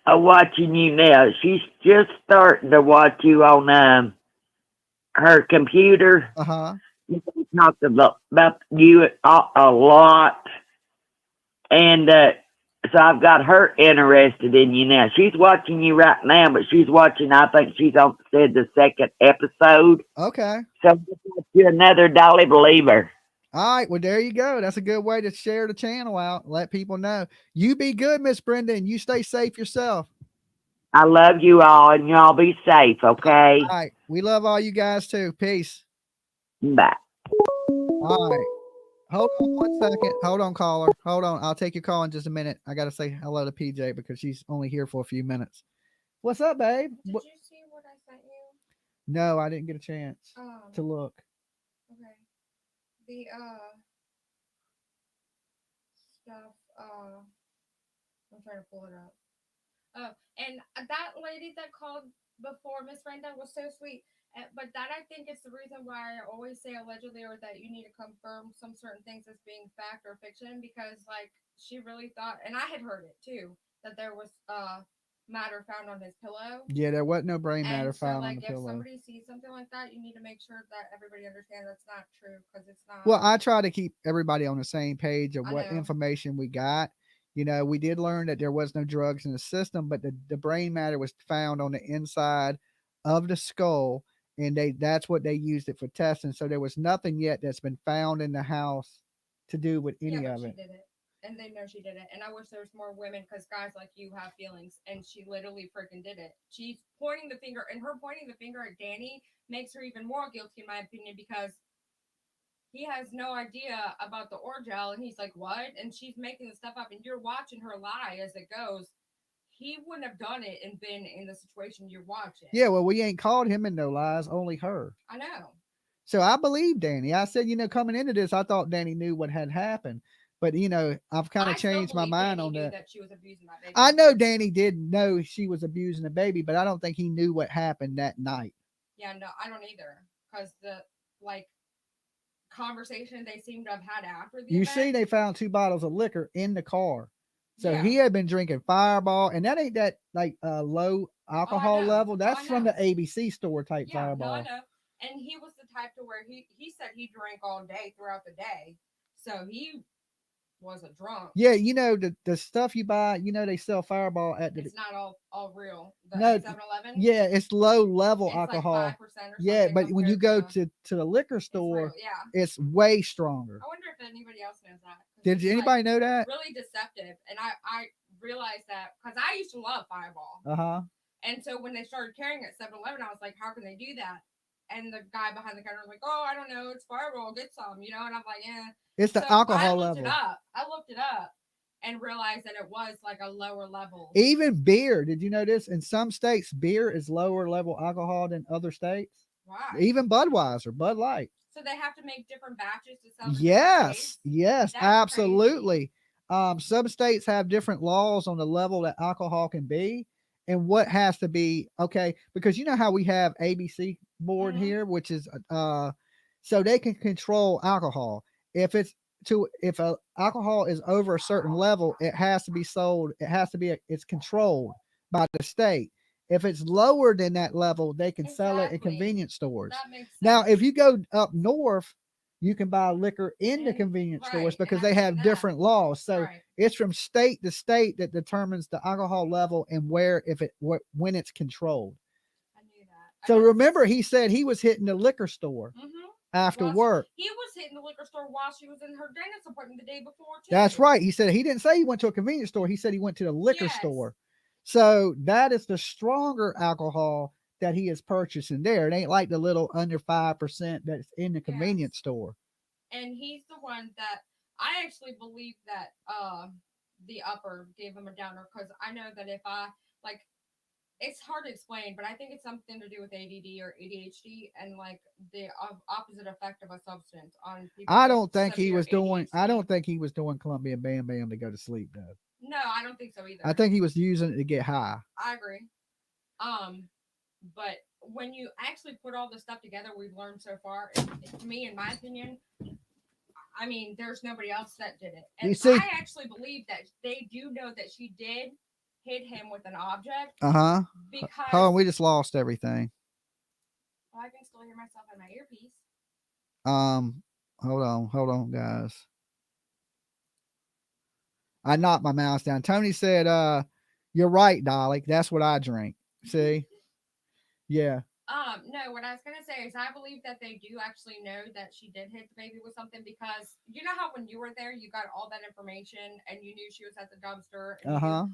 watching you now. She's just starting to watch you on her computer. We talked about you a lot. And so I've got her interested in you now. She's watching you right now, but she's watching, I think she's on the second episode. Okay. So you're another Dolly believer. All right. Well, there you go. That's a good way to share the channel out. Let people know. You be good, Miss Brenda, and you stay safe yourself. I love you all, and y'all be safe, okay? All right. We love all you guys too. Peace. Bye. All right. Hold on 1 second. Hold on, caller. Hold on. I'll take your call in just a minute. I got to say hello to PJ because she's only here for a few minutes. What's up, babe? Did you see what I sent you? No, I didn't get a chance to look. Okay. The stuff. I'm trying to pull it up. Oh, and that lady that called before, Miss Brenda, was so sweet. But that, I think, is the reason why I always say allegedly, or that you need to confirm some certain things as being fact or fiction, because like she really thought, and I had heard it too, that there was matter found on his pillow. Yeah, there wasn't no brain matter And so, found on like, the if pillow. somebody sees something like that, you need to make sure that everybody understands that's not true, because it's not. Well, I try to keep everybody on the same page of I what know. information we got. We did learn that there was no drugs in the system, but the brain matter was found on the inside of the skull, and that's what they used it for testing. So there was nothing yet that's been found in the house to do with any Yeah, but of she it. did it, and they know she did it. And I wish there was more women, because guys like you have feelings, and she literally freaking did it. She's pointing the finger, and her pointing the finger at Danny makes her even more guilty, in my opinion, because he has no idea about the orgel, and he's like, what? And she's making the stuff up, and you're watching her lie as it goes. He wouldn't have done it and been in the situation you're watching. Yeah, well, we ain't called him in no lies, only her. I know. So I believe Danny. I said, coming into this, I thought Danny knew what had happened. But, I've kind of changed my mind on that. She was abusing that baby. I know Danny did know she was abusing the baby, but I don't think he knew what happened that night. Yeah, no, I don't either. Because the, conversation they seem to have had after the event. See, they found 2 bottles of liquor in the car. So Yeah. he had been drinking Fireball, and that ain't that low alcohol level. That's from the ABC store type Fireball. No, I know. And he was the type to where he said he drank all day throughout the day. So he wasn't drunk. Yeah, the stuff you buy, they sell Fireball at the. It's not all real. The No, 7-Eleven. yeah, it's low level It's alcohol. Like 5% or yeah, but when you go to to the liquor store, it's way stronger. I wonder if anybody else knows that. Did anybody know that? Really deceptive, and I realized that because I used to love Fireball. And so when they started carrying it at 7-Eleven, I was like, how can they do that? And the guy behind the counter was like, oh, I don't know, it's Fireball, get some, and I'm like, yeah. It's the alcohol level. I looked it up and realized that it was like a lower level. Even beer. Did you know this? In some states, beer is lower level alcohol than other states. Right. Even Budweiser, Bud Light. So they have to make different batches to sell. Yes, That's absolutely. Some states have different laws on the level that alcohol can be and what has to be okay. Because you know how we have ABC board here, which is so they can control alcohol. If alcohol is over a certain level, it has to be sold. It's controlled by the state. If it's lower than that level, they can sell it in convenience stores. That makes sense. Now, if you go up north, you can buy liquor in the convenience stores because they have different laws. So it's from state to state that determines the alcohol level and when it's controlled. I knew that. So remember, he said he was hitting the liquor store after work. He was hitting the liquor store while she was in her dentist appointment the day before, too. That's right. He said he didn't say he went to a convenience store. He said he went to the liquor store. So that is the stronger alcohol that he is purchasing there. It ain't like the little under 5% that's in the convenience store. And he's the one that I actually believe that the upper gave him a downer, because I know that it's hard to explain, but I think it's something to do with ADD or ADHD and like the opposite effect of a substance on people. I with don't think he severe was doing. I ADHD. don't think he was doing Colombian Bam Bam to go to sleep though. No, I don't think so either. I think he was using it to get high. I agree. But when you actually put all the stuff together we've learned so far, to me, in my opinion, I mean, there's nobody else that did it. And You see- I actually believe that they do know that she did hit him with an object. Because Hold on, we just lost everything. well, I can still hear myself in my earpiece. Hold on, guys. I knocked my mouse down. Tony said, you're right, Dolly. That's what I drink. See? Yeah. No, what I was gonna say is I believe that they do actually know that she did hit the baby with something because you know how when you were there you got all that information and you knew she was at the dumpster. And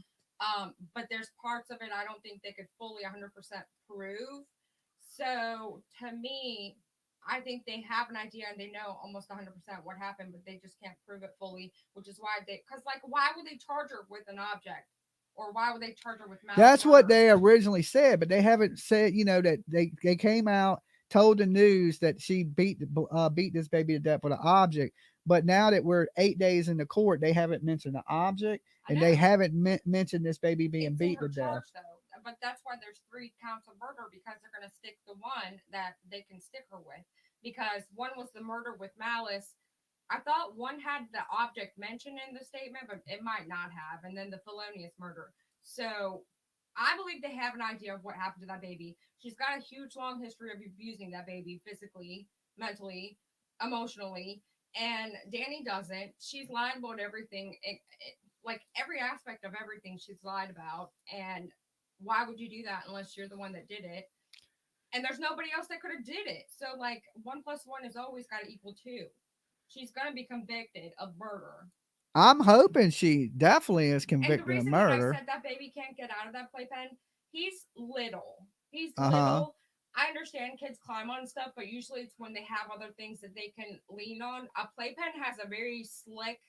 but there's parts of it I don't think they could fully 100% prove. So to me, I think they have an idea and they know almost 100% what happened, but they just can't prove it fully, which is why because like, why would they charge her with an object? Or why would they charge her with malice? That's what they originally said, but they haven't said, that they came out, told the news that she beat this baby to death with an object. But now that we're 8 days in the court, they haven't mentioned the object and they haven't mentioned this baby being beat to death. Though. But that's why there's 3 counts of murder because they're going to stick the one that they can stick her with. Because one was the murder with malice. I thought one had the object mentioned in the statement, but it might not have. And then the felonious murder. So I believe they have an idea of what happened to that baby. She's got a huge, long history of abusing that baby physically, mentally, emotionally. And Danny doesn't. She's lied about everything. Like every aspect of everything she's lied about. And why would you do that unless you're the one that did it? And there's nobody else that could have did it. So like 1 + 1 has always got to equal 2. She's going to be convicted of murder. I'm hoping she definitely is convicted of murder. That I said that baby can't get out of that playpen, he's little. He's little. I understand kids climb on stuff, but usually it's when they have other things that they can lean on. A playpen has a very slick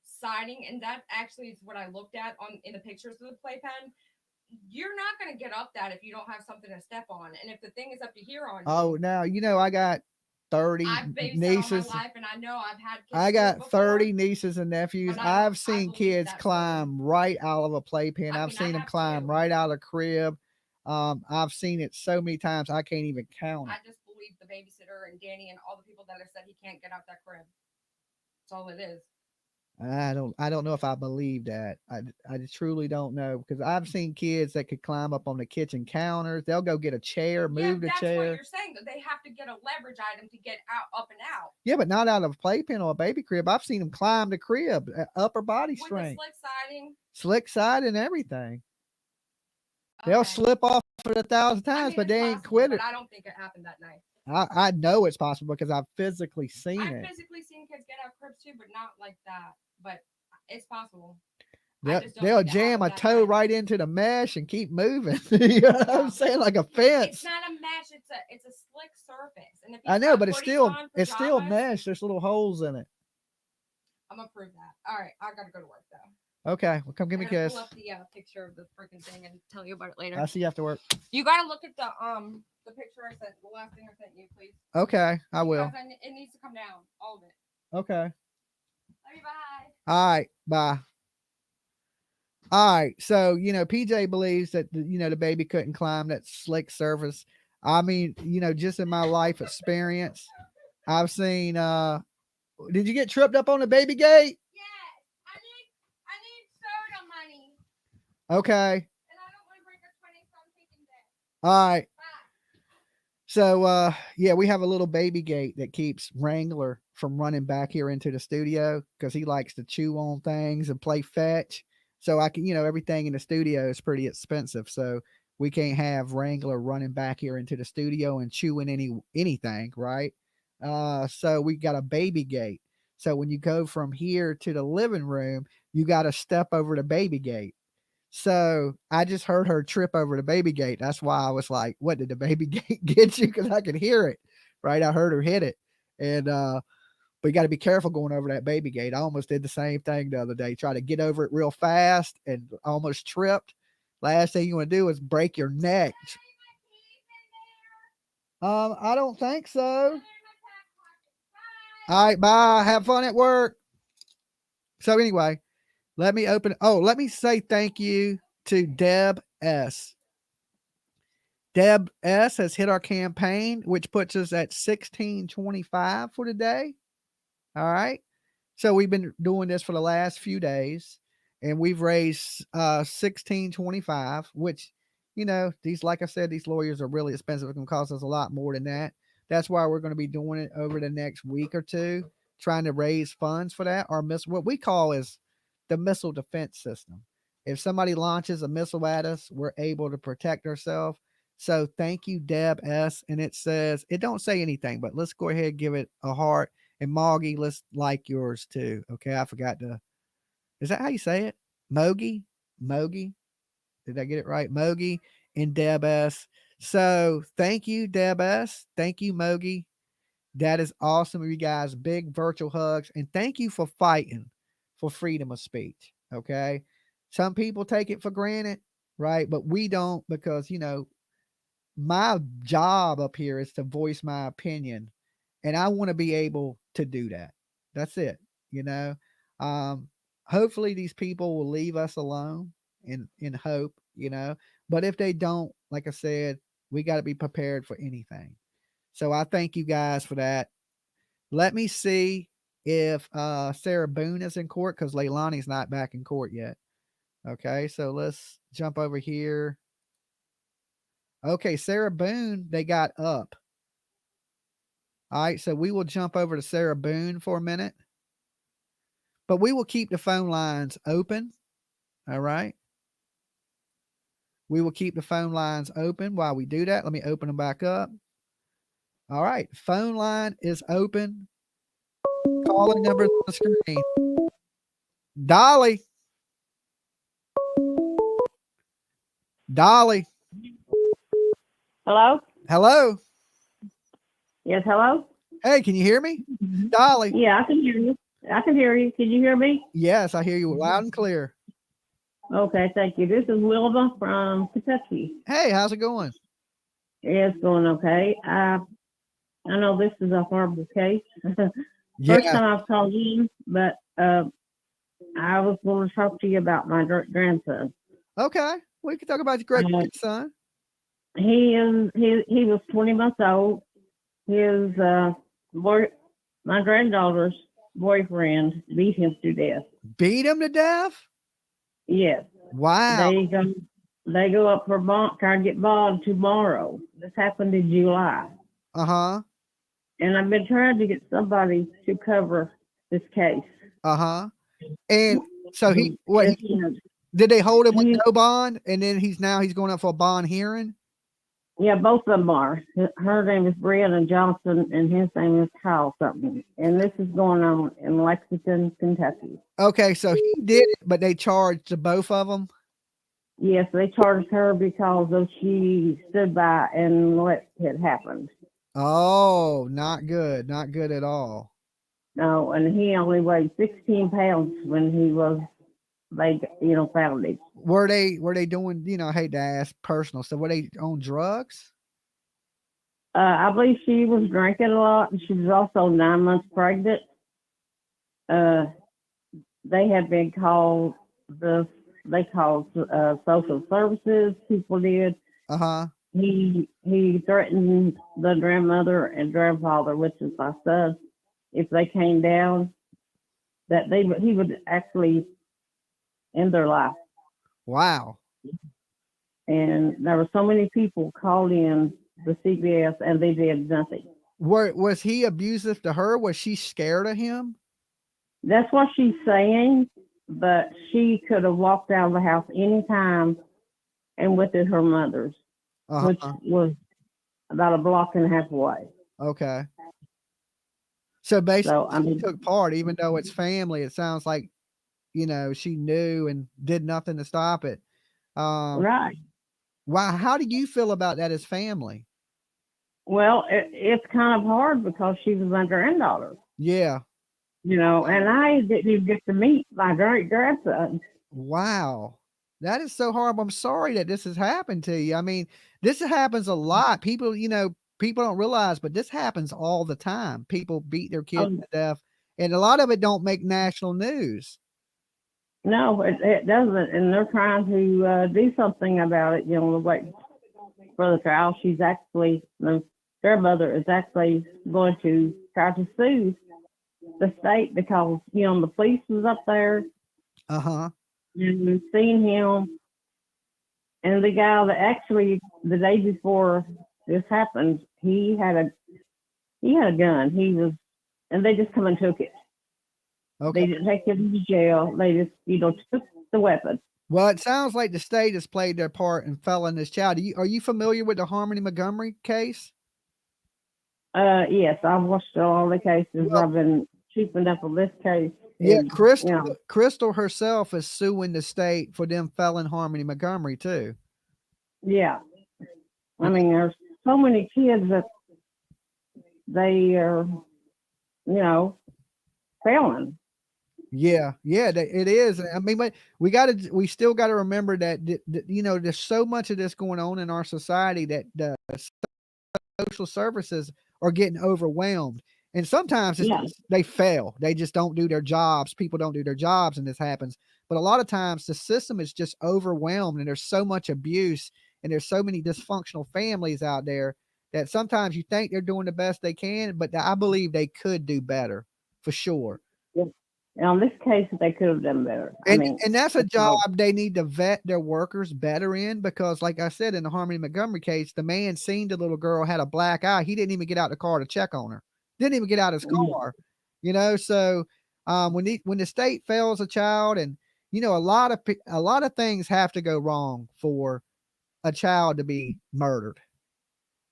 siding, and that actually is what I looked at in the pictures of the playpen. You're not going to get up that if you don't have something to step on. And if the thing is up to here on Oh, now, I got 30 nieces. All my life, and I know I've had kids I got 30 nieces and nephews. I've seen kids climb right out of a playpen. I've seen them climb right out of a crib. I've seen it so many times I can't even count it. I just believe the babysitter and Danny and all the people that have said he can't get out that crib. That's all it is. I don't know if I believe that. I truly don't know because I've seen kids that could climb up on the kitchen counters. They'll go get a chair, move the chair. That's what you're saying. That they have to get a leverage item to get out, up and out. Yeah, but not out of a playpen or a baby crib. I've seen them climb the crib, upper body strength, with the slick siding, slick side, and everything. Okay. They'll slip off it 1,000 times, but they ain't quit it. But I don't think it happened that night. I know it's possible because I've physically seen it. I've physically seen kids get out cribs too, but not like that. But it's possible. They'll jam a toe right into the mesh and keep moving. You know what I'm saying? Like a fence. It's not a mesh. It's a slick surface. And if I know, but it's still mesh. There's little holes in it. I'm gonna prove that. All right, I gotta go to work though. Okay, well, come give me a kiss. Pull up the picture of the freaking thing and tell you about it later. I'll see you after work. You gotta look at the picture I sent, the last thing I sent you, please. Okay, I will. It needs to come down, all of it. Okay. Love you, bye. All right, bye. All right, so PJ believes that the baby couldn't climb that slick surface. I mean, just in my life experience, I've seen. Did you get tripped up on the baby gate? Yes, I need soda money. Okay. And I don't want to break a 20, so I'm taking that. All right. So yeah, we have a little baby gate that keeps Wrangler from running back here into the studio because he likes to chew on things and play fetch. So I can, everything in the studio is pretty expensive. So we can't have Wrangler running back here into the studio and chewing anything, right? So we got a baby gate. So when you go from here to the living room, you got to step over the baby gate. So I just heard her trip over the baby gate. That's why I was like, what did the baby gate get you? Because I could hear it, right? I heard her hit it. And but you got to be careful going over that baby gate. I almost did the same thing the other day, try to get over it real fast and almost tripped. Last thing you want to do is break your neck. I don't think so. All right, bye. Have fun at work. So anyway, let me say thank you to Deb S. Deb S has hit our campaign, which puts us at 1625 for today. All right. So we've been doing this for the last few days and we've raised 1625, which, you know, these, like I said, these lawyers are really expensive. It can cost us a lot more than that. That's why we're going to be doing it over the next week or two, trying to raise funds for that. Our what we call is the missile defense system. If somebody launches a missile at us, we're able to protect ourselves. So thank you, Deb S. And it says, it don't say anything, but let's go ahead and give it a heart. And Moggy, let's like yours too. Okay, I forgot to. Is that how you say it? Mogi? Did I get it right? Mogi and Deb S. So thank you, Deb S. Thank you, Mogi. That is awesome of you guys. Big virtual hugs. And thank you for fighting for freedom of speech. Okay. Some people take it for granted, right? But we don't, because, you know, my job up here is to voice my opinion. And I want to be able to do that. That's it. You know, hopefully these people will leave us alone in hope, you know, but if they don't, like I said, we got to be prepared for anything. So I thank you guys for that. Let me see if Sarah Boone is in court, because Leilani's not back in court yet. Okay, so let's jump over here. Okay, Sarah Boone, they got up. All right, so we will jump over to Sarah Boone for a minute, but we will keep the phone lines open. All right. We will keep the phone lines open while we do that. Let me open them back up. All right, phone line is open. Calling number on the screen. Dolly. Hello? Hello. Yes, hello? Hey, can you hear me? Dolly. Yeah, I can hear you. I can hear you. Can you hear me? Yes, I hear you loud and clear. Okay, thank you. This is Wilma from Kentucky. Hey, how's it going? Yeah, it's going okay. I know this is a horrible case. First Yeah. time I've called in, but I was going to talk to you about my grandson. Okay, we can talk about your great grandson. He was 20 months old. His my granddaughter's boyfriend beat him to death. Beat him to death? Yes. Wow. They go up for bond, try to get bond tomorrow. This happened in July. Uh-huh. And I've been trying to get somebody to cover this case. Uh-huh. And so did they hold him with no bond? And then he's going up for a bond hearing? Yeah, both of them are. Her name is Brianna Johnson, and his name is Kyle something. And this is going on in Lexington, Kentucky. Okay, so he did it, but they charged the both of them? Yes, they charged her because she stood by and let it happen. Oh, not good. Not good at all. No, and he only weighed 16 pounds when he was, found him. Were they doing, I hate to ask personal stuff, were they on drugs? I believe she was drinking a lot, and she was also 9 months pregnant. They had been called, social services, people did. Uh-huh. He threatened the grandmother and grandfather, which is my son, if they came down, that he would actually end their life. Wow. And there were so many people called in the CBS, and they did nothing. Was he abusive to her? Was she scared of him? That's what she's saying, but she could have walked out of the house anytime and went to her mother's, which was about a block and a half away. Okay. So basically, she took part, even though it's family. It sounds like, she knew and did nothing to stop it. Right. Wow. How do you feel about that as family? Well, it's kind of hard because she was my granddaughter. Yeah. And I didn't even get to meet my great grandson. Wow. That is so horrible. I'm sorry that this has happened to you. I mean, this happens a lot. People, people don't realize, but this happens all the time. People beat their kids to death, and a lot of it don't make national news. No, it doesn't, and they're trying to do something about it. Like for the child, she's actually their mother is actually going to try to sue the state because the police was up there and seen him, and the guy that actually the day before this happened, he had a gun. And they just come and took it. Okay. They didn't take him to jail. They just, took the weapon. Well, it sounds like the state has played their part in felling this child. Are you familiar with the Harmony Montgomery case? Yes, I've watched all the cases. I've been keeping up with this case. Yeah, and, Crystal herself is suing the state for them felling Harmony Montgomery too. Yeah. I mean, there's so many kids that they are, failing. Yeah, it is. I mean, but we still got to remember that, there's so much of this going on in our society that the social services are getting overwhelmed. And sometimes they fail. They just don't do their jobs. People don't do their jobs, and this happens. But a lot of times the system is just overwhelmed, and there's so much abuse, and there's so many dysfunctional families out there that sometimes you think they're doing the best they can, but I believe they could do better for sure. Yeah. And on this case, they could have done better. And that's a job they need to vet their workers better in, because like I said, in the Harmony Montgomery case, the man seen the little girl had a black eye. He didn't even get out the car to check on her. Didn't even get out his car, so when the state fails a child, and a lot of things have to go wrong for a child to be murdered.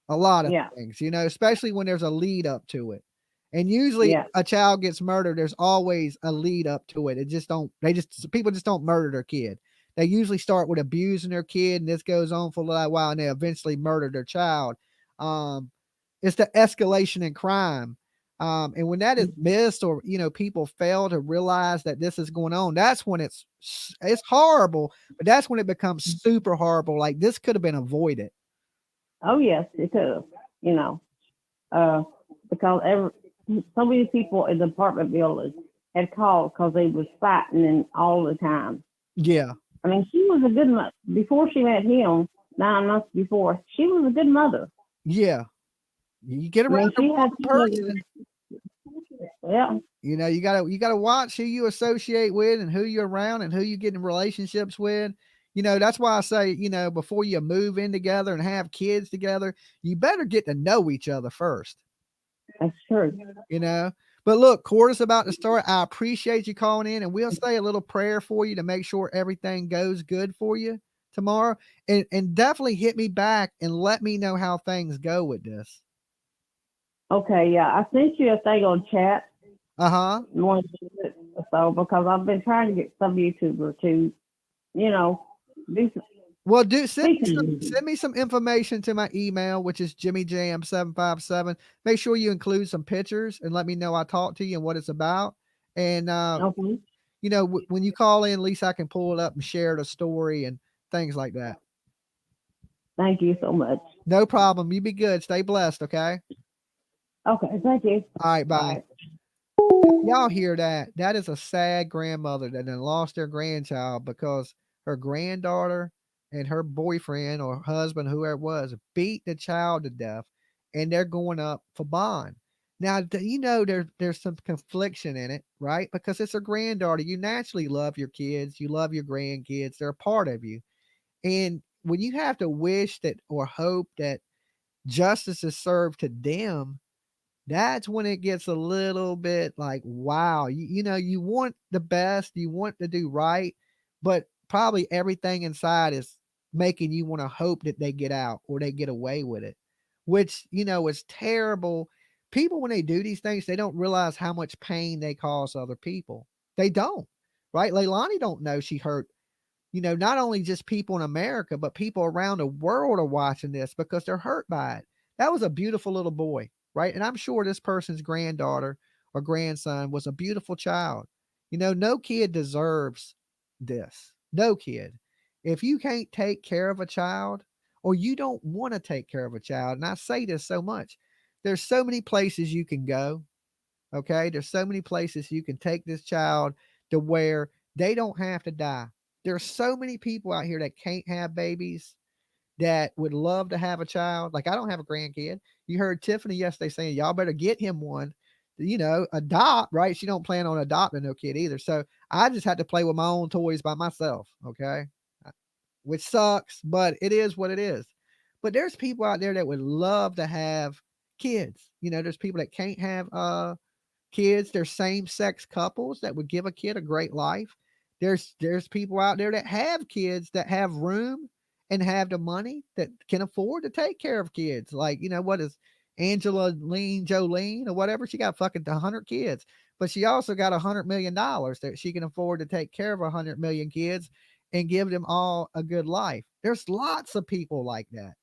A lot of things, especially when there's a lead up to it. And usually a child gets murdered, there's always a lead up to it. People just don't murder their kid. They usually start with abusing their kid, and this goes on for a little while, and they eventually murder their child. It's the escalation in crime. And when that is missed, or, people fail to realize that this is going on, that's when it's horrible, but that's when it becomes super horrible. Like, this could have been avoided. Oh, yes, it could have, because so many people in the apartment building had called because they was fighting all the time. Yeah. I mean, she was a good mother. Before she met him, 9 months before, she was a good mother. Yeah. You get around the wrong person. Yeah. You gotta watch who you associate with, and who you're around, and who you get in relationships with. That's why I say, before you move in together and have kids together, you better get to know each other first. That's true. But look, court is about to start. I appreciate you calling in, and we'll say a little prayer for you to make sure everything goes good for you tomorrow. And definitely hit me back and let me know how things go with this. Okay, yeah. I sent you a thing on chat. So, because I've been trying to get some YouTuber to, do some. Well, send me some information to my email, which is jimmyjam757. Make sure you include some pictures and let me know I talked to you and what it's about. And, when you call in, at least I can pull it up and share the story and things like that. Thank you so much. No problem. You be good. Stay blessed. Okay. Okay. Thank you. All right. Bye. Y'all hear that? That is a sad grandmother that then lost their grandchild because her granddaughter and her boyfriend or husband, whoever it was, beat the child to death, and they're going up for bond. Now, there's some confliction in it, right? Because it's a granddaughter. You naturally love your kids. You love your grandkids. They're a part of you. And when you have to wish that or hope that justice is served to them, that's when it gets a little bit like, wow, you want the best, you want to do right, but probably everything inside is making you want to hope that they get out or they get away with it, which, is terrible. People, when they do these things, they don't realize how much pain they cause other people. They don't, right? Leilani don't know she hurt, not only just people in America, but people around the world are watching this because they're hurt by it. That was a beautiful little boy, right? And I'm sure this person's granddaughter or grandson was a beautiful child. No kid deserves this. No kid. If you can't take care of a child or you don't want to take care of a child, and I say this so much, there's so many places you can go. Okay. There's so many places you can take this child to where they don't have to die. There's so many people out here that can't have babies that would love to have a child. Like I don't have a grandkid. You heard Tiffany yesterday saying, y'all better get him one, adopt, right? She don't plan on adopting no kid either. So I just had to play with my own toys by myself. Okay. Which sucks, but it is what it is. But there's people out there that would love to have kids. There's people that can't have kids. There's same-sex couples that would give a kid a great life. There's people out there that have kids that have room and have the money that can afford to take care of kids. Like, what is Angela Jolene or whatever? She got fucking 100 kids, but she also got $100 million that she can afford to take care of 100 million kids and give them all a good life. There's lots of people like that.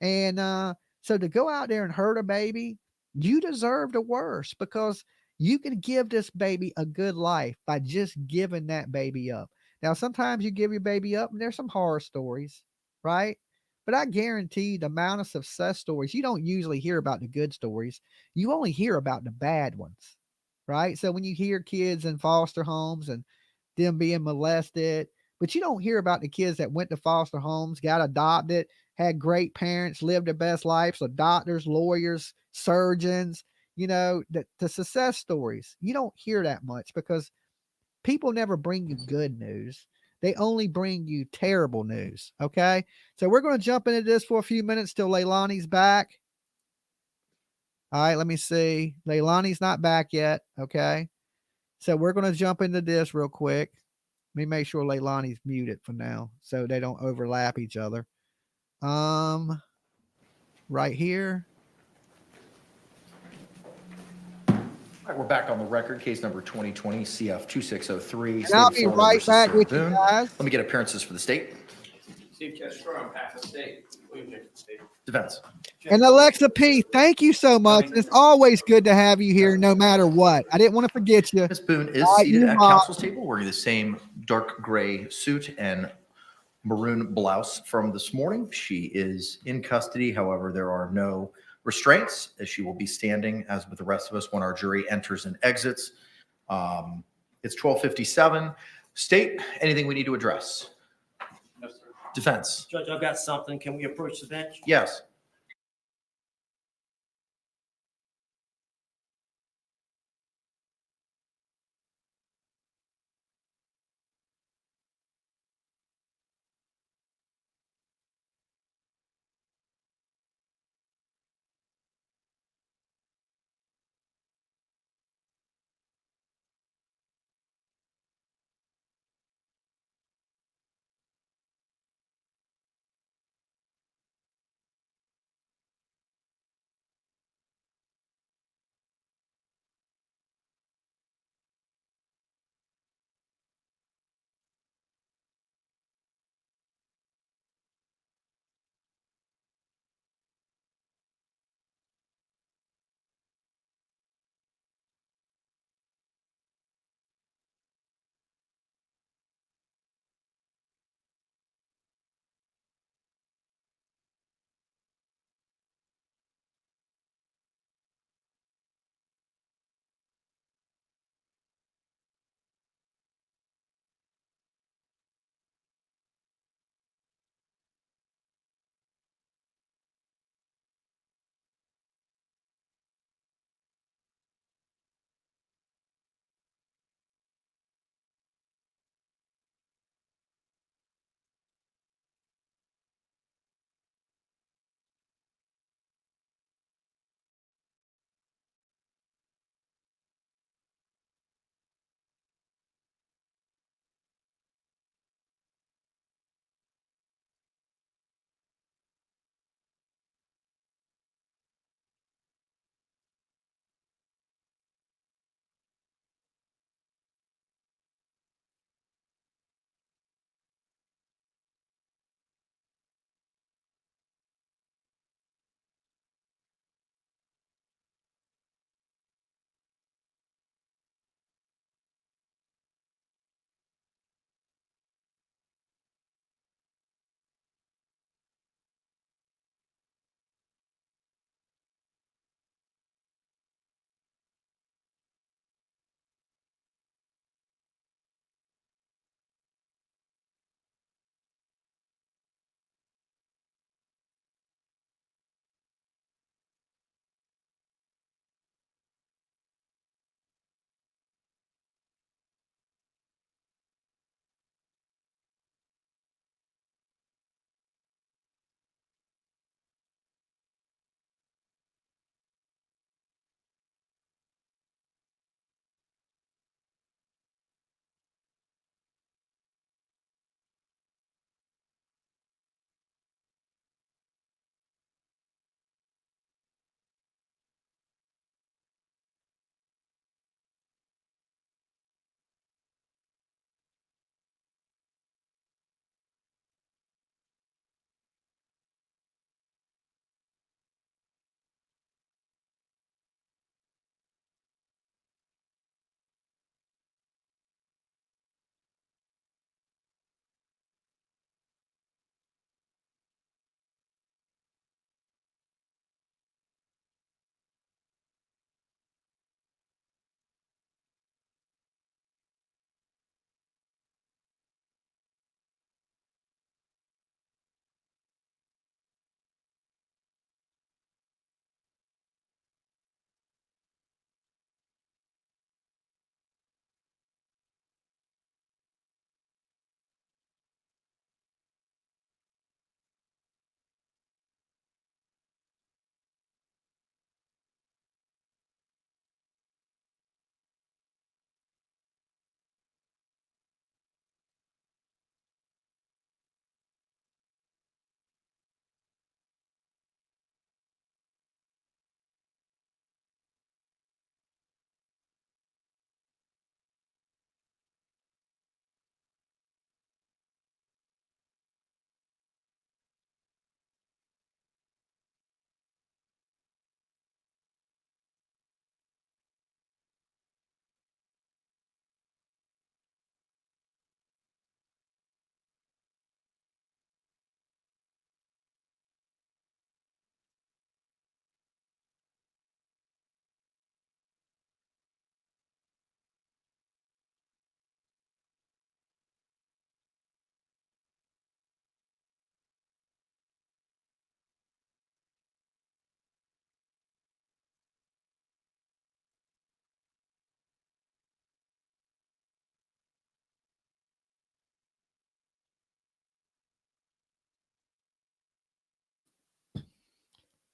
And so to go out there and hurt a baby, you deserve the worst, because you can give this baby a good life by just giving that baby up. Now, sometimes you give your baby up and there's some horror stories, right? But I guarantee the amount of success stories, you don't usually hear about the good stories. You only hear about the bad ones, right? So when you hear kids in foster homes and them being molested, but you don't hear about the kids that went to foster homes, got adopted, had great parents, lived their best life. So doctors, lawyers, surgeons, the success stories. You don't hear that much because people never bring you good news. They only bring you terrible news. Okay. So we're going to jump into this for a few minutes till Leilani's back. All right. Let me see. Leilani's not back yet. Okay. So we're going to jump into this real quick. Let me make sure Leilani's muted for now so they don't overlap each other. Right here. All right, we're back on the record. Case number 2020 CF 2603. And I'll be right back with you guys. Let me get appearances for the state. Steve Castro on behalf of the state. Defense. And Alexa P, thank you so much. It's always good to have you here no matter what. I didn't want to forget you. Ms. Boone is seated at counsel's table wearing the same dark gray suit and maroon blouse from this morning. She is in custody. However, there are no restraints, as she will be standing as with the rest of us when our jury enters and exits. It's 12:57. State, anything we need to address? No, sir. Defense. Judge, I've got something. Can we approach the bench? Yes.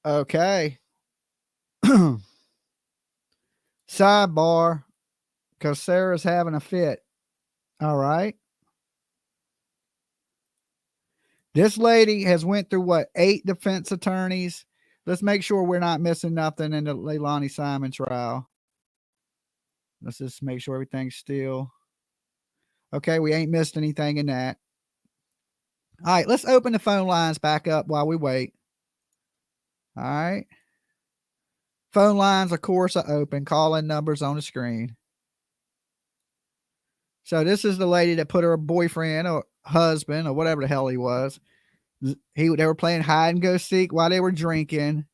Okay. Sidebar, because Sarah's having a fit. All right. This lady has went through what, 8 defense attorneys. Let's make sure we're not missing nothing in the Leilani Simon trial. Let's just make sure everything's still. Okay, we ain't missed anything in that. All right, let's open the phone lines back up while we wait. All right. Phone lines, of course, are open. Call-in numbers on the screen. So this is the lady that put her boyfriend or husband or whatever the hell he was. They were playing hide and go seek while they were drinking.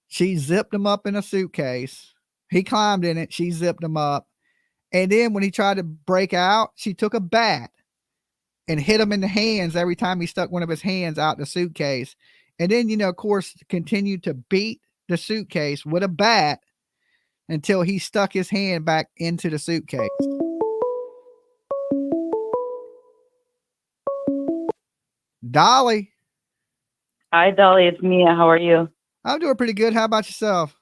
She zipped him up in a suitcase. He climbed in it. She zipped him up. And then when he tried to break out, she took a bat and hit him in the hands every time he stuck one of his hands out the suitcase. And then, you know, of course, continued to beat the suitcase with a bat until he stuck his hand back into the suitcase. Dolly. Hi, Dolly. It's Mia. How are you? I'm doing pretty good. How about yourself?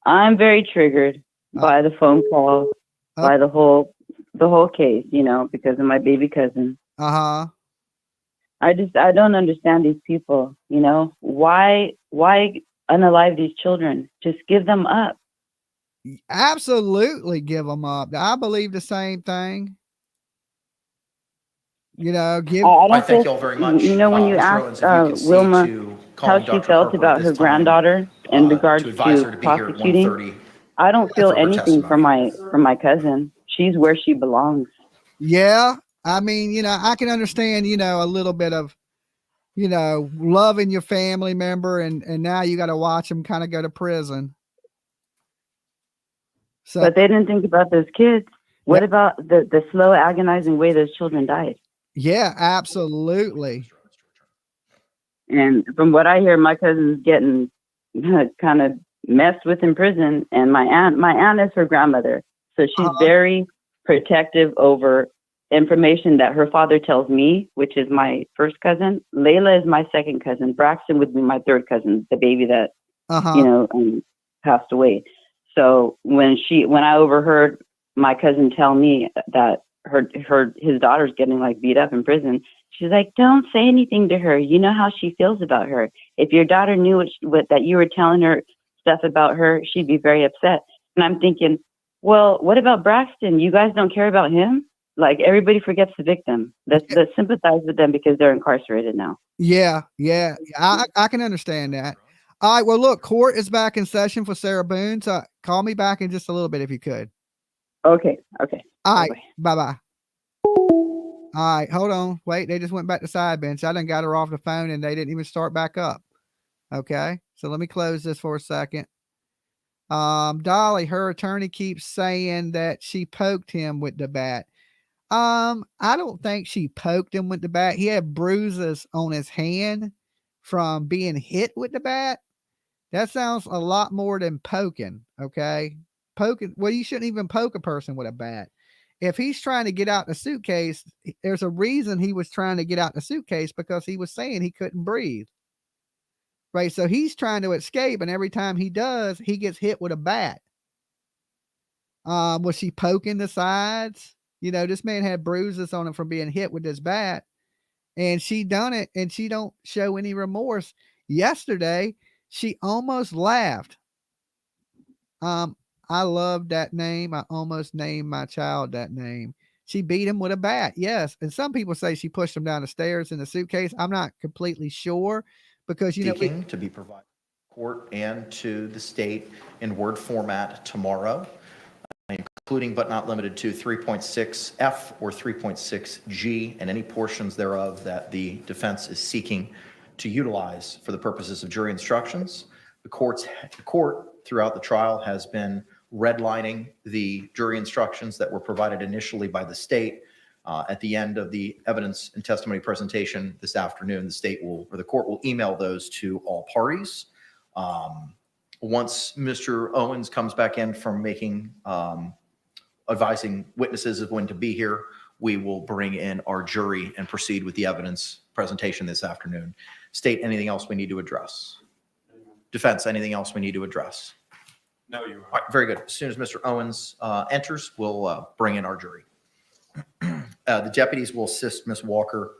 I'm very triggered by the phone call, by the whole case, you know, because of my baby cousin. Uh-huh. I don't understand these people, you know. Why unalive these children? Just give them up. Absolutely give them up. I believe the same thing. You know, I thank y'all very much. You know, when you Mr. asked Owens, if you could see Wilma to how calling she Dr. felt Harper about at her this time, granddaughter in regards to advise her to to be here at prosecuting, 1:30 I don't feel for her anything from testimony. my cousin. She's where she belongs. Yeah. I mean, you know, I can understand, you know, a little bit of, you know, loving your family member and now you got to watch them kind of go to prison. So, But they didn't think about those kids. What about the slow, agonizing way those children died? Yeah, absolutely. And from what I hear, my cousin's getting kind of messed with in prison. And my aunt is her grandmother. So she's very protective over information that her father tells me, which is my first cousin. Layla is my second cousin. Braxton would be my third cousin, the baby that, you know, passed away. So when I overheard my cousin tell me that his daughter's getting like beat up in prison, she's like, don't say anything to her. You know how she feels about her. If your daughter knew what that you were telling her stuff about her, she'd be very upset. And I'm thinking, well, what about Braxton? You guys don't care about him? Like, everybody forgets the victim. Let's sympathize with them because they're incarcerated now. Yeah. I can understand that. All right. Well, look, court is back in session for Sarah Boone. So call me back in just a little bit if you could. Okay. All right. Bye-bye. All right. Hold on. Wait, they just went back to side bench. I done got her off the phone and they didn't even start back up. Okay. So let me close this for a second. Dolly, her attorney keeps saying that she poked him with the bat. I don't think she poked him with the bat. He had bruises on his hand from being hit with the bat. That sounds a lot more than poking. Okay. Poking. Well, you shouldn't even poke a person with a bat. If he's trying to get out the suitcase, there's a reason he was trying to get out the suitcase, because he was saying he couldn't breathe. Right. So he's trying to escape. And every time he does, he gets hit with a bat. Was she poking the sides? You know, this man had bruises on him from being hit with this bat, and she done it, and she don't show any remorse. Yesterday, she almost laughed. I love that name. I almost named my child that name. She beat him with a bat. Yes. And some people say she pushed him down the stairs in the suitcase. I'm not completely sure, because, you know, Seeking to be provided to the court and to the state in Word format tomorrow, including but not limited to 3.6F or 3.6G and any portions thereof that the defense is seeking to utilize for the purposes of jury instructions. The court throughout the trial has been redlining the jury instructions that were provided initially by the state. At the end of the evidence and testimony presentation this afternoon, the court will email those to all parties. Once Mr. Owens comes back in from making, advising witnesses of when to be here, we will bring in our jury and proceed with the evidence presentation this afternoon. State, anything else we need to address? Defense, anything else we need to address? No, you All right, very good. As soon as Mr. Owens enters, we'll bring in our jury. The deputies will assist Ms. Walker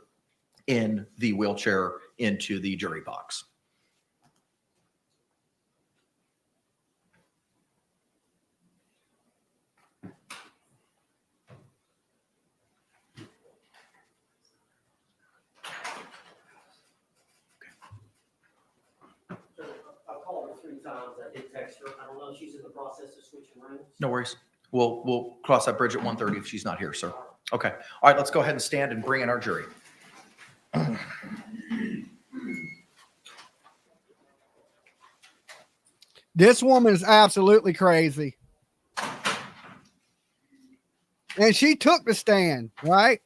in the wheelchair into the jury box. I've called her 3 times. I did text her. I don't know if she's in the process of switching rooms. No worries. We'll cross that bridge at 1:30 if she's not here, sir. Okay. All right, let's go ahead and stand and bring in our jury. This woman is absolutely crazy. And she took the stand, right?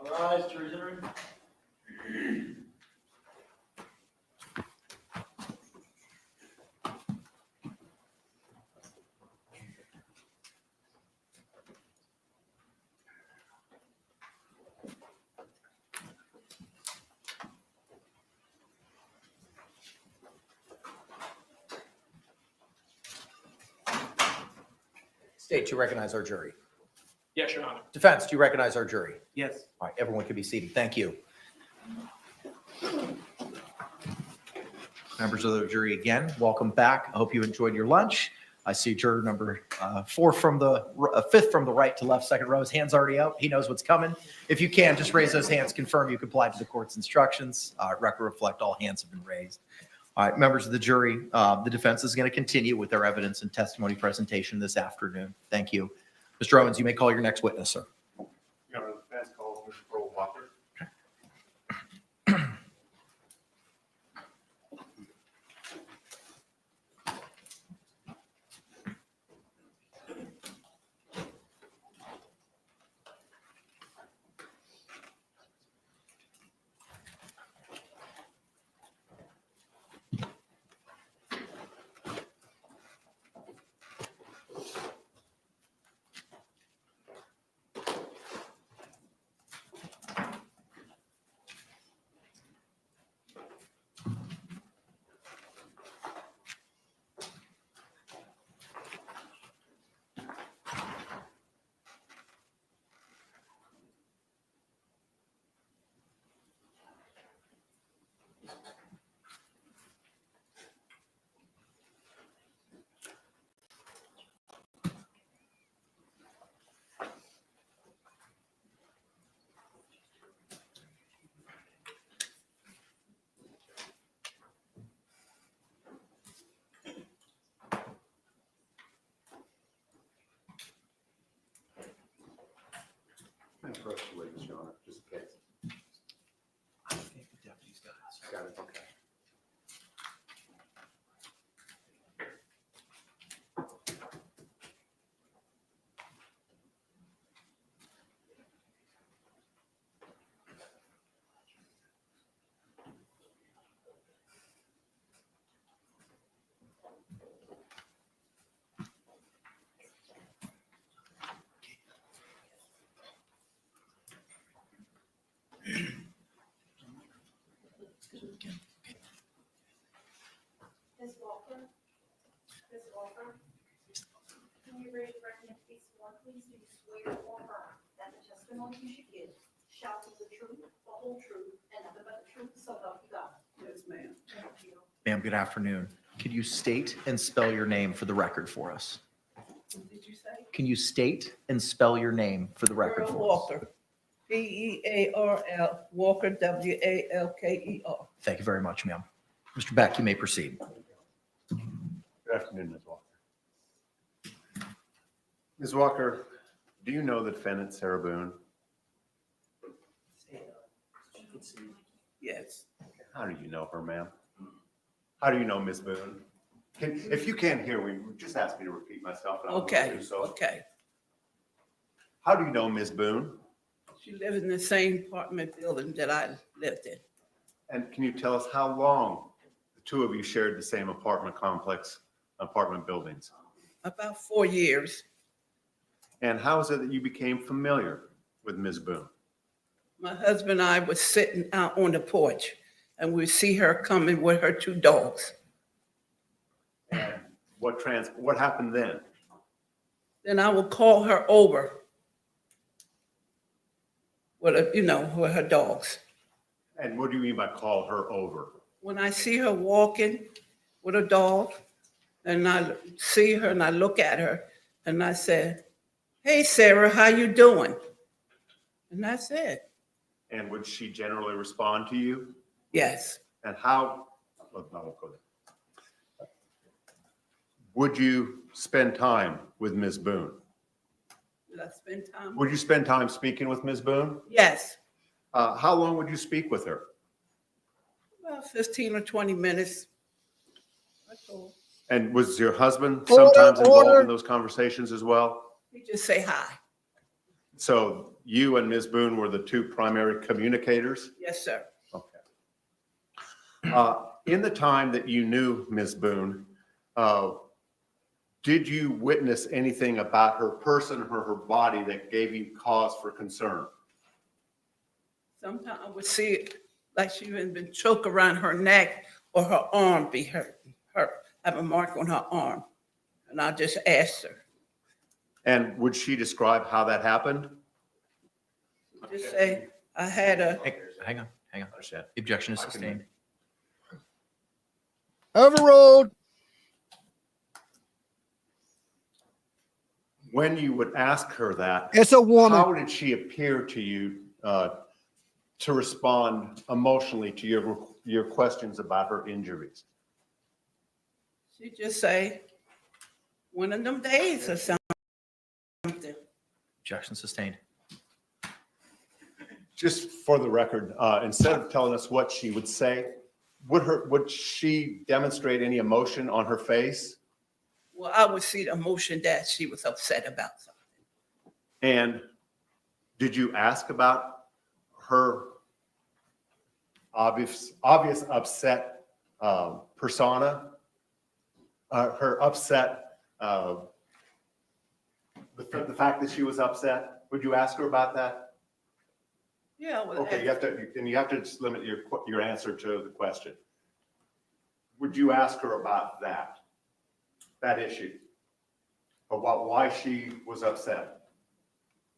All right, jury's in room. State, do you recognize our jury? Yes, Your Honor. Defense, do you recognize our jury? Yes. All right, everyone can be seated. Thank you. Members of the jury, again, welcome back. I hope you enjoyed your lunch. I see juror number 4 from the 5th from the right to left, second row. His hand's already up. He knows what's coming. If you can, just raise those hands, confirm you complied to the court's instructions. Record reflect all hands have been raised. All right, members of the jury, the defense is going to continue with their evidence and testimony presentation this afternoon. Thank you. Mr. Owens, you may call your next witness, sir. Your Honor, the defense calls Mr. Pearl Walker. And approach the witness, Your Honor, just in case. I think the deputy's got it. Got it, okay. Ms. Walker? Ms. Walker? Can you raise your right hand, please, sworn, please? Do you swear or affirm that the testimony you should give shall be the truth, the whole truth, and nothing but the truth, so help you God? Yes, ma'am. Thank you. Ma'am, good afternoon. Could you state and spell your name for the record for us? What did you say? Can you state and spell your name for the record Pearl for us? Walker. Pearl Walker, Walker. Thank you very much, ma'am. Mr. Beck, you may proceed. Good afternoon, Ms. Walker. Ms. Walker, do you know the defendant, Sarah Boone? Yes. How do you know her, ma'am? How do you know Ms. Boone? If you can't hear me, just ask me to repeat myself. And I'll Okay, do so. okay. How do you know Ms. Boone? She lived in the same apartment building that I lived in. And can you tell us how long the two of you shared the same apartment complex, apartment buildings? About 4 years. And how is it that you became familiar with Ms. Boone? My husband and I was sitting out on the porch, and we see her coming with her 2 dogs. And what happened then? Then I would call her over with, with her dogs. And what do you mean by call her over? When I see her walking with a dog, and I see her and I look at her, and I said, "Hey, Sarah, how you doing?" And that's it. And would she generally respond to you? Yes. And how, well, I won't go there. Would you spend time with Ms. Boone? Did I spend time? Would you spend time speaking with Ms. Boone? Yes. How long would you speak with her? About 15 or 20 minutes. That's all. And was your husband Order, sometimes involved order. in those conversations as well? You just say hi. So you and Ms. Boone were the 2 primary communicators? Yes, sir. In the time that you knew Ms. Boone, did you witness anything about her person or her body that gave you cause for concern? Sometimes I would see it like she had been choked around her neck or her arm be hurt. Have a mark on her arm. And I just asked her. And would she describe how that happened? Just say, I had a. Hang on. The objection is sustained. Overruled. When you would ask her that, It's a woman. How did she appear to you to respond emotionally to your questions about her injuries? She just say, one of them days or something. Objection sustained. Just for the record, instead of telling us what she would say, would she demonstrate any emotion on her face? Well, I would see the emotion that she was upset about something. And did you ask about her obvious upset persona? Her upset, the fact that she was upset? Would you ask her about that? Yeah. Well, Okay, you have to just limit your answer to the question. Would you ask her about that issue? About why she was upset?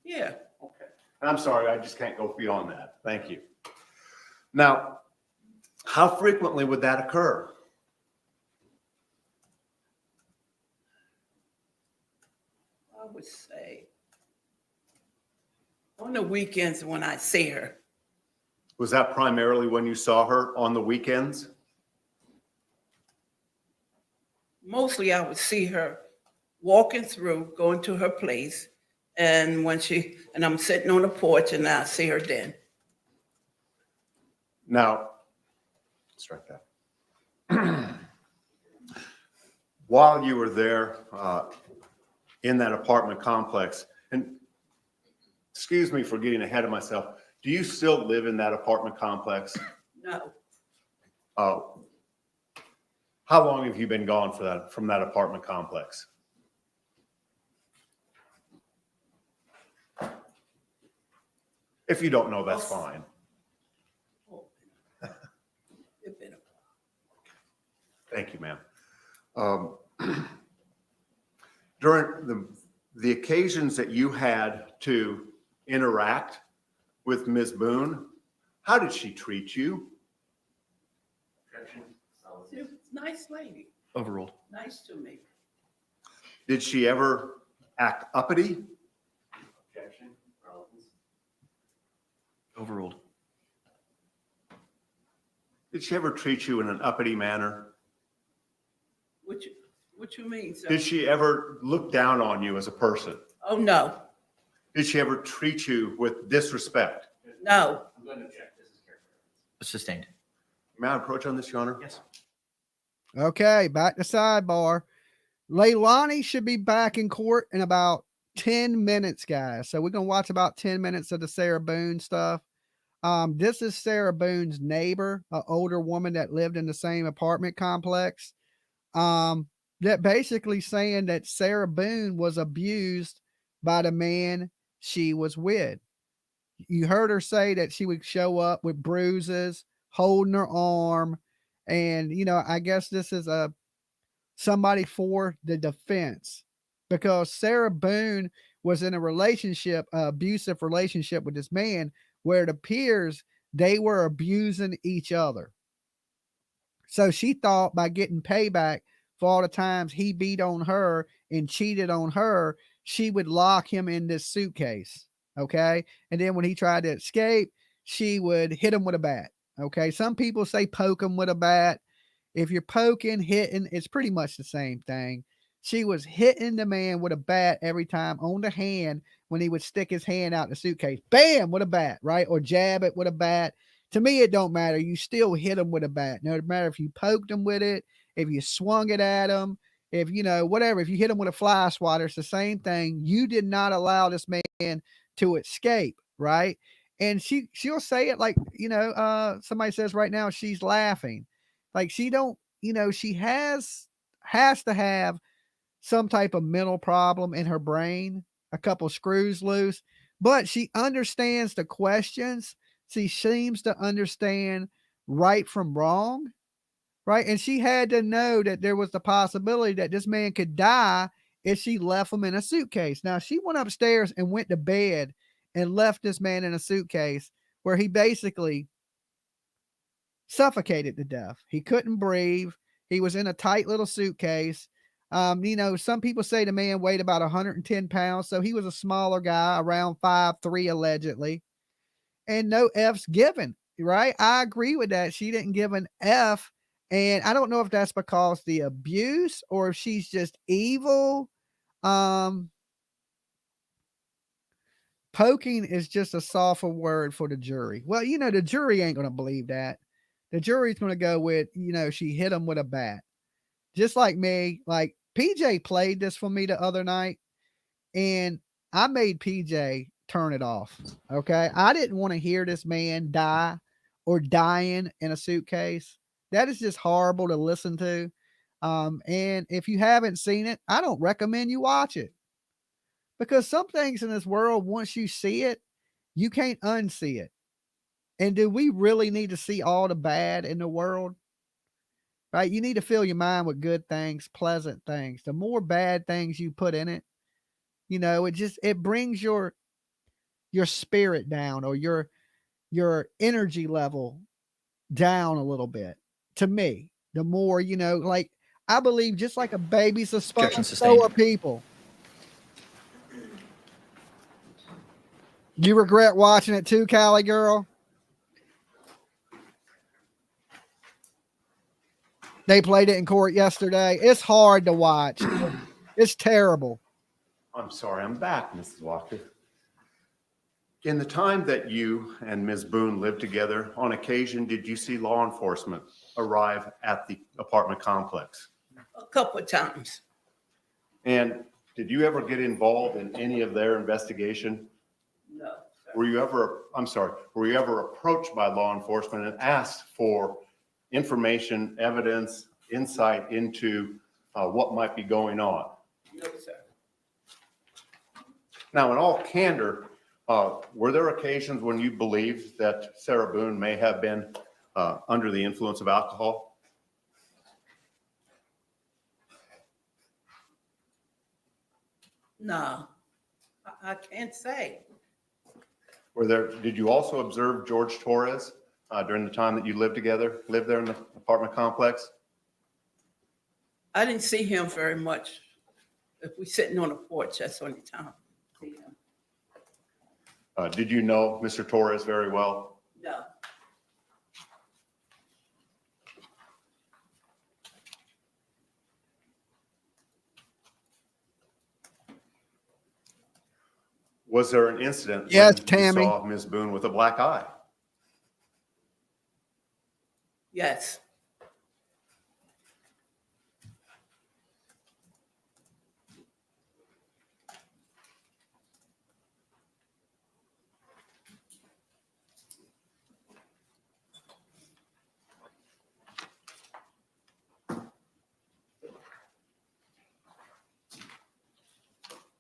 Yeah. Okay. And I'm sorry, I just can't go beyond that. Thank you. Now, how frequently would that occur? I would say on the weekends when I see her. Was that primarily when you saw her on the weekends? Mostly I would see her walking through, going to her place. And and I'm sitting on the porch and I see her then. Now, strike that. While you were there in that apartment complex, and excuse me for getting ahead of myself, do you still live in that apartment complex? No. How long have you been gone from that apartment complex? If you don't know, that's fine. Thank you, ma'am. During the occasions that you had to interact with Ms. Boone, how did she treat you? She was a nice lady. Overruled. Nice to me. Did she ever act uppity? Objection. Overruled. Did she ever treat you in an uppity manner? What you mean, sir? Did she ever look down on you as a person? Oh, no. Did she ever treat you with disrespect? No. I'm going to object. This is character. Sustained. May I approach on this, Your Honor? Yes. Okay, back to sidebar. Leilani should be back in court in about 10 minutes, guys. So we're going to watch about 10 minutes of the Sarah Boone stuff. This is Sarah Boone's neighbor, an older woman that lived in the same apartment complex. That basically saying that Sarah Boone was abused by the man she was with. You heard her say that she would show up with bruises, holding her arm. And, I guess this is somebody for the defense, because Sarah Boone was in a relationship, abusive relationship with this man, where it appears they were abusing each other. So she thought by getting payback for all the times he beat on her and cheated on her, she would lock him in this suitcase. Okay. And then when he tried to escape, she would hit him with a bat. Okay. Some people say poke him with a bat. If you're poking, hitting, it's pretty much the same thing. She was hitting the man with a bat every time on the hand when he would stick his hand out the suitcase. Bam, with a bat, right? Or jab it with a bat. To me, it don't matter. You still hit him with a bat. No matter if you poked him with it, if you swung it at him, if, whatever, if you hit him with a fly swatter, it's the same thing. You did not allow this man to escape, right? And she'll say it like, somebody says right now, she's laughing. Like she don't, she has to have some type of mental problem in her brain, a couple screws loose, but she understands the questions. She seems to understand right from wrong, right? And she had to know that there was the possibility that this man could die if she left him in a suitcase. Now, she went upstairs and went to bed and left this man in a suitcase where he basically suffocated to death. He couldn't breathe. He was in a tight little suitcase. Some people say the man weighed about 110 pounds. So he was a smaller guy, around 5'3" allegedly. And no F's given, right? I agree with that. She didn't give an F. And I don't know if that's because the abuse or if she's just evil. Poking is just a softer word for the jury. Well, the jury ain't going to believe that. The jury's going to go with, she hit him with a bat. Just like me, like PJ played this for me the other night and I made PJ turn it off. Okay. I didn't want to hear this man die or dying in a suitcase. That is just horrible to listen to. And if you haven't seen it, I don't recommend you watch it, because some things in this world, once you see it, you can't unsee it. And do we really need to see all the bad in the world? Right? You need to fill your mind with good things, pleasant things. The more bad things you put in it, it brings your spirit down, or your energy level down a little bit. To me, the more, like I believe just like a baby's a sponge, so are people. You regret watching it too, Cali girl? They played it in court yesterday. It's hard to watch. It's terrible. I'm sorry, I'm back, Mrs. Walker. In the time that you and Ms. Boone lived together, on occasion, did you see law enforcement arrive at the apartment complex? A couple of times. And did you ever get involved in any of their investigation? No. Were you ever approached by law enforcement and asked for information, evidence, insight into what might be going on? No, sir. Now, in all candor, were there occasions when you believed that Sarah Boone may have been under the influence of alcohol? No, I can't say. Did you also observe George Torres during the time that you lived there in the apartment complex? I didn't see him very much. If we're sitting on the porch, that's the only time I see him. Did you know Mr. Torres very well? No. Was there an incident Yes, when Tammy. you saw Ms. Boone with a black eye? Yes.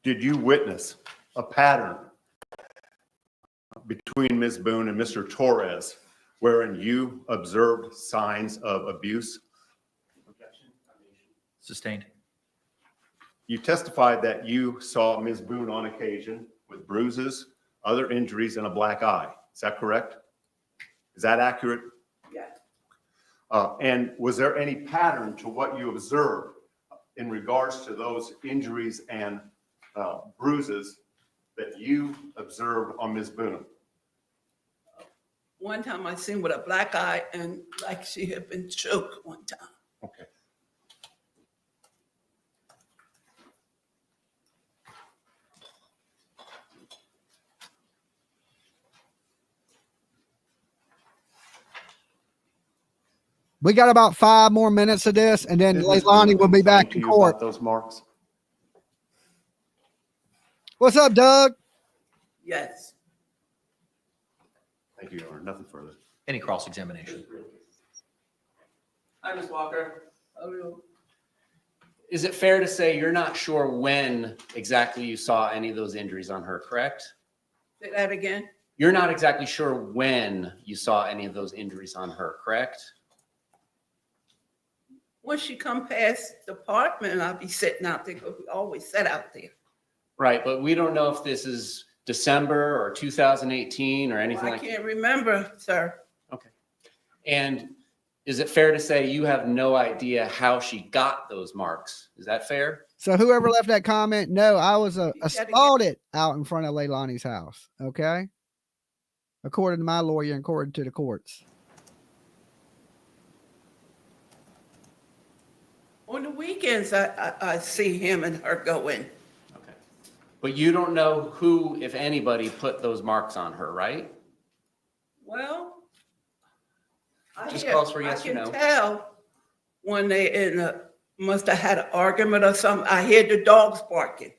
Did you witness a pattern between Ms. Boone and Mr. Torres wherein you observed signs of abuse? Sustained. You testified that you saw Ms. Boone on occasion with bruises, other injuries, and a black eye. Is that correct? Is that accurate? Yes. And was there any pattern to what you observed in regards to those injuries and bruises that you observed on Ms. Boone? One time I seen with a black eye and like she had been choked one time. Okay. We got about 5 more minutes of this, and then Did Ms. Leilani Boone will be back speak to in you court. about those marks? What's up, Doug? Yes. Thank you, Your Honor. Nothing further. Any cross-examination? Hi, Ms. Walker. Oh, Is it fair to say you're not sure when exactly you saw any of those injuries on her, correct? say that again? You're not exactly sure when you saw any of those injuries on her, correct? When she come past the apartment, I'll be sitting out there, 'cause we always sit out there. Right, but we don't know if this is December or 2018 or anything I like that. can't remember, sir. Okay. And is it fair to say you have no idea how she got those marks? Is that fair? So whoever left that comment, no, I was assaulted out in front of Leilani's house. Okay. According to my lawyer and according to the courts. On the weekends, I see him and her go in. But you don't know who, if anybody, put those marks on her, right? Well, Just call us for yes or I no. can tell when they must have had an argument or something. I hear the dogs barking.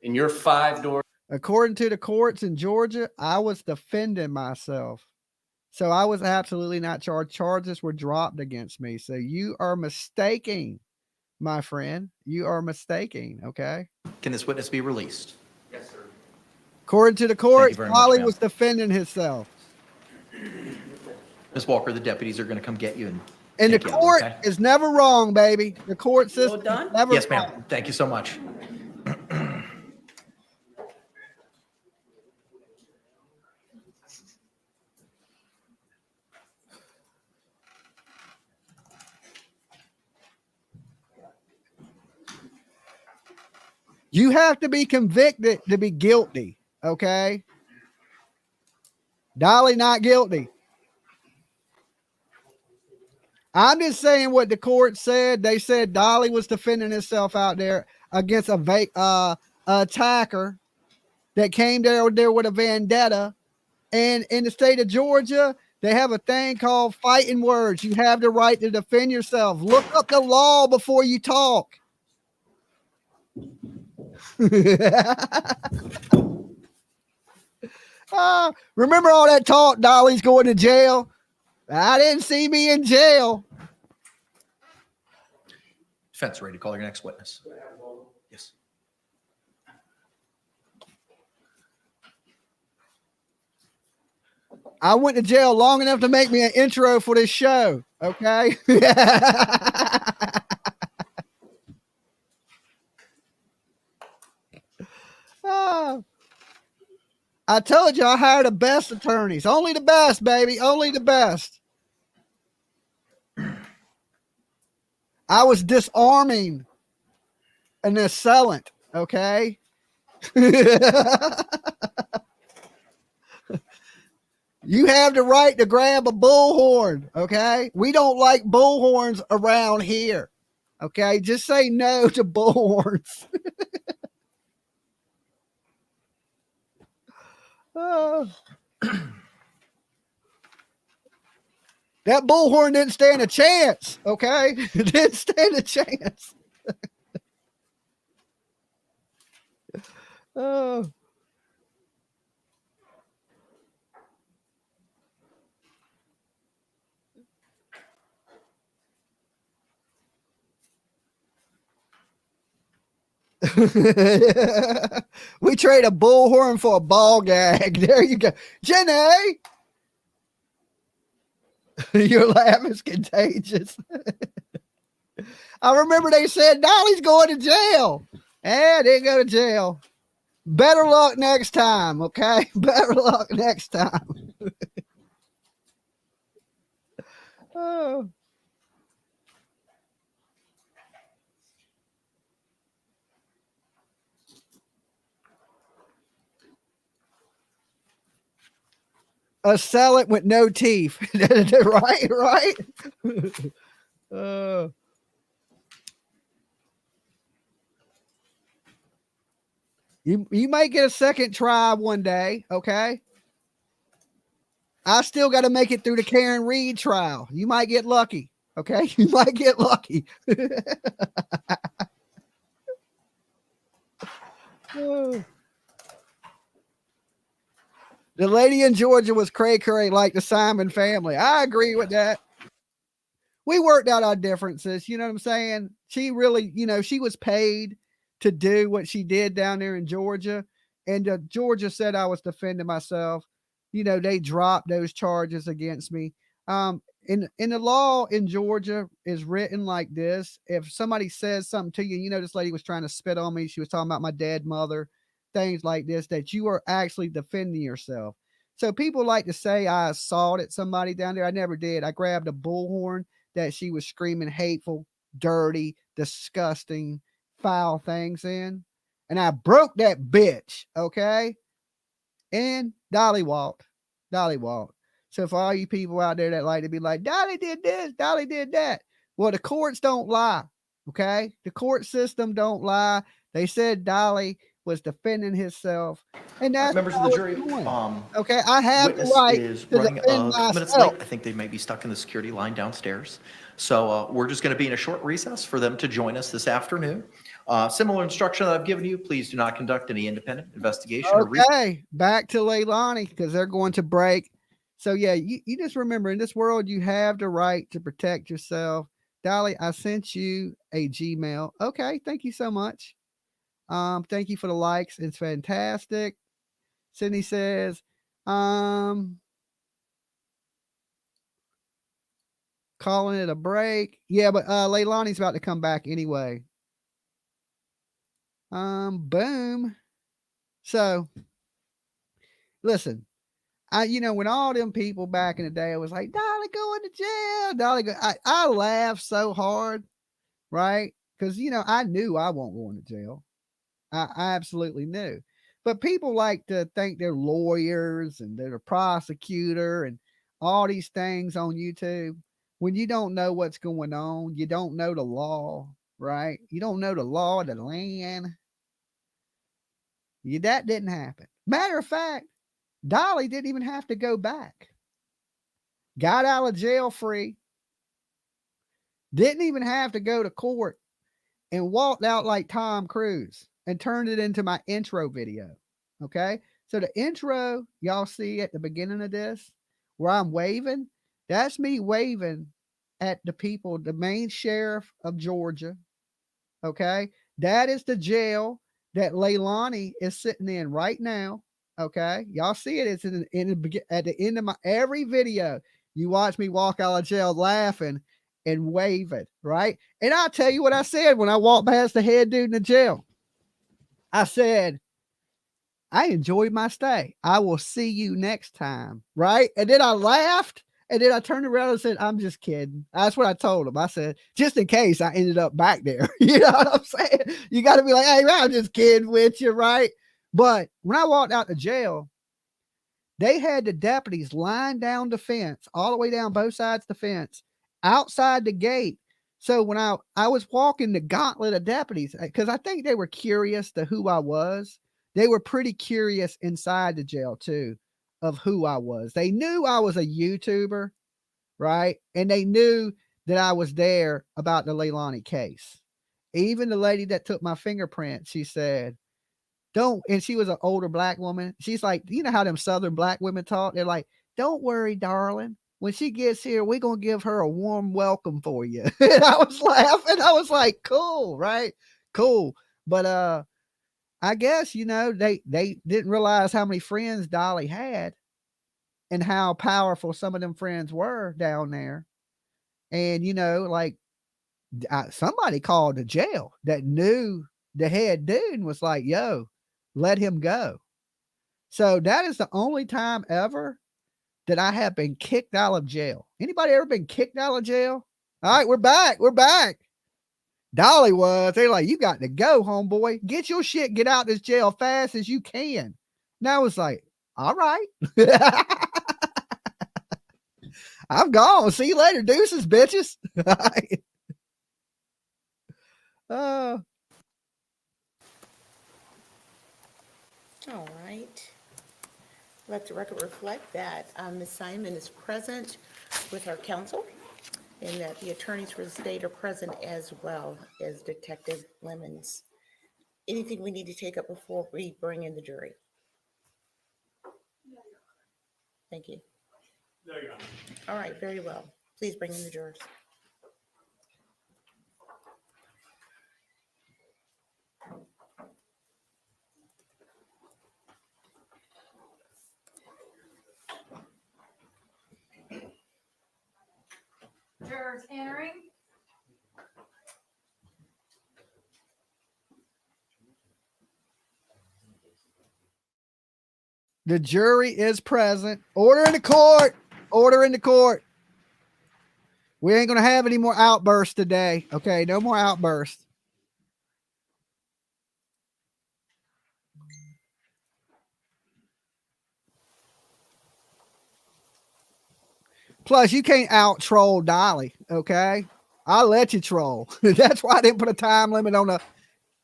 In your 5 doors. According to the courts in Georgia, I was defending myself. So I was absolutely not charged. Charges were dropped against me. So you are mistaking, my friend. You are mistaking. Okay. Can this witness be released? Yes, sir. According to the court, very much, Ollie ma'am. was defending himself. Ms. Walker, the deputies are going to come get you. And the take you out, court okay? is never wrong, baby. The court system is never Yes, wrong. ma'am. Thank you so much. You have to be convicted to be guilty. Okay. Dolly not guilty. I'm just saying what the court said. They said Dolly was defending herself out there against a attacker that came there with a vendetta. And in the state of Georgia, they have a thing called fighting words. You have the right to defend yourself. Look up the law before you talk. Remember all that talk? Dolly's going to jail. I didn't see me in jail. Defense ready to call your next witness. Yes. I went to jail long enough to make me an intro for this show. Okay. I told you I hired the best attorneys. Only the best, baby. Only the best. I was disarming an assailant. Okay. You have the right to grab a bullhorn. Okay. We don't like bullhorns around here. Okay. Just say no to bullhorns. That bullhorn didn't stand a chance. Okay. It didn't stand a chance. Oh. We trade a bullhorn for a ball gag. There you go. Jenny, your laugh is contagious. I remember they said Dolly's going to jail. Yeah, didn't go to jail. Better luck next time, okay? Better luck next time. Oh. A salad with no teeth. right. You might get a second try one day, okay? I still got to make it through the Karen Reed trial. You might get lucky, okay? You might get lucky. Oh. The lady in Georgia was cray like the Simon family. I agree with that. We worked out our differences. You know what I'm saying? She really, she was paid to do what she did down there in Georgia. And Georgia said I was defending myself. They dropped those charges against me. In the law in Georgia is written like this. If somebody says something to you, this lady was trying to spit on me. She was talking about my dead mother, things like this, that you are actually defending yourself. So people like to say I assaulted somebody down there. I never did. I grabbed a bullhorn that she was screaming hateful, dirty, disgusting, foul things in. And I broke that bitch. Okay. And Dolly walked. So for all you people out there that like to be like, Dolly did this, Dolly did that. Well, the courts don't lie. Okay. The court system don't lie. They said Dolly was defending himself. And that's members of the jury. Okay. I have the Witness right is to running defend a couple minutes myself. late. I think they may be stuck in the security line downstairs. So we're just going to be in a short recess for them to join us this afternoon. Similar instruction that I've given you, please do not conduct any independent investigation. Okay, back to Leilani because they're going to break. So yeah, you just remember in this world, you have the right to protect yourself. Dolly, I sent you a Gmail. Okay, thank you so much. Thank you for the likes. It's fantastic. Sydney says, calling it a break. Yeah, but Leilani's about to come back anyway. Boom. So listen, when all them people back in the day, I was like, Dolly going to jail. Dolly I laughed so hard, right? Because I knew I won't go into jail. I absolutely knew. But people like to think they're lawyers and they're a prosecutor and all these things on YouTube. When you don't know what's going on, you don't know the law, right? You don't know the law of the land. That didn't happen. Matter of fact, Dolly didn't even have to go back. Got out of jail free. Didn't even have to go to court and walked out like Tom Cruise and turned it into my intro video. Okay. So the intro y'all see at the beginning of this where I'm waving, that's me waving at the people, the main sheriff of Georgia. Okay. That is the jail that Leilani is sitting in right now. Okay. Y'all see it. It's at the end of my every video. You watch me walk out of jail laughing and waving. Right. And I'll tell you what I said when I walked past the head dude in the jail. I said, I enjoyed my stay. I will see you next time. Right. And then I laughed. And then I turned around and said, I'm just kidding. That's what I told him. I said, just in case I ended up back there. You know what I'm saying? You got to be like, hey, I'm just kidding with you, right? But when I walked out to jail, they had the deputies lying down the fence, all the way down both sides of the fence, outside the gate. So when I was walking the gauntlet of deputies, because I think they were curious to who I was. They were pretty curious inside the jail, too, of who I was. They knew I was a YouTuber, right? And they knew that I was there about the Leilani case. Even the lady that took my fingerprint, she said, don't, and she was an older black woman. She's like, you know how them Southern black women talk? They're like, don't worry, darling. When she gets here, we're going to give her a warm welcome for you. And I was laughing. I was like, cool, right? Cool. But I guess, you know, they didn't realize how many friends Dolly had and how powerful some of them friends were down there. And, you know, like somebody called the jail that knew the head dude and was like, yo, let him go. So that is the only time ever that I have been kicked out of jail. Anybody ever been kicked out of jail? All right, we're back. We're back. Dolly was. They're like, you got to go, homeboy. Get your shit, get out this jail fast as you can. And I was like, all right. I'm gone. See you later, deuces, bitches. All right. Let the record reflect that Ms. Simon is present with her counsel and that the attorneys for the state are present as well as Detective Lemons. Anything we need to take up before we bring in the jury? Thank you. All right, very well. Please bring in the jurors. Jurors entering. The jury is present. Order in the court. Order in the court. We ain't going to have any more outbursts today. Okay, no more outbursts. Plus, you can't out troll Dolly. Okay, I'll let you troll. That's why I didn't put a time limit on the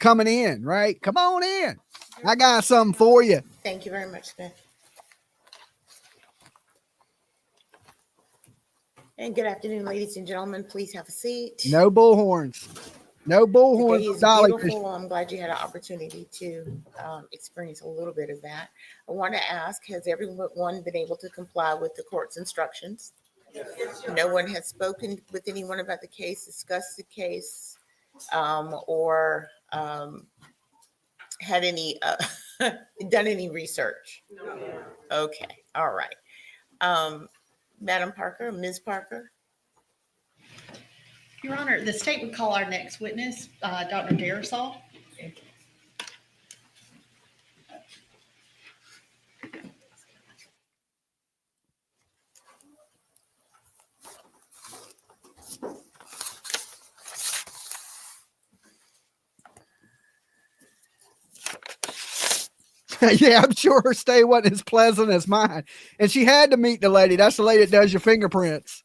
coming in. Right? Come on in. I got something for you. Thank you very much, Smith. And good afternoon, ladies and gentlemen. Please have a seat. No bullhorns. No bullhorns. The day is Dolly. beautiful. I'm glad you had an opportunity to experience a little bit of that. I want to ask, has everyone been able to comply with the court's instructions? No one has spoken with anyone about the case, discussed the case, or had any done any research? No. Okay. All right. Madam Parker, Ms. Parker. Your Honor, the state would call our next witness, Dr. Darasol. Yeah, I'm sure her stay wasn't as pleasant as mine. And she had to meet the lady. That's the lady that does your fingerprints.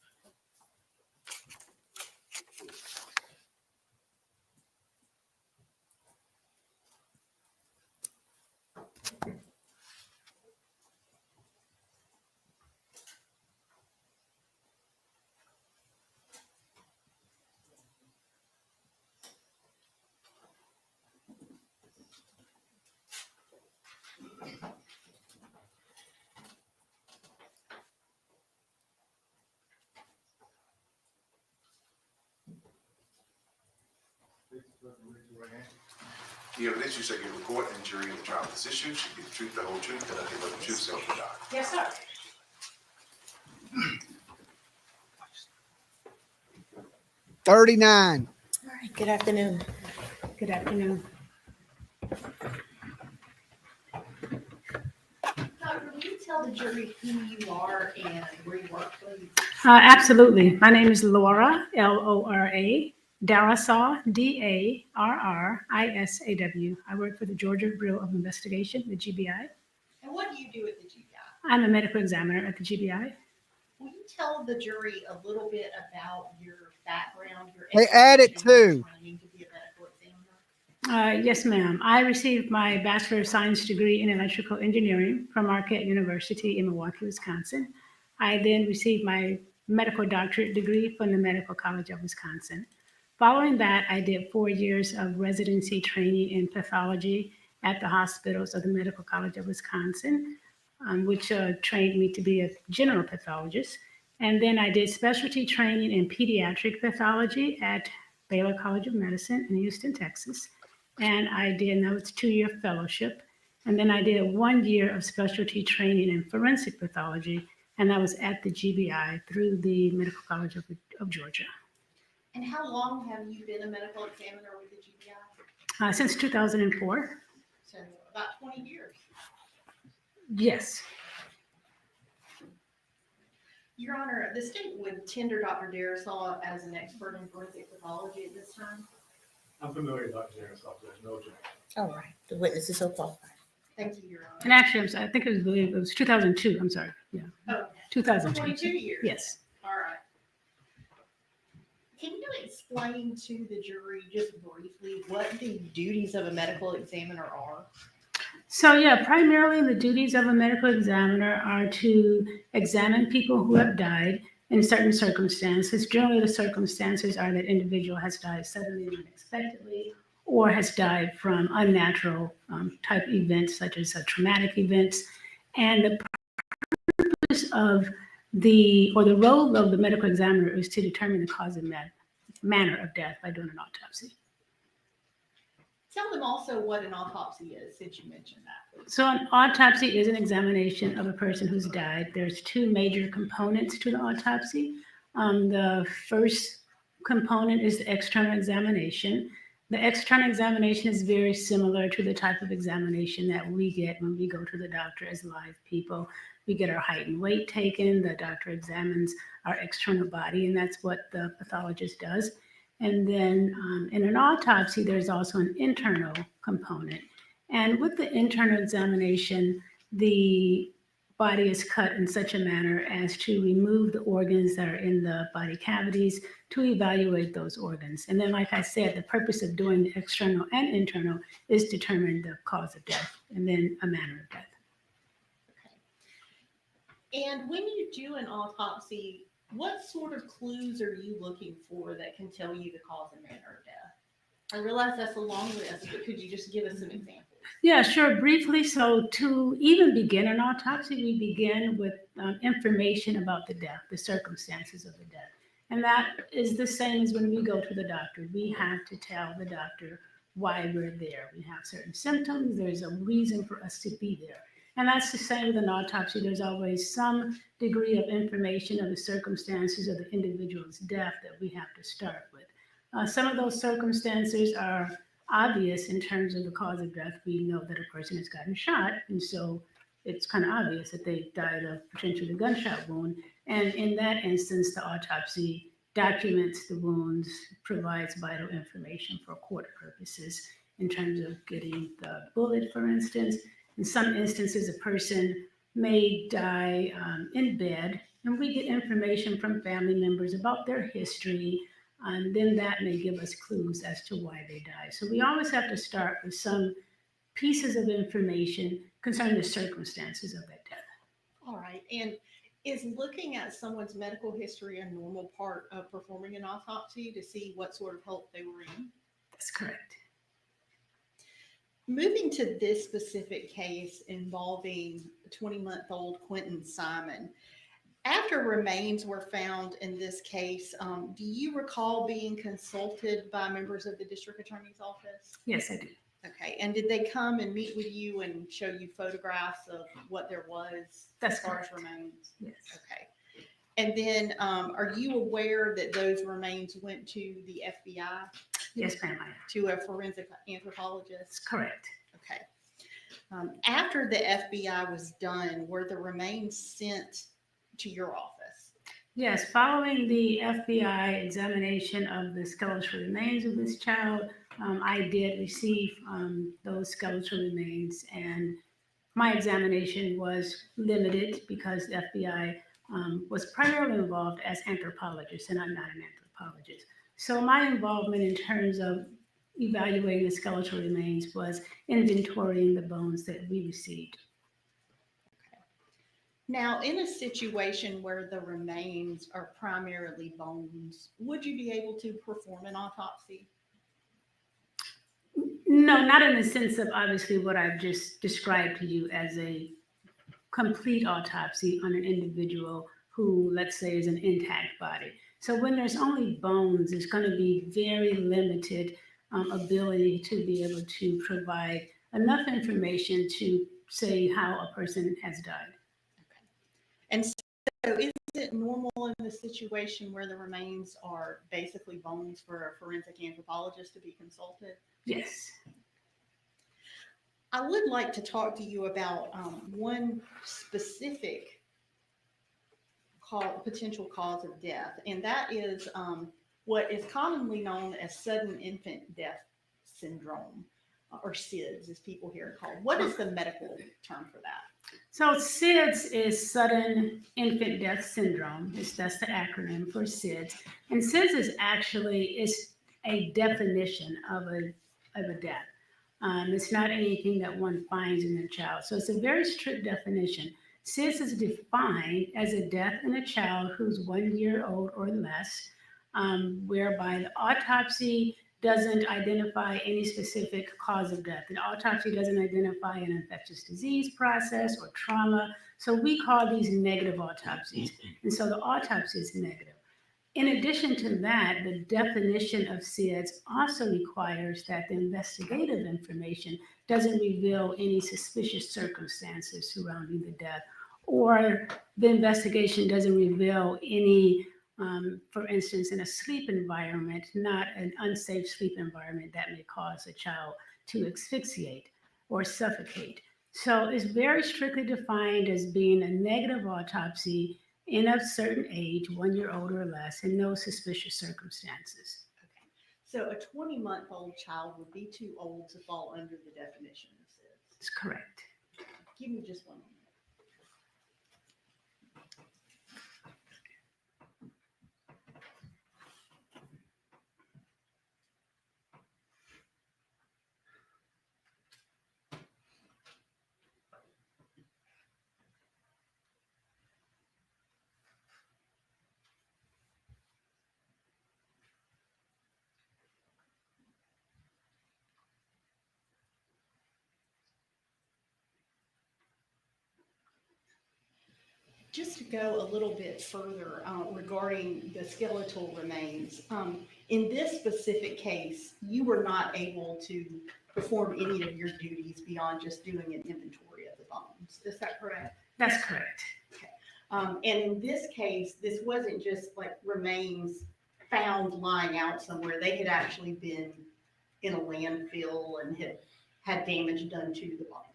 The evidence you say you report and jury in the trial of this issue should be the truth, the whole truth, and nothing but the truth, so help you God. Yes, sir. 39. All right. Good afternoon. Good afternoon. Doctor, will you tell the jury who you are and where you work, please? Absolutely. My name is Laura, Lora, Darassaw, Darrisaw. I work for the Georgia Bureau of Investigation, the GBI. And what do you do at the GBI? I'm a medical examiner at the GBI. Will you tell the jury a little bit about your background, your They added education, two. your training to be a medical examiner? Yes, ma'am. I received my Bachelor of Science degree in Electrical Engineering from Marquette University in Milwaukee, Wisconsin. I then received my medical doctorate degree from the Medical College of Wisconsin. Following that, I did 4 years of residency training in pathology at the hospitals of the Medical College of Wisconsin, which trained me to be a general pathologist. And then I did specialty training in pediatric pathology at Baylor College of Medicine in Houston, Texas. And I did, that was a 2-year fellowship. And then I did 1 year of specialty training in forensic pathology, and that was at the GBI through the Medical College of Georgia. And how long have you been a medical examiner with the GBI? Since 2004. So about 20 years. Yes. Your Honor, the state would tender Dr. Darisaw as an expert in forensic pathology at this time. I'm familiar with Dr. Darisaw, there's no objection. All right, the witness is so qualified. Thank you, Your Honor. And actually, I think it was 2002. I'm sorry. Yeah. Oh, 2002. 22 years. Yes. All right. Can you explain to the jury just briefly what the duties of a medical examiner are? So yeah, primarily the duties of a medical examiner are to examine people who have died in certain circumstances. Generally, the circumstances are that individual has died suddenly and unexpectedly, or has died from unnatural type events, such as traumatic events. And the purpose of the role of the medical examiner is to determine the cause and manner of death by doing an autopsy. Tell them also what an autopsy is, since you mentioned that. So an autopsy is an examination of a person who's died. There's 2 major components to the autopsy. The first component is the external examination. The external examination is very similar to the type of examination that we get when we go to the doctor as live people. We get our height and weight taken. The doctor examines our external body, and that's what the pathologist does. And then in an autopsy, there's also an internal component. And with the internal examination, the body is cut in such a manner as to remove the organs that are in the body cavities to evaluate those organs. And then, like I said, the purpose of doing the external and internal is determine the cause of death and then a manner of death. And when you do an autopsy, what sort of clues are you looking for that can tell you the cause and manner of death? I realize that's a long list, but could you just give us some examples? Yeah, sure. Briefly, so to even begin an autopsy, we begin with information about the death, the circumstances of the death. And that is the same as when we go to the doctor. We have to tell the doctor why we're there. We have certain symptoms. There's a reason for us to be there. And that's the same with an autopsy. There's always some degree of information of the circumstances of the individual's death that we have to start with. Some of those circumstances are obvious in terms of the cause of death. We know that a person has gotten shot, and so it's kind of obvious that they died of potentially a gunshot wound. And in that instance, the autopsy documents the wounds, provides vital information for court purposes in terms of getting the bullet, for instance. In some instances, a person may die in bed, and we get information from family members about their history, and then that may give us clues as to why they died. So we always have to start with some pieces of information concerning the circumstances of that death. All right. And is looking at someone's medical history a normal part of performing an autopsy to see what sort of health they were in? That's correct. Moving to this specific case involving a 20-month-old Quinton Simon, after remains were found in this case, do you recall being consulted by members of the district attorney's office? Yes, I do. Okay. And did they come and meet with you and show you photographs of what there was That's as far correct. as remains? Yes. Okay. And then are you aware that those remains went to the FBI? Yes, ma'am, I am. To a forensic anthropologist? Correct. Okay. After the FBI was done, were the remains sent to your office? Yes, following the FBI examination of the skeletal remains of this child, I did receive those skeletal remains, and my examination was limited because the FBI was primarily involved as anthropologists, and I'm not an anthropologist. So my involvement in terms of evaluating the skeletal remains was inventorying the bones that we received. Now, in a situation where the remains are primarily bones, would you be able to perform an autopsy? No, not in the sense of obviously what I've just described to you as a complete autopsy on an individual who, let's say, is an intact body. So when there's only bones, it's going to be very limited ability to be able to provide enough information to say how a person has died. And so is it normal in the situation where the remains are basically bones for a forensic anthropologist to be consulted? Yes. I would like to talk to you about one specific potential cause of death, and that is what is commonly known as sudden infant death syndrome, or SIDS, as people here are called. What is the medical term for that? So SIDS is sudden infant death syndrome. That's the acronym for SIDS. And SIDS is actually a definition of a death. It's not anything that one finds in a child. So it's a very strict definition. SIDS is defined as a death in a child who's 1 year old or less, whereby the autopsy doesn't identify any specific cause of death. The autopsy doesn't identify an infectious disease process or trauma. So we call these negative autopsies. And so the autopsy is negative. In addition to that, the definition of SIDS also requires that the investigative information doesn't reveal any suspicious circumstances surrounding the death, or the investigation doesn't reveal any, for instance, in a sleep environment, not an unsafe sleep environment that may cause a child to asphyxiate or suffocate. So it's very strictly defined as being a negative autopsy in a certain age, 1 year old or less, and no suspicious circumstances. Okay. So a 20-month-old child would be too old to fall under the definition of SIDS. That's correct. Give me just 1 moment. Just to go a little bit further regarding the skeletal remains, in this specific case, you were not able to perform any of your duties beyond just doing an inventory of the bones. Is that correct? That's correct. Okay. And in this case, this wasn't just like remains found lying out somewhere. They had actually been in a landfill and had damage done to the bones.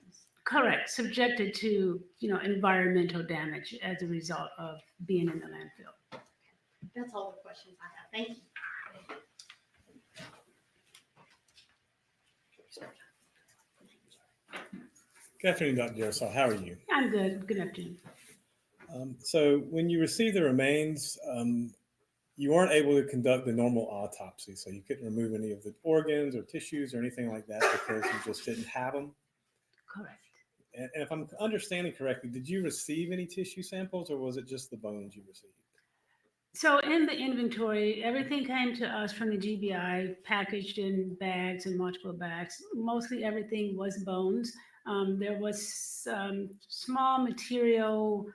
Correct, subjected to, environmental damage as a result of being in the landfill. That's all the questions I have. Thank you. Good afternoon, Dr. Dersall. How are you? I'm good. Good afternoon. So when you received the remains, you weren't able to conduct the normal autopsy, so you couldn't remove any of the organs or tissues or anything like that because you just didn't have them. Correct. And if I'm understanding correctly, did you receive any tissue samples or was it just the bones you received? So in the inventory, everything came to us from the GBI, packaged in bags and multiple bags. Mostly everything was bones. There was small material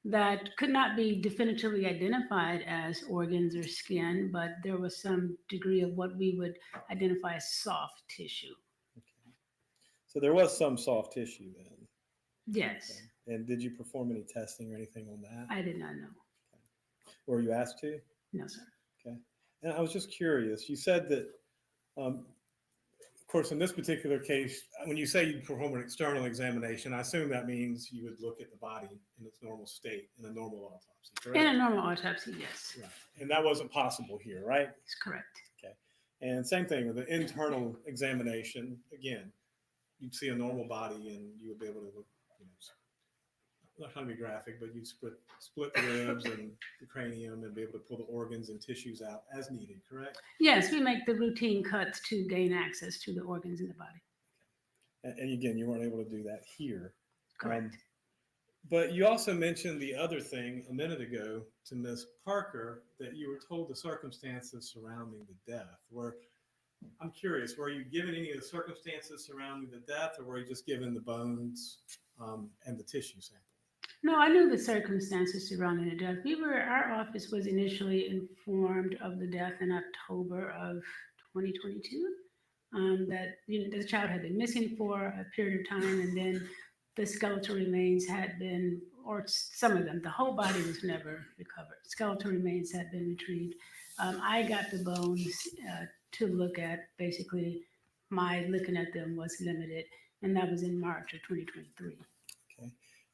that could not be definitively identified as organs or skin, but there was some degree of what we would identify as soft tissue. Okay. So there was some soft tissue then? Yes. Okay. And did you perform any testing or anything on that? I did not know. Okay. Were you asked to? No, sir. Okay. And I was just curious. You said that, of course, in this particular case, when you say you perform an external examination, I assume that means you would look at the body in its normal state in a normal autopsy, correct? In a normal autopsy, yes. Right. And that wasn't possible here, right? That's correct. Okay. And same thing with the internal examination. Again, you'd see a normal body and you would be able to look, not trying to be graphic, but you'd split the ribs and the cranium and be able to pull the organs and tissues out as needed, correct? Yes, we make the routine cuts to gain access to the organs in the body. And again, you weren't able to do that here. Correct. But you also mentioned the other thing a minute ago to Ms. Parker, that you were told the circumstances surrounding the death. I'm curious, were you given any of the circumstances surrounding the death, or were you just given the bones and the tissue sample? No, I knew the circumstances surrounding the death. Our office was initially informed of the death in October of 2022. That the child had been missing for a period of time, and then the skeletal remains had been, or some of them, the whole body was never recovered. Skeletal remains had been retrieved. I got the bones to look at. Basically, my looking at them was limited, and that was in March of 2023. Okay.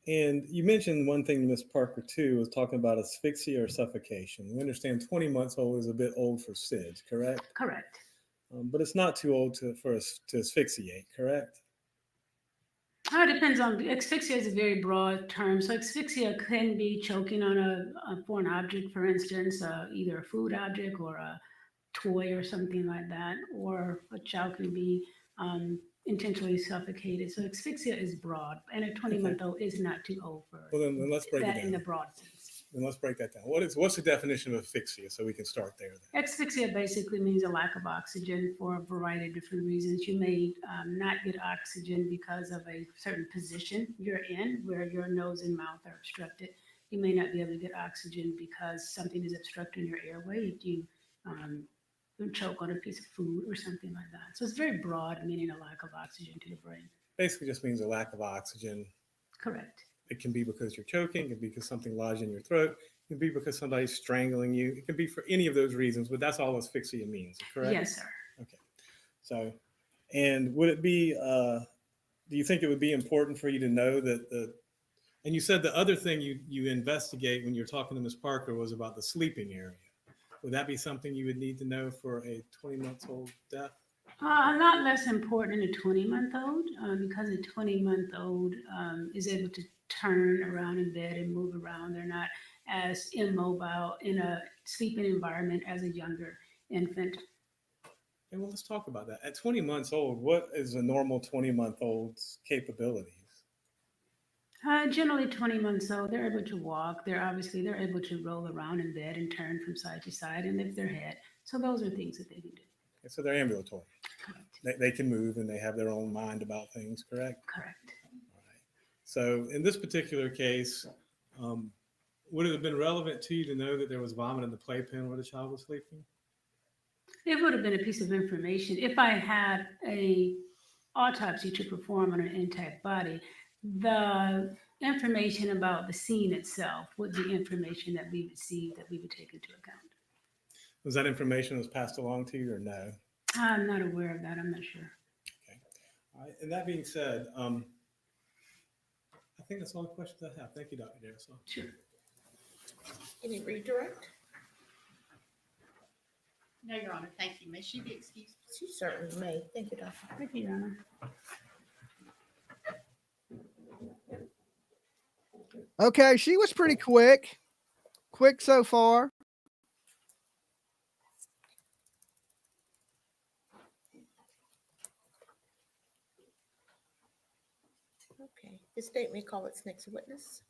And you mentioned one thing, Ms. Parker, too, was talking about asphyxia or suffocation. We understand 20 months old is a bit old for SIDS, correct? Correct. But it's not too old for us to asphyxiate, correct? It depends on, asphyxia is a very broad term. So asphyxia can be choking on a foreign object, for instance, either a food object or a toy or something like that, or a child can be intentionally suffocated. So asphyxia is broad, and a 20-month-old is not too old for Well, then let's break it that down. in the broad sense. Then let's break that down. What's the definition of asphyxia, so we can start there? Then? Asphyxia basically means a lack of oxygen for a variety of different reasons. You may not get oxygen because of a certain position you're in, where your nose and mouth are obstructed. You may not be able to get oxygen because something is obstructing your airway. If you choke on a piece of food or something like that. So it's very broad, meaning a lack of oxygen to the brain. Basically just means a lack of oxygen. Correct. It can be because you're choking, it can be because something lodged in your throat, it can be because somebody's strangling you. It can be for any of those reasons, but that's all asphyxia means, correct? Yes, sir. Okay. So, and would it be, do you think it would be important for you to know that and you said the other thing you investigate when you're talking to Ms. Parker was about the sleeping area. Would that be something you would need to know for a 20-month-old death? A lot less important in a 20-month-old because a 20-month-old is able to turn around in bed and move around. They're not as immobile in a sleeping environment as a younger infant. And well, let's talk about that. At 20 months old, what is a normal 20-month-old's capabilities? Generally 20 months old, they're able to walk. They're able to roll around in bed and turn from side to side and lift their head. So those are things that they can do. Okay, so they're ambulatory. Correct. They can move and they have their own mind about things, correct? Correct. All right. So in this particular case, would it have been relevant to you to know that there was vomit in the playpen where the child was sleeping? It would have been a piece of information if I had a autopsy to perform on an intact body. The information about the scene itself would be information that we received that we would take into account. Was that information that was passed along to you or no? I'm not aware of that. I'm not sure. Okay. All right. And that being said, I think that's all the questions I have. Thank you, Dr. Darisol. Sure. Any redirect? No, Your Honor. Thank you. May she be excused? She certainly may. Thank you, Doctor. Thank you, Your Honor. Okay, she was pretty quick. Quick so far. Okay. The state may call its next witness.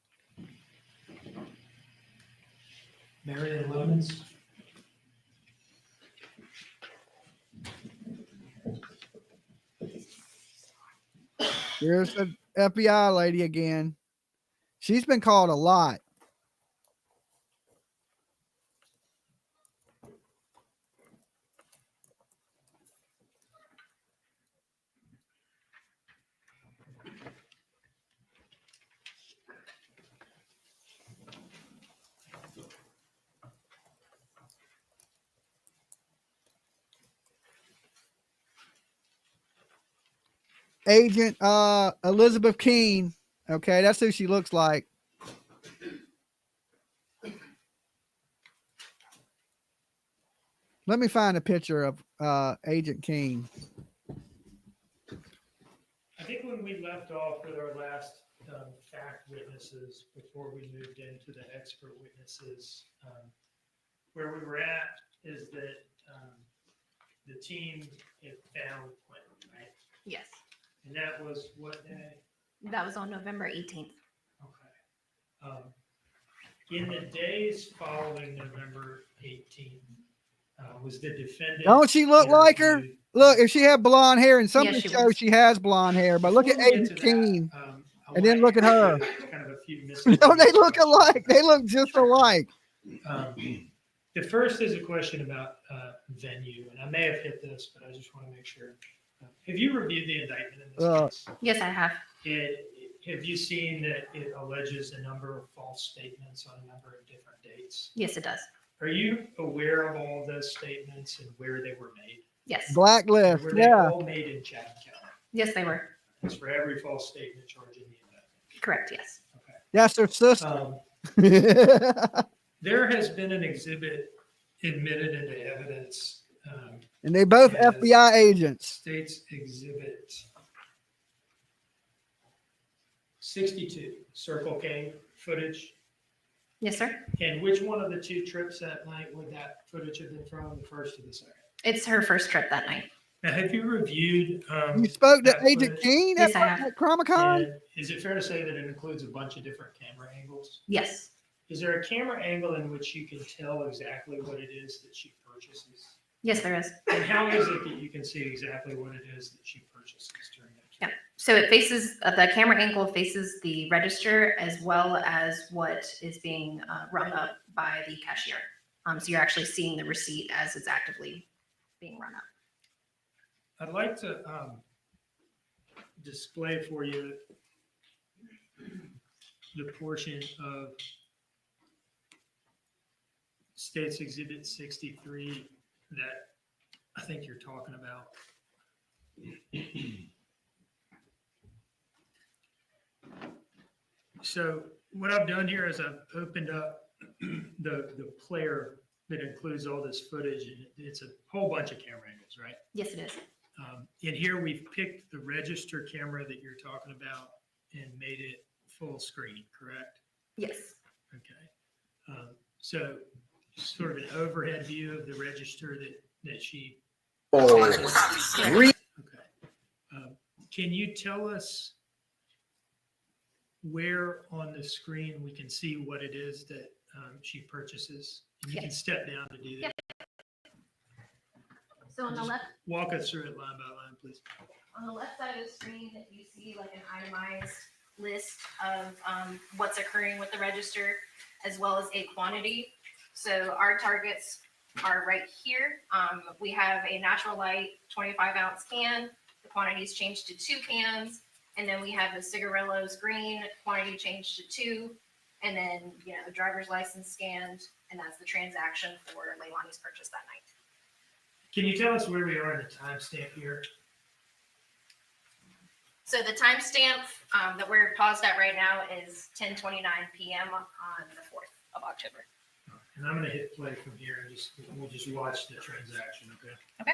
Marion Lemons. Here's the FBI lady again. She's been called a lot. Agent Elizabeth Keene. Okay, that's who she looks like. Let me find a picture of Agent Keene. I think when we left off with our last fact witnesses before we moved into the expert witnesses, where we were at is that the team had found Quinton, right? Yes, And that was what day? that was on November 18th. Okay. In the days following November 18th, was the defendant? Don't she look like her? interviewed- Look, if she had blonde hair, and some of Yes, the she shows was. she has blonde hair, but look at Before we get Agent to that, Keen, I and then wanna look at her. ask kind of a few Don't miscellaneous they look questions. alike? They look just alike. The first is a question about venue, and I may have hit this, but I just want to make sure. Have you reviewed the indictment in this case? Yes, I have. Have you seen that it alleges a number of false statements on a number of different dates? Yes, it does. Are you aware of all of those statements and where they were made? Yes. Blacklist, Were they yeah. all made in Chatham County? Yes, they were. It's for every false statement charged in the indictment. Correct, yes. That's her sister. There has been an exhibit admitted into evidence. And they both as FBI agents. States Exhibit 62, Circle K footage. Yes, sir. And which one of the two trips that night would that footage have been from, the first or the second? It's her first trip that night. Now, have you reviewed? You spoke to that Agent footage? Keen Yes, I at have. Chromicon? And is it fair to say that it includes a bunch of different camera angles? Yes. Is there a camera angle in which you can tell exactly what it is that she purchases? Yes, there is. And how is it that you can see exactly what it is that she purchases during that? Yeah. So it faces, the camera angle faces the register as well as what is being rung up by the cashier. So you're actually seeing the receipt as it's actively being run up. I'd like to display for you the portion of States Exhibit 63 that I think you're talking about. So what I've done here is I've opened up the player that includes all this footage, and it's a whole bunch of camera angles, right? Yes, it is. In here, we've picked the register camera that you're talking about and made it full screen, correct? Yes. Okay. So sort of an overhead view of the register that she. Okay. Can you tell us where on the screen we can see what it is that she purchases? And you can step down to do that. So on the left, Walk us through it line by line, please. on the left side of the screen, you see like an itemized list of what's occurring with the register, as well as a quantity. So our targets are right here. We have a natural light 25-ounce can. The quantity's changed to 2 cans. And then we have the cigarillos green, quantity changed to 2. And then, the driver's license scanned, and that's the transaction for Leilani's purchase that night. Can you tell us where we are in the timestamp here? So the timestamp that we're paused at right now is 10:29 p.m. on the 4th of October. And I'm gonna hit play from here and we'll just watch the transaction, okay? Okay.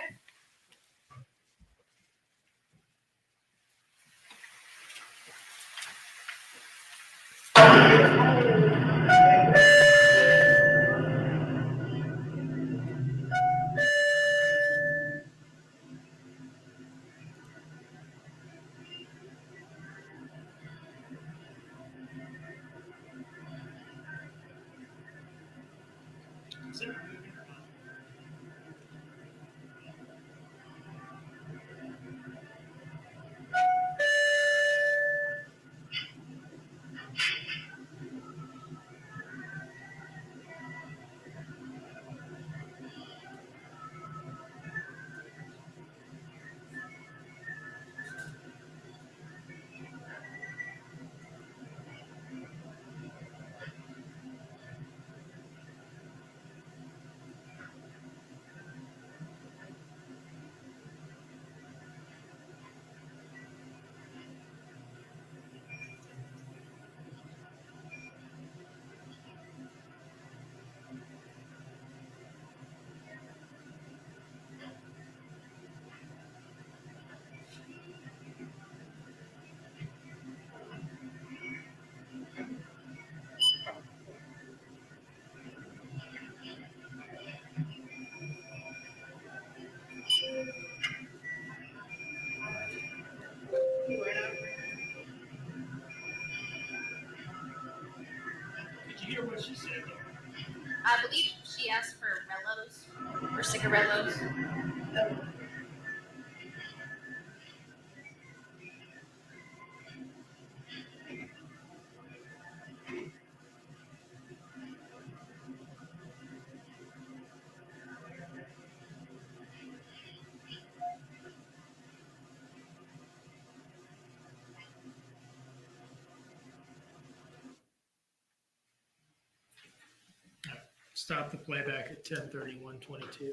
I believe she asked for Rellos or cigarillos. Stop the playback at 10:31:22.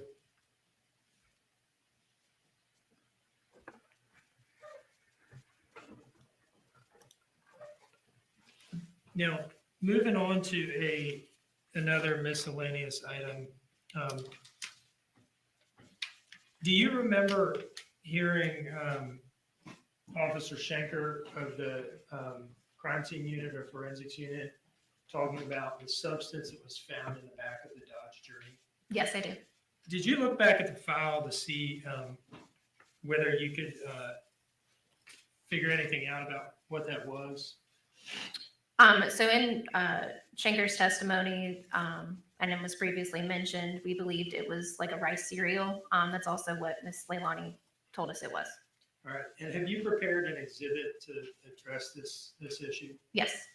Now, moving on to another miscellaneous item. Do you remember hearing Officer Schenker of the crime scene unit or forensics unit talking about the substance that was found in the back of the Dodge Journey? Yes, I do. Did you look back at the file to see whether you could figure anything out about what that was? So in Schenker's testimony, and it was previously mentioned, we believed it was like a rice cereal. That's also what Miss Leilani told us it was. All right. And have you prepared an exhibit to address this issue? Yes.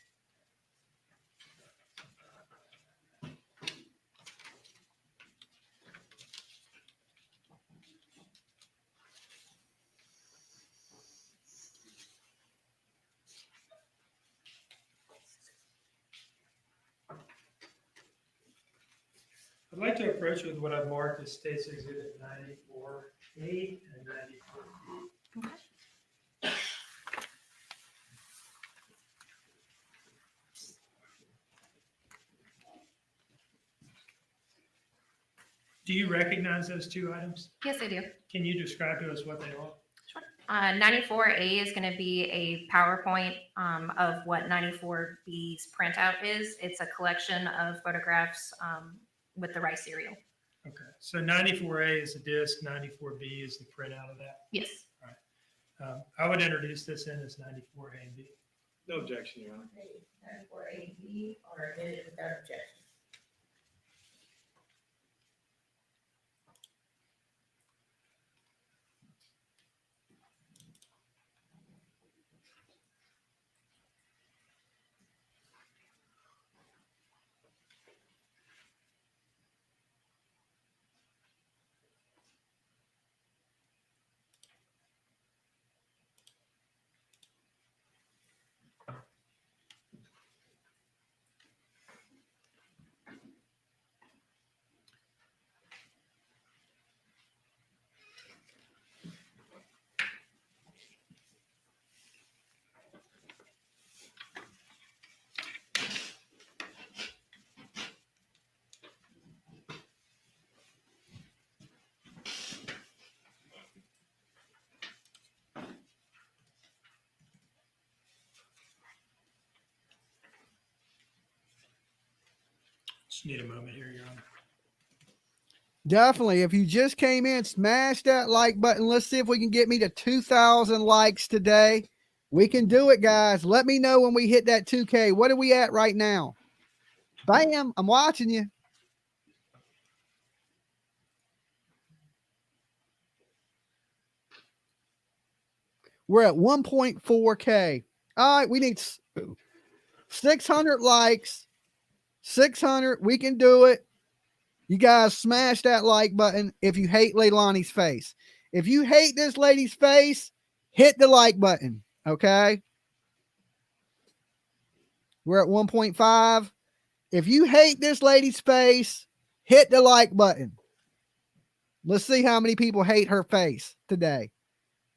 I'd like to approach with what I've marked as State's Exhibit 94A and 94B. Okay. Do you recognize those two items? Yes, I do. Can you describe to us what they are? 94A is going to be a PowerPoint of what 94B's printout is. It's a collection of photographs with the rice cereal. Okay. So 94A is the disc, 94B is the printout of that. Yes. All right. I would introduce this in as 94A and B. No objection, Your Honor. 94A are admitted without objection. Just need a moment here, Your Honor. Definitely. If you just came in, smash that like button. Let's see if we can get me to 2,000 likes today. We can do it, guys. Let me know when we hit that 2K. What are we at right now? Bam. I'm watching you. We're at 1.4K. All right. We need 600 likes. 600. We can do it. You guys smash that like button if you hate Leilani's face. If you hate this lady's face, hit the like button. Okay. We're at 1.5. If you hate this lady's face, hit the like button. Let's see how many people hate her face today.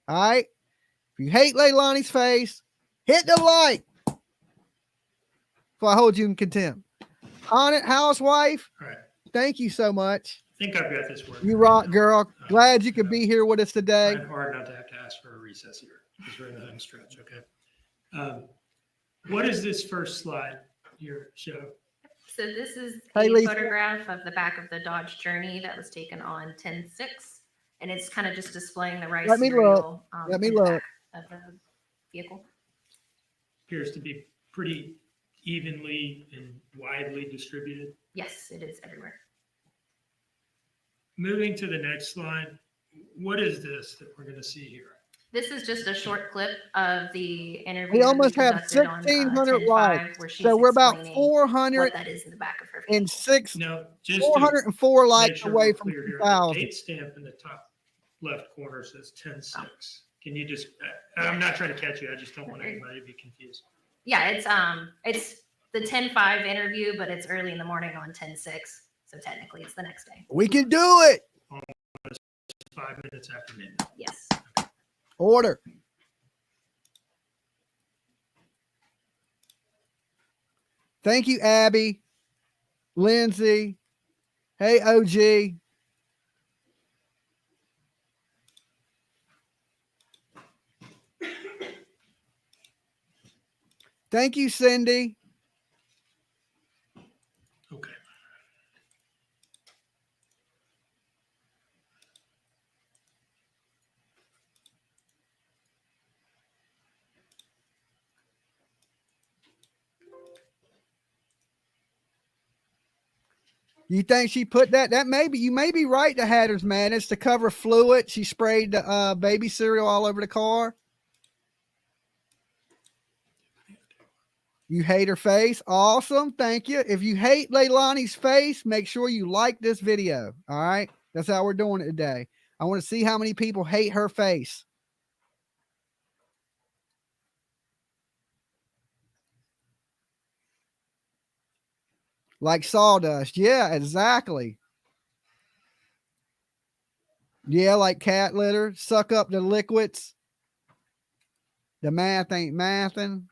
All right. If you hate Leilani's face, hit the like. So I hold you in contempt. Haunted housewife. All right. Thank you so much. I think I've got this working. You rock, girl. Glad you could be here with us today. Trying hard not to have to ask for a recess here because we're in the home stretch. Okay. What is this first slide here show? So this is Hey, a Lisa. photograph of the back of the Dodge Journey that was taken on 10/6, and it's kind of just displaying the rice Let me cereal. look. Let me in the look. back of the vehicle. Appears to be pretty evenly and widely distributed. Yes, it is everywhere. Moving to the next slide, what is this that we're going to see here? This is just a short clip of the interview We that we almost have conducted on 1,600 10/5, likes. where she's So we're about explaining 400 what that is in the back of her. and six, Now, just to 404 make likes sure away we're from clear here, the 2,000. date stamp in the top left corner says 10/6. Can you just, I'm not trying to catch you. I just don't want anybody to be confused. Yeah, it's the 10/5 interview, but it's early in the morning on 10/6. So technically it's the next day. We can do it. Almost 5 minutes after midnight. Yes. Order. Thank you, Abby, Lindsay. Hey, OG. Thank you, Cindy. Okay. You think she put that? That maybe you may be right. The Hatter's Madness to cover fluid. She sprayed the baby cereal all over the car. You hate her face. Awesome. Thank you. If you hate Leilani's face, make sure you like this video. All right. That's how we're doing it today. I want to see how many people hate her face. Like sawdust. Yeah, exactly. Yeah, like cat litter. Suck up the liquids. The math ain't mathing.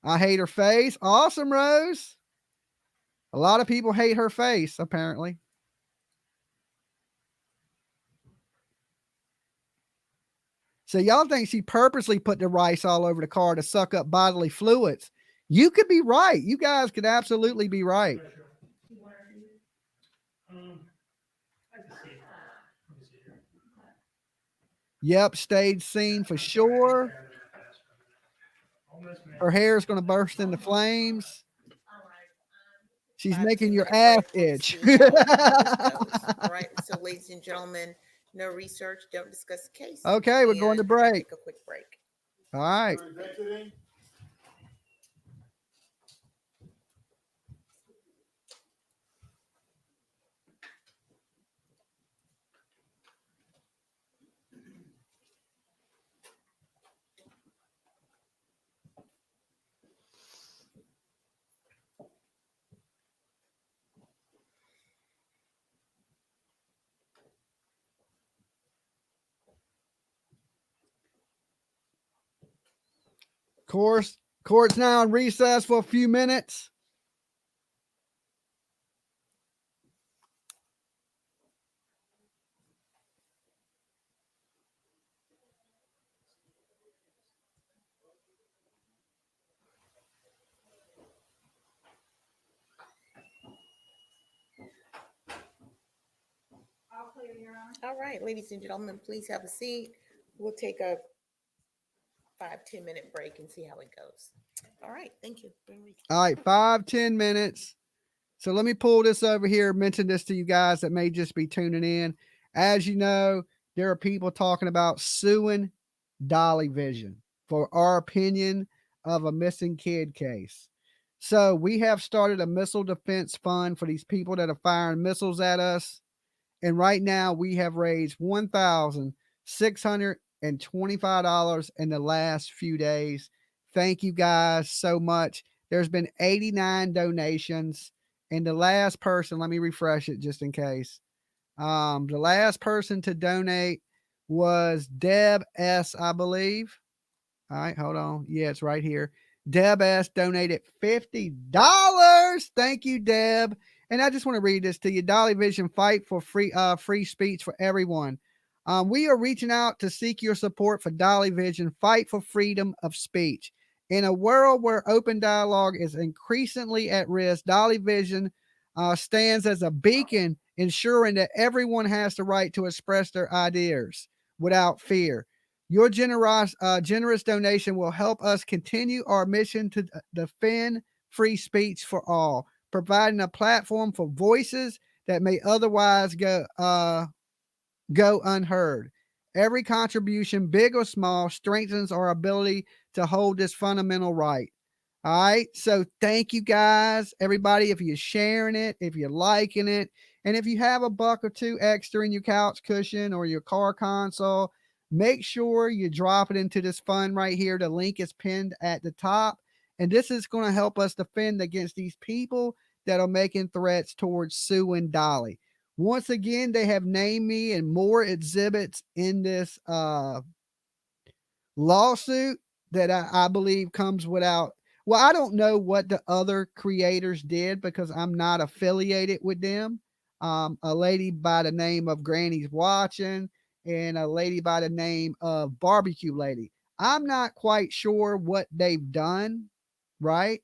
I hate her face. Awesome, Rose. A lot of people hate her face, apparently. So y'all think she purposely put the rice all over the car to suck up bodily fluids. You could be right. You guys could absolutely be right. Yep, stage scene for sure. Her hair is going to burst into flames. She's making your ass itch. All right, so ladies and gentlemen, no research, don't discuss the case. Okay, we're going to And we're gonna break. Take a quick break. All right. Court's now in recess for a few minutes. All right, ladies and gentlemen, please have a seat. We'll take a 5-10 minute break and see how it goes. All right, thank you. All right, 5-10 minutes. So let me pull this over here, mention this to you guys that may just be tuning in. As you know, there are people talking about suing Dolly Vision for our opinion of a missing kid case. So we have started a missile defense fund for these people that are firing missiles at us. And right now we have raised $1,625 in the last few days. Thank you guys so much. There's been 89 donations. And the last person, let me refresh it just in case. The last person to donate was Deb S, I believe. All right, hold on. Yeah, it's right here. Deb S donated $50. Thank you, Deb. And I just want to read this to you. Dolly Vision, fight for free speech for everyone. We are reaching out to seek your support for Dolly Vision, fight for freedom of speech. In a world where open dialogue is increasingly at risk, Dolly Vision stands as a beacon, ensuring that everyone has the right to express their ideas without fear. Your generous donation will help us continue our mission to defend free speech for all. providing a platform for voices that may otherwise go unheard. Every contribution, big or small, strengthens our ability to hold this fundamental right. All right. So thank you guys, everybody, if you're sharing it, if you're liking it, and if you have a buck or two extra in your couch cushion or your car console, make sure you drop it into this fund right here. The link is pinned at the top. And this is going to help us defend against these people that are making threats towards Sue and Dolly. Once again, they have named me in more exhibits in this lawsuit that I believe comes without. Well, I don't know what the other creators did because I'm not affiliated with them. A lady by the name of Granny's Watching and a lady by the name of Barbecue Lady. I'm not quite sure what they've done, right?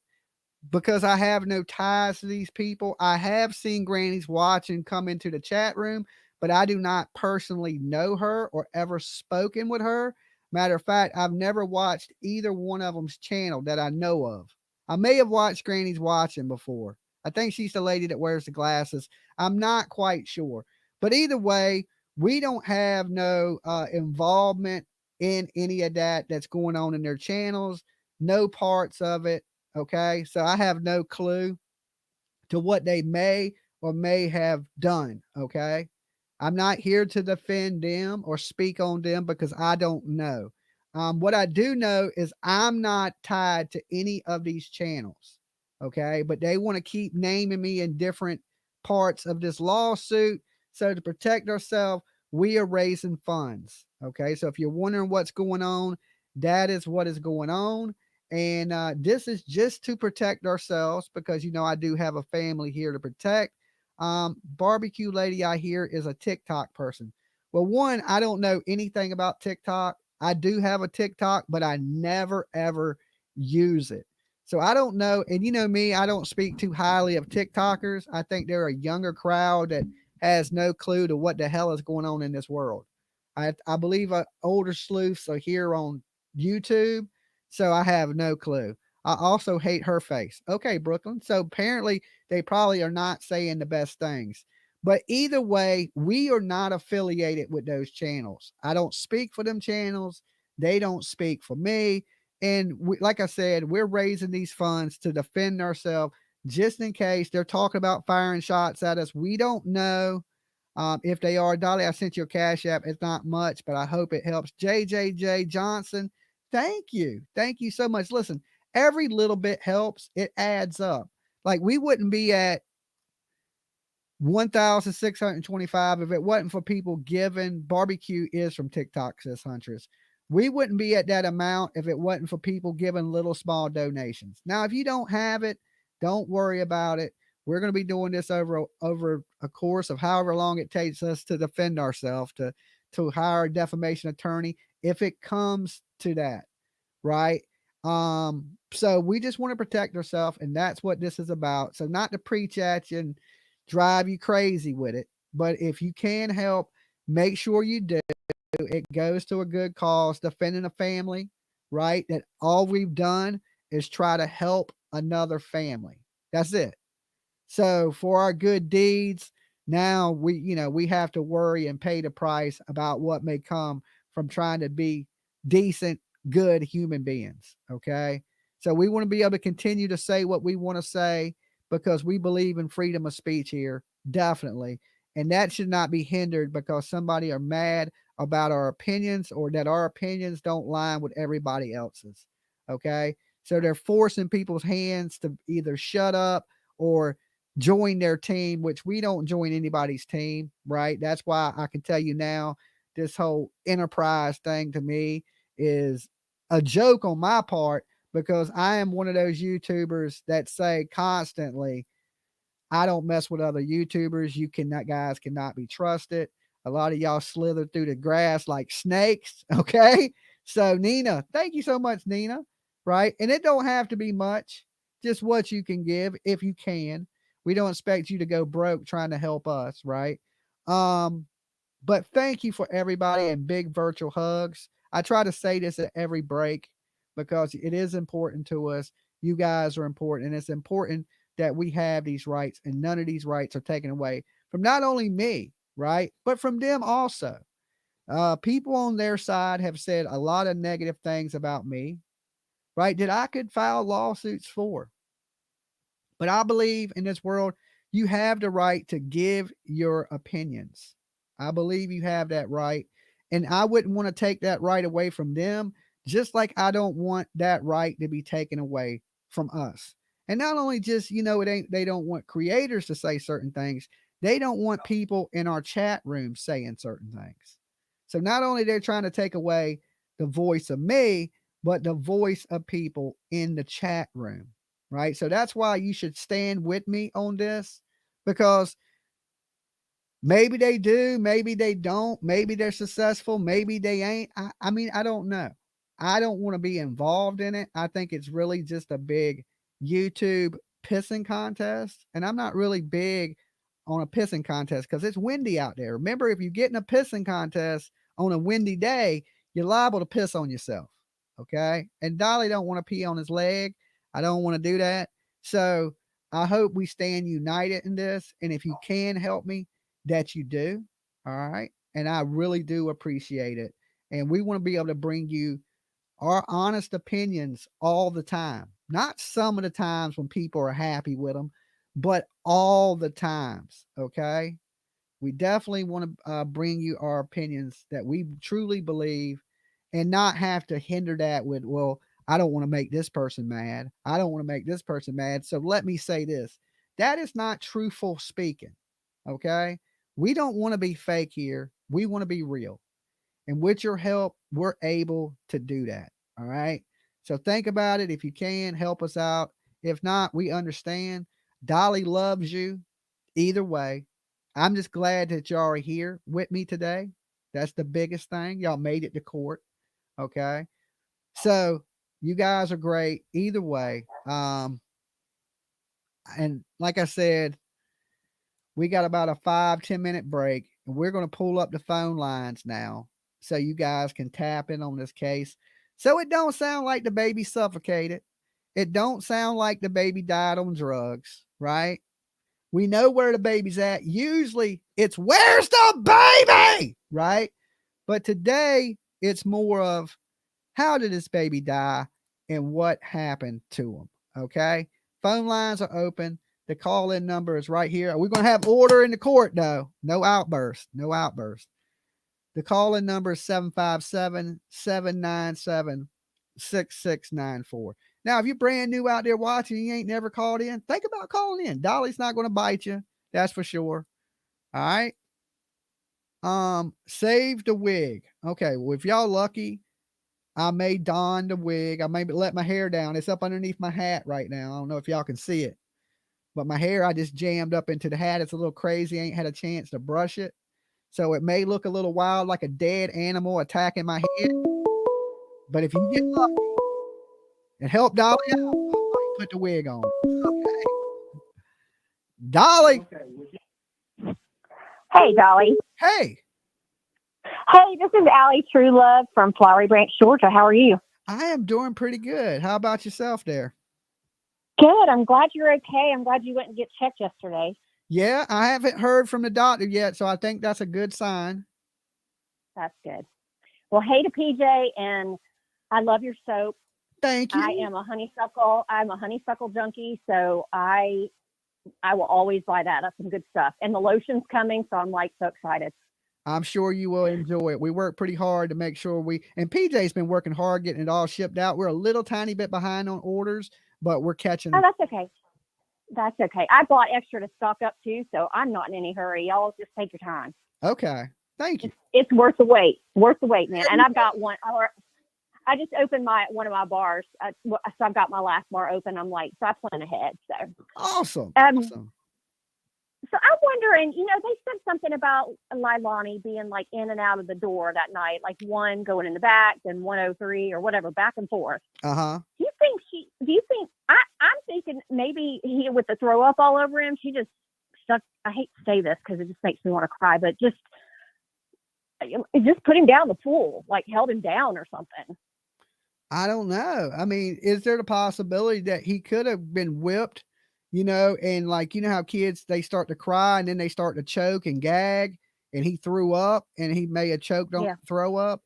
Because I have no ties to these people. I have seen Granny's Watching come into the chat room, but I do not personally know her or ever spoken with her. Matter of fact, I've never watched either one of them's channel that I know of. I may have watched Granny's Watching before. I think she's the lady that wears the glasses. I'm not quite sure. But either way, we don't have no involvement in any of that that's going on in their channels. No parts of it. Okay. So I have no clue to what they may or may have done. Okay. I'm not here to defend them or speak on them because I don't know. What I do know is I'm not tied to any of these channels. Okay. But they want to keep naming me in different parts of this lawsuit. So to protect ourselves, we are raising funds. Okay. So if you're wondering what's going on, that is what is going on. And this is just to protect ourselves because, you know, I do have a family here to protect. Barbecue Lady, I hear, is a TikTok person. Well, one, I don't know anything about TikTok. I do have a TikTok, but I never, ever use it. So I don't know. And you know me, I don't speak too highly of TikTokers. I think they're a younger crowd that has no clue to what the hell is going on in this world. I believe older sleuths are here on YouTube. So I have no clue. I also hate her face. Okay, Brooklyn. So apparently they probably are not saying the best things. But either way, we are not affiliated with those channels. I don't speak for them channels. They don't speak for me. And like I said, we're raising these funds to defend ourselves just in case they're talking about firing shots at us. We don't know if they are. Dolly, I sent you a Cash App. It's not much, but I hope it helps. JJJ Johnson. Thank you. Thank you so much. Listen, every little bit helps. It adds up. Like we wouldn't be at 1,625 if it wasn't for people giving. Barbecue is from TikTok, says Huntress. We wouldn't be at that amount if it wasn't for people giving little small donations. Now, if you don't have it, don't worry about it. We're going to be doing this over a course of however long it takes us to defend ourselves, to hire a defamation attorney if it comes to that, right? So we just want to protect ourselves, and that's what this is about. So not to preach at you and drive you crazy with it, but if you can help, make sure you do. It goes to a good cause, defending a family, right? That all we've done is try to help another family. That's it. So for our good deeds, now we have to worry and pay the price about what may come from trying to be decent, good human beings. Okay. So we want to be able to continue to say what we want to say because we believe in freedom of speech here. Definitely. And that should not be hindered because somebody are mad about our opinions or that our opinions don't line with everybody else's. Okay. So they're forcing people's hands to either shut up or join their team, which we don't join anybody's team, right? That's why I can tell you now, this whole enterprise thing to me is a joke on my part because I am one of those YouTubers that say constantly, I don't mess with other YouTubers. Guys cannot be trusted. A lot of y'all slither through the grass like snakes. Okay. So Nina, thank you so much, Nina. Right. And it don't have to be much, just what you can give if you can. We don't expect you to go broke trying to help us. Right. But thank you for everybody and big virtual hugs. I try to say this at every break because it is important to us. You guys are important, and it's important that we have these rights and none of these rights are taken away from not only me, right, but from them also. People on their side have said a lot of negative things about me, right, that I could file lawsuits for. But I believe in this world, you have the right to give your opinions. I believe you have that right. And I wouldn't want to take that right away from them, just like I don't want that right to be taken away from us. And not only just, they don't want creators to say certain things, they don't want people in our chat room saying certain things. So not only they're trying to take away the voice of me, but the voice of people in the chat room, right? So that's why you should stand with me on this, because maybe they do, maybe they don't, maybe they're successful, maybe they ain't. I mean, I don't know. I don't want to be involved in it. I think it's really just a big YouTube pissing contest. And I'm not really big on a pissing contest because it's windy out there. Remember, if you get in a pissing contest on a windy day, you're liable to piss on yourself. Okay. And Dolly don't want to pee on his leg. I don't want to do that. So I hope we stand united in this. And if you can help me, that you do. All right. And I really do appreciate it. And we want to be able to bring you our honest opinions all the time. Not some of the times when people are happy with them, but all the times. Okay. We definitely want to bring you our opinions that we truly believe and not have to hinder that with, well, I don't want to make this person mad. I don't want to make this person mad. So let me say this. That is not truthful speaking. Okay. We don't want to be fake here. We want to be real. And with your help, we're able to do that. All right. So think about it. If you can, help us out. If not, we understand. Dolly loves you either way. I'm just glad that y'all are here with me today. That's the biggest thing. Y'all made it to court. Okay. So you guys are great either way. And like I said, we got about a 5-10 minute break and we're going to pull up the phone lines now so you guys can tap in on this case. So it don't sound like the baby suffocated. It don't sound like the baby died on drugs, right? We know where the baby's at. Usually it's where's the baby, right? But today it's more of how did this baby die and what happened to him? Okay. Phone lines are open. The call in number is right here. We're going to have order in the court though. No outburst. No outburst. The call in number is 757-797-6694. Now, if you're brand new out there watching, you ain't never called in, think about calling in. Dolly's not going to bite you. That's for sure. All right. Save the wig. Okay. Well, if y'all lucky, I may don the wig. I may let my hair down. It's up underneath my hat right now. I don't know if y'all can see it, but my hair, I just jammed up into the hat. It's a little crazy. I ain't had a chance to brush it. So it may look a little wild, like a dead animal attacking my head. But if you get lucky and help Dolly out, put the wig on. Okay. Dolly. Hey, Dolly. Hey. Hey, this is Allie Truelove from Flowery Branch, Georgia. How are you? I am doing pretty good. How about yourself there? Good. I'm glad you're okay. I'm glad you went and get checked yesterday. Yeah, I haven't heard from the doctor yet, so I think that's a good sign. That's good. Well, hey to PJ, and I love your soap. Thank you. I'm a honeysuckle junkie, so I will always buy that. That's some good stuff. And the lotion's coming, so I'm like so excited. I'm sure you will enjoy it. We work pretty hard to make sure and PJ's been working hard getting it all shipped out. We're a little tiny bit behind on orders, but we're catching. Oh, that's okay. That's okay. I bought extra to stock up too, so I'm not in any hurry. Y'all just take your time. Okay. Thank you. It's worth the wait. Worth the wait, man. And I've got one. I just opened one of my bars. So I've got my last bar open. I'm like, so I plan ahead. So awesome. Awesome. So I'm wondering, they said something about Leilani being like in and out of the door that night, like one going in the back, then 103 or whatever, back and forth. Uh-huh. Do you think I'm thinking maybe he, with the throw up all over him, she just stuck, I hate to say this because it just makes me want to cry, but just put him down the pool, like held him down or something. I don't know. I mean, is there the possibility that he could have been whipped you know, and like, you know how kids, they start to cry and then they start to choke and gag, and he threw up and he may have choked on Yeah. throw up.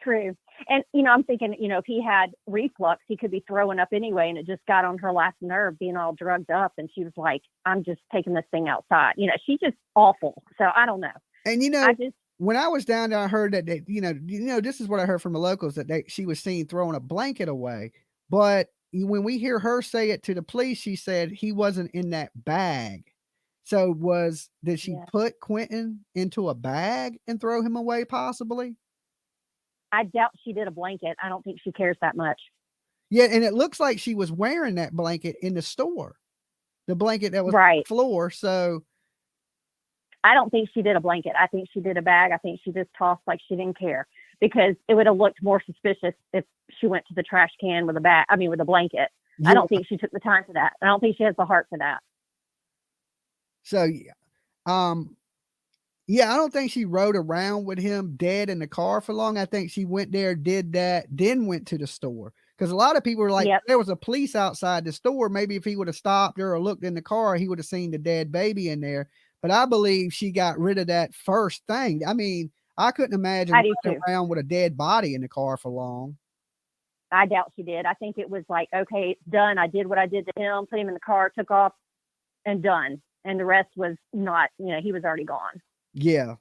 True. And, you know, I'm thinking, you know, if he had reflux, he could be throwing up anyway. And it just got on her last nerve being all drugged up. And she was like, I'm just taking this thing outside. You know, she's just awful. So I don't know. And, you know, I just, when I was down there, I heard that they, you know, this is what I heard from the locals, that she was seen throwing a blanket away. But when we hear her say it to the police, she said he wasn't in that bag. So did she put Quinton into a bag and throw him away possibly? I doubt she did a blanket. I don't think she cares that much. Yeah. And it looks like she was wearing that blanket in the store, the blanket that was on the floor. So I don't think she did a blanket. I think she did a bag. I think she just tossed like she didn't care, because it would have looked more suspicious if she went to the trash can with a bag. I mean, with a blanket. Yeah. I don't think she took the time for that. I don't think she has the heart for that. So, yeah, I don't think she rode around with him dead in the car for long. I think she went there, did that, then went to the store. Because a lot of people were like, there was a police outside the store. Maybe if he would have stopped her or looked in the car, he would have seen the dead baby in there. But I believe she got rid of that first thing. I mean, I couldn't imagine running around with a dead body in the car for long. I doubt she did. I think it was like, okay, it's done. I did what I did to him, put him in the car, took off, and done. And the rest was not, you know, he was already gone. Yeah.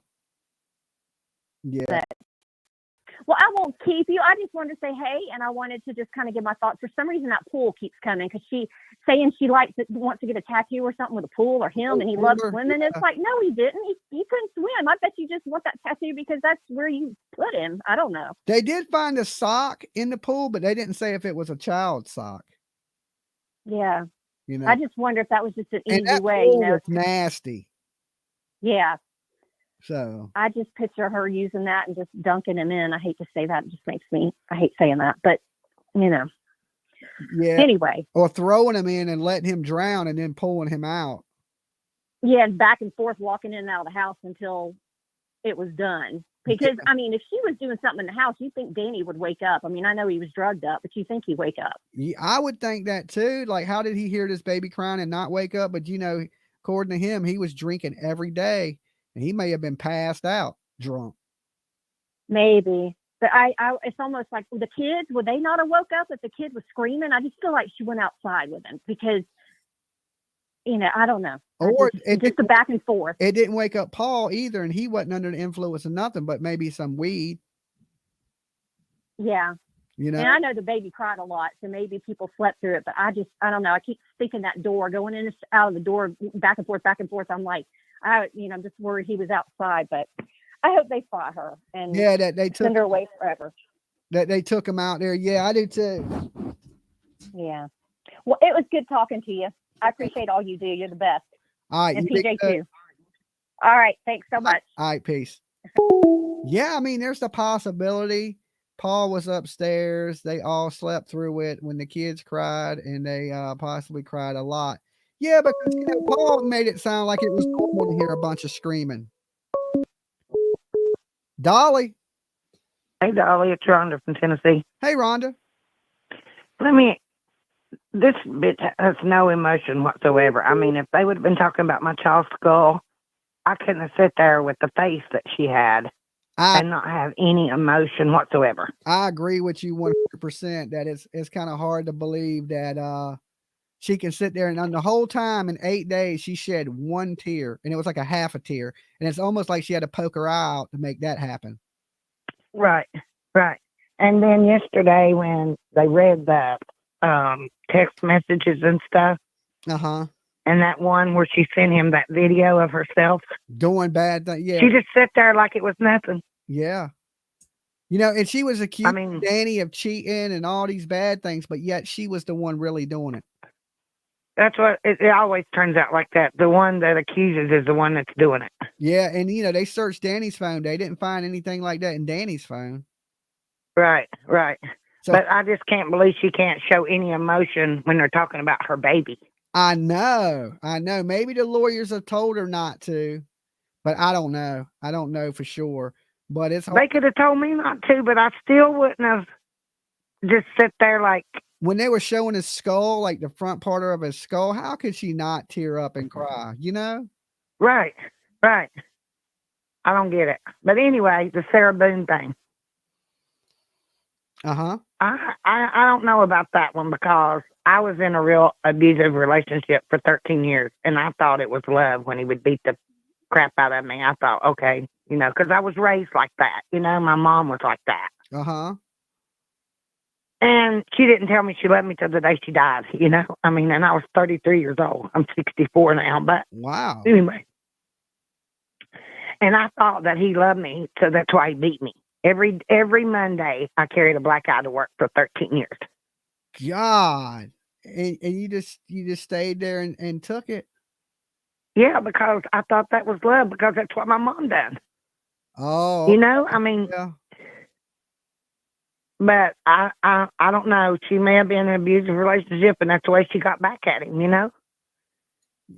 Yeah. Well, I won't keep you. I just wanted to say hey, and I wanted to just kind of give my thoughts. For some reason, that pool keeps coming, because she saying she wants to get a tattoo or something with a pool, or him, and he loves swimming. It's like, no, he didn't. He couldn't swim. I bet you just want that tattoo because that's where you put him. I don't know. They did find a sock in the pool, but they didn't say if it was a child's sock. Yeah. You know, I just wonder if that was just an and easy that way. pool You know, was nasty. yeah. So I just picture her using that and just dunking him in. I hate to say that. It just makes me, I hate saying that, but you know. Yeah. Anyway. Or throwing him in and letting him drown and then pulling him out. Yeah, and back and forth, walking in and out of the house until it was done. Because, I mean, if she was doing something in the house, you'd think Danny would wake up. I mean, I know he was drugged up, but you think he'd wake up. Yeah, I would think that too. Like, how did he hear this baby crying and not wake up? But, you know, according to him, he was drinking every day. And he may have been passed out drunk. Maybe. But it's almost like the kids, would they not have woke up if the kid was screaming? I just feel like she went outside with him because, you know, I don't know. Or just the back and forth. It didn't wake up Paul either, and he wasn't under the influence of nothing but maybe some weed. Yeah. You know, and I know the baby cried a lot, so maybe people slept through it. But I don't know. I keep thinking that door, going in and out of the door, back and forth. I'm like, I'm just worried he was outside. But I hope they fought her and that they send her away forever. That they took him out there. Yeah, I do too. Yeah. Well, it was good talking to you. I appreciate all you do. You're the best. All right, and you PJ too. All right. Thanks so much. All right, peace. Yeah, I mean, there's the possibility. Paul was upstairs. They all slept through it when the kids cried, and they possibly cried a lot. Yeah, because Paul made it sound like it was normal to hear a bunch of screaming. Dolly. Hey, Dolly, it's Rhonda from Tennessee. Hey, Rhonda. This bitch has no emotion whatsoever. I mean, if they would have been talking about my child's skull, I couldn't have sat there with the face that she had and not have any emotion whatsoever. I agree with you 100% that it's kind of hard to believe that she can sit there and the whole time in 8 days she shed one tear, and it was like a half a tear, and it's almost like she had to poke her eye out to make that happen. Right. And then yesterday when they read that text messages and stuff, and that one where she sent him that video of herself doing bad things, yeah, she just sat there like it was nothing. Yeah. And she was accusing Danny of cheating and all these bad things, but yet she was the one really doing it. That's what it always turns out like that. The one that accuses is the one that's doing it. Yeah, and they searched Danny's phone. They didn't find anything like that in Danny's phone. Right. So, but I just can't believe she can't show any emotion when they're talking about her baby. I know. Maybe the lawyers have told her not to, but I don't know. I don't know for sure. But it's hard. They could have told me not to, but I still wouldn't have just sit there like when they were showing his skull, like the front part of his skull, how could she not tear up and cry? You know? Right. Right. I don't get it. But anyway, the Sarah Boone thing. Uh-huh. I don't know about that one because I was in a real abusive relationship for 13 years and I thought it was love when he would beat the crap out of me. I thought, okay, you know, because I was raised like that. You know, my mom was like that. Uh-huh. And she didn't tell me she loved me till the day she died, you know. I mean, and I was 33 years old. I'm 64 now, but wow. Anyway. And I thought that he loved me, so that's why he beat me. Every Monday, I carried a black eye to work for 13 years. God. And you just stayed there and took it? Yeah, because I thought that was love because that's what my mom done. Oh. You know, I mean, yeah. But I don't know. She may have been in an abusive relationship and that's the way she got back at him, you know?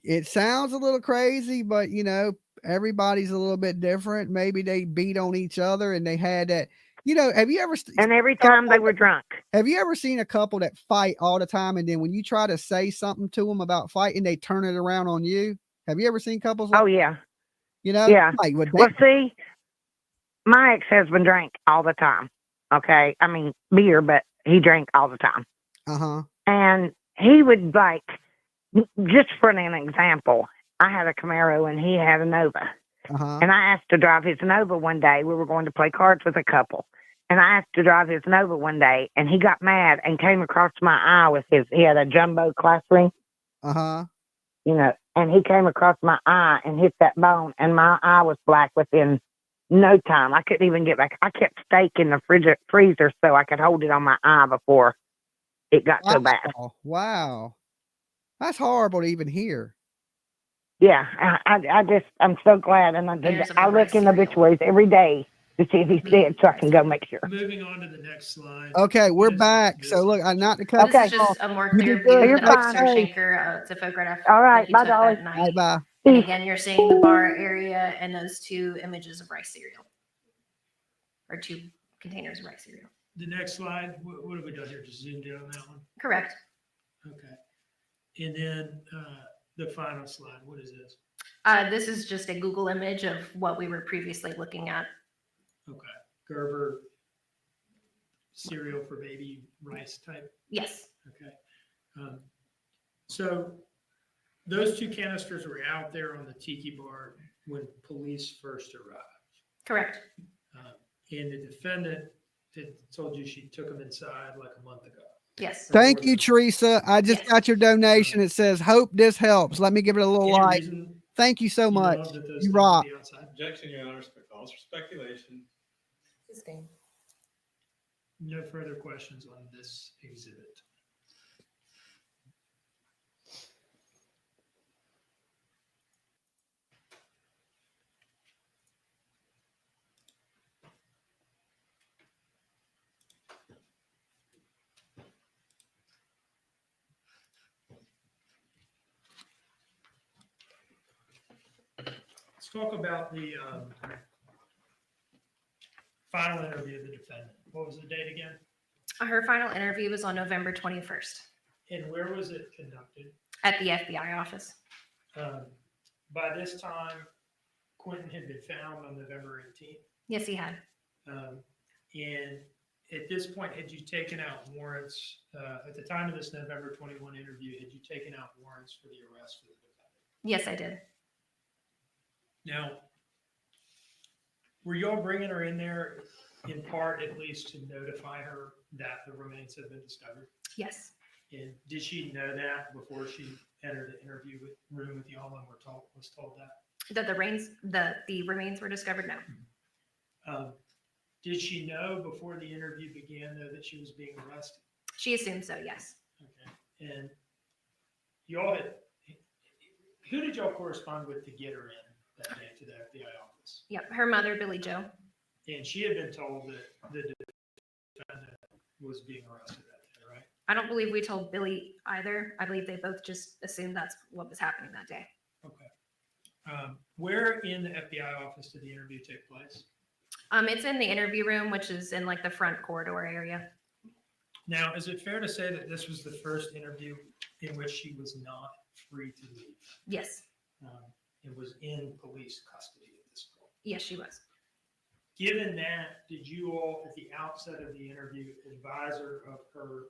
It sounds a little crazy, but you know, everybody's a little bit different. Maybe they beat on each other and they had that, you know, have you ever and every time they were drunk. Have you ever seen a couple that fight all the time and then when you try to say something to them about fighting, they turn it around on you? Have you ever seen couples like Oh yeah. You know? Yeah. Like what Well, see, my ex-husband drank all the time. Okay. I mean, beer, but he drank all the time. Uh-huh. And he would like, just for an example, I had a Camaro and he had a Nova. Uh-huh. And I asked to drive his Nova one day. We were going to play cards with a couple. And I asked to drive his Nova one day and he got mad and came across my eye with he had a jumbo class ring. Uh-huh. You know, and he came across my eye and hit that bone and my eye was black within no time. I couldn't even get back. I kept steak in the freezer so I could hold it on my eye before it got so bad. Wow. That's horrible to even hear. Yeah, I'm so glad. And I look in the obituaries every day to see if he's dead so I can go make sure. Moving on to the next slide. Okay, we're back. So look, I'm not to cut This is just a more You clear did good. view You're that fine. Officer Shanker took photograph. All right, that he bye, took Dolly. that night. Bye. And again, you're seeing the bar area and those two images of rice cereal, or two containers of rice cereal. The next slide, what have we done here? Just zoomed in on that one? Correct. Okay. And then the final slide, what is this? This is just a Google image of what we were previously looking at. Okay. Gerber cereal for baby rice type? Yes. Okay. So those two canisters were out there on the tiki bar when police first arrived. Correct. And the defendant had told you she took them inside like a month ago. Yes. Thank you, Teresa. I just got your donation. It says, hope this helps. Let me give it a little Any like. reason Thank you so you much. love that those You things rock. be outside? Objection, Your Honor, calls for speculation. No further questions on this exhibit. Let's talk about the final interview of the defendant. What was the date again? Her final interview was on November 21st And where was it conducted? at the FBI office. By this time, Quinton had been found on November 18th. Yes, he had. And at this point, had you taken out warrants, at the time of this November 21 interview, had you taken out warrants for the arrest of the defendant? Yes, I did. Now, were y'all bringing her in there in part at least to notify her that the remains had been discovered? Yes. And did she know that before she entered the interview room with y'all and was told that? That the remains were discovered? No. Did she know before the interview began, though, that she was being arrested? She assumed so, yes. Okay. And y'all who did y'all correspond with to get her in that day to the FBI office? Yep. Her mother, Billy Joe. And she had been told that the defendant was being arrested that day, right? I don't believe we told Billy either. I believe they both just assumed that's what was happening that day. Okay. Where in the FBI office did the interview take place? It's in the interview room, which is in like the front corridor area. Now, is it fair to say that this was the first interview in which she was not free to leave? Yes. It was in police custody at this point. Yes, she was. Given that, did you all, at the outset of the interview, advise her of her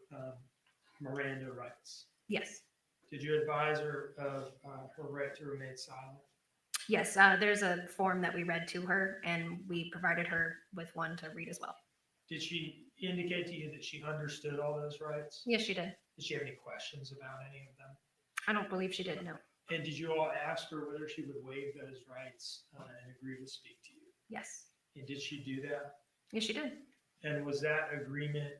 Miranda rights? Yes. Did you advise her of her right to remain silent? Yes, there's a form that we read to her, and we provided her with one to read as well. Did she indicate to you that she understood all those rights? Yes, she did. Did she have any questions about any of them? I don't believe she did, no. And did you all ask her whether she would waive those rights and agree to speak to you? Yes. And did she do that? Yes, she did. And was that agreement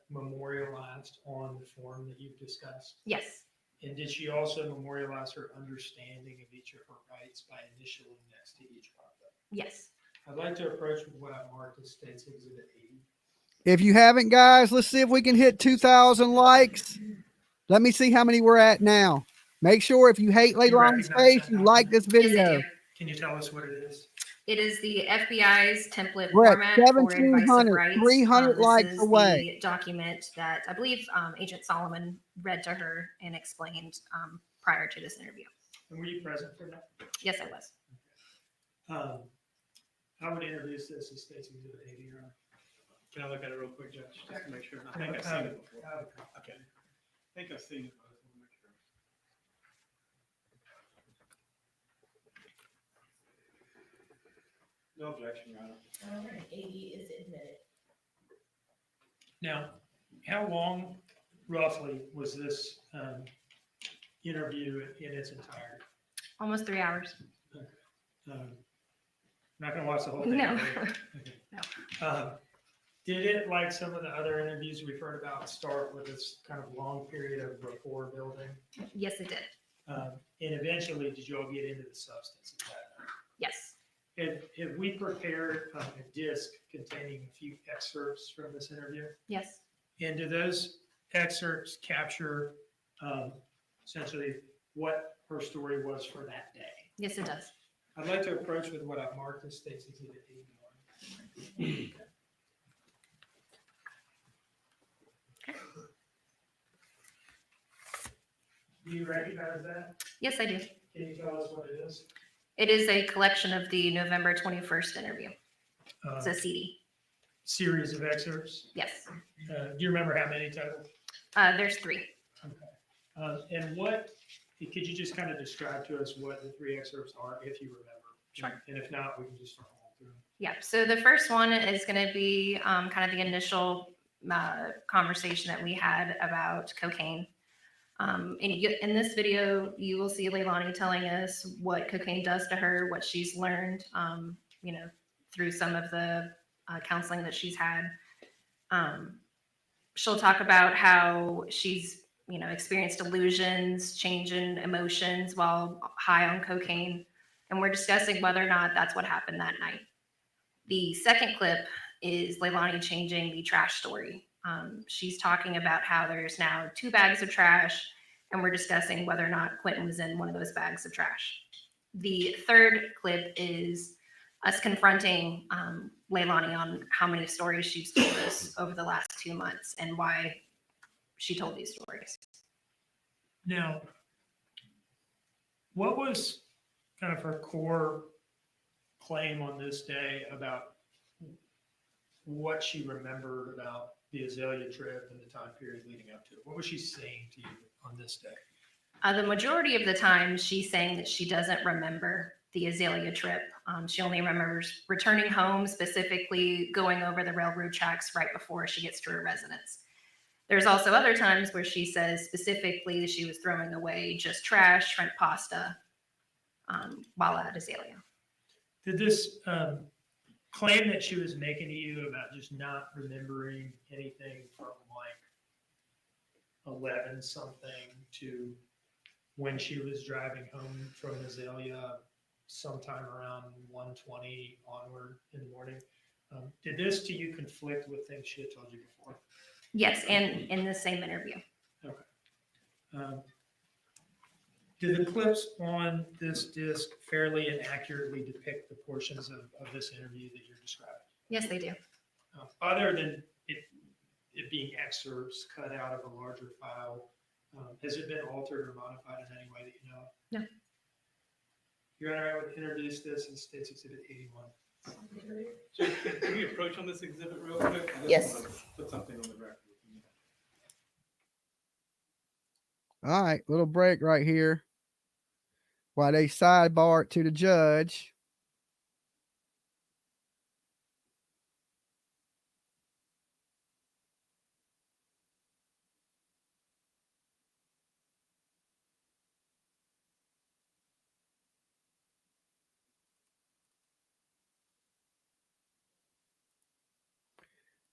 memorialized on the form that you've discussed? Yes. And did she also memorialize her understanding of each of her rights by initialing next to each one of them? Yes. I'd like to approach with what I've marked as State's Exhibit 80. If you haven't, guys, let's see if we can hit 2,000 likes. Let me see how many we're at now. Make sure if you hate Leilani's face, you like this video. Can you tell us what it is? It is the FBI's template We're at format for advice of 1,700, rights. 300 This likes is away. the document that I believe Agent Solomon read to her and explained prior to this interview. And were you present for that? Yes, I was. I would introduce this as State's Exhibit 80. Your Honor. Can I look at it real quick, Judge, just to make sure? I think I've seen it before. Okay. I think I've seen it, but I just want to make sure. No objection, Your Honor. All right, 80 is admitted. Now, how long roughly was this interview in its entirety? Almost 3 hours. Not going to watch the whole thing. No. Okay. Did it, like some of the other interviews we've heard about, start with this kind of long period of rapport building? Yes, it did. And eventually, did you all get into the substance of that? Yes. Have we prepared a disc containing a few excerpts from this interview? Yes. And do those excerpts capture essentially what her story was for that day? Yes, it does. I'd like to approach with what I've marked as State's Exhibit 81. Do you recognize that? Yes, I do. Can you tell us what it is? It is a collection of the November 21st interview. It's a CD. Series of excerpts? Yes. Do you remember how many total? There's 3. Okay. And what, could you just kind of describe to us what the 3 excerpts are, if you remember? Sure. And if not, we can just start all through them. Yeah. So the first one is going to be kind of the initial conversation that we had about cocaine. In this video, you will see Leilani telling us what cocaine does to her, what she's learned, through some of the counseling that she's had. She'll talk about how she's, experienced illusions, change in emotions while high on cocaine. And we're discussing whether or not that's what happened that night. The second clip is Leilani changing the trash story. She's talking about how there's now 2 bags of trash, and we're discussing whether or not Quinton was in one of those bags of trash. The third clip is us confronting Leilani on how many stories she's told us over the last 2 months and why she told these stories. Now, what was kind of her core claim on this day about what she remembered about the Azalea trip and the time period leading up to it? What was she saying to you on this day? The majority of the time, she's saying that she doesn't remember the Azalea trip. She only remembers returning home, specifically going over the railroad tracks right before she gets to her residence. There's also other times where she says specifically that she was throwing away just trash, shrimp pasta, while at Azalea. Did this claim that she was making to you about just not remembering anything from like 11 something to when she was driving home from Azalea sometime around 1:20 onward in the morning, did this to you conflict with things she had told you before? Yes, and in the same interview. Okay. Do the clips on this disc fairly and accurately depict the portions of this interview that you're describing? Yes, they do. Other than it being excerpts cut out of a larger file. Has it been altered or modified in any way that you know of? No. Your Honor, I would introduce this as State's Exhibit 81. Judge, can we approach on this exhibit real quick? I just Yes. wanna Put something on the record. All right, little break right here while they sidebar it to the judge.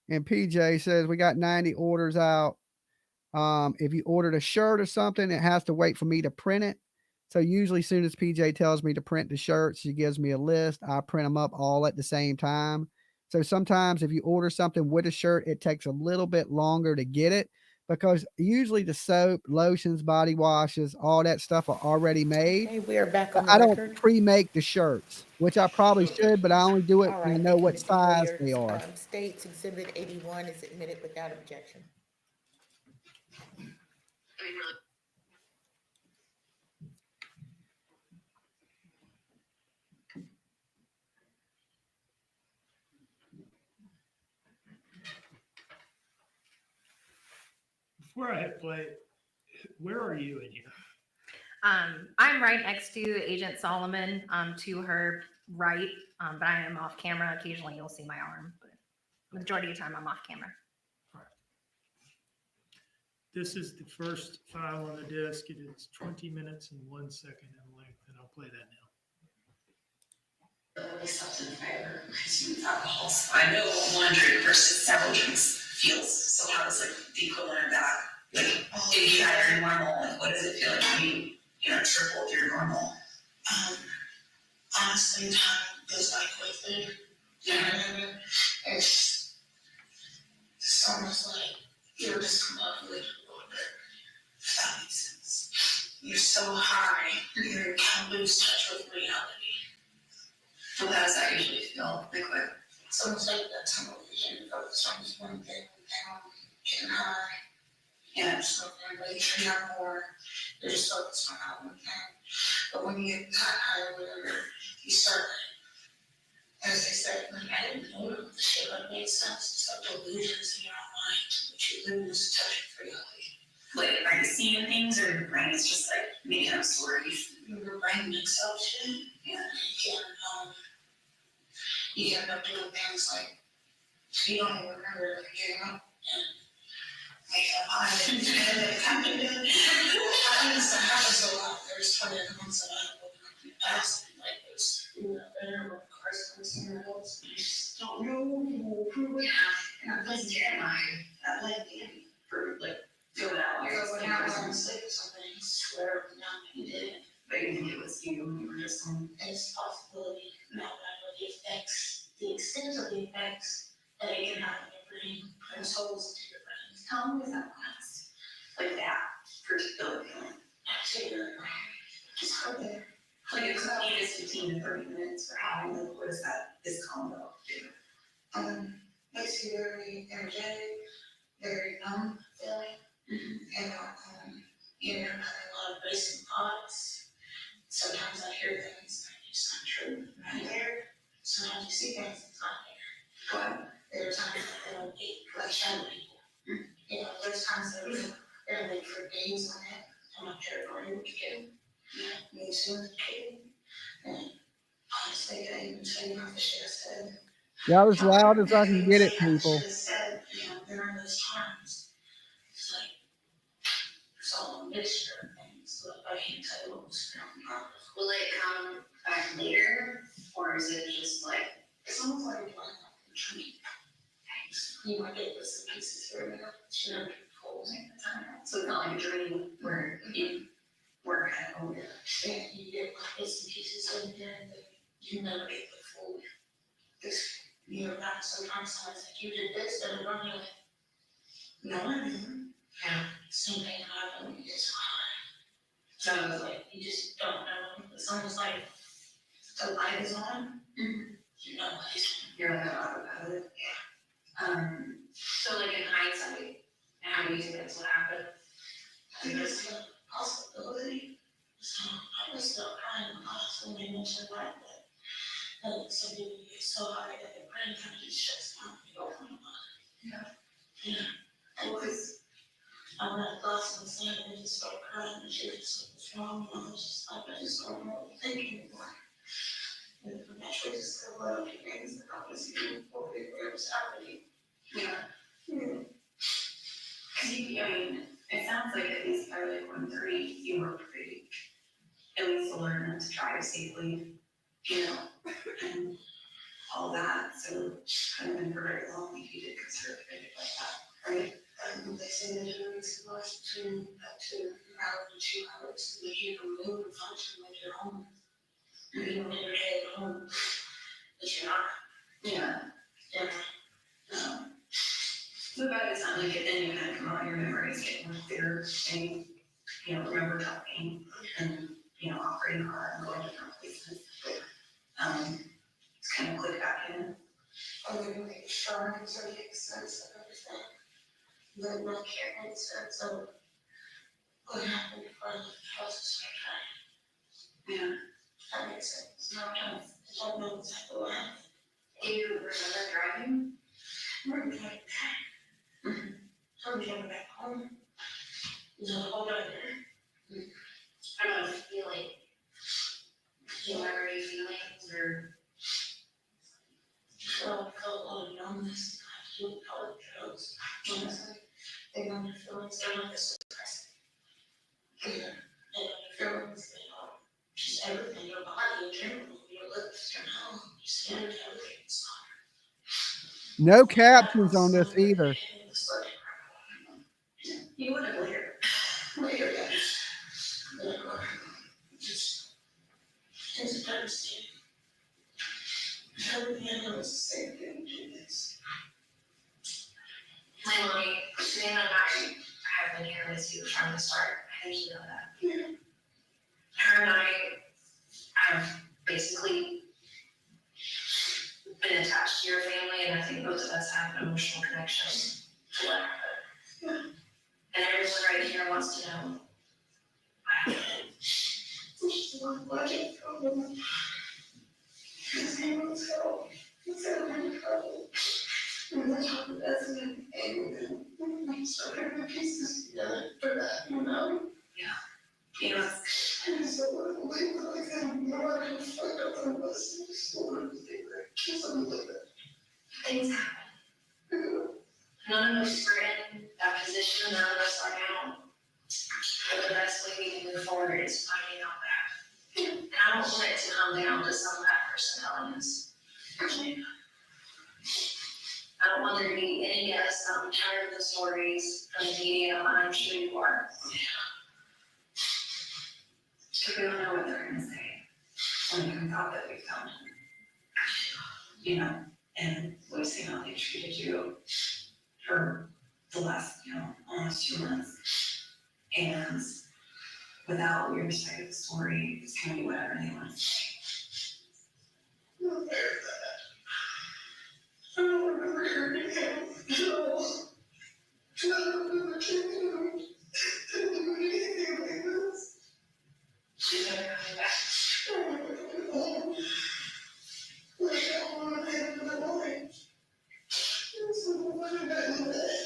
And PJ says we got 90 orders out. If you ordered a shirt or something, it has to wait for me to print it. So usually as soon as PJ tells me to print the shirts, she gives me a list. I print them up all at the same time. So sometimes if you order something with a shirt, it takes a little bit longer to get it because usually the soap, lotions, body washes, all that stuff are already made. Okay, we are back on the I don't record. pre-make the shirts, which I probably should, but I only do it All when I right, know thank you, what Mr. size Hilliard. they are. State's Exhibit 81 is admitted without objection. Before I hit play, where are you in here? I'm right next to Agent Solomon, to her right, but I am off camera. Occasionally you'll see my arm, but the majority of the time I'm off camera. This is the first file on the disk. It is 20 minutes and 1 second in length, and I'll play that now. The substance fiber consumes alcohol. So I know 1 drink versus several drinks feels. So how does like the equivalent of that? Like if you had your normal, like what does it feel like when you tripled your normal? Honestly, time goes by quickly. You know what I mean? It's almost like you're discombobulated a little bit. If that makes sense. You're so high, you kind of lose touch with reality. So how does that usually feel? Like what? It's almost like that tunnel vision, focus on just one thing, down, getting high. Yeah, so like you're not more, you're just focused on that one thing. But when you get that high or whatever, you start, as I said, like I didn't know the shit that made sense. It's like delusions in your own mind, which you lose touch with reality. Like, are you seeing things or your brain is just like making up stories? Your brain makes up shit. Yeah, you end up doing things like, you don't even remember like getting up and making up eyes. I mean, this happens a lot. There's probably a months that I've woken up in the past and like there's, there were cars going somewhere else. You just don't know who would have. And that doesn't get my, that like me for like, doing that. So when I was on sick or something, I swear now you did. But you think it was you when you were just on? It's a possibility. Now that I know the effects, the extent of the effects that it can have on your brain, punch holes into your brain. How long does that last? Like that particular feeling? Absolutely. Just hard there. Like it could be just 15 to 30 minutes or how long, like what does that, this combo do? Makes you very energetic, very numb feeling. And you know, having a lot of racing thoughts. Sometimes I hear things that it's not true. Right there. Sometimes you see things that's not there. But there are times that I don't eat like shadow people. You know, there's times that they're like for days on it. I'm not sure if I knew what to do. Me as soon as a kid. And honestly, I even tell you half the shit I said. Y'all as loud as I can get it, people. Said, you know, during those times, it's like it's all a mixture of things. So I can't tell you what was going on. Will it come back later, or is it just like it's almost like a dream? You might get bits and pieces here and there, but you never get the whole thing at the time. So it's not like a dream where you were kind of over there. Yeah, you get bits and pieces in here, and then you never get the full. This, you know, not sometimes someone's like, you did this, and I'm like, no, I didn't. Yeah. Same thing happened, you get so high. So I was like, you just don't know. It's almost like the light is on. Mm-hmm. You know what it's on. You're not out about it. Yeah. So like in hindsight, now you think that's what happened? I think it's a possibility. So I was still crying when somebody mentioned that, some people get so high that their brain kind of just shuts down. Yeah. Yeah. Because I'm not lost in the sand and just start crying and she was just what's wrong. And I was just like, I just don't know what to think anymore. And eventually just go up to things that I was even before it was happening. Yeah. Yeah. Cause I mean, it sounds like at least by like 1:30, you were pretty, at least learn to drive safely, you know, and all that. So kind of been for very long if you did consider it like that, right? They say that it was lost between up to an hour to 2 hours. If you can move and function like you're home, you know, in your head at home, but you're not. Yeah. Yeah. So by the time like it then you kind of come out, your memories get more clear and you know, remember talking and you know, operating a car and going to different places. It's kind of click back in. I'm gonna make sure I'm sort of make sense of everything. But not can't make sense of what happened before I left the house to start trying. Yeah. That makes sense. No, I don't know exactly what happened. Do you remember driving? I remember driving back. I remember driving back home. There's a whole other. I don't know, feeling. Do you remember any feelings or? I felt a lot of numbness. I feel color drugs. Honestly, they numb your feelings. They're not this suppressing. Yeah. And your feelings, they are just everything. Your body in general, your lips, your mouth, your skin, everything. It's not. No captions on this either. You wouldn't later. Later, guys. Just devastating. Everything I know is the same thing. Do this. Leilani, Savannah and I have been here with you from the start. I think you know that. Yeah. Her and I have basically been attached to your family, and I think both of us have an emotional connection to what happened. Yeah. And everyone right here wants to know what happened. Just one budget problem. Let's go. Let's go. And I talk about it and I'm starting to pieces together for that, you know? Yeah. You know, and so like I don't know how fucked up I was. I just wanted to think like something like that. Things happen. None of us were in that position, none of us are now. But the best way we can move forward is finding out that. And I don't want it to come down to some bad person telling us. I don't want there to be any guess. I'm tired of the stories from the media, and I'm sure you are. We don't know what they're going to say when it comes out that we found him. You know, and we've seen how they treated you for the last, you know, almost 2 months. And without your side of the story, it's going to be whatever they want to say. I don't remember hurting him at all. I don't remember taking him. I didn't do anything like this. She's never coming back. I remember coming home. Like I wanted him in the morning. And so I went back in bed.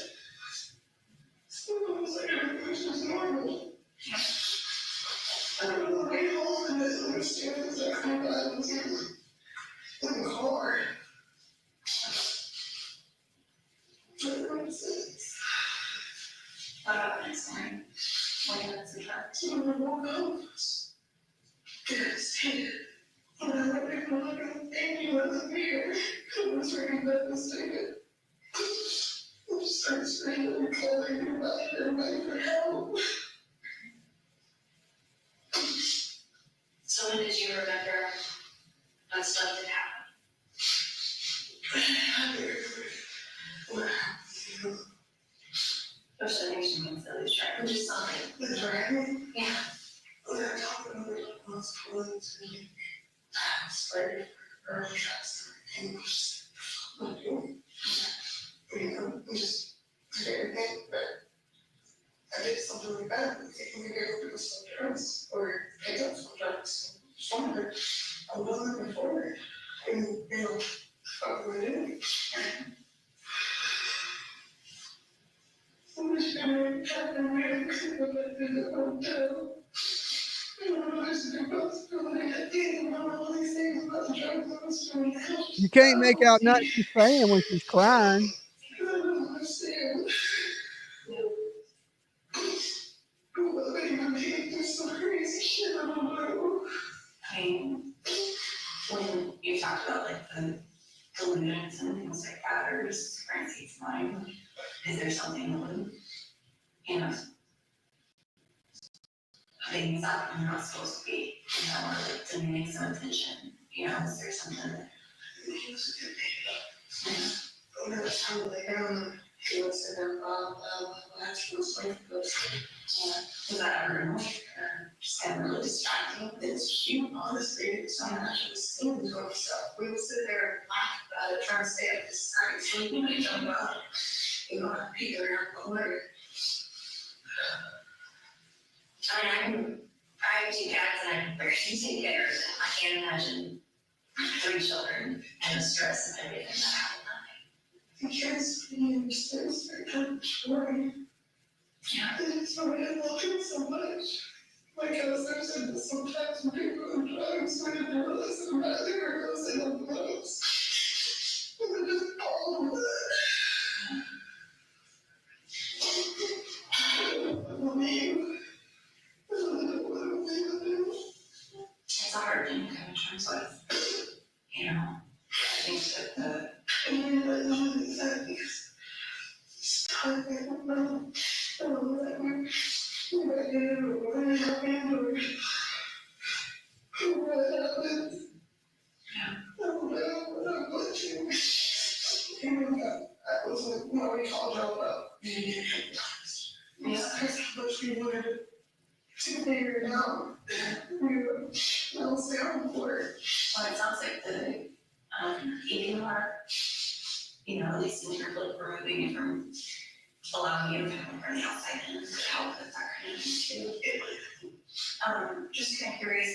So it was like everything was just normal. I don't know way home and I didn't understand exactly what I was in the car. Next time, when that's a fact, so we won't go. Devastated. And I let people look at Amy wasn't here. I was very devastated. I just started screaming and calling everybody for help. So when did you remember that stuff that happened? What happened? There's an instrument that is trying to do something. The dragon? Yeah. When I talk about it, I was calling to me. I was ready for early trust. And just, you know, just I didn't think that I did something really bad, taking me to go do some drugs or pick up some drugs somewhere. I wasn't before it. And, you know, fuck with it. So much time happened really quick when I did the hotel. You can't make out nothing she's saying when she's crying. I mean, when you talked about like the delusions and things like that, or just Francie's mind, is there something that would, you know, things that I'm not supposed to be, you know, or like demanding some attention, you know, is there something that? He was a good baby. Yeah. When I was trying to lay down, he would sit there, watch my sleep. Yeah. Was that ever annoying or just kind of really distracting? It's cute, honestly. So I'm actually seeing the good stuff. We would sit there and laugh about it, trying to stay up this night, sleeping and jump out. You know, I'd be there, but whatever. I mean, I have 2 cats and I'm raising together. I can't imagine 3 children and the stress of everything that happened that night. Because he understands their kind of story. Yeah. So I love him so much. Like I was saying, sometimes when people are on drugs, when they realize they're not there, they'll say they're drugs. And they just call them that. I believe. It's a hard thing to come to terms with, you know. I think that the. I don't know. I don't know. What happened? Yeah. I don't know what I'm going to. I was like, when we called y'all up. Yeah. That's how much we wanted to figure it out. I'll stay on board. Well, it sounds like the eating part, you know, at least in terms of removing it from allowing you to come from the outside in to help with that kind of thing too. Just kind of curious.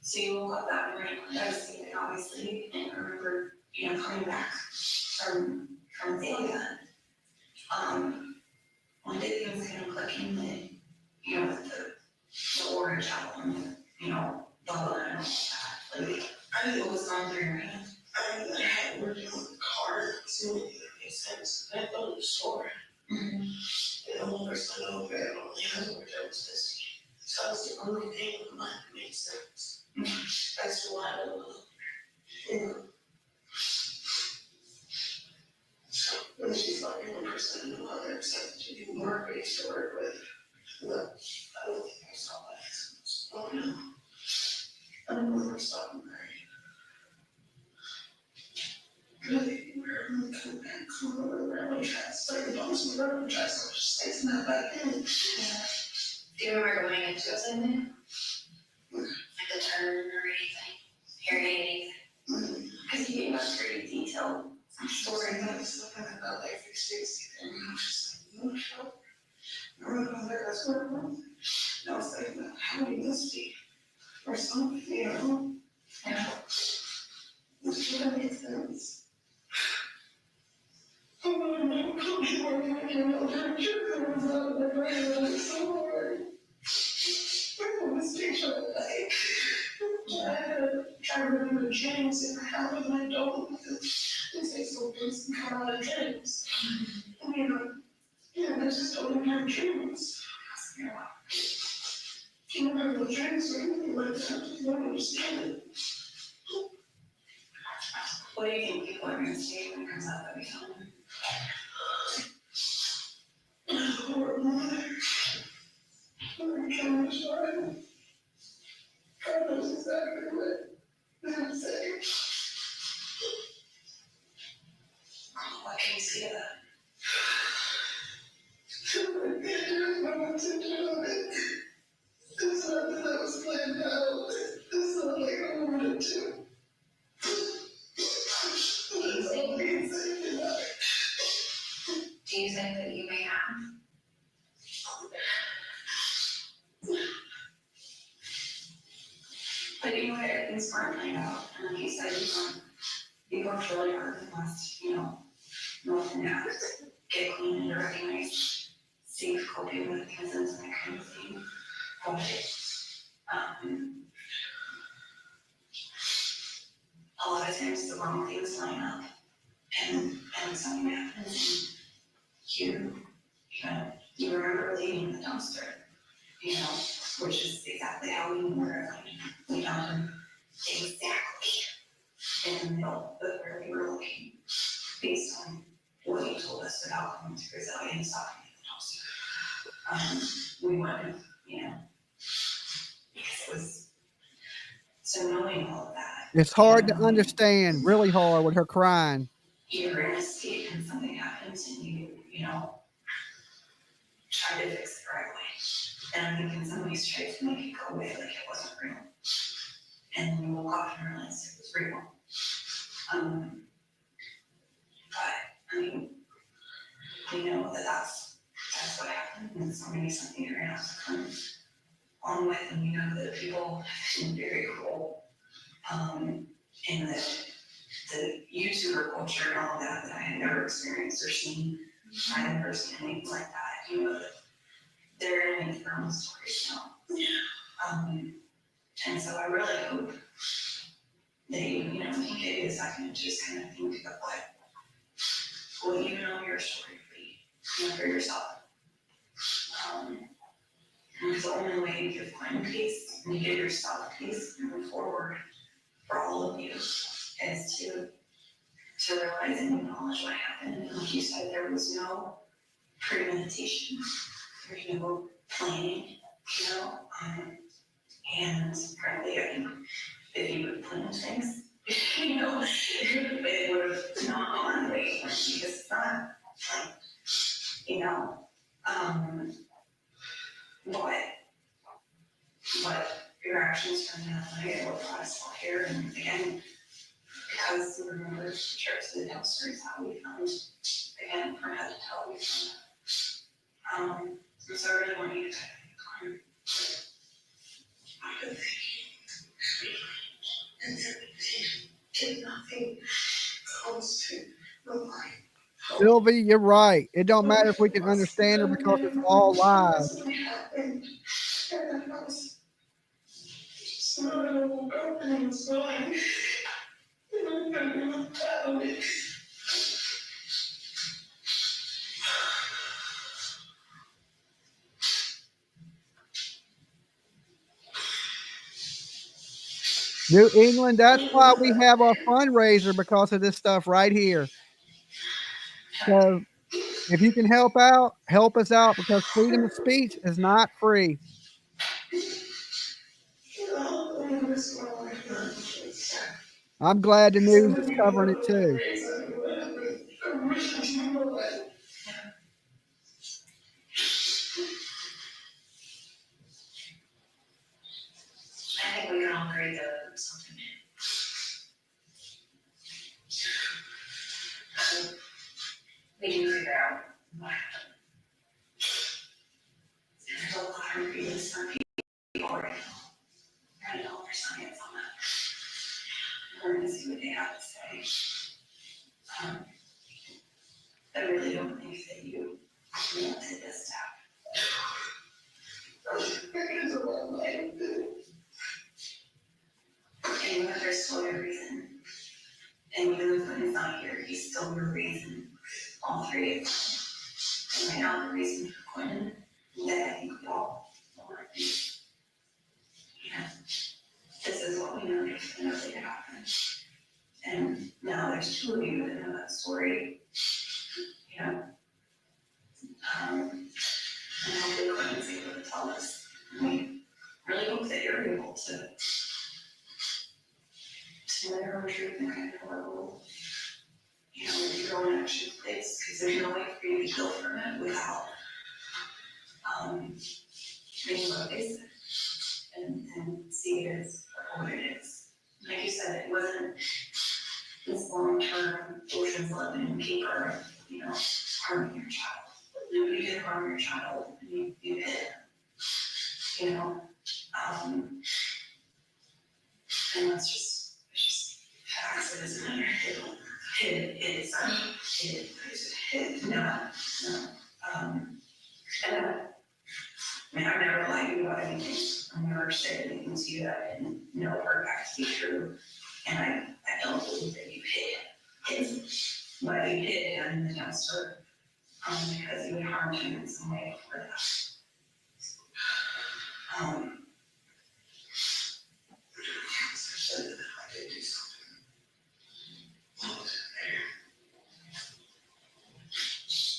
So you woke up that morning, I was thinking obviously, and I remember, you know, coming back from Zambia. When did things kind of click in that, you know, with the order chapel and, you know, Dollars and all that. Like, I think it was going through your head. I had worked on the car, so it made sense. I thought it was store. And the one person I know that only has worked out was this. So that was the only thing in my mind that made sense. That's why I don't know. You know. So when she's like the only person I know out there except she didn't work, I used to work with. But I don't think I saw that. Oh no. I don't know if I saw him really, we're going to come back, come over the railroad tracks, like the bumps on the railroad tracks, so just stays in that back end. Yeah. Do you remember going into it in there? Like the turn or anything? Hearing anything? Because you gave us pretty detailed story about stuff about like 360 and I was just like, no shit. I wrote on there, that's where it was. And I was thinking, how do you must be? Or something, you know? Yeah. Which would make sense. Oh no, no, so hard. I was picture like I had to try to remember James in the habit and I don't because they say so things can come out of dreams. And I just don't remember dreams. You remember the dreams or anything like that, you don't understand it. What do you think people are going to say when it comes out that we tell them? Horrible mother. I'm trying to show him. God knows exactly what I'm saying. What can you say to that? I can't know what to do. It's not that I was planned out. It's not like I wanted to. Do you think But anyway, things weren't playing out, and like you said, you worked really hard the last, month and a half to get clean and recognize safe coping with presence and that kind of thing. But, a lot of times the wrong things line up, and something happens, and you remember leaving the dumpster, which is exactly how we were. We found him exactly in the middle of where we were looking, based on what he told us about coming to Grizzly and stopping at the dumpster. We went, because it was, so knowing all of that. It's hard to understand, really hard with her crying. You're in a state and something happens and you try to fix it right away. And I think in some ways tried to make it go away like it wasn't real. And then you woke up and realized it was real. But I mean, we know that that's what happened, and it's going to be something you're gonna have to come on with, and we know that people have been very cruel. In the YouTuber culture and all that I had never experienced or seen. I had never seen anything like that. That they're in their own stories now. And so I really hope they, can give you a second to just kind of think about what you know your story to be, for yourself. Because the only way you give Quentin peace and you give yourself peace moving forward for all of you is to realize and acknowledge what happened. And like you said, there was no premeditation, there's no planning, and frankly, I think if you would plan things, it would have not gone the way it went, because it's not but your actions from that night are what brought us all here. And again, because we remember the trips to the dumpster is how we found, again, from head to toe, we found. So I really want you to did nothing close to the light. Sylvie, you're right. It don't matter if we can understand her because it's all live. New England, that's why we have our fundraiser, because of this stuff right here. So if you can help out, help us out, because freedom of speech is not free. I'm glad the news is covering it too. I think we can all agree that something. We can figure out what happened. There's a lot of reasons for people right now. Trying to offer science on that. We're gonna see what they have to say. I really don't think that you wanted this to happen. There's a long way. And there's still your reason. And even when he's not here, he's still your reason. All three of them. And right now, the reason for Quentin, that I think we all want to be. This is what we know definitely happened. And now there's two of you that know that story. And hopefully Quentin's able to tell us. And we really hope that you're able to know your own truth and kind of know, your own action place, because there's no way for you to heal from it without being able to face it and see it as what it is. Like you said, it wasn't this long-term ocean's 11 paper of, harming your child. You did harm your child, and you hit him. And it's just facts, it doesn't matter. I mean, I've never lied to you about anything. I've never said anything to you that I didn't know or fact to be true. And I don't believe that you hid it. But you did it in the dumpster, because you would harm him in some way for that. I did do something.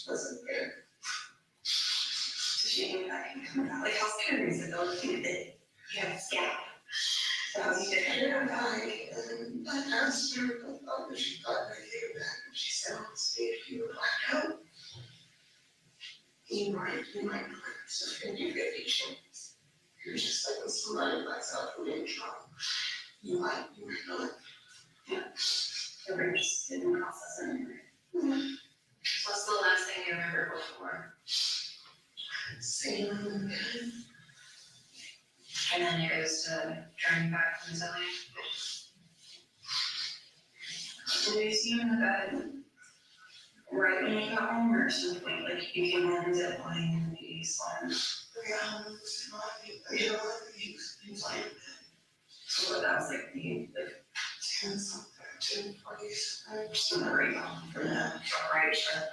Wasn't fair. She knew that I come out. Like, how scary is it though to think that you have a scab? So how you did it? My parents were like, she thought I gave it back. And she said, I'll see if you were blacked out. You might not. So if you get patience, you're just like when somebody blacks out from being drunk. You might not. Yeah. The brain just didn't process it anymore. Mm-hmm. What's the last thing you remember before? Same. And then it goes to turning back from Zoe. Did you see him in the bed right when you got home, or at some point, like you came home and zip line and he slammed? Yeah, he was like, so that was like the 10 something, 2:40s. I just remember you home for the right trip.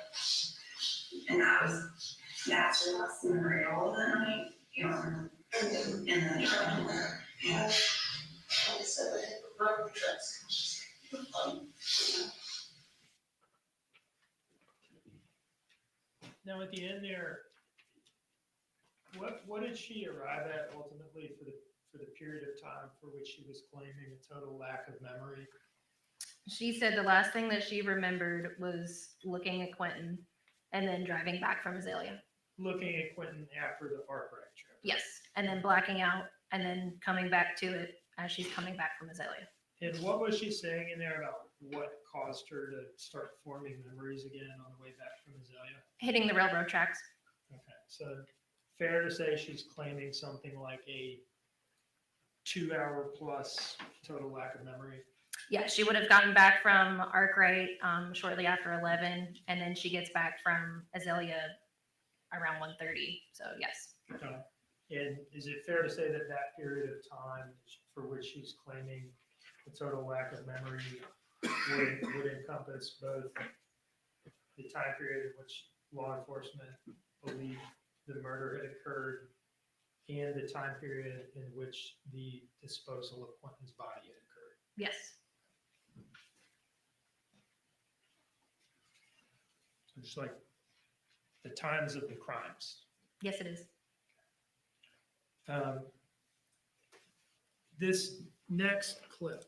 And that's your last memory all of that night. You don't remember. And then yeah. I said I had rubber trucks. Now, at the end there, what did she arrive at ultimately for the period of time for which she was claiming a total lack of memory? She said the last thing that she remembered was looking at Quinton and then driving back from Azalea. Looking at Quinton after the park ride trip. Yes, and then blacking out and then coming back to it as she's coming back from Azalea. And what was she saying in there about what caused her to start forming memories again on the way back from Azalea? Hitting the railroad tracks. Okay, so fair to say she's claiming something like a 2-hour plus total lack of memory? Yeah, she would have gotten back from Arkwright shortly after 11, and then she gets back from Azalea around 1:30. So yes. Okay. And is it fair to say that that period of time for which she's claiming a total lack of memory would encompass both the time period in which law enforcement believed the murder had occurred and the time period in which the disposal of Quinton's body had occurred? Yes. So just like the times of the crimes. Yes, it is. This next clip,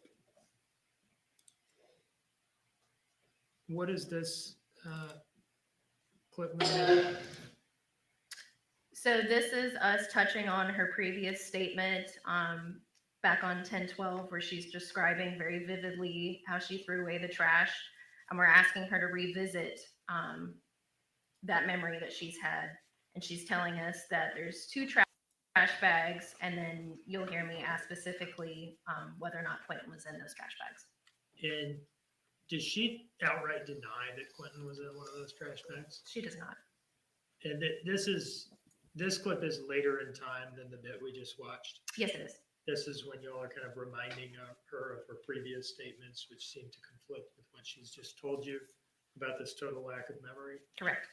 what is this clip? So this is us touching on her previous statement back on 10/12, where she's describing very vividly how she threw away the trash, and we're asking her to revisit that memory that she's had, and she's telling us that there's 2 trash bags, and then you'll hear me ask specifically whether or not Quinton was in those trash bags. And does she outright deny that Quinton was in one of those trash bags? She does not. And this clip is later in time than the bit we just watched. Yes, it is. This is when y'all are kind of reminding her of her previous statements, which seem to conflict with what she's just told you about this total lack of memory. Correct.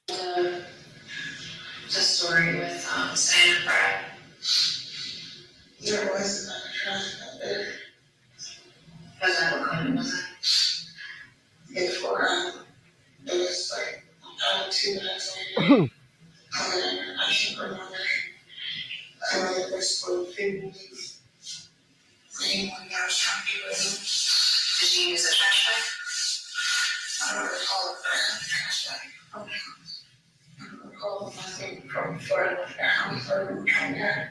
The story with Sam and Brad. There was another trash out there. Was that what Quinton was in? Before, it was like 2 minutes later. I can't remember. I remember this little thing. Anyone that was trying to get with him. Did she use a trash bag? I don't recall if I had a trash bag. I don't recall if I think from before I left the house or we were trying to.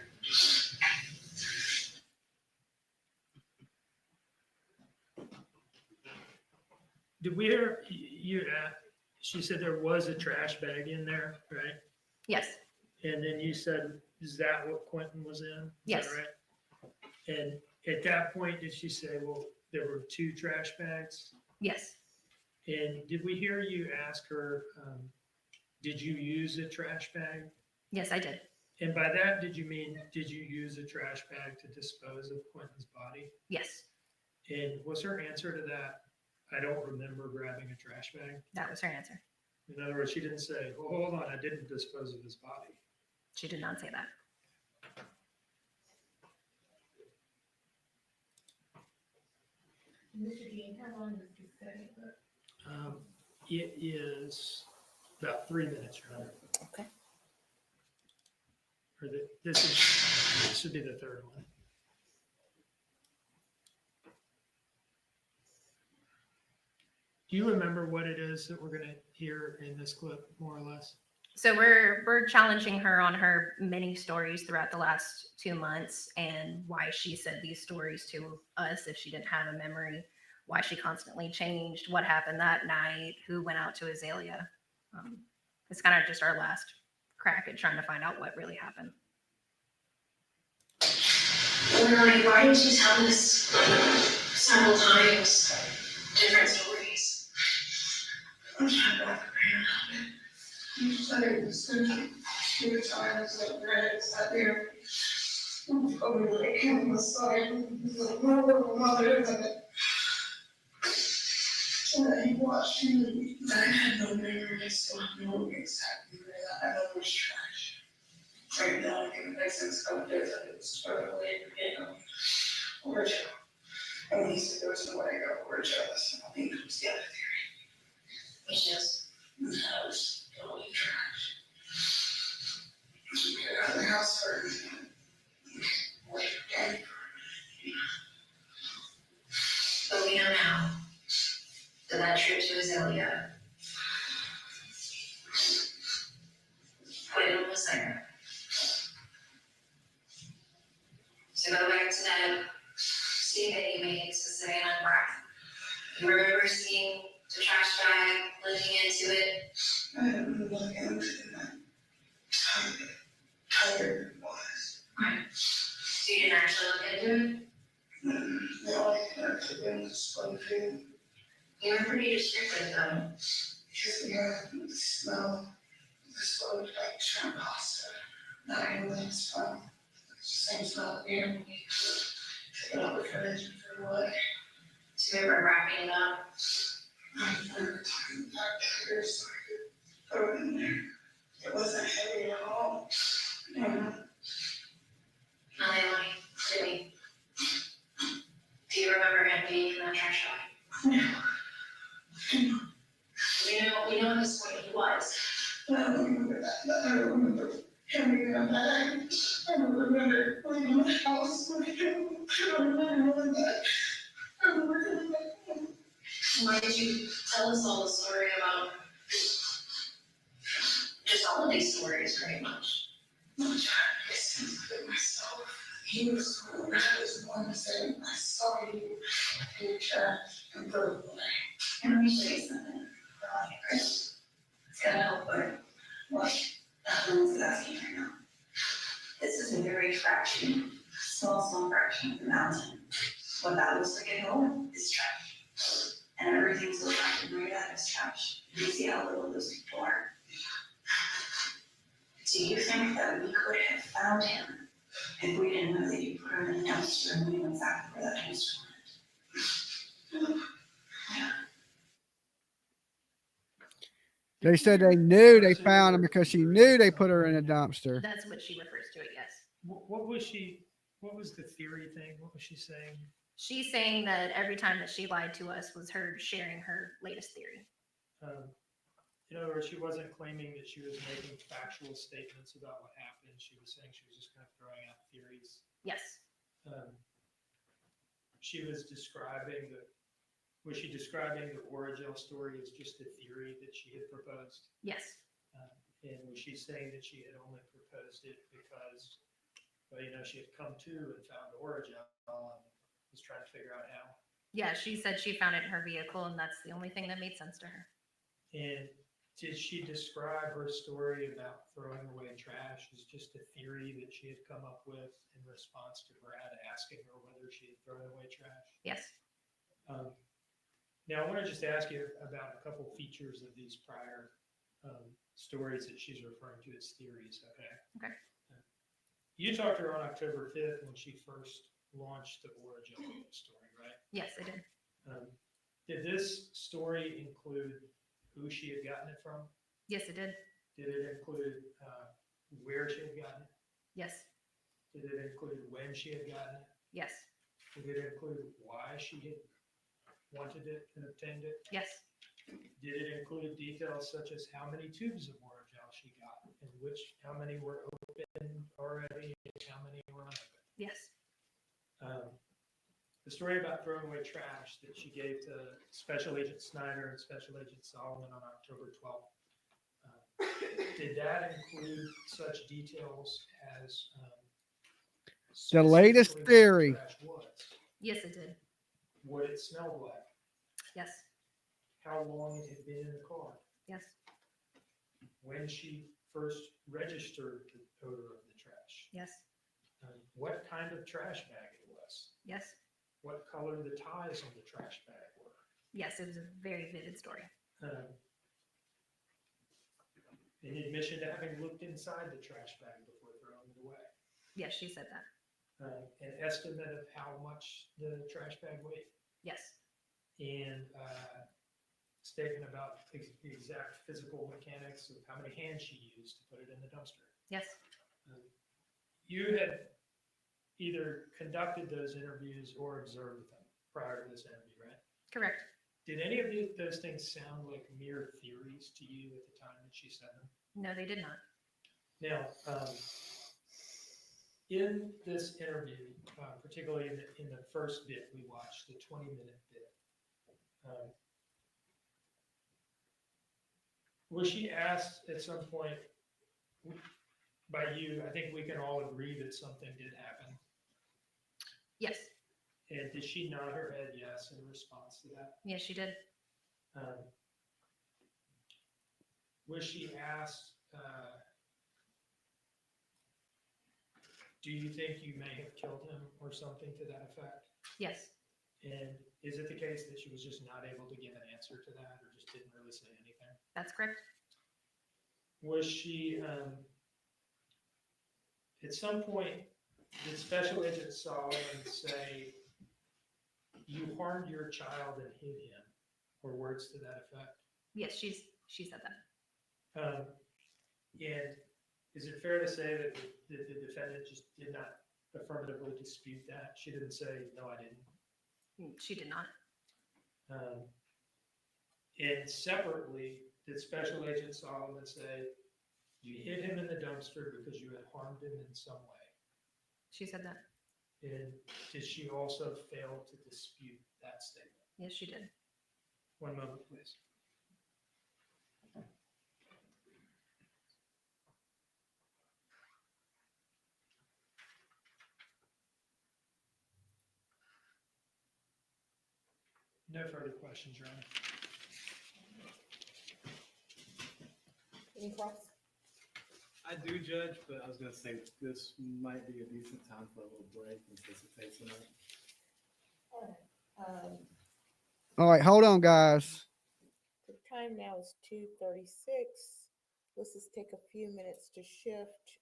Did we hear you? She said there was a trash bag in there, right? Yes. And then you said is that what Quinton was in? Is that Yes. right? And at that point, did she say, well, there were 2 trash bags? Yes. And did we hear you ask her, did you use a trash bag? Yes, I did. And by that, did you mean, did you use a trash bag to dispose of Quinton's body? Yes, And was her answer to that, I don't remember grabbing a trash bag? that was her answer. In other words, she didn't say, well, hold on, I didn't dispose of his body. She did not say that. Mr. Dean, how long is this setting? It is about 3 minutes, Your Honor. Okay. Or this should be the third one. Do you remember what it is that we're going to hear in this clip, more or less? So we're challenging her on her many stories throughout the last 2 months and why she said these stories to us if she didn't have a memory, why she constantly changed, what happened that night, who went out to Azalea. It's kind of just our last crack at trying to find out what really happened. Leilani, why did you tell us several times different stories? I'm trying to wrap my brain around it. You said it was few times that Brad sat there and told me that him was sorry, mother, and that he watched me. I had no memory, so I know exactly where I know it was trash. Right now, I can make sense of this, and it was totally, original. And when he said there was no way to go original, I think it was the other theory. Which is, that was totally trash. We get out of the house first. Wait, okay. But we know now that trip to Azalea, Quinton was there. So go back to that scene that you made to Savannah and Brack. You remember seeing the trash bag, looking into it? I didn't look into it. Tired it was. Right. So you didn't actually look into it? The only thing I could do was display food. You were pretty restricted though. Because we had the smell, the smell like shrimp pasta. Not even smell. It's the same smell here when we took it out of the fridge and threw it away. So we were wrapping it up. I remember talking about here so I could throw it in there. It wasn't heavy at all. Leilani, Jimmy, do you remember him being in that trash bag? No. We know at this point he was. I don't remember that. I don't remember him being in that bag. I don't remember going in the house with him. I don't remember that. I don't remember that. Why did you tell us all the story about just all of these stories, pretty much? I'm trying to listen to it myself. He was the one to say, I saw you in the trash and throw it away. And let me show you something. It's gonna help, but what Evelyn's asking right now. This is a very small fraction of the mountain. What that looks like at home is trash. And everything's so fraction right out is trash. You see how little those people are. Do you think that we could have found him if we didn't know that you put him in the dumpster and we knew exactly where that dumpster went? Yeah. They said they knew they found him because she knew they put her in a dumpster. That's what she refers to it, yes. What was the theory thing? What was she saying? She's saying that every time that she lied to us was her sharing her latest theory. In other words, she wasn't claiming that she was making factual statements about what happened. She was saying she was just kind of throwing out theories. Yes. She was describing was she describing the Origel story as just a theory that she had proposed? Yes. And was she saying that she had only proposed it because, well, she had come to and found Origel and was trying to figure out how? Yeah, she said she found it in her vehicle and that's the only thing that made sense to her. And Did she describe her story about throwing away trash as just a theory that she had come up with in response to Brad asking her whether she had thrown away trash? Yes. Now, I want to just ask you about a couple features of these prior stories that she's referring to as theories, okay? Okay. You talked to her on October 5th when she first launched the origin of the story, right? Yes, I did. Did this story include who she had gotten it from? Yes, it did. Did it include where she had gotten it? Yes. Did it include when she had gotten it? Yes. Did it include why she had wanted it and obtained it? Yes. Did it include details such as how many tubes of Orajel she got and how many were open already and how many were unopened? Yes. The story about throwing away trash that she gave to Special Agent Snyder and Special Agent Solomon on October 12th, did that include such details as The latest specifically what theory. the trash was? Yes, it did. What it smelled like? Yes. How long it had been in the car? Yes. When she first registered the odor of the trash? Yes. What kind of trash bag it was? Yes. What color the ties on the trash bag were? Yes, it was a very vivid story. An admission to having looked inside the trash bag before throwing it away. Yes, she said that. An estimate of how much the trash bag weighed. Yes. And statement about the exact physical mechanics of how many hands she used to put it in the dumpster. Yes. You had either conducted those interviews or observed them prior to this interview, right? Correct. Did any of those things sound like mere theories to you at the time that she said them? No, they did not. Now, in this interview, particularly in the first bit we watched, the 20-minute bit, was she asked at some point by you, I think we can all agree that something did happen. Yes. And did she nod her head yes in response to that? Yes, she did. Was she asked, do you think you may have killed him or something to that effect? Yes. And is it the case that she was just not able to give an answer to that or just didn't really say anything? That's correct. Was she, at some point, did Special Agent Solomon say, you harmed your child and hid him, or words to that effect? Yes, she said that. And is it fair to say that the defendant just did not affirmatively dispute that? She didn't say, no, I didn't. She did not. And separately, did Special Agent Solomon say, you hid him in the dumpster because you had harmed him in some way? She said that. And did she also fail to dispute that statement? Yes, she did. One moment, please. No further questions, Your Honor. Any cross? I do, Judge, but I was gonna say this might be a decent time for a little break in case it takes a minute. All right, hold on, guys. The time now is 2:36. Let's just take a few minutes to shift.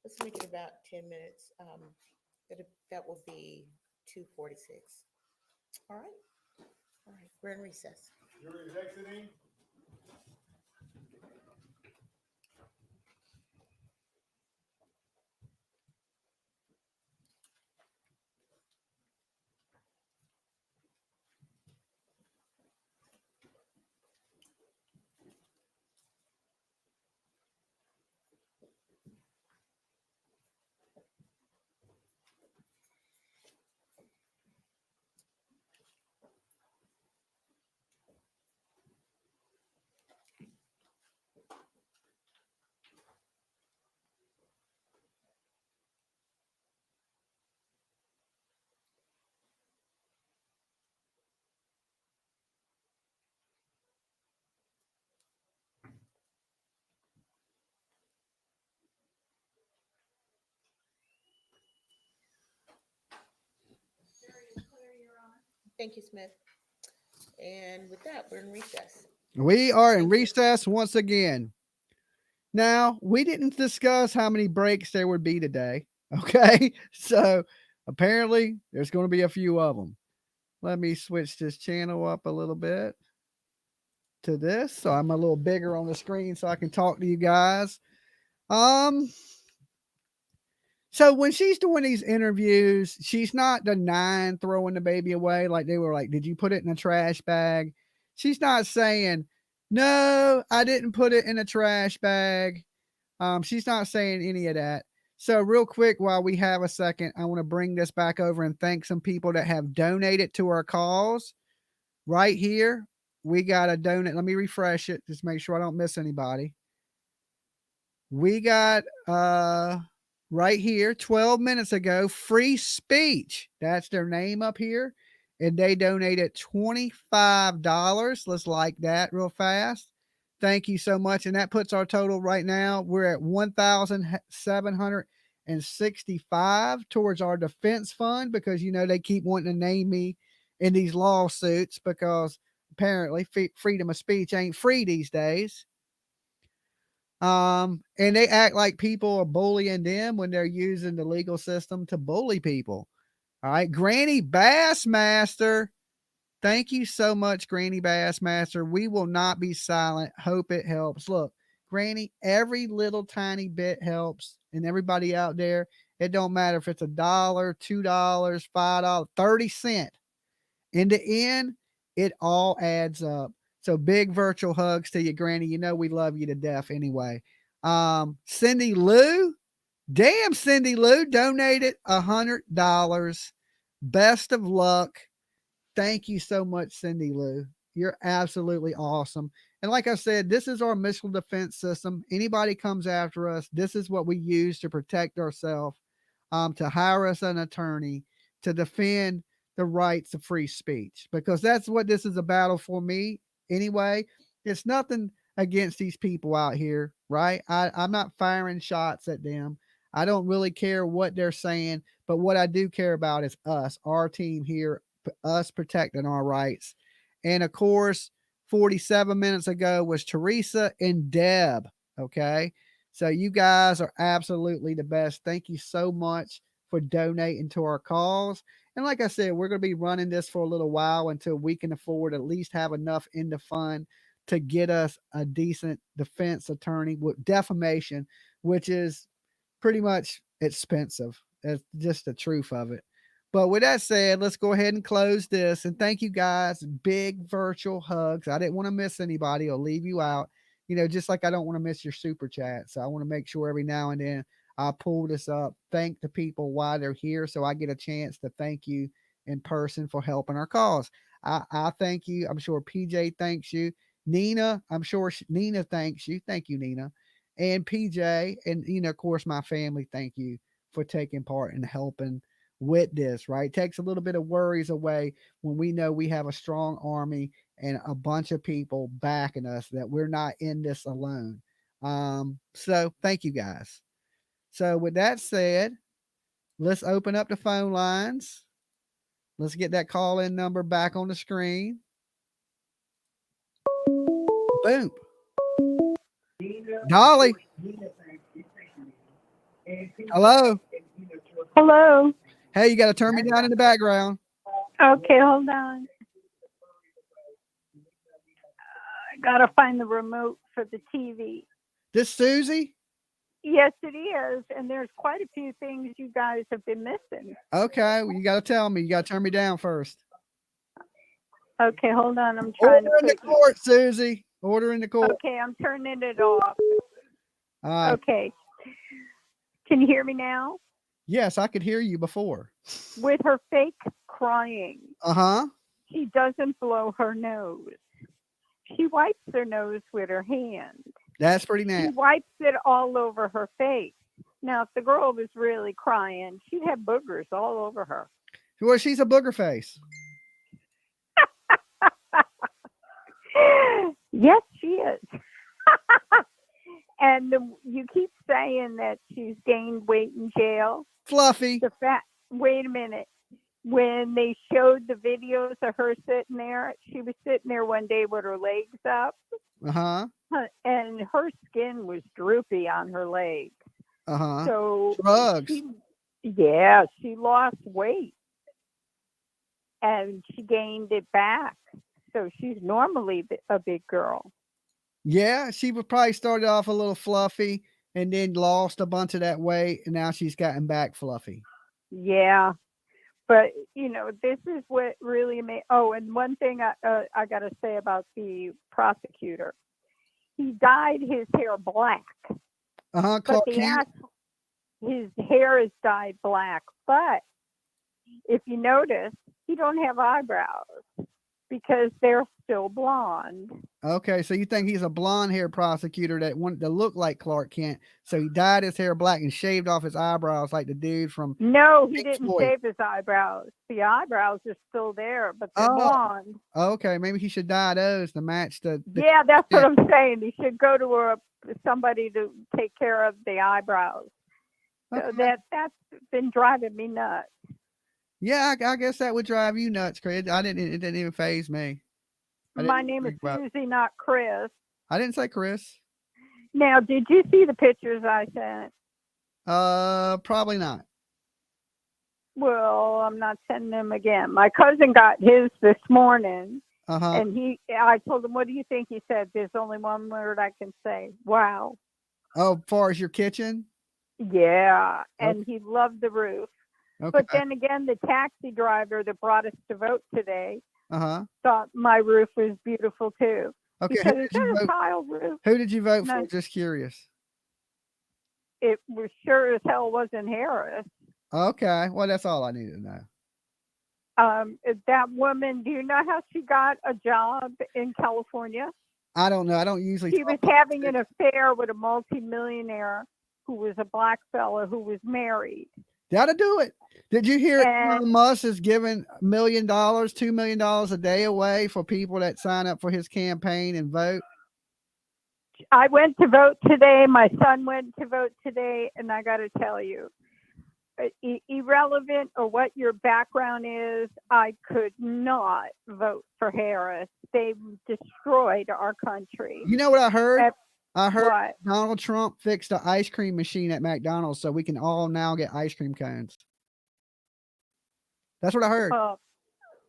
Let's make it about 10 minutes. That will be 2:46. All right. All right, we're in recess. Jury is exiting. Thank you, Smith. And with that, we're in recess. We are in recess once again. Now, we didn't discuss how many breaks there would be today. Okay. So apparently there's going to be a few of them. Let me switch this channel up a little bit to this. So I'm a little bigger on the screen so I can talk to you guys. So when she's doing these interviews, she's not denying throwing the baby away. Like they were like, did you put it in a trash bag? She's not saying, no, I didn't put it in a trash bag. She's not saying any of that. So real quick, while we have a second, I want to bring this back over and thank some people that have donated to our cause. Right here, we got a donate. Let me refresh it. Just make sure I don't miss anybody. We got, right here, 12 minutes ago, Free Speech. That's their name up here. And they donated $25. Let's like that real fast. Thank you so much. And that puts our total right now. We're at $1,765 towards our defense fund because, you know, they keep wanting to name me in these lawsuits because apparently freedom of speech ain't free these days. And they act like people are bullying them when they're using the legal system to bully people. All right. Granny Bassmaster. Thank you so much, Granny Bassmaster. We will not be silent. Hope it helps. Look, Granny, every little tiny bit helps. And everybody out there, it don't matter if it's $1, $2, $5, 30 cents. In the end, it all adds up. So big virtual hugs to you, Granny. You know we love you to death anyway. Cindy Lou. Damn, Cindy Lou donated $100. Best of luck. Thank you so much, Cindy Lou. You're absolutely awesome. And like I said, this is our missile defense system. Anybody comes after us, this is what we use to protect ourselves, to hire us an attorney, to defend the rights of free speech, because that's what this is a battle for me anyway. It's nothing against these people out here, right? I'm not firing shots at them. I don't really care what they're saying, but what I do care about is us, our team here, us protecting our rights. And of course, 47 minutes ago was Teresa and Deb. Okay. So you guys are absolutely the best. Thank you so much for donating to our cause. And like I said, we're going to be running this for a little while until we can afford at least have enough in the fund to get us a decent defense attorney with defamation, which is pretty much expensive. That's just the truth of it. But with that said, let's go ahead and close this. And thank you guys. Big virtual hugs. I didn't want to miss anybody or leave you out, you know, just like I don't want to miss your super chat. So I want to make sure every now and then I pull this up, thank the people while they're here. So I get a chance to thank you in person for helping our cause. I thank you. I'm sure PJ thanks you. Nina, I'm sure Nina thanks you. Thank you, Nina. And PJ, and, you know, of course, my family, thank you for taking part in helping with this, right? It takes a little bit of worries away when we know we have a strong army and a bunch of people backing us, that we're not in this alone. So thank you guys. So with that said, let's open up the phone lines. Let's get that call in number back on the screen. Boom. Dolly. Hello. Hello. Hey, you got to turn me down in the background. Okay, hold on. I gotta find the remote for the TV. This Susie? Yes, it is. And there's quite a few things you guys have been missing. Okay, well, you got to tell me. You got to turn me down first. Okay, hold on. I'm trying Order in the court, Susie. Order in the court. Okay, I'm turning it off. All right. Okay. Can you hear me now? Yes, I could hear you before. With her fake crying. Uh-huh. She doesn't blow her nose. She wipes her nose with her hand. That's pretty She nasty. wipes it all over her face. Now, if the girl was really crying, she'd have boogers all over her. Well, she's a booger face. Yes, she is. And you keep saying that she's gained weight in jail. Fluffy. Wait a minute. when they showed the videos of her sitting there, she was sitting there one day with her legs up, and her skin was droopy on her legs. So drugs. she lost weight, and she gained it back. So she's normally a big girl. Yeah, she would probably started off a little fluffy and then lost a bunch of that weight, and now she's gotten back fluffy. Yeah. But, you know, this is what really made. Oh, and one thing I got to say about the prosecutor. He dyed his hair black. But his hair is dyed black. But if you notice, he don't have eyebrows because they're still blonde. Okay, so you think he's a blonde hair prosecutor that wanted to look like Clark Kent, so he dyed his hair black and shaved off his eyebrows like the dude from No, he Pink didn't Floyd. shave his eyebrows. The eyebrows are still there, but they're blonde. Okay, maybe he should dye those to match the Yeah, that's what I'm saying. He should go to somebody to take care of the eyebrows. So that's been driving me nuts. Yeah, I guess that would drive you nuts, Chris. It didn't even faze me. My name is Susie, not Chris. I didn't say Chris. Now, did you see the pictures I sent? Probably not. Well, I'm not sending them again. My cousin got his this morning, and I told him, "What do you think?" He said, "There's only one word I can say. Wow." Oh, as far as your kitchen? Yeah, and he loved the roof. Okay. But then again, the taxi driver that brought us to vote today thought my roof was beautiful too. Okay. He said, "Is that a tile roof?" Who did you vote No. for? Just curious. It was sure as hell wasn't Harris. Okay. Well, that's all I need to know. That woman, do you know how she got a job in California? I don't know. I don't usually. She was having an affair with a multimillionaire who was a black fella who was married. Gotta do it. Did you hear Elon Musk is giving $1 million, $2 million a day away for people that sign up for his campaign and vote? I went to vote today. My son went to vote today, and I got to tell you, irrelevant or what your background is, I could not vote for Harris. They destroyed our country. You know what I heard? I heard What? Donald Trump fixed the ice cream machine at McDonald's so we can all now get ice cream cones. That's what I heard.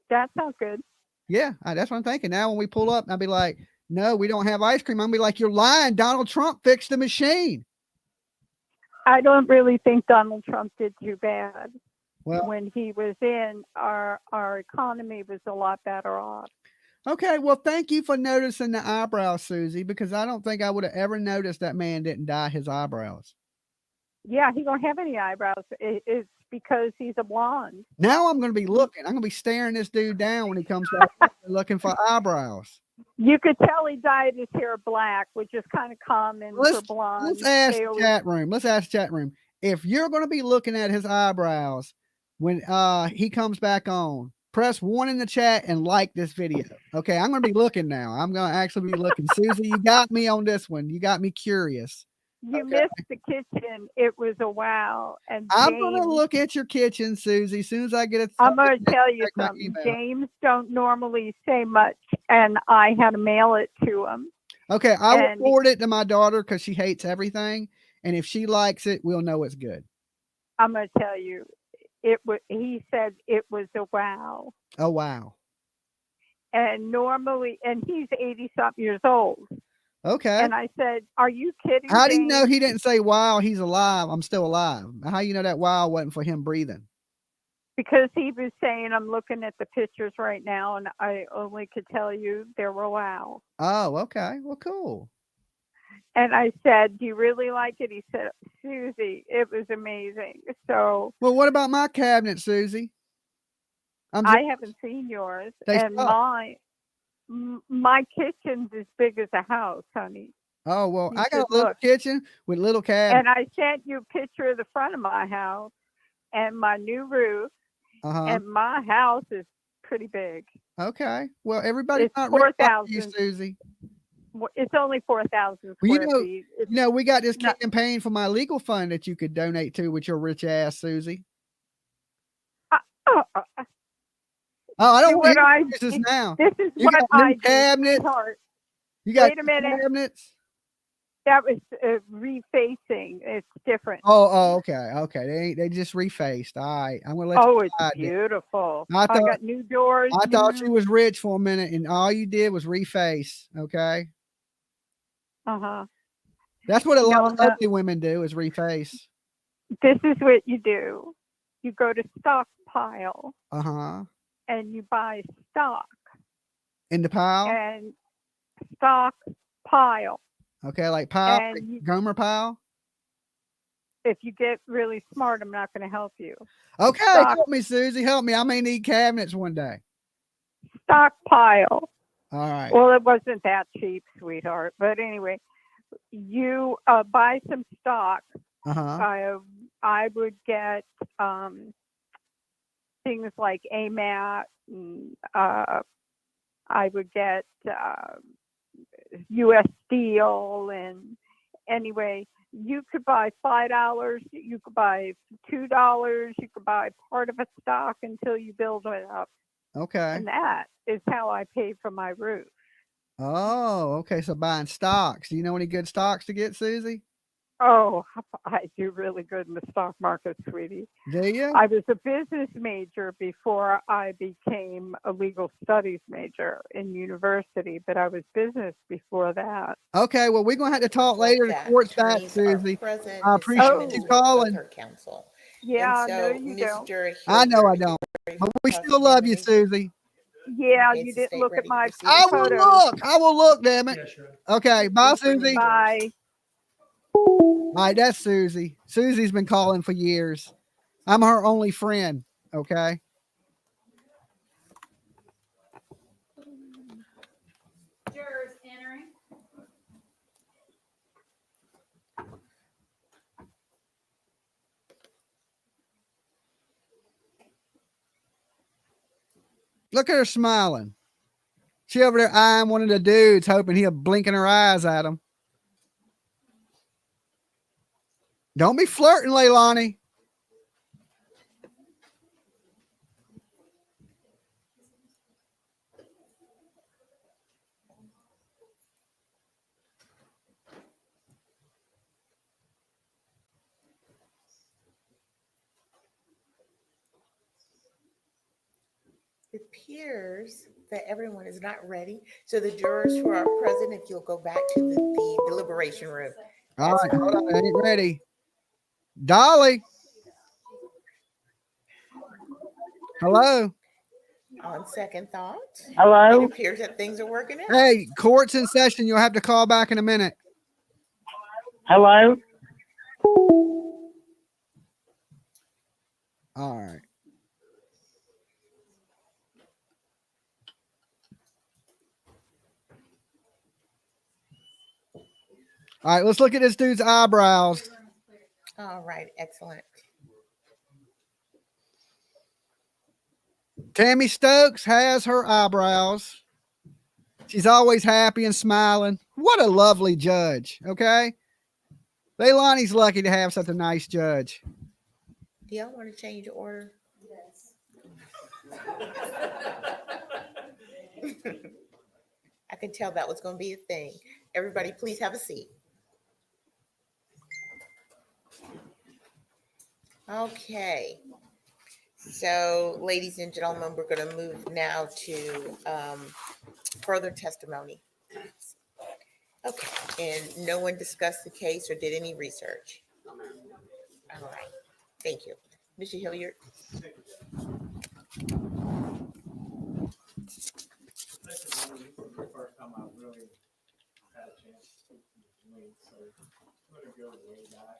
That sounds good. Yeah, that's what I'm thinking. Now when we pull up, I'll be like, no, we don't have ice cream. I'll be like, you're lying. Donald Trump fixed the machine. I don't really think Donald Trump did too bad. Well, when he was in, our economy was a lot better off. Okay, well, thank you for noticing the eyebrows, Susie, because I don't think I would have ever noticed that man didn't dye his eyebrows. Yeah, he don't have any eyebrows. It's because he's a blonde. Now I'm going to be looking. I'm going to be staring this dude down when he comes back looking for eyebrows. You could tell he dyed his hair black, which is kind of common for blondes. Let's ask the chat room. Let's ask the chat room. If you're going to be looking at his eyebrows when he comes back on, press 1 in the chat and like this video. Okay, I'm going to be looking now. I'm going to actually be looking. Susie, you got me on this one. You got me curious. You missed the kitchen. It was a wow. And I'm going to look at your kitchen, Susie, as soon as I get it. I'm going to tell you something. James don't normally say much, and I had to mail it to him. Okay, I will forward it to my daughter because she hates everything. And if she likes it, we'll know it's good. I'm going to tell you. He said it was a wow. Oh, wow. And normally, and he's 80-something years old. Okay. And I said, "Are you kidding?" How do you know he didn't say, wow, he's alive? I'm still alive. How you know that wow wasn't for him breathing? Because he was saying, I'm looking at the pictures right now, and I only could tell you they were wow. Oh, okay. Well, cool. And I said, "Do you really like it?" He said, "Susie, it was amazing." So, well, what about my cabinet, Susie? I haven't seen yours, and my kitchen's as big as a house, honey. Oh well, I got a little kitchen with little cabinets. And I sent you a picture of the front of my house and my new roof, and my house is pretty big. Okay, well, everybody's not 4,000, Susie. It's only 4,000 square feet. You know, we got this campaign for my legal fund that you could donate to with your rich ass, Susie. Oh, I See don't what I want to hear this now. This is You what got I new do, cabinets. sweetheart. You got Wait a new minute. cabinets. That was refacing. It's different. Oh, okay. They just refaced. All right, I'm gonna let Oh, you it's slide it. beautiful. I I thought got new doors. I thought she new- was rich for a minute, and all you did was reface. Okay, Uh-huh. that's what a lot No, of no. ugly women do is reface. This is what you do. You go to Stockpile and you buy stock In the pile. and Stockpile. Okay, like pile, And like you- Gomer pile. If you get really smart, I'm not going to help you. Okay, Stock- help me, Susie. Help me. I may need cabinets one day. Stockpile. All right. Well, it wasn't that cheap, sweetheart. But anyway, you buy some stock. I would get things like AMAT. And, I would get U.S. Steel, and anyway, you could buy $5. You could buy $2. You could buy part of a stock until you build it up. Okay. And that is how I pay for my roof. Oh, okay. So buying stocks. Do you know any good stocks to get, Susie? Oh, I do really good in the stock market, sweetie. Do you? I was a business major before I became a legal studies major in university, but I was business before that. Okay. Well, we're gonna have to talk later to court that, Susie. I appreciate you calling. Yeah, And no, so, you Mr. don't. I know I don't, but we still love you, Susie. Yeah, Okay, you is the didn't state look ready at my to proceed? I will photos. look. I will look. Damn it. Yeah, sure. Okay. Bye, Susie. Bye. All right, that's Susie. Susie's been calling for years. I'm her only friend. Okay. Jurors entering. Look at her smiling. She over there eyeing one of the dudes, hoping he'll blinking her eyes at him. Don't be flirting, Leilani. It appears that everyone is not ready. So the jurors who are present, if you'll go back to the deliberation room. All right, hold on. I ain't ready. Dolly. Hello. On second thought, Hello? it appears that things are working out. Hey, court's in session. You'll have to call back in a minute. Hello? All right. All right, let's look at this dude's eyebrows. All right, excellent. Tammy Stokes has her eyebrows. She's always happy and smiling. What a lovely judge, okay? Leilani's lucky to have such a nice judge. Do y'all want to change the order? Yes. I could tell that was going to be a thing. Everybody, please have a seat. Okay. So, ladies and gentlemen, we're going to move now to further testimony. Okay. And no one discussed the case or did any research? All right. Thank you. Mr. Hilliard? First time I really had a chance to speak to me, so I'm going to go way back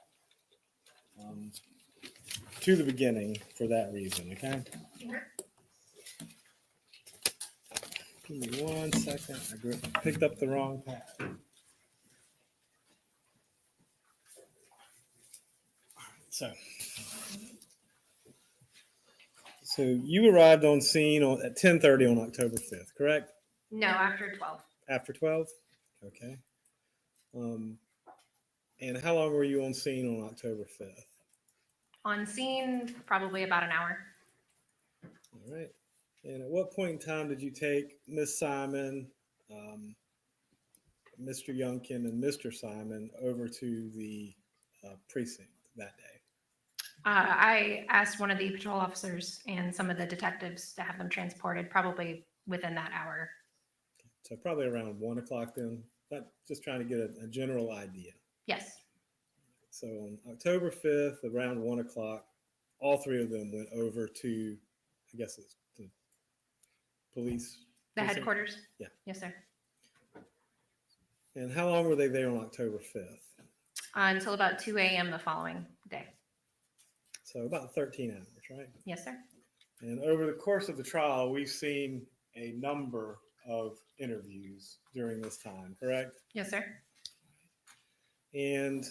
to the beginning for that reason, okay? Give me 1 second. I picked up the wrong path. So you arrived on scene at 10:30 on October 5th, correct? No, after 12. After 12? Okay. And how long were you on scene on October 5th? On scene, probably about an hour. All right. And at what point in time did you take Miss Simon, Mr. Youngkin, and Mr. Simon over to the precinct that day? I asked one of the patrol officers and some of the detectives to have them transported probably within that hour. So probably around 1 o'clock then, but just trying to get a general idea. Yes, So on October 5th, around 1 o'clock, all three of them went over to, I guess it's the police. the precinct? headquarters. Yeah. Yes, sir. And how long were they there on October 5th? Until about 2 a.m. the following day. So about 13 hours, right? Yes, sir. And over the course of the trial, we've seen a number of interviews during this time, correct? Yes, sir. And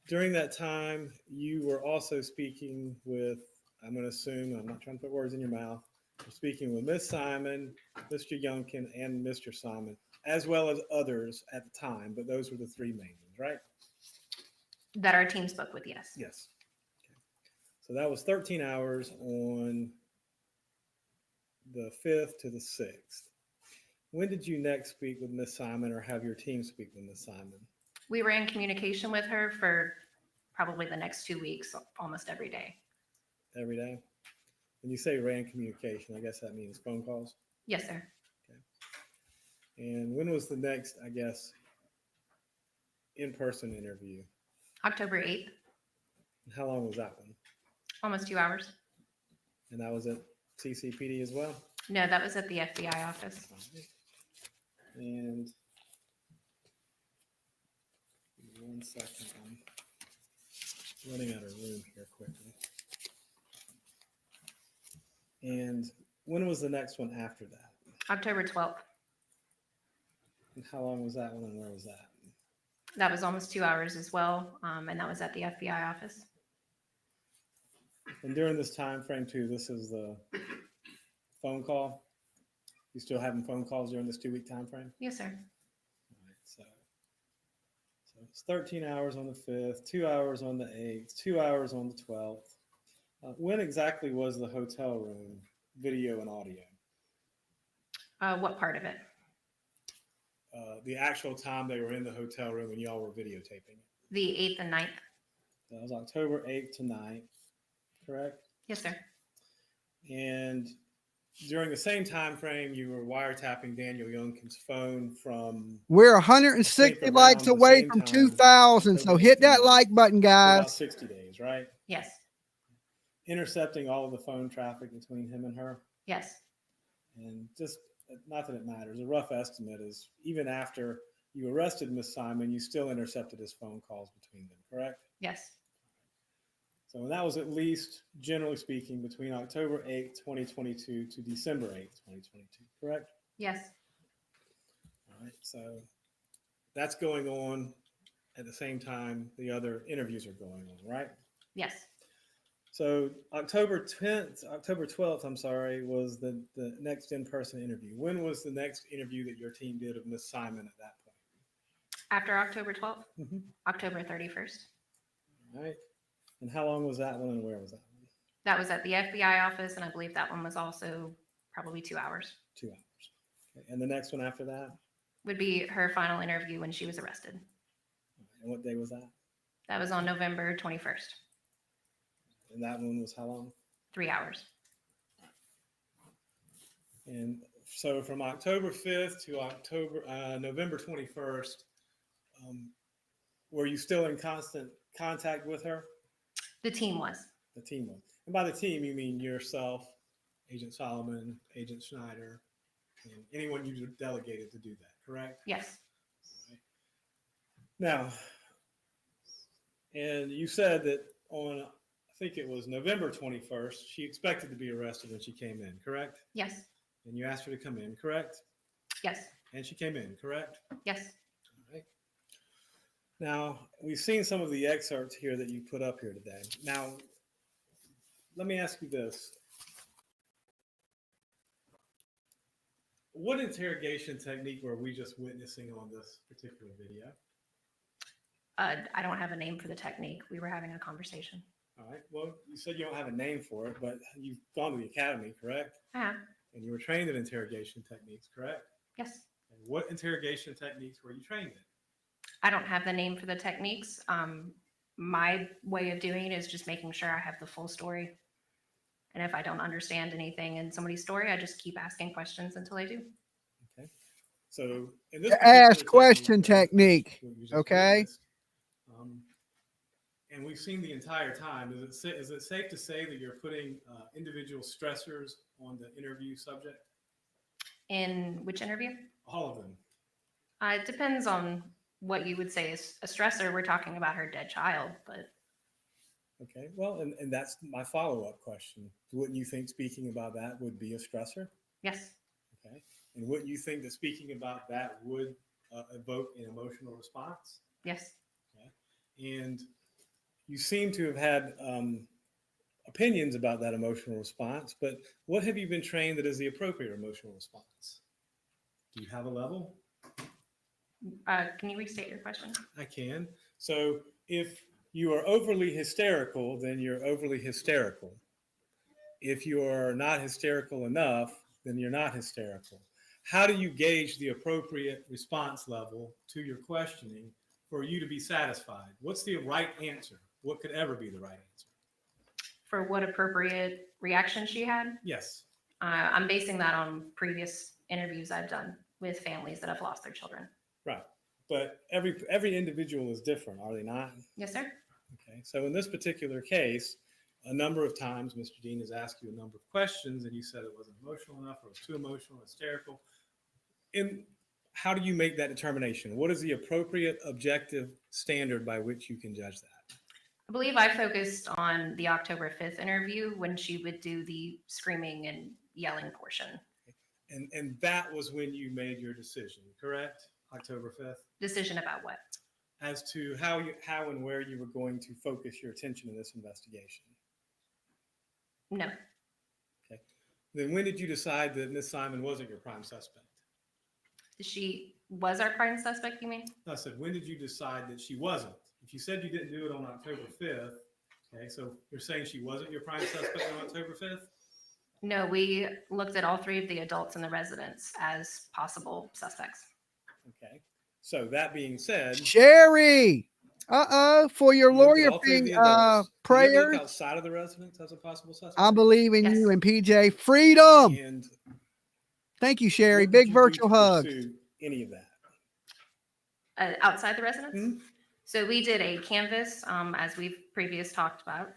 during that time, you were also speaking with, I'm going to assume, I'm not trying to put words in your mouth, you're speaking with Miss Simon, Mr. Youngkin, and Mr. Simon, as well as others at the time, but those were the three main ones, right? That our team spoke with, yes. Yes. Okay. So that was 13 hours on the 5th to the 6th. When did you next speak with Miss Simon or have your team speak with Miss Simon? We were in communication with her for probably the next 2 weeks, almost every day. Every day? When you say ran communication, I guess that means phone calls? Yes, sir. And when was the next, I guess, in-person interview? October 8th, And how long was that one? almost 2 hours. And that was at CCPD as well? No, that was at the FBI office. And 1 second, I'm running out of room here quickly. And when was the next one after that? October 12th. And how long was that one and where was that? That was almost 2 hours as well. And that was at the FBI office. And during this time frame too, this is the phone call? You still having phone calls during this 2-week time frame? Yes, sir. All right, so it's 13 hours on the 5th, 2 hours on the 8th, 2 hours on the 12th. When exactly was the hotel room video and audio? What part of it? The actual time they were in the hotel room and y'all were videotaping it. The 8th and 9th. That was October 8th to 9th, correct? Yes, sir. And during the same time frame, you were wiretapping Daniel Youngkin's phone from We're 160 likes away from 2,000. So hit that like button, for about guys. 60 days, right? Yes. Intercepting all of the phone traffic between him and her. Yes. And just not that it matters, a rough estimate is even after you arrested Miss Simon, you still intercepted his phone calls between them, correct? Yes. So that was at least, generally speaking, between October 8th, 2022 to December 8th, 2022, correct? Yes. All right, so that's going on at the same time the other interviews are going on, right? Yes. So October 12th, I'm sorry, was the next in-person interview. When was the next interview that your team did of Miss Simon at that point? After October 12th, Mhm. October 31st. All right. And how long was that one and where was that one? That was at the FBI office, and I believe that one was also probably 2 hours. 2 hours. Okay. And the next one after that? Would be her final interview when she was arrested. And what day was that? That was on November 21st. And that one was how long? 3 hours. And so from October 5th to November 21st, were you still in constant contact with her? The team was. The team was. And by the team, you mean yourself, Agent Solomon, Agent Schneider, and anyone you delegated to do that, correct? Yes. Now, and you said that on, I think it was November 21st, she expected to be arrested when she came in, correct? Yes. And you asked her to come in, correct? Yes. And she came in, correct? Yes. All right. Now, we've seen some of the excerpts here that you put up here today. Now, let me ask you this. What interrogation technique were we just witnessing on this particular video? I don't have a name for the technique. We were having a conversation. All right. Well, you said you don't have a name for it, but you've gone to the academy, correct? Yeah. And you were trained in interrogation techniques, correct? Yes. And what interrogation techniques were you trained in? I don't have the name for the techniques. My way of doing it is just making sure I have the full story. And if I don't understand anything in somebody's story, I just keep asking questions until I do. Okay. So in this The ask particular question technique, technique. what you just Okay. witnessed, and we've seen the entire time, is it safe to say that you're putting individual stressors on the interview subject? In which interview? All of them. It depends on what you would say is a stressor. We're talking about her dead child, but Okay, well, and that's my follow-up question. Wouldn't you think speaking about that would be a stressor? yes, Okay, and wouldn't you think that speaking about that would evoke an emotional response? yes. Okay. And you seem to have had opinions about that emotional response, but what have you been trained that is the appropriate emotional response? Do you have a level? Can you restate your question? I can. So if you are overly hysterical, then you're overly hysterical. If you are not hysterical enough, then you're not hysterical. How do you gauge the appropriate response level to your questioning for you to be satisfied? What's the right answer? What could ever be the right answer? For what appropriate reaction she had? Yes. I'm basing that on previous interviews I've done with families that have lost their children. Right. But every individual is different, are they not? Yes, sir. Okay. So in this particular case, a number of times Mr. Dean has asked you a number of questions and you said it wasn't emotional enough or it was too emotional, hysterical. And how do you make that determination? What is the appropriate objective standard by which you can judge that? I believe I focused on the October 5th interview when she would do the screaming and yelling portion. And that was when you made your decision, correct? October 5th? Decision about what? As to how and where you were going to focus your attention in this investigation. No. Okay. Then when did you decide that Ms. Simon wasn't your prime suspect? She was our prime suspect, you mean? No, I said, when did you decide that she wasn't? If you said you didn't do it on October 5th, okay, so you're saying she wasn't your prime suspect on October 5th? No, we looked at all three of the adults in the residence as possible suspects. Okay. So that being said, Sherry. For your you looked at lawyer all three of fee, the adults. Did you ever prayers. look outside of the residence as a possible suspect? I believe in you and PJ. Freedom. And thank you, Sherry. what did Big you do virtual to hug. pursue any of that? Outside the residence? So we did a canvas, as we've previous talked about.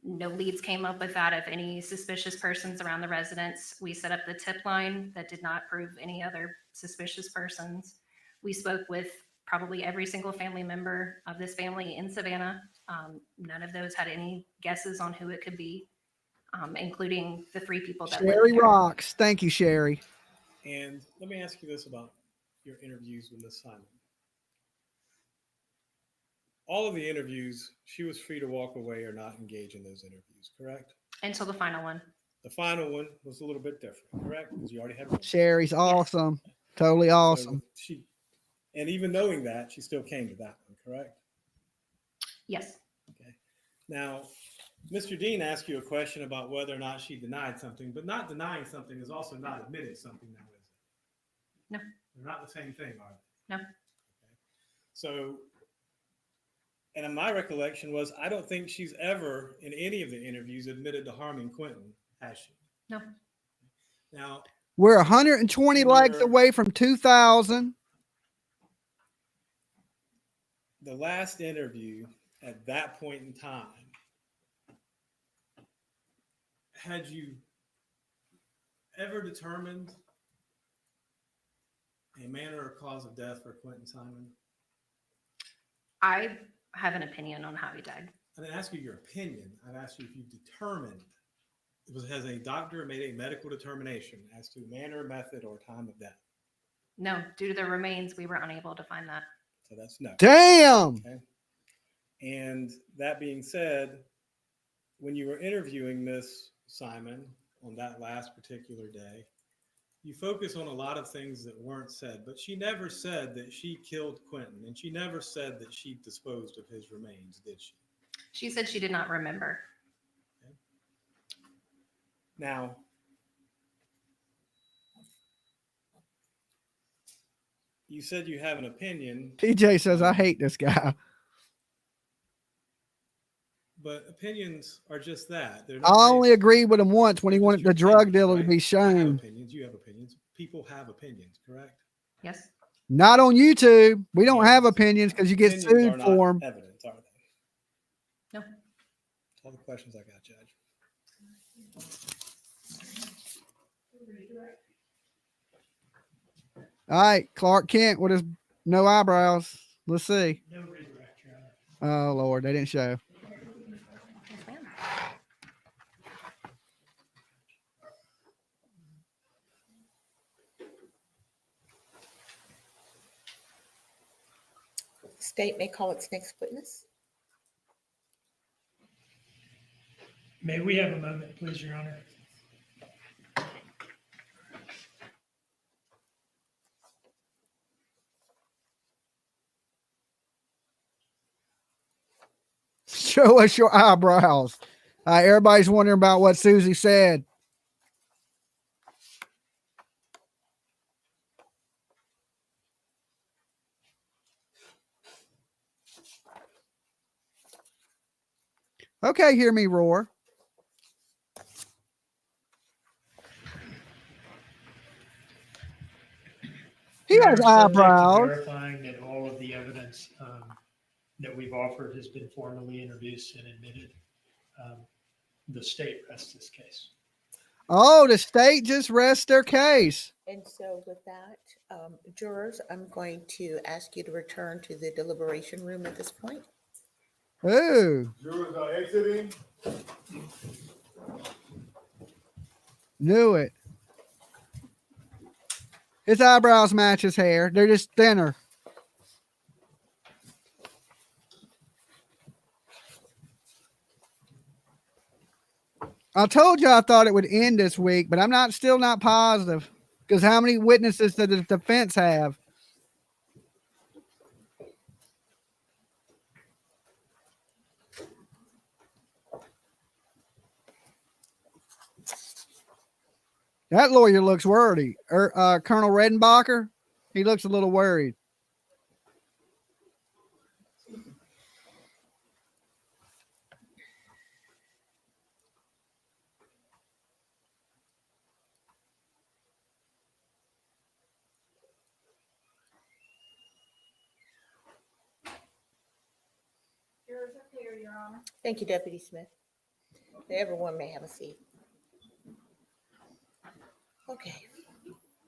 No leads came up with that of any suspicious persons around the residence. We set up the tip line that did not prove any other suspicious persons. We spoke with probably every single family member of this family in Savannah. None of those had any guesses on who it could be, including the three people that lived Sherry there. rocks. Thank you, Sherry. And let me ask you this about your interviews with Ms. Simon. All of the interviews, she was free to walk away or not engage in those interviews, correct? Until the final one. The final one was a little bit different, correct? Because you already had one. Sherry's awesome. Totally awesome. So and even knowing that, she still came to that one, correct? Yes. Okay. Now, Mr. Dean asked you a question about whether or not she denied something, but not denying something is also not admitting something now, is it? No. They're not the same thing, are they? No. Okay. So, and in my recollection was, I don't think she's ever in any of the interviews admitted to harming Quinton, has she? No. Now, We're 120 legs away from 2,000. the last interview at that point in time, had you ever determined a manner or cause of death for Quinton Simon? I have an opinion on how he died. I didn't ask you your opinion. I've asked you if you determined, has a doctor made a medical determination as to manner, method, or time of death? No, due to the remains, we were unable to find that. So that's no. Damn. Okay. And that being said, when you were interviewing Miss Simon on that last particular day, you focus on a lot of things that weren't said, but she never said that she killed Quinton, and she never said that she disposed of his remains, did she? She said she did not remember. Now, you said you have an opinion, TJ says, I hate this guy. but opinions are just that. They're I not only based- agreed with him once when he wanted the drug dealer to right? be I have shown. opinions. You have opinions. People have opinions, correct? Yes. Not on YouTube. We don't have opinions because you get Opinions are sued not for them. evidence, are they? No. That's all the questions I got, Judge. All right, Clark Kent with his no eyebrows. Let's see. No redirect, Your Honor. Oh Lord, they didn't show. State may call its next witness. May we have a moment, please, Your Honor? Show us your eyebrows. Everybody's wondering about what Susie said. Okay, hear me roar. He Your has Honor, subject to eyebrows. Verifying that all of the evidence that we've offered has been formally introduced and admitted, the state rests this case. Oh, the state just rests their case. And so with that, jurors, I'm going to ask you to return to the deliberation room at this point. Ooh, Jurors are exiting. knew it. His eyebrows match his hair. They're just thinner. I told you I thought it would end this week, but I'm still not positive. Because how many witnesses did the defense have? That lawyer looks worried. Colonel Redenbacher, he looks a little worried. Yours up here, Your Honor. Thank you, Deputy Smith. Everyone may have a seat. Okay.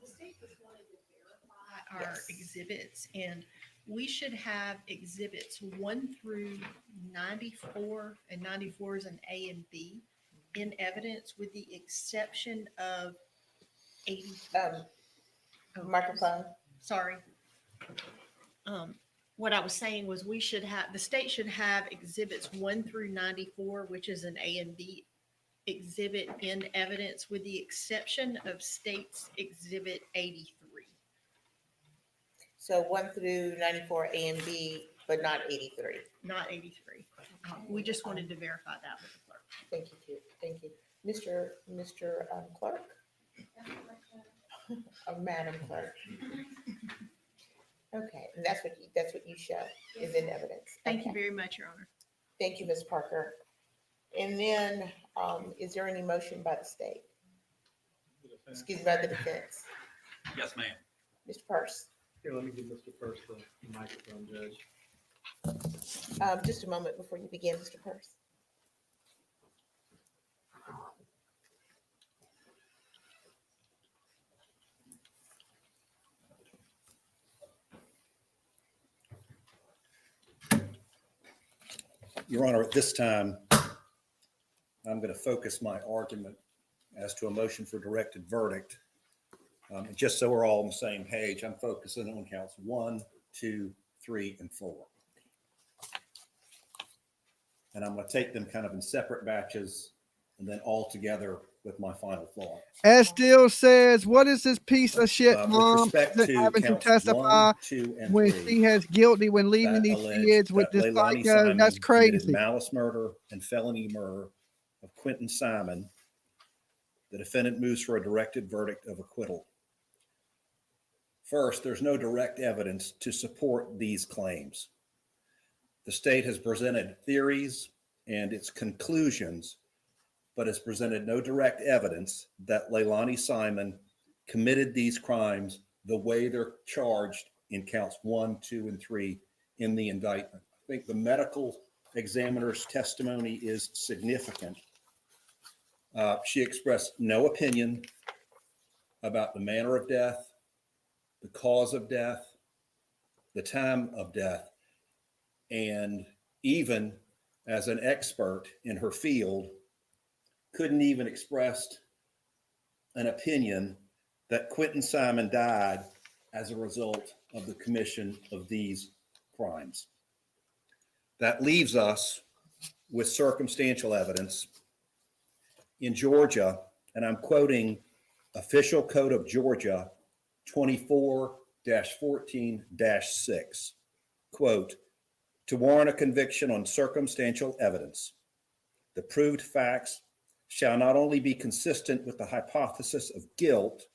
The state just wanted to verify our exhibits, and we should have exhibits 1 through 94, and 94 is an A and B, in evidence with the exception of 80. Microphone. Sorry. What I was saying was the state should have exhibits 1 through 94, which is an A and B exhibit in evidence with the exception of state's exhibit 83. So 1 through 94 A and B, but not 83. Not 83. We just wanted to verify that with the clerk. Thank you, Chief. Thank you. Mr. Clerk? Madam Clerk. Okay, and that's what you show is in evidence. Thank you Okay. very much, Your Honor. Thank you, Ms. Parker. And then, is there any motion by the state? Excuse me, by the defense? Yes, ma'am. Mr. Purse? Here, let me give Mr. First the microphone, Judge. Just a moment before you begin, Mr. Purse. Your Honor, at this time, I'm going to focus my argument as to a motion for directed verdict. And just so we're all on the same page, I'm focusing on counts 1, 2, 3, and 4. And I'm going to take them kind of in separate batches and then all together with my final thought. As still says, what is this piece of shit, With mom? respect Isn't to having to counts testify 1, 2, and when 3, she has guilty when leaving that these alleged kids with that this Leilani psycho. Simon That's committed crazy. malice murder and felony murder of Quinton Simon. The defendant moves for a directed verdict of acquittal. First, there's no direct evidence to support these claims. The state has presented theories and its conclusions, but has presented no direct evidence that Leilani Simon committed these crimes the way they're charged in counts 1, 2, and 3 in the indictment. I think the medical examiner's testimony is significant. She expressed no opinion about the manner of death, the cause of death, the time of death, and even as an expert in her field, couldn't even express an opinion that Quinton Simon died as a result of the commission of these crimes. That leaves us with circumstantial evidence. In Georgia, and I'm quoting Official Code of Georgia 24-14-6, quote, to warrant a conviction on circumstantial evidence, the proved facts shall not only be consistent with the hypothesis of guilt,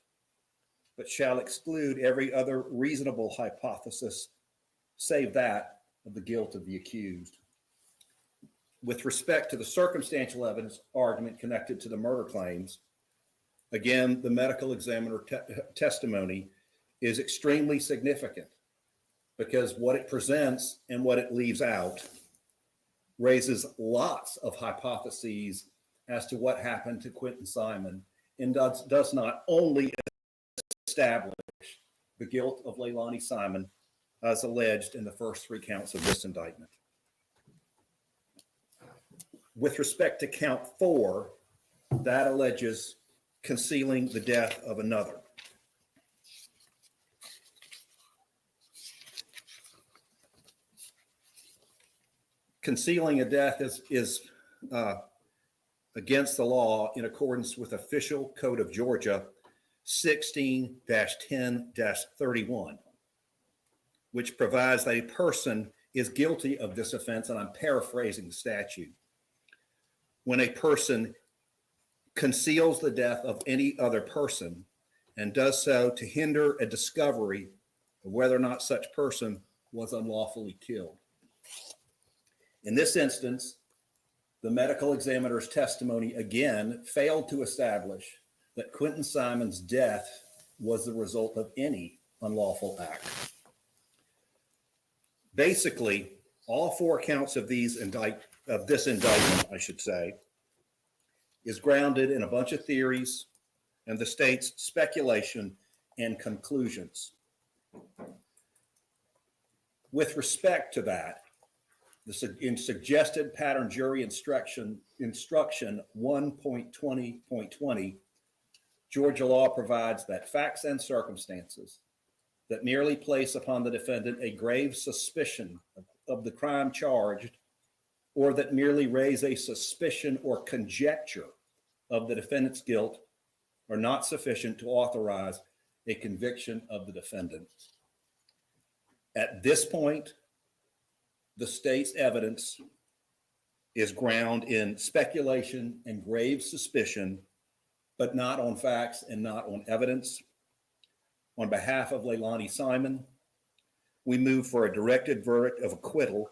but shall exclude every other reasonable hypothesis, save that of the guilt of the accused. With respect to the circumstantial evidence argument connected to the murder claims, again, the medical examiner testimony is extremely significant because what it presents and what it leaves out raises lots of hypotheses as to what happened to Quinton Simon and does not only establish the guilt of Leilani Simon as alleged in the first 3 counts of this indictment. With respect to count 4, that alleges concealing the death of another. Concealing a death is against the law in accordance with Official Code of Georgia 16-10-31, which provides that a person is guilty of this offense, and I'm paraphrasing the statute, when a person conceals the death of any other person and does so to hinder a discovery of whether or not such person was unlawfully killed. In this instance, the medical examiner's testimony again failed to establish that Quinton Simon's death was the result of any unlawful act. Basically, all 4 counts of this indictment, I should say, is grounded in a bunch of theories and the state's speculation and conclusions. With respect to that, in suggested pattern jury instruction 1.20.20, Georgia law provides that facts and circumstances that merely place upon the defendant a grave suspicion of the crime charged, or that merely raise a suspicion or conjecture of the defendant's guilt, are not sufficient to authorize a conviction of the defendant. At this point, the state's evidence is grounded in speculation and grave suspicion, but not on facts and not on evidence. On behalf of Leilani Simon, we move for a directed verdict of acquittal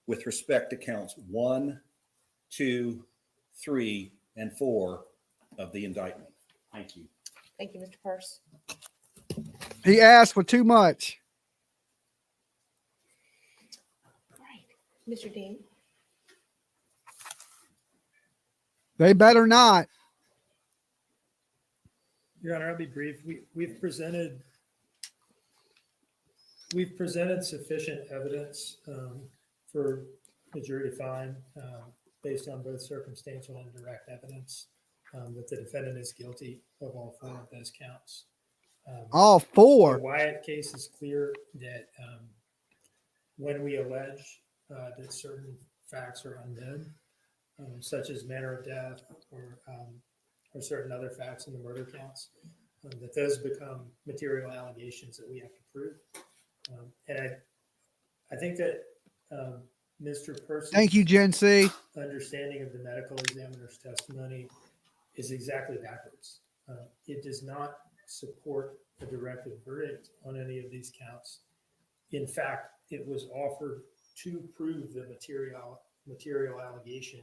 with respect to counts 1, 2, 3, and 4 of the indictment. Thank you. Thank you, Mr. Purse. He asked for too much. Mr. Dean. They better not. Your Honor, I'll be brief. We've presented sufficient evidence for the jury to find, based on both circumstantial and direct evidence, that the defendant is guilty of all 4 of those counts. All 4. The Wyatt case is clear that when we allege that certain facts are unknown, such as manner of death, or certain other facts in the murder counts, that those become material allegations that we have to prove. And I think that Mr. Percy's Thank you, Gen C. understanding of the medical examiner's testimony is exactly backwards. It does not support a directed verdict on any of these counts. In fact, it was offered to prove the material allegation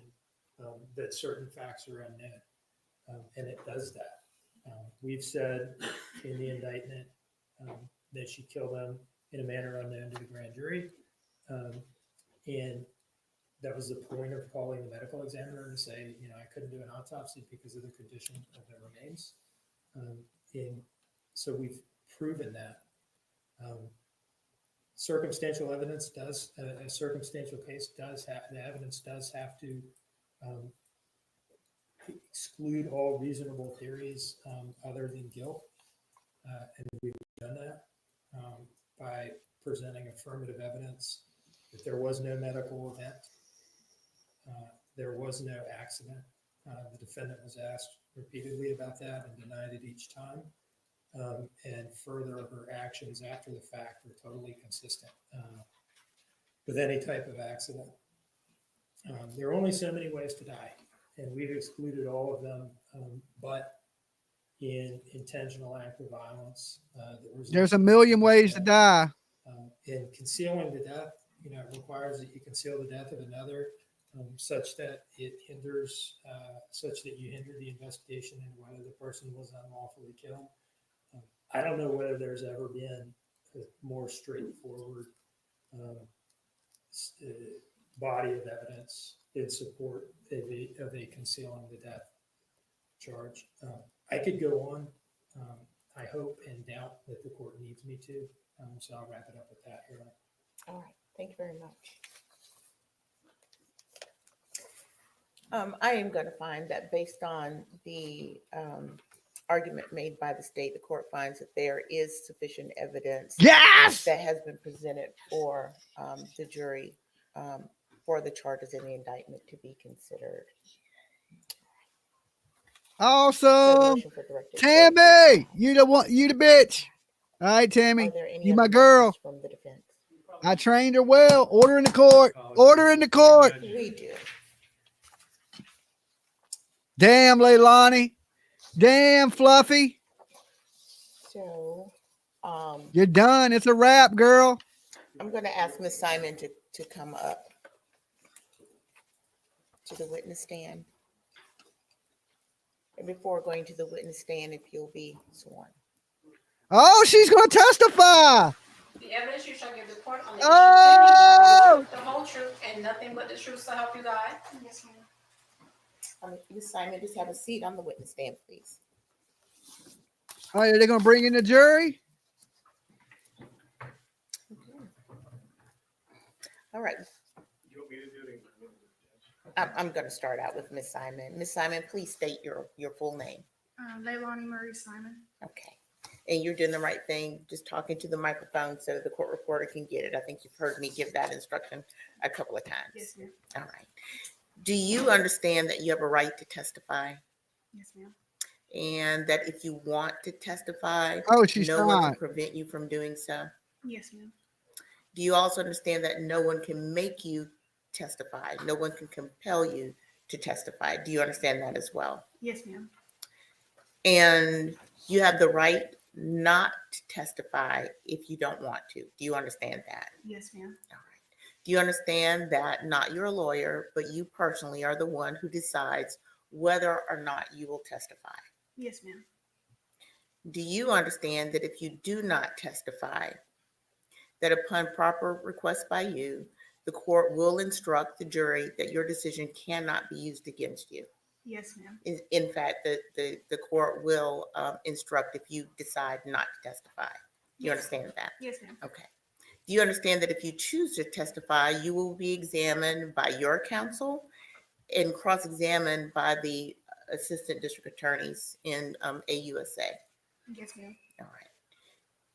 that certain facts are unknown, and it does that. We've said in the indictment that she killed them in a manner unknown to the grand jury, and that was the point of calling the medical examiner to say, I couldn't do an autopsy because of the condition of their remains. And so we've proven that. Circumstantial evidence does, a circumstantial case does have, the evidence does have to exclude all reasonable theories other than guilt. And we've done that by presenting affirmative evidence that there was no medical event. There was no accident. The defendant was asked repeatedly about that and denied it each time. And further, her actions after the fact were totally consistent with any type of accident. There are only so many ways to die, and we've excluded all of them, but in intentional act of violence. There's a million ways to die. In concealing the death, it requires that you conceal the death of another such that it hinders, such that you hinder the investigation into whether the person was unlawfully killed. I don't know whether there's ever been a more straightforward body of evidence in support of a concealing the death charge. I could go on. I hope and doubt that the court needs me to. So I'll wrap it up with that here. All right. Thank you very much. I am going to find that based on the argument made by the state, the court finds that there is sufficient evidence Yes! that has been presented for the jury for the charges in the indictment to be considered. Awesome. Tammy, you the one, you the bitch. All right, Tammy, you my girl. From the defense. I trained her well. Order in the court. Order in the court. We do. Damn, Leilani. Damn, Fluffy. So, you're done. It's a wrap, girl. I'm going to ask Ms. Simon to come up to the witness stand. And before going to the witness stand, if you'll be sworn. Oh, she's going to testify. The evidence you shall give the court on the Oh! the whole truth and nothing but the truth so help you God. Yes, ma'am. Ms. Simon, just have a seat on the witness stand, please. All right, are they going to bring in the jury? Okay. All right. I'm going to start out with Ms. Simon. Ms. Simon, please state your full name. Leilani Simon. Okay. And you're doing the right thing, just talking to the microphone so the court reporter can get it. I think you've heard me give that instruction a couple of times. Yes, ma'am. All right. Do you understand that you have a right to testify? Yes, ma'am. And that if you want to testify, she's no one can not. prevent you from doing so? Yes, ma'am. Do you also understand that no one can make you testify? No one can compel you to testify. Do you understand that as well? Yes, ma'am. And you have the right not to testify if you don't want to. Do you understand that? Yes, ma'am. All right. Do you understand that not you're a lawyer, but you personally are the one who decides whether or not you will testify? Yes, ma'am. Do you understand that if you do not testify, that upon proper request by you, the court will instruct the jury that your decision cannot be used against you? Yes, ma'am. In fact, the court will instruct if you decide not to testify. Do you understand that? Yes, ma'am. Okay. Do you understand that if you choose to testify, you will be examined by your counsel and cross-examined by the assistant district attorneys in AUSA? Yes, ma'am. All right.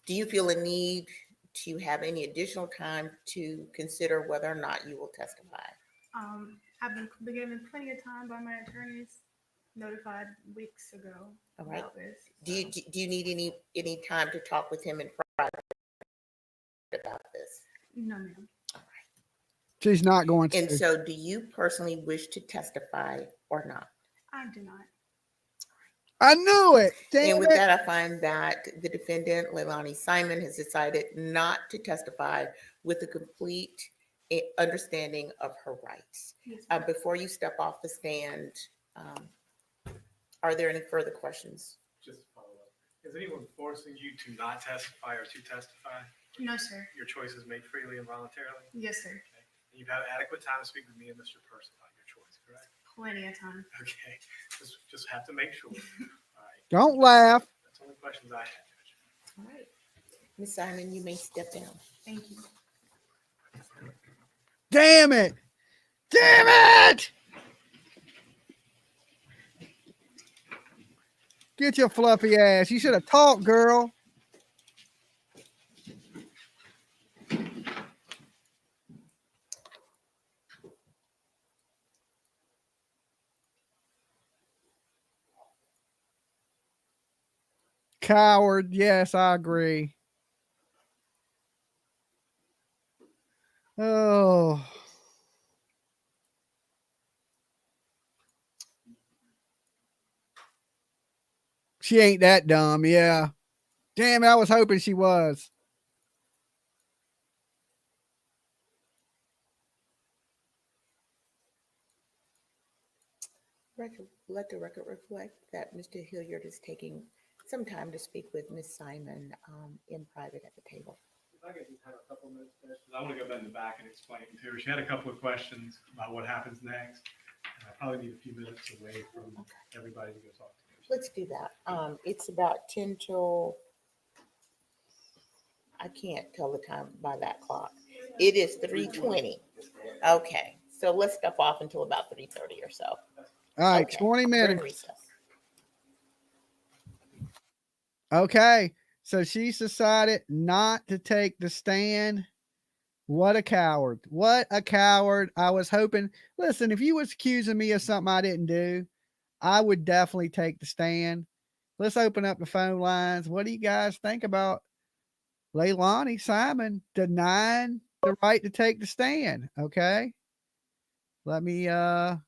Do you feel a need to have any additional time to consider whether or not you will testify? I've been given plenty of time by my attorneys. notified weeks ago All right. about this. Do you need any time to talk with him in private about this? No, ma'am. She's not going to. And so do you personally wish to testify or not? I do not. I knew it. Damn And with it. that, I find that the defendant, Leilani Simon, has decided not to testify with a complete understanding of her rights. Yes, Before you step off the stand, are there any further questions? Just to follow up. Is anyone forcing you to not testify or to testify? No, sir. Your choice is made freely and voluntarily? Yes, sir. And you've had adequate time to speak with me and Mr. Person about your choice, correct? Plenty of time. Okay, just have to make sure. All right, Don't laugh. that's all the questions I had, Judge. All right. Ms. Simon, you may step down. Thank you. Damn it. Damn it. Get your fluffy ass. You should have talked, girl. Coward. Yes, I agree. Oh. She ain't that dumb. Yeah. Damn it. I was hoping she was. Let the record reflect that Mr. Hilliard is taking some time to speak with Ms. Simon in private at the table. If I could just have a couple of minutes, Judge, 'cause I want to go back in the back and explain to her. She had a couple of questions about what happens next. And I probably need a few minutes away from everybody to go talk to her. Let's do that. It's about 10 till, I can't tell the time by that clock. It is 3:20. Okay, so let's step off until about 3:30 or so. All right, Okay, 20 we're in minutes. recess. Okay, so she's decided not to take the stand. What a coward. What a coward. I was hoping, listen, if you was accusing me of something I didn't do, I would definitely take the stand. Let's open up the phone lines. What do you guys think about Leilani Simon denying the right to take the stand? Okay. Let me throw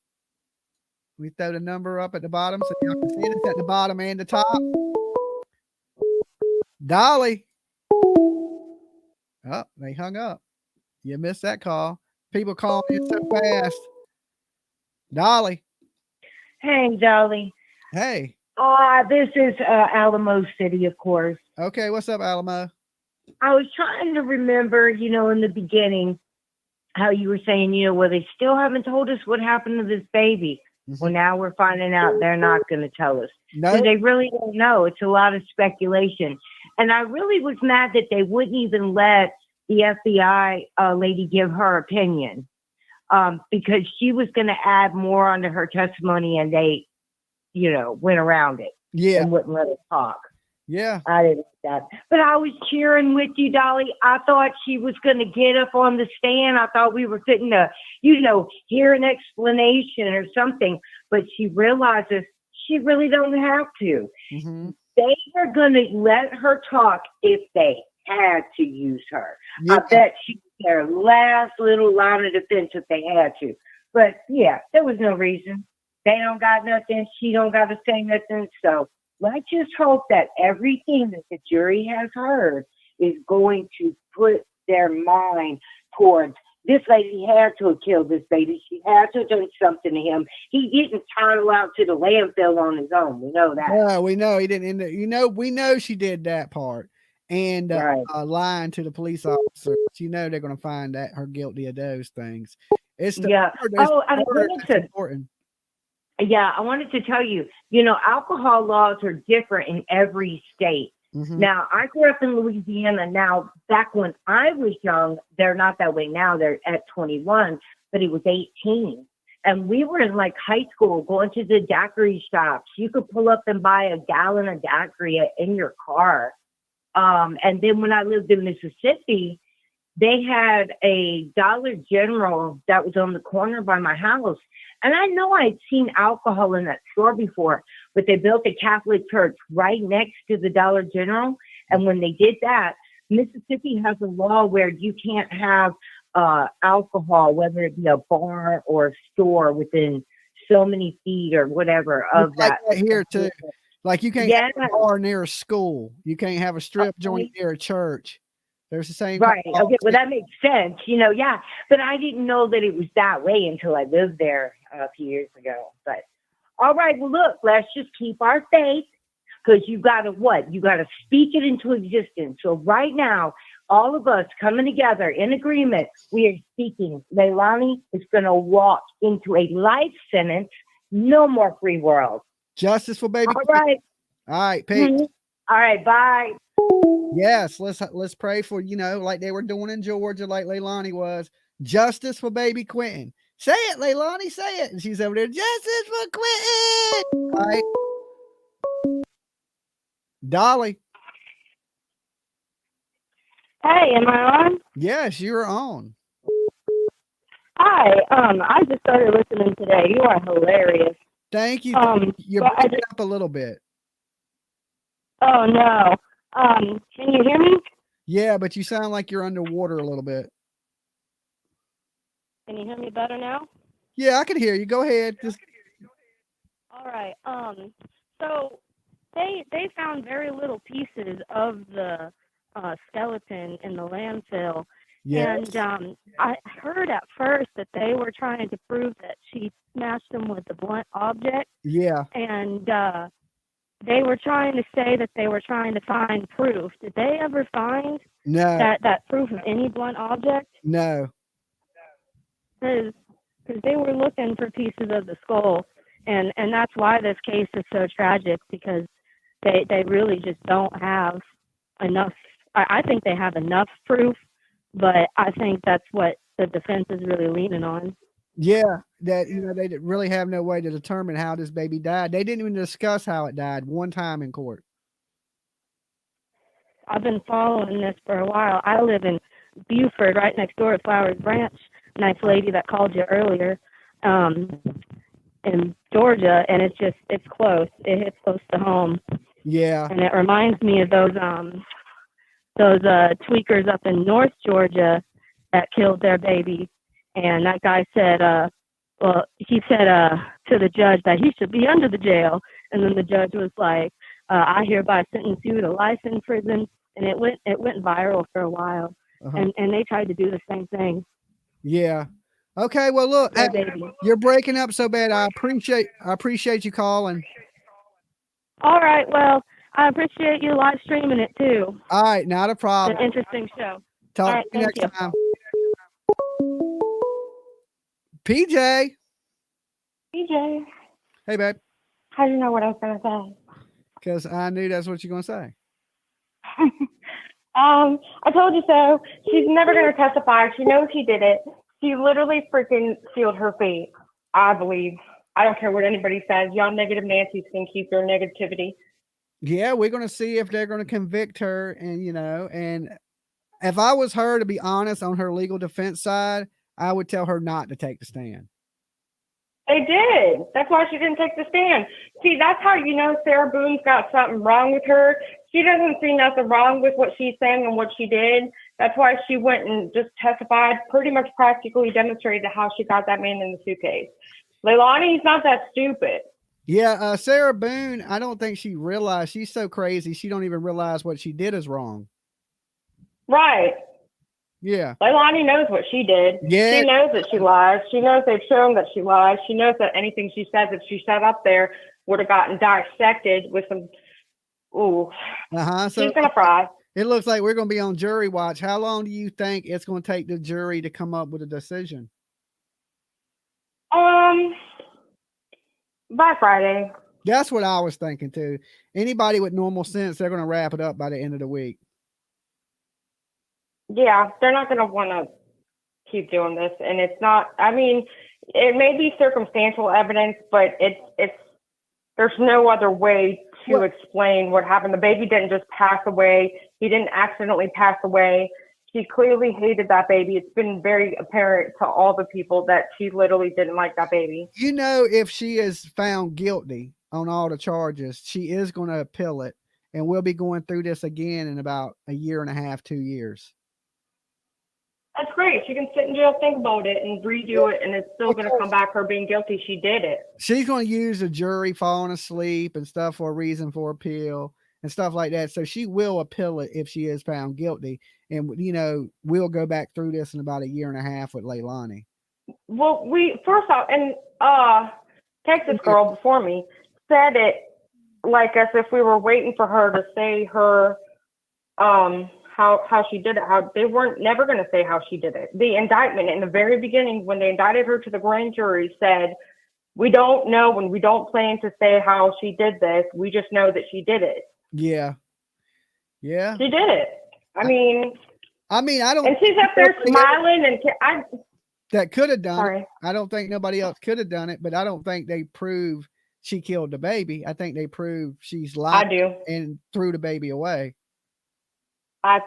the number up at the bottom so y'all can see it. It's at the bottom and the top. Dolly. Oh, they hung up. You missed that call. People calling in so fast. Dolly. Hey, Dolly. Hey. This is Alamo City, of course. Okay, what's up, Alamo? I was trying to remember, in the beginning, how you were saying, well, they still haven't told us what happened to this baby. Well, now we're finding out they're not going to tell us. No. So they really don't know. It's a lot of speculation. And I really was mad that they wouldn't even let the FBI lady give her opinion because she was going to add more onto her testimony, and they, went around it. Yeah. And wouldn't let us talk. Yeah. I didn't like that. But I was cheering with you, Dolly. I thought she was going to get up on the stand. I thought we were fitting to, hear an explanation or something. But she realizes she really don't have to. Mm-hmm. They are going to let her talk if they had to use her. Yeah. I bet she's their last little line of defense if they had to. But yeah, there was no reason. They don't got nothing. She don't got to say nothing. So let's just hope that everything that the jury has heard is going to put their mind towards this lady had to have killed this baby. She had to have done something to him. He didn't toddle out to the landfill on his own. We know that. Yeah, we know he didn't end up, we know she did that part. And lying to the police officer. They're going to find that her guilty of those things. It's the important. Yeah, I wanted to tell you, alcohol laws are different in every state. Mm-hmm. Now, I grew up in Louisiana. Now, back when I was young, they're not that way now. They're at 21, but it was 18. And we were in high school going to the daiquiri shops. You could pull up and buy a gallon of daiquiri in your car. And then when I lived in Mississippi, they had a Dollar General that was on the corner by my house. And I know I'd seen alcohol in that store before, but they built a Catholic church right next to the Dollar General. And when they did that, Mississippi has a law where you can't have alcohol, whether it be a bar or a store, within so many feet or whatever of It's like that. here too. Like you can't Yeah. have a bar near a school. You can't have a strip joint near a church. There's the same. Right. Okay. Well, that makes sense. Yeah. But I didn't know that it was that way until I lived there a few years ago. But all right. Well, look, let's just keep our faith, because you got to what? You got to speak it into existence. So right now, all of us coming together in agreement, we are speaking. Leilani is going to walk into a life sentence. No more free world. Justice for baby. All right. All right, Pete. Mhm. All right. Bye. Yes, let's pray for, like they were doing in Georgia, like Leilani was. Justice for baby Quinton. Say it, Leilani, say it. And she's over there, justice for Quinton. All right. Dolly. Hey, am I on? Yes, you're on. Hi. I just started listening today. You are hilarious. Thank you. You're but breaking up a little bit. Oh no. Can you hear me? Yeah, but you sound like you're underwater a little bit. Can you hear me better now? Yeah, I can hear you. Go ahead. Just All right. So they found very little pieces of the skeleton in the landfill. Yes. And I heard at first that they were trying to prove that she smashed him with a blunt object. Yeah. And they were trying to say that they were trying to find proof. Did they ever find No. that proof of any blunt object? No. Because they were looking for pieces of the skull, and that's why this case is so tragic, because they really just don't have enough. I think they have enough proof, but I think that's what the defense is really leaning on. Yeah, that they didn't really have no way to determine how this baby died. They didn't even discuss how it died one time in court. I've been following this for a while. I live in Buford, right next door to Flowers Branch. Nice lady that called you earlier, in Georgia, and it's close. It hits close to home. Yeah. And it reminds me of those tweakers up in North Georgia that killed their baby. And that guy said, he said to the judge that he should be under the jail. And then the judge was like, I hereby sentence you to life in prison. And it went viral for a while. Uh-huh. And they tried to do the same thing. Yeah. Okay. Well, look, Yeah, baby. you're breaking up so bad. I appreciate you calling. All right. Well, I appreciate you live streaming it too. All right. Not a It's problem. an interesting show. Talk All right, to you thank next you. time. PJ. PJ, Hey, babe. how do you know what I was gonna say? Because I knew that's what you're going to say. I told you so. She's never gonna testify. She knows he did it. She literally freaking sealed her fate. I believe. I don't care what anybody says. Y'all negative Nancy's can keep your negativity. Yeah, we're going to see if they're going to convict her. And if I was her, to be honest, on her legal defense side, I would tell her not to take the stand. They did. That's why she didn't take the stand. See, that's how you know Sarah Boone's got something wrong with her. She doesn't see nothing wrong with what she's saying and what she did. That's why she went and just testified, pretty much practically demonstrated how she got that man in the suitcase. Leilani's not that stupid. Yeah, Sarah Boone, I don't think she realized. She's so crazy, she don't even realize what she did is wrong. Right. Yeah. Leilani knows what she did. Yeah. She knows that she lies. She knows they've shown that she lies. She knows that anything she says, if she sat up there, would have gotten dissected with some, ooh. So She's going to fry. It looks like we're going to be on jury watch. How long do you think it's going to take the jury to come up with a decision? By Friday. That's what I was thinking too. Anybody with normal sense, they're going to wrap it up by the end of the week. Yeah, they're not going to want to keep doing this. And it's not, I mean, it may be circumstantial evidence, but there's no other way to explain what happened. The baby didn't just pass away. He didn't accidentally pass away. She clearly hated that baby. It's been very apparent to all the people that she literally didn't like that baby. You know, if she is found guilty on all the charges, she is going to appeal it. And we'll be going through this again in about a year and a half, 2 years. That's great. She can sit in jail, think about it, and redo it, and it's still going to come back her being guilty. She did it. She's going to use a jury falling asleep and stuff for a reason for appeal and stuff like that. So she will appeal it if she is found guilty. And, you know, we'll go back through this in about a year and a half with Leilani. Well, first off, and Texas girl before me said it like as if we were waiting for her to say her how she did it. How they weren't never going to say how she did it. The indictment in the very beginning, when they indicted her to the grand jury, said, "We don't know and we don't plan to say how she did this. We just know that she did it." Yeah, yeah, she did it. I mean, I don't. And she's up there smiling, and that could have done it. I don't think nobody else could have done it, but I don't think they prove she killed the baby. I think they prove she's lied. I do. And threw the baby away. I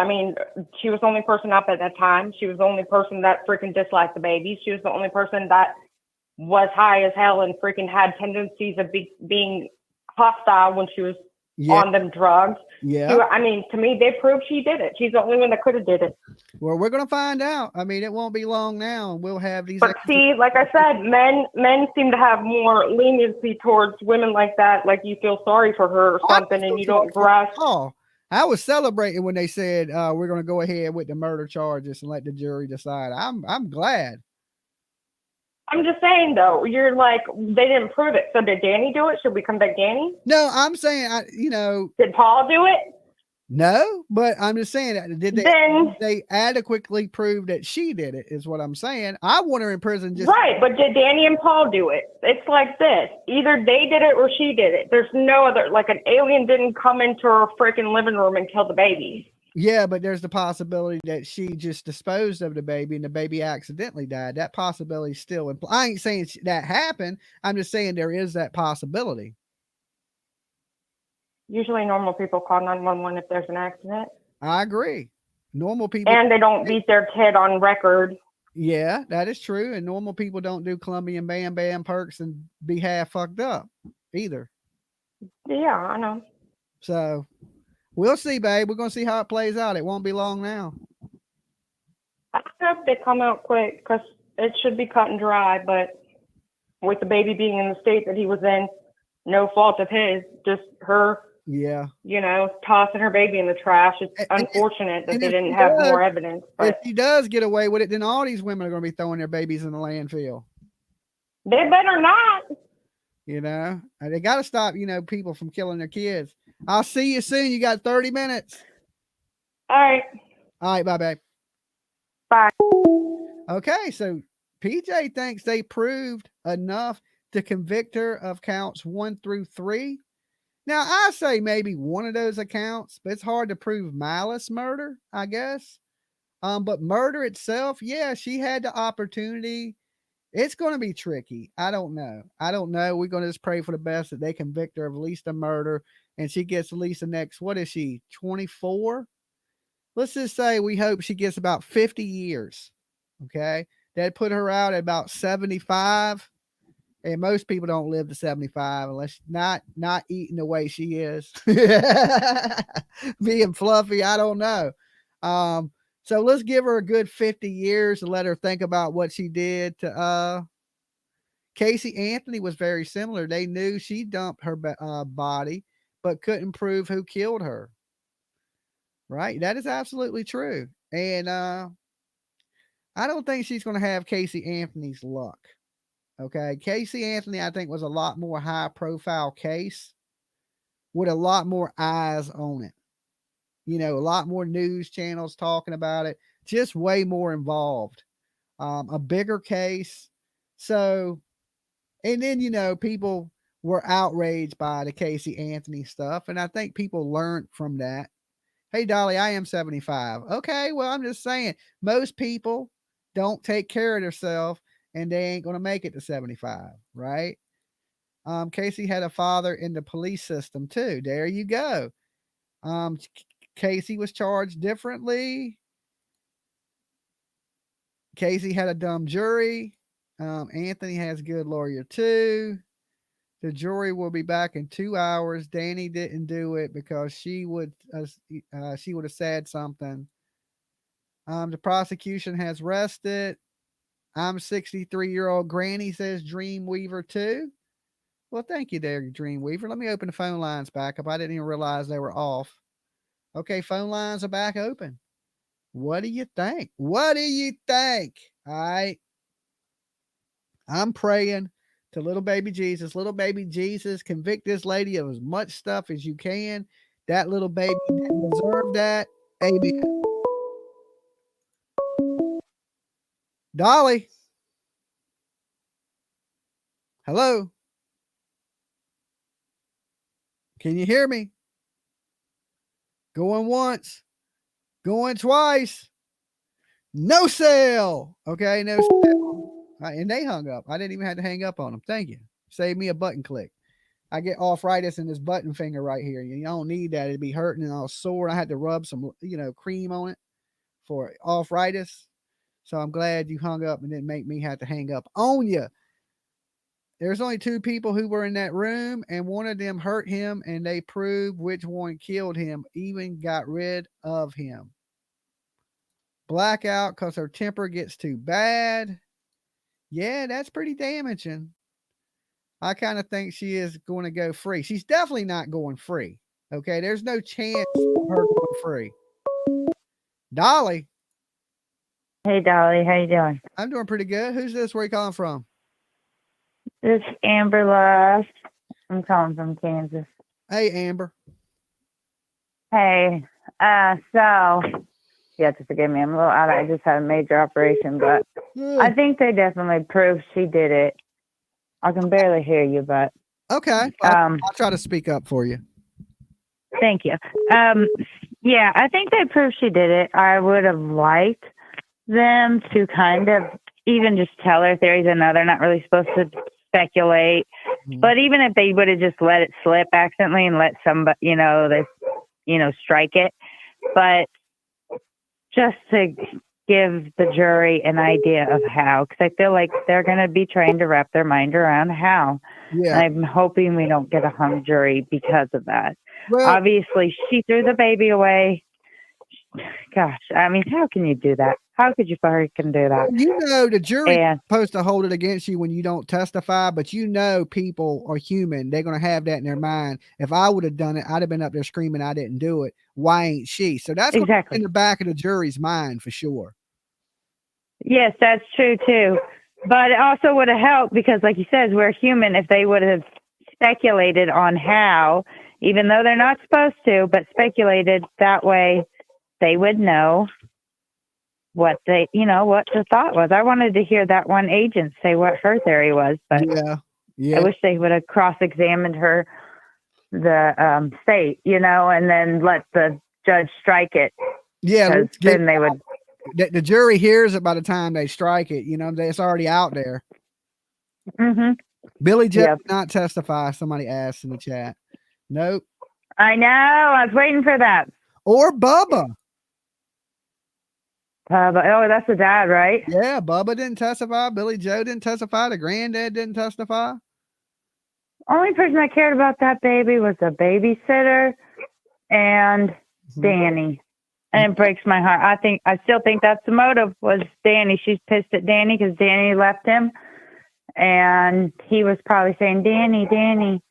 mean, she was the only person up at that time. She was the only person that freaking disliked the baby. She was the only person that was high as hell and freaking had tendencies of being hostile when she was on them drugs. Yeah. I mean, to me, they proved she did it. She's the only one that could have did it. Well, we're going to find out. I mean, it won't be long now. And we'll have these. But see, like I said, men seem to have more leniency towards women like that. Like you feel sorry for her or something, and you don't grasp. Oh, I was celebrating when they said we're going to go ahead with the murder charges and let the jury decide. I'm glad. I'm just saying, though, you're like, they didn't prove it. So did Danny do it? Should we come back Danny? No, I'm saying, Did Paul do it? No, but I'm just saying, did they adequately prove that she did it is what I'm saying. I want her in prison. Right, but did Danny and Paul do it? It's like this. Either they did it or she did it. There's no other, like an alien didn't come into her freaking living room and kill the baby. Yeah, but there's the possibility that she just disposed of the baby and the baby accidentally died. That possibility is still in play. I ain't saying that happened. I'm just saying there is that possibility. Usually normal people call 911 if there's an accident. I agree. Normal people. And they don't beat their kid on record. Yeah, that is true. And normal people don't do Colombian Bam Bam perks and be half fucked up either. Yeah, I know. So we'll see, babe. We're going to see how it plays out. It won't be long now. I hope they come out quick because it should be cut and dry. But with the baby being in the state that he was in, no fault of his, just her, tossing her baby in the trash. It's unfortunate that they didn't have more evidence. But if he does get away with it, then all these women are going to be throwing their babies in the landfill. They better not. They got to stop, people from killing their kids. I'll see you soon. You got 30 minutes. All right. All right. Bye, babe. Bye. Okay. So PJ thinks they proved enough to convict her of counts 1 through 3. Now, I say maybe one of those accounts, but it's hard to prove malice murder, I guess. But murder itself, yeah, she had the opportunity. It's going to be tricky. I don't know. We're going to just pray for the best that they convict her of at least a murder and she gets at least the next, what is she, 24? Let's just say we hope she gets about 50 years. Okay. That'd put her out at about 75. And most people don't live to 75 unless not eating the way she is. Being fluffy, I don't know. So let's give her a good 50 years and let her think about what she did to Casey Anthony was very similar. They knew she dumped her body, but couldn't prove who killed her. Right? That is absolutely true. And I don't think she's going to have Casey Anthony's luck. Okay. Casey Anthony, I think, was a lot more high profile case with a lot more eyes on it. A lot more news channels talking about it, just way more involved, a bigger case. So, and then, people were outraged by the Casey Anthony stuff. And I think people learned from that. Hey, Dolly, I am 75. Okay. Well, I'm just saying most people don't take care of themselves and they ain't going to make it to 75. Right. Casey had a father in the police system too. There you go. Casey was charged differently. Casey had a dumb jury. Anthony has a good lawyer too. The jury will be back in 2 hours. Danny didn't do it because she would have said something. The prosecution has rested. I'm 63-year-old granny, says Dreamweaver too. Well, thank you there, Dreamweaver. Let me open the phone lines back up. I didn't even realize they were off. Okay, phone lines are back open. What do you think? What do you think? All right. I'm praying to little baby Jesus. Little baby Jesus, convict this lady of as much stuff as you can. That little baby didn't deserve that. Amen. Dolly. Hello. Can you hear me? Going once. Going twice. No sale. Okay, no sale. And they hung up. I didn't even have to hang up on them. Thank you. Save me a button click. I get arthritis in this button finger right here. You don't need that. It'd be hurting and all sore. I had to rub some, cream on it for arthritis. So I'm glad you hung up and didn't make me have to hang up on you. There's only 2 people who were in that room, and one of them hurt him, and they proved which one killed him, even got rid of him. Blackout because her temper gets too bad. Yeah, that's pretty damaging. I kind of think she is going to go free. She's definitely not going free. Okay, there's no chance of her going free. Dolly. Hey, Dolly, how you doing? I'm doing pretty good. Who's this? Where you calling from? This is Amber Lush. I'm calling from Kansas. Hey, Amber. Hey, so you have to forgive me. I'm a little out. I just had a major operation, but I think they definitely proved she did it. I can barely hear you, but okay. I'll try to speak up for you. Thank you. Yeah, I think they proved she did it. I would have liked them to kind of even just tell her theories. I know they're not really supposed to speculate, but even if they would have just let it slip accidentally and let somebody, strike it, but just to give the jury an idea of how, because I feel like they're going to be trying to wrap their mind around how. Yeah. And I'm hoping we don't get a hung jury because of that. Well, obviously, she threw the baby away. Gosh, I mean, how can you do that? How could you fucking do that? The jury is supposed to hold it against you when you don't testify, but people are human. They're going to have that in their mind. If I would have done it, I'd have been up there screaming, I didn't do it. Why ain't she? So that's exactly in the back of the jury's mind for sure. Yes, that's true too. But it also would have helped because, like you said, we're human. If they would have speculated on how, even though they're not supposed to, but speculated that way, they would know what the thought was. I wanted to hear that one agent say what her theory was, but yeah. I wish they would have cross-examined her, the state, and then let the judge strike it. Yeah, then they would. The jury hears it by the time they strike it. It's already out there. Mm-hmm. Billy Joe did not testify. Somebody asked in the chat. Nope. I know. I was waiting for that. Or Bubba. Oh, that's the dad, right? Yeah, Bubba didn't testify. Billy Joe didn't testify. The granddad didn't testify. Only person that cared about that baby was the babysitter and Danny. And it breaks my heart. I still think that's the motive was Danny. She's pissed at Danny because Danny left him. And he was probably saying, Danny, Danny.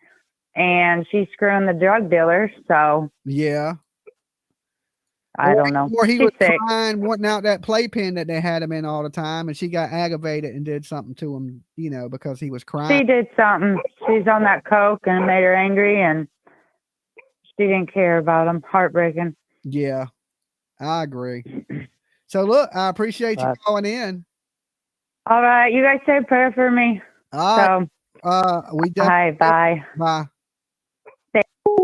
And she's screwing the drug dealer. So. Yeah. I don't know. Or he was crying, wanting out that playpen that they had him in all the time, and she got aggravated and did something to him, because he was crying. She did something. She's on that coke and it made her angry, and she didn't care about him. Heartbreaking. Yeah, I agree. So look, I appreciate you calling in. All right, you guys say a prayer for me. All right. We definitely. Bye. Bye.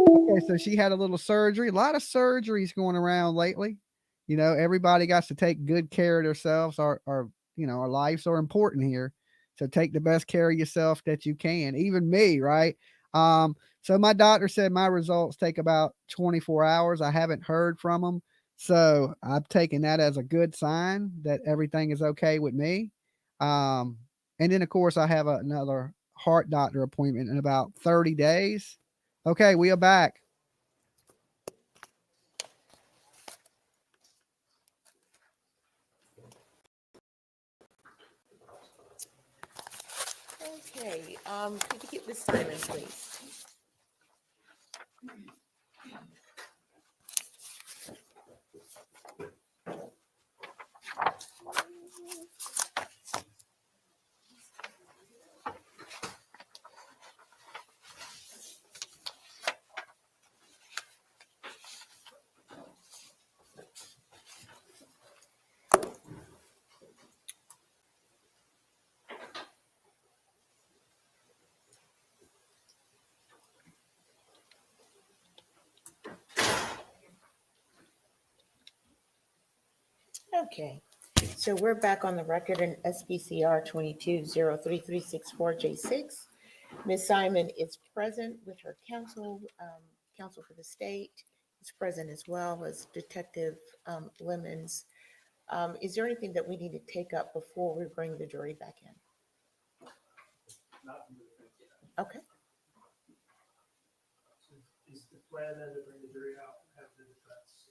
Okay, so she had a little surgery. A lot of surgeries going around lately. Everybody got to take good care of themselves. Our lives are important here. So take the best care of yourself that you can. Even me, right? So my doctor said my results take about 24 hours. I haven't heard from them. So I've taken that as a good sign that everything is okay with me. And then, of course, I have another heart doctor appointment in about 30 days. Okay, we are back. Okay, could you get Ms. Simon, please? Okay, so we're back on the record in SPCR 22-03364J6. Ms. Simon is present with her counsel. Counsel for the state is present as well as Detective Lemons. Is there anything that we need to take up before we bring the jury back in? Okay. Is the plan then to bring the jury out and have the defense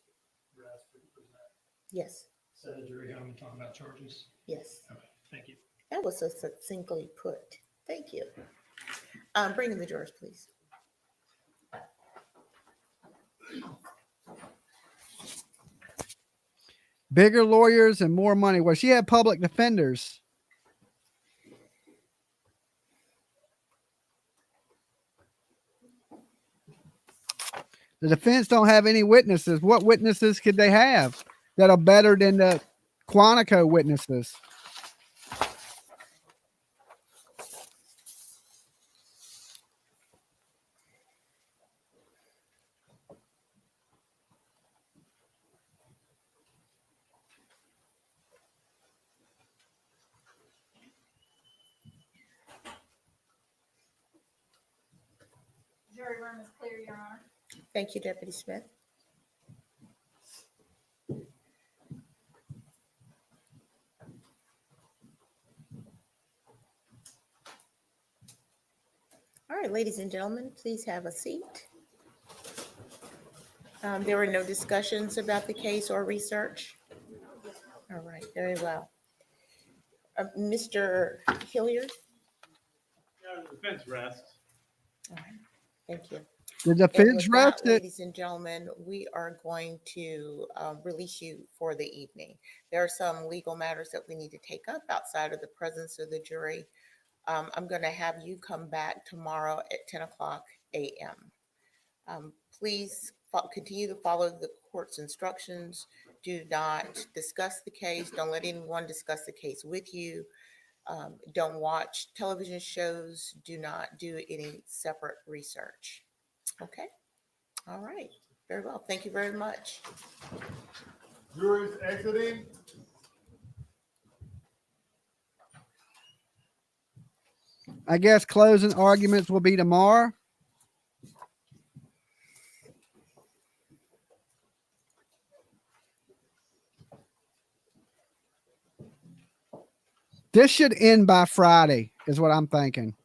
rest and present? Yes. Send the jury home and talk about charges? Yes. Okay, thank you. That was so succinctly put. Thank you. Bring in the jurors, please. Bigger lawyers and more money. Well, she had public defenders. The defense don't have any witnesses. What witnesses could they have that are better than the Quantico witnesses? Jury room is clear, Your Honor. Thank you, Deputy Smith. All right, ladies and gentlemen, please have a seat. There were no discussions about the case or research? All right, very well. Mr. Hilliard? No, the defense rests. All right, thank you. The And defense with that, rested. ladies and gentlemen, we are going to release you for the evening. There are some legal matters that we need to take up outside of the presence of the jury. I'm going to have you come back tomorrow at 10 o'clock a.m. Please continue to follow the court's instructions. Do not discuss the case. Don't let anyone discuss the case with you. Don't watch television shows. Do not do any separate research. Okay. All right. Very well. Thank you very much. Jury's exiting. I guess closing arguments will be tomorrow. This should end by Friday, is what I'm thinking.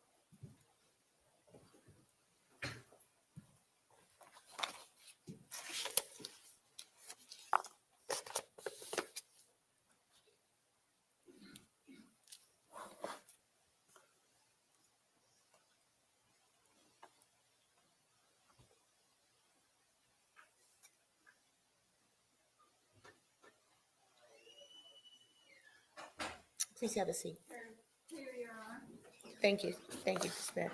Please have a seat. Clear, Your Honor. Thank you. Thank you, Smith.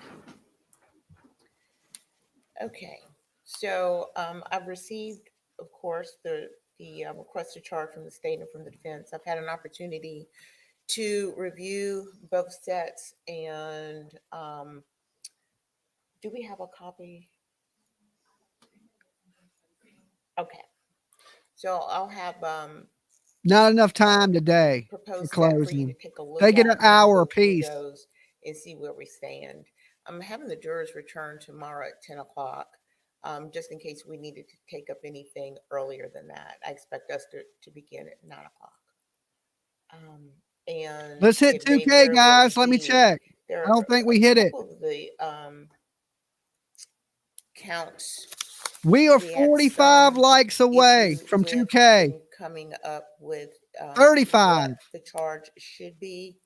Okay. So I've received, of course, the request to charge from the state and from the defense. I've had an opportunity to review both sets, and do we have a copy? Okay. So I'll have Not enough time today for proposed set for you to closing. take a look They get at an and hour go through apiece. those and see where we stand. I'm having the jurors return tomorrow at 10 o'clock, just in case we needed to take up anything earlier than that. I expect us to begin at 9 o'clock. And Let's hit it may 2K, very well guys. Let me be- check. There I don't think we hit it. couple of the counts. We are We had 45 some likes away issue from with 2K. in coming up with 35. what the charge should be.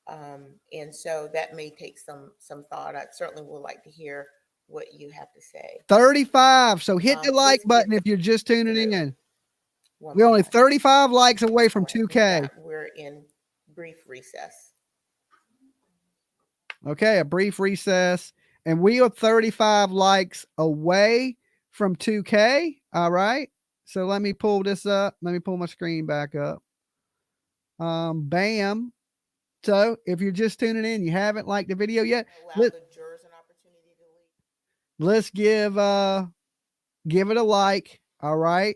And so that may take some thought. I certainly would like to hear what you have to say. 35. So hit the like let's button get if you're just tuning in. one We're only moment. 35 likes away from All right, 2K. we're in brief recess. Okay, a brief recess. And we are 35 likes away from 2K. All right. So let me pull this up. Let me pull my screen back up. Bam. So if you're just tuning in, you haven't liked the video yet, let's give it a like. All right.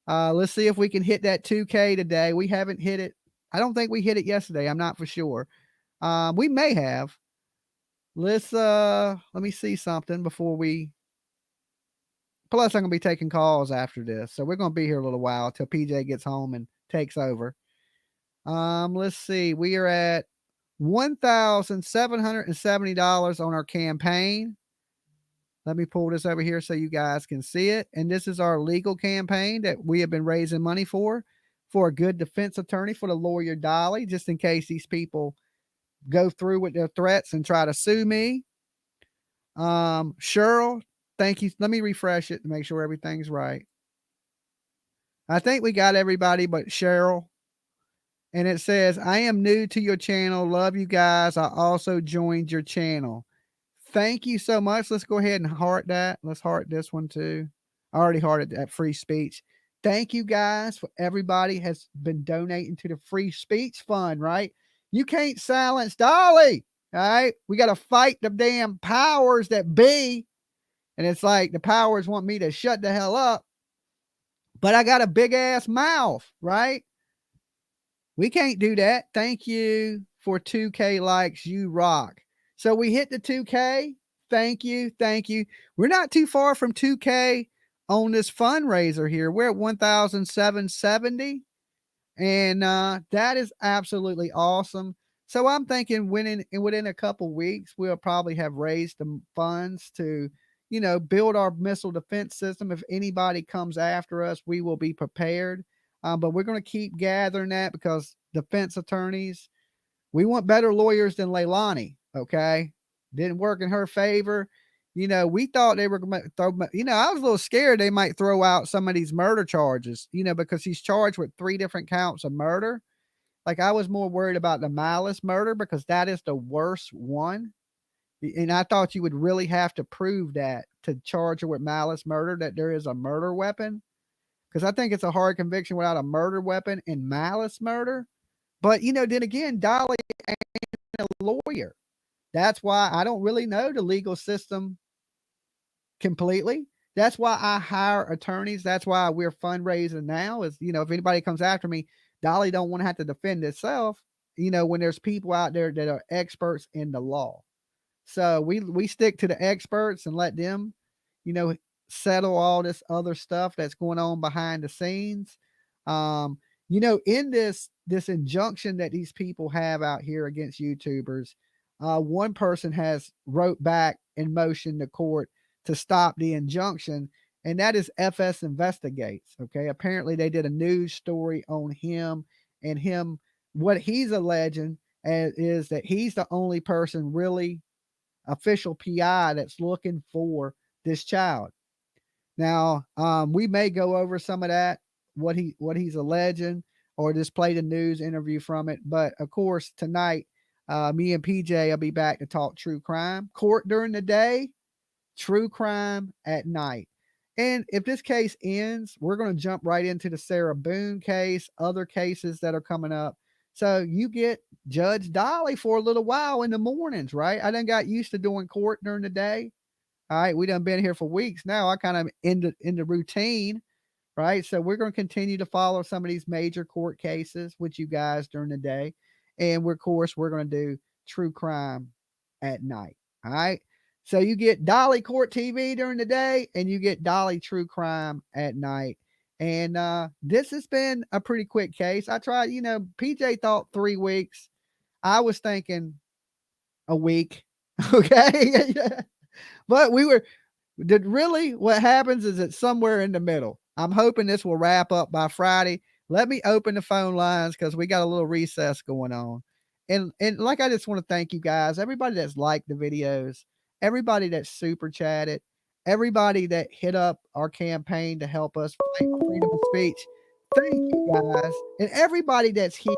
Let's see if we can hit that 2K today. We haven't hit it. I don't think we hit it yesterday. I'm not for sure. We may have. Let's let me see something before we. Plus, I'm gonna be taking calls after this, so we're gonna be here a little while till PJ gets home and takes over. Let's see. We are at $1,770 on our campaign. Let me pull this over here so you guys can see it. And this is our legal campaign that we have been raising money for a good defense attorney for the lawyer Dolly, just in case these people go through with their threats and try to sue me. Cheryl, thank you. Let me refresh it to make sure everything's right. I think we got everybody but Cheryl. And it says, I am new to your channel. Love you guys. I also joined your channel. Thank you so much. Let's go ahead and heart that. Let's heart this one too. I already hearted that free speech. Thank you guys for everybody has been donating to the free speech fund, right? You can't silence Dolly. All right. We got to fight the damn powers that be. And it's like the powers want me to shut the hell up. But I got a big ass mouth, right? We can't do that. Thank you for 2K likes. You rock. So we hit the 2K. Thank you. Thank you. We're not too far from 2K on this fundraiser here. We're at 1,770. And that is absolutely awesome. So I'm thinking within a couple weeks, we'll probably have raised the funds to, build our missile defense system. If anybody comes after us, we will be prepared. But we're going to keep gathering that because defense attorneys, we want better lawyers than Leilani. Okay. Didn't work in her favor. We thought they were going to throw, I was a little scared they might throw out some of these murder charges, because he's charged with 3 different counts of murder. Like I was more worried about the malice murder because that is the worst one. And I thought you would really have to prove that to charge her with malice murder, that there is a murder weapon. Because I think it's a hard conviction without a murder weapon and malice murder. But, then again, Dolly ain't a lawyer. That's why I don't really know the legal system completely. That's why I hire attorneys. That's why we're fundraising now is, if anybody comes after me, Dolly don't want to have to defend itself, when there's people out there that are experts in the law. So we stick to the experts and let them, settle all this other stuff that's going on behind the scenes. In this injunction that these people have out here against YouTubers, one person has wrote back and motioned the court to stop the injunction, and that is FS Investigates. Okay. Apparently they did a news story on him and him. What he's alleging is that he's the only person really official PI that's looking for this child. Now, we may go over some of that, what he's alleging, or just play the news interview from it. But of course, tonight, me and PJ will be back to talk true crime. Court during the day, true crime at night. And if this case ends, we're going to jump right into the Sarah Boone case, other cases that are coming up. So you get Judge Dolly for a little while in the mornings, right? I done got used to doing court during the day. All right, we done been here for weeks now. I kind of in the routine, right? So we're going to continue to follow some of these major court cases with you guys during the day. And we're going to do true crime at night. All right. So you get Dolly Court TV during the day and you get Dolly True Crime at night. And this has been a pretty quick case. I tried, PJ thought 3 weeks. I was thinking a week. Okay. But what happens is it's somewhere in the middle. I'm hoping this will wrap up by Friday. Let me open the phone lines because we got a little recess going on. And like, I just want to thank you guys, everybody that's liked the videos, everybody that super chatted, everybody that hit up our campaign to help us fight for freedom of speech. Thank you guys. And everybody that's here,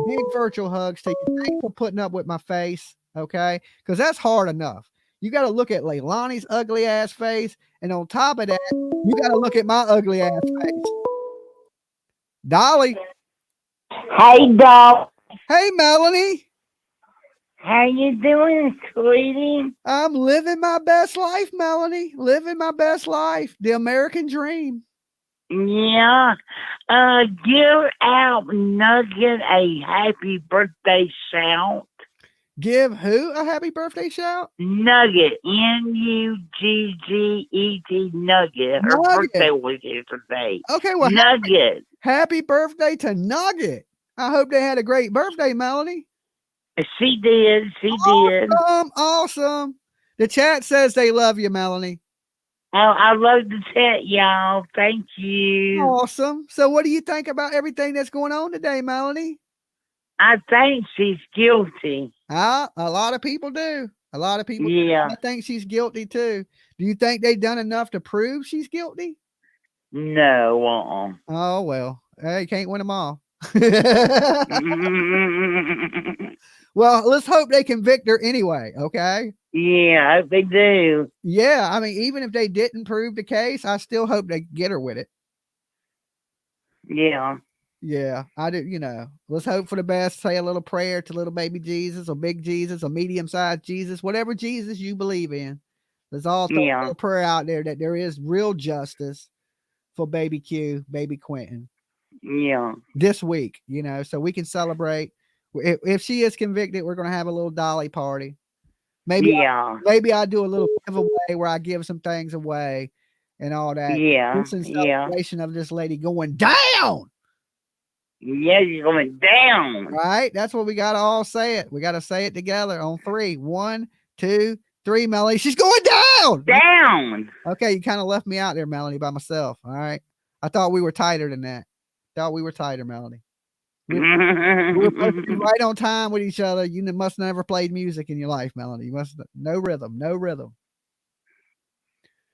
big virtual hugs to you. Thanks for putting up with my face. Okay. Because that's hard enough. You got to look at Leilani's ugly ass face. And on top of that, you got to look at my ugly ass face. Dolly. Hey, Doll. Hey, Melanie. How you doing, sweetie? I'm living my best life, Melanie. Living my best life. The American dream. Yeah. Give out Nugget a happy birthday shout. Give who a happy birthday shout? Nugget. Nugget. Nugget. Her birthday was yesterday. Okay, well, Nugget. Happy birthday to Nugget. I hope they had a great birthday, Melanie. She did. She did. Awesome. The chat says they love you, Melanie. Oh, I love the chat, y'all. Thank you. Awesome. So what do you think about everything that's going on today, Melanie? I think she's guilty. A lot of people do. A lot of people Yeah. I think she's guilty too. Do you think they've done enough to prove she's guilty? No. Oh, well. Hey, can't win them all. Well, let's hope they convict her anyway, okay? Yeah, I hope they do. Yeah, I mean, even if they didn't prove the case, I still hope they get her with it. Yeah. Yeah, I do, let's hope for the best. Say a little prayer to little baby Jesus or big Jesus or medium-sized Jesus, whatever Jesus you believe in. Let's all throw a little prayer out there that there is real justice for baby Q, baby Quinton. Yeah. This week, so we can celebrate. If she is convicted, we're going to have a little Dolly party. Maybe I do a little giveaway where I give some things away and all that. Yeah. It's in celebration of this lady going down. Yeah, you're going down. Right? That's what we got to all say it. We got to say it together on 3. 1, 2, 3, Melanie. She's going down. Down. Okay, you kind of left me out there, Melanie, by myself. All right. I thought we were tighter than that. Thought we were tighter, Melanie. We were right on time with each other. You must have never played music in your life, Melanie. You must no rhythm.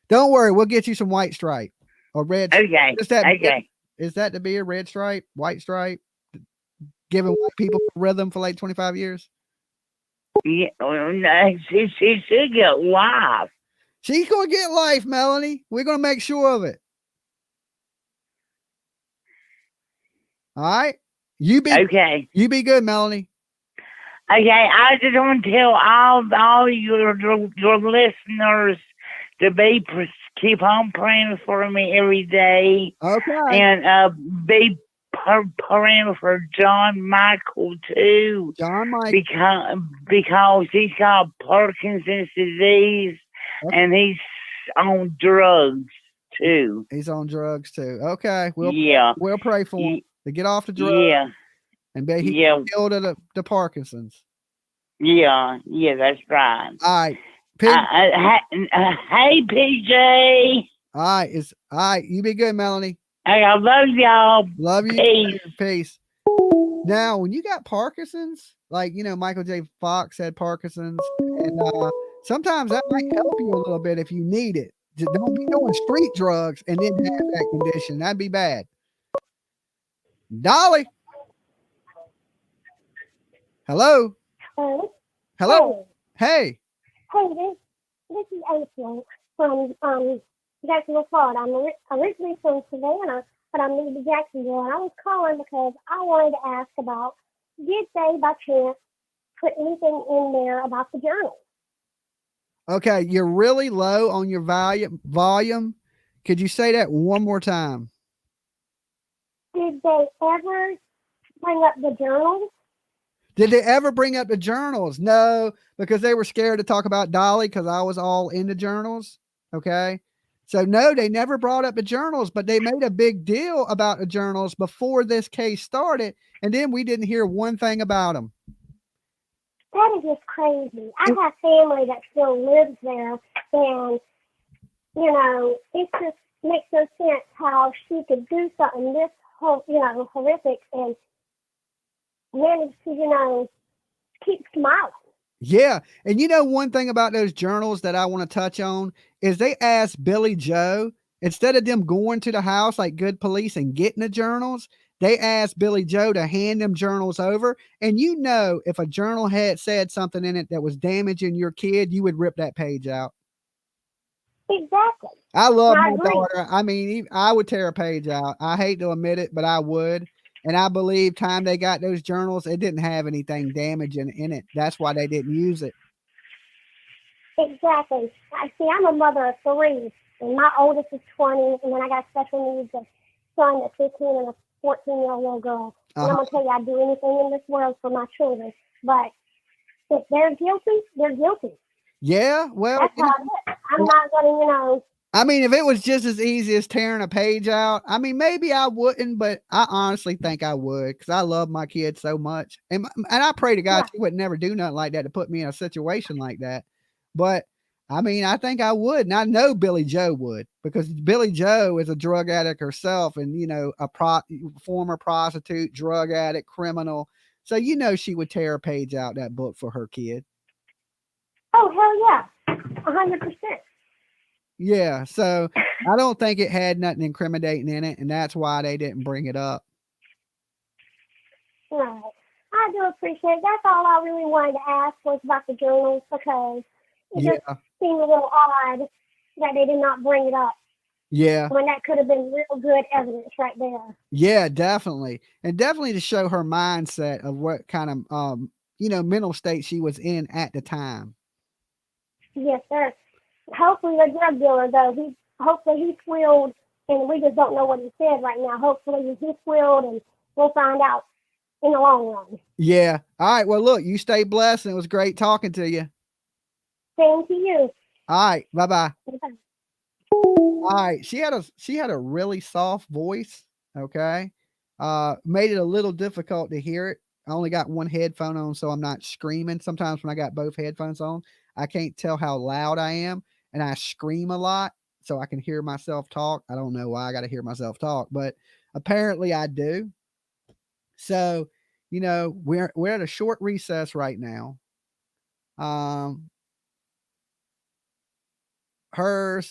Don't worry, we'll get you some white stripe or red. Okay. Is that to be a red stripe, white stripe, giving white people rhythm for like 25 years? Yeah, no, she should get life. She's gonna get life, Melanie. We're gonna make sure of it. All right. You be good, Melanie. Okay, I just want to tell all your listeners to keep on praying for me every day. Okay. And be praying for John Michael too. John Michael. Because he's got Parkinson's disease and he's on drugs too. He's on drugs too. Okay. We'll pray for him to get off the drugs. Yeah. And be killed of the Parkinson's. Yeah, that's right. All right. Hey, PJ. All right. You be good, Melanie. Hey, I love y'all. Love you. Peace. Peace. Now, when you got Parkinson's, like, Michael J. Fox had Parkinson's, and sometimes that might help you a little bit if you need it. Just don't be doing street drugs and then have that condition. That'd be bad. Dolly. Hello. Hello. Hey. Hey, this is April from Jacksonville, Florida. I'm originally from Savannah, but I'm new to Jacksonville, and I was calling because I wanted to ask about, did they by chance put anything in there about the journal? Okay, you're really low on your volume. Could you say that one more time? Did they ever bring up the journal? Did they ever bring up the journals? No, because they were scared to talk about Dolly because I was all in the journals. Okay. So no, they never brought up the journals, but they made a big deal about the journals before this case started. And then we didn't hear one thing about them. That is just crazy. I have family that still lives there, and it just makes no sense how she could do something this horrific and manage to keep smiling. Yeah. And one thing about those journals that I want to touch on is they asked Billy Joe, instead of them going to the house like good police and getting the journals, they asked Billy Joe to hand them journals over. And if a journal had said something in it that was damaging your kid, you would rip that page out. Exactly. I love I my agree. daughter. I mean, I would tear a page out. I hate to admit it, but I would. And I believe time they got those journals, it didn't have anything damaging in it. That's why they didn't use it. Exactly. I see. I'm a mother of 3, and my oldest is 20, and then I got special needs, a son that's 15 and a 14-year-old little girl. And I'm gonna tell you, I'd do anything in this world for my children. But if they're guilty, they're guilty. Yeah, well, That's how it is. I'm not gonna, I mean, if it was just as easy as tearing a page out, I mean, maybe I wouldn't, but I honestly think I would because I love my kids so much. And I pray to God she would never do nothing like that to put me in a situation like that. But I mean, I think I would. And I know Billy Joe would because Billy Joe is a drug addict herself and, a former prostitute, drug addict, criminal. So, she would tear a page out that book for her kid. oh, hell yeah. 100%. Yeah, so I don't think it had nothing incriminating in it, and that's why they didn't bring it up. Right. I do appreciate it. That's all I really wanted to ask was about the journals because it just seemed a little odd that they did not bring it up. Yeah. When that could have been real good evidence right there. Yeah, definitely. And definitely to show her mindset of what kind of mental state she was in at the time. Yes, sir. Hopefully the drug dealer, though, hopefully he squealed, and we just don't know what he said right now. Hopefully he squealed, and we'll find out in the long run. Yeah. All right. Well, look, you stay blessed, and it was great talking to you. Same to you. All right. Bye-bye. Bye-bye. All right. She had a really soft voice. Okay. Made it a little difficult to hear it. I only got one headphone on, so I'm not screaming. Sometimes when I got both headphones on, I can't tell how loud I am. And I scream a lot so I can hear myself talk. I don't know why I got to hear myself talk, but apparently I do. So, we're at a short recess right now. Her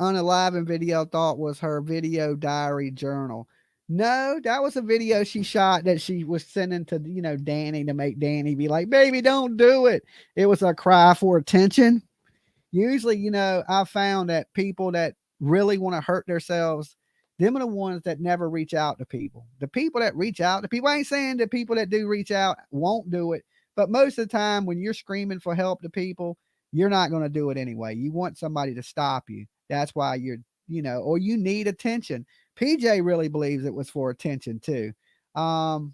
unalive video thought was her video diary journal. No, that was a video she shot that she was sending to, Danny to make Danny be like, baby, don't do it. It was a cry for attention. Usually, I've found that people that really want to hurt themselves, them are the ones that never reach out to people. The people that reach out to people, I ain't saying that people that do reach out won't do it, but most of the time when you're screaming for help to people, you're not going to do it anyway. You want somebody to stop you. That's why you're, or you need attention. PJ really believes it was for attention too. So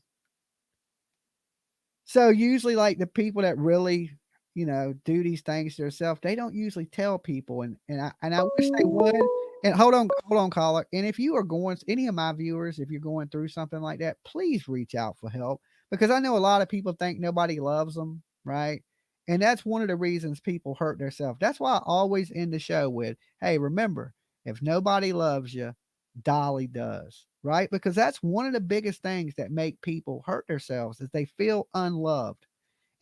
usually like the people that really, do these things to themselves, they don't usually tell people. And I wish they would. And hold on, caller. And if you are any of my viewers, if you're going through something like that, please reach out for help because I know a lot of people think nobody loves them. Right. And that's one of the reasons people hurt themselves. That's why I always end the show with, hey, remember, if nobody loves you, Dolly does. Right. Because that's one of the biggest things that make people hurt themselves is they feel unloved.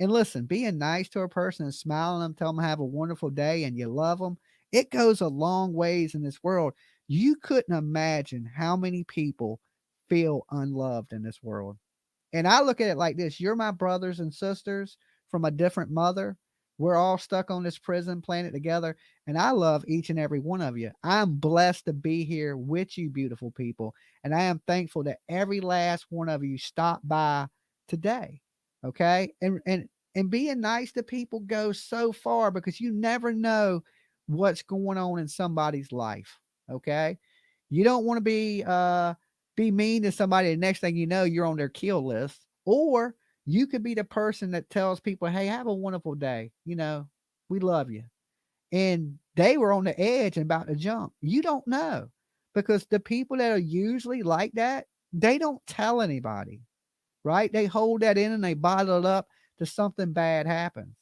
And listen, being nice to a person and smiling at them, tell them have a wonderful day and you love them, it goes a long ways in this world. You couldn't imagine how many people feel unloved in this world. And I look at it like this. You're my brothers and sisters from a different mother. We're all stuck on this prison planet together. And I love each and every one of you. I'm blessed to be here with you, beautiful people. And I am thankful that every last one of you stopped by today. Okay. And being nice to people goes so far because you never know what's going on in somebody's life. Okay. You don't want to be mean to somebody. The next thing you know, you're on their kill list, or You could be the person that tells people, hey, have a wonderful day. You know, we love you. And they were on the edge and about to jump. You don't know, because the people that are usually like that, they don't tell anybody, right? They hold that in and they bottle it up to something bad happens.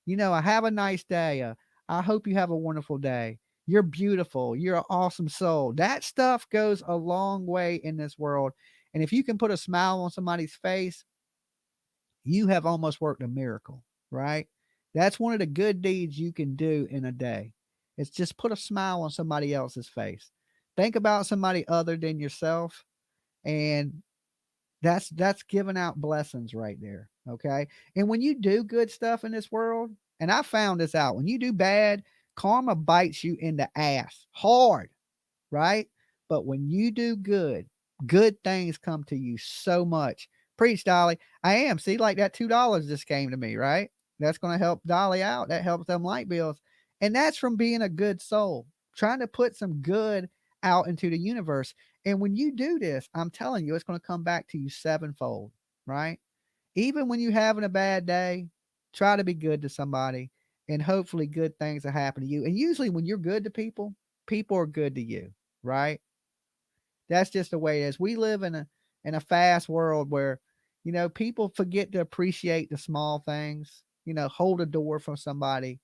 You know, I have a nice day. I hope you have a wonderful day. You're beautiful. You're an awesome soul. That stuff goes a long way in this world. And if you can put a smile on somebody's face, you have almost worked a miracle, right? That's one of the good deeds you can do in a day. It's just put a smile on somebody else's face. Think about somebody other than yourself, and that's giving out blessings right there. Okay. And when you do good stuff in this world, and I found this out, when you do bad, karma bites you in the ass hard, right? But when you do good, good things come to you so much. Preach, Dolly. I am. See, like that $2 just came to me, right? That's going to help Dolly out. That helps them light bills. And that's from being a good soul, trying to put some good out into the universe. And when you do this, I'm telling you, it's going to come back to you sevenfold, right? Even when you're having a bad day, try to be good to somebody, and hopefully good things will happen to you. And usually when you're good to people, people are good to you, right? That's just the way it is. We live in a fast world where, you know, people forget to appreciate the small things. You know, hold a door for somebody,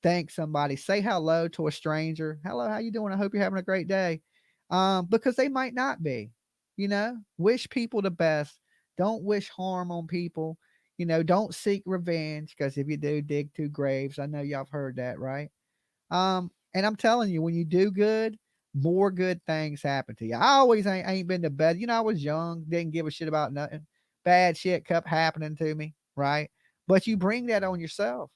thank somebody, say hello to a stranger. Hello, how you doing? I hope you're having a great day. Because they might not be. You know, wish people the best. Don't wish harm on people. You know, don't seek revenge, because if you do, dig two graves. I know y'all have heard that, right? And I'm telling you, when you do good, more good things happen to you. I always ain't been to bed. You know, I was young, didn't give a shit about nothing. Bad shit kept happening to me, right? But you bring that on yourself.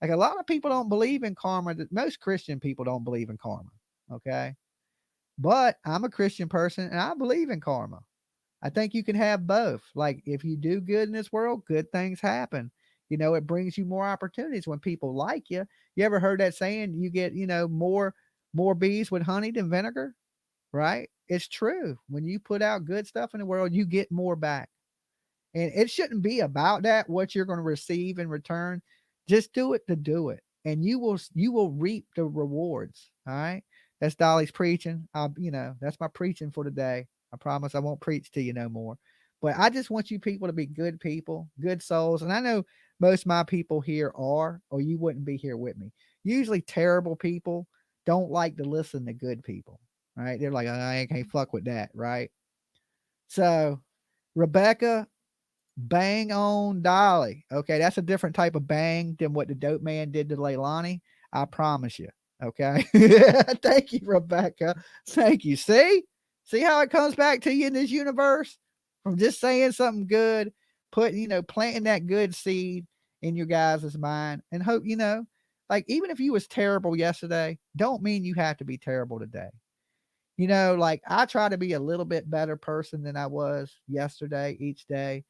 Like, a lot of people don't believe in karma. Most Christian people don't believe in karma. Okay. But I'm a Christian person and I believe in karma. I think you can have both. Like, if you do good in this world, good things happen. You know, it brings you more opportunities when people like you. You ever heard that saying, you get, you know, more bees with honey than vinegar, right? It's true. When you put out good stuff in the world, you get more back. And it shouldn't be about that, what you're going to receive in return. Just do it to do it. And you will reap the rewards. All right. That's Dolly's preaching. You know, that's my preaching for today. I promise I won't preach to you no more. But I just want you people to be good people, good souls. And I know most of my people here are, or you wouldn't be here with me. Usually terrible people don't like to listen to good people, right? They're like, I can't fuck with that, right? So, Rebecca, bang on Dolly. Okay, that's a different type of bang than what the dope man did to Leilani. I promise you. Okay. Thank you, Rebecca. Thank you. See how it comes back to you in this universe? From just saying something good, planting that good seed in your guys' mind, and hope, you know, like, even if you was terrible yesterday, don't mean you have to be terrible today. You know, like, I try to be a little bit better person than I was yesterday each day.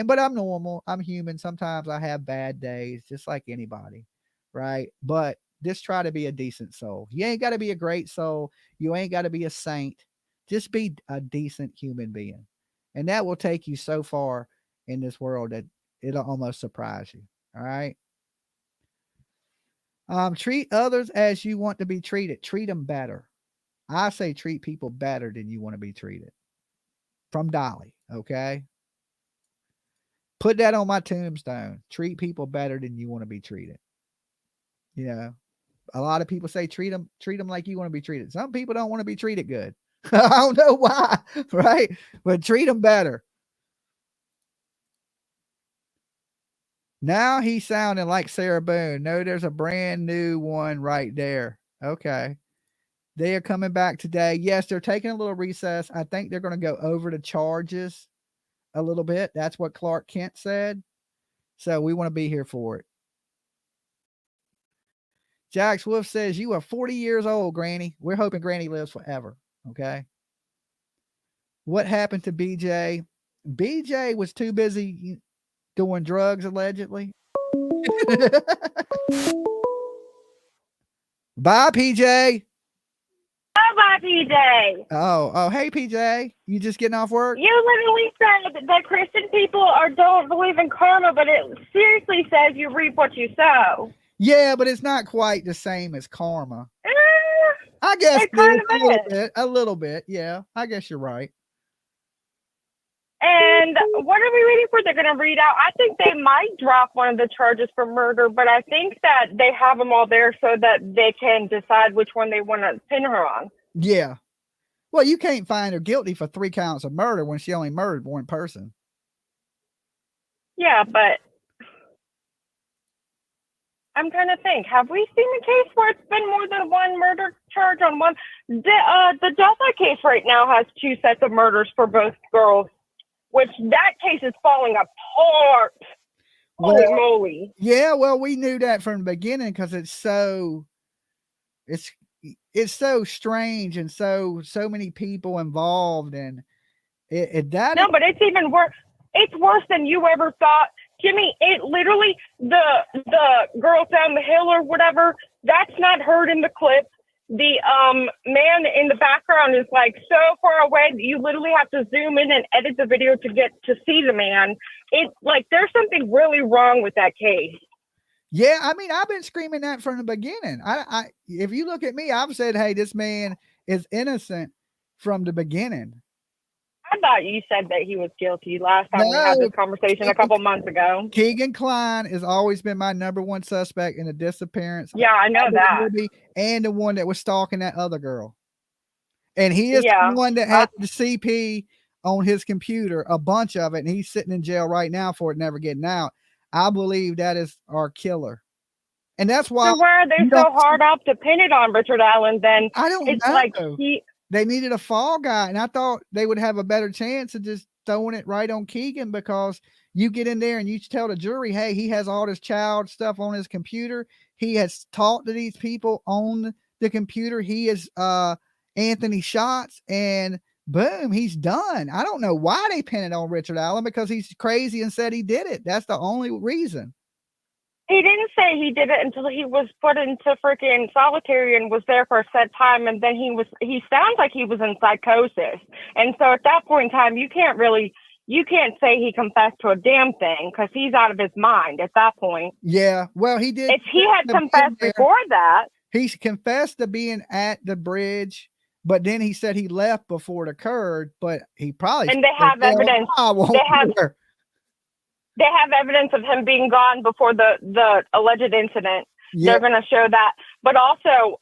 But I'm normal. I'm human. Sometimes I have bad days, just like anybody, right? But just try to be a decent soul. You ain't got to be a great soul. You ain't got to be a saint. Just be a decent human being. And that will take you so far in this world that it'll almost surprise you. All right. Treat others as you want to be treated. Treat them better. I say treat people better than you want to be treated. From Dolly, okay? Put that on my tombstone. Treat people better than you want to be treated. You know, a lot of people say treat them like you want to be treated. Some people don't want to be treated good. I don't know why, right? But treat them better. Now he's sounding like Sarah Boone. No, there's a brand new one right there. Okay. They are coming back today. Yes, they're taking a little recess. I think they're going to go over the charges a little bit. That's what Clark Kent said. So we want to be here for it. Jack Swift says, you are 40 years old, Granny. We're hoping Granny lives forever. Okay. What happened to BJ? BJ was too busy doing drugs, allegedly. Bye, PJ. Bye, by PJ. Oh, hey PJ, you just getting off work? You literally said that Christian people don't believe in karma, but it seriously says you reap what you sow. Yeah, but it's not quite the same as karma. Eh, I guess it kind of a little is. bit, a little bit. Yeah, I guess you're right. And what are we waiting for? They're going to read out. I think they might drop one of the charges for murder, but I think that they have them all there so that they can decide which one they want to pin her on. Yeah. Well, you can't find her guilty for 3 counts of murder when she only murdered one person. Yeah, but I'm trying to think. Have we seen a case where it's been more than one murder charge on one? The Delta case right now has 2 sets of murders for both girls, which that case is falling apart. Holy moly. Yeah, well, we knew that from the beginning because it's so strange and so many people involved, and No, but it's even worse. It's worse than you ever thought. Jimmy, it literally, the girl down the hill or whatever, that's not heard in the clip. The man in the background is like so far away that you literally have to zoom in and edit the video to get to see the man. It's like there's something really wrong with that case. Yeah, I mean, I've been screaming that from the beginning. I if you look at me, I've said, hey, this man is innocent from the beginning. I thought you said that he was guilty last time we had this conversation a couple months ago. Keegan Kline has always been my #1 suspect in the disappearance. Yeah, I know that. And the one that was stalking that other girl. And he is the one that had the CP on his computer, a bunch of it, and he's sitting in jail right now for it never getting out. I believe that is our killer. And that's why. So why are they so hard up to pin it on Richard Allen then? I don't know. Like they needed a fall guy, and I thought they would have a better chance of just throwing it right on Keegan, because you get in there and you tell the jury, hey, he has all this child stuff on his computer. He has talked to these people on the computer. He is Anthony Shots, and boom, he's done. I don't know why they pin it on Richard Allen, because he's crazy and said he did it. That's the only reason. He didn't say he did it until he was put into freaking solitary and was there for a set time. And then he sounds like he was in psychosis. And so at that point in time, you can't say he confessed to a damn thing, because he's out of his mind at that point. Yeah. Well, he did. If he had confessed before that. He confessed to being at the bridge, but then he said he left before it occurred, but he probably. And they have evidence. They have evidence of him being gone before the alleged incident. Yeah. They're going to show that. But also,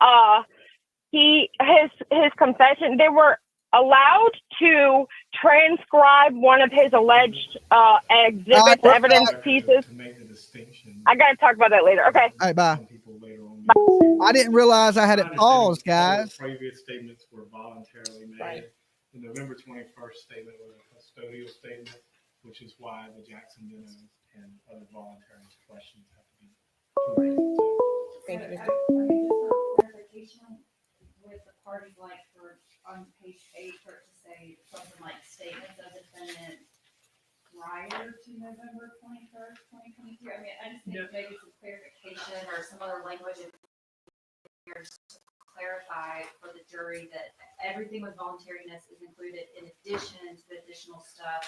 his confession, they were allowed to transcribe one of his alleged exhibits, evidence pieces. I got to talk about that later. Okay. All right, bye. I didn't realize I had it paused, guys. Previous statements were voluntarily made. Right. The November 21st statement was a custodial statement, which is why the Jackson dinners and other voluntary questions have to be correct. Thank you, Mr. Clarification with the parties, like for on page 8, for it to say something like statements of defendant prior to November 21st, 2023. I mean, I just think maybe some clarification or some other language in here to clarify for the jury that everything with voluntariness is included in addition to the additional stuff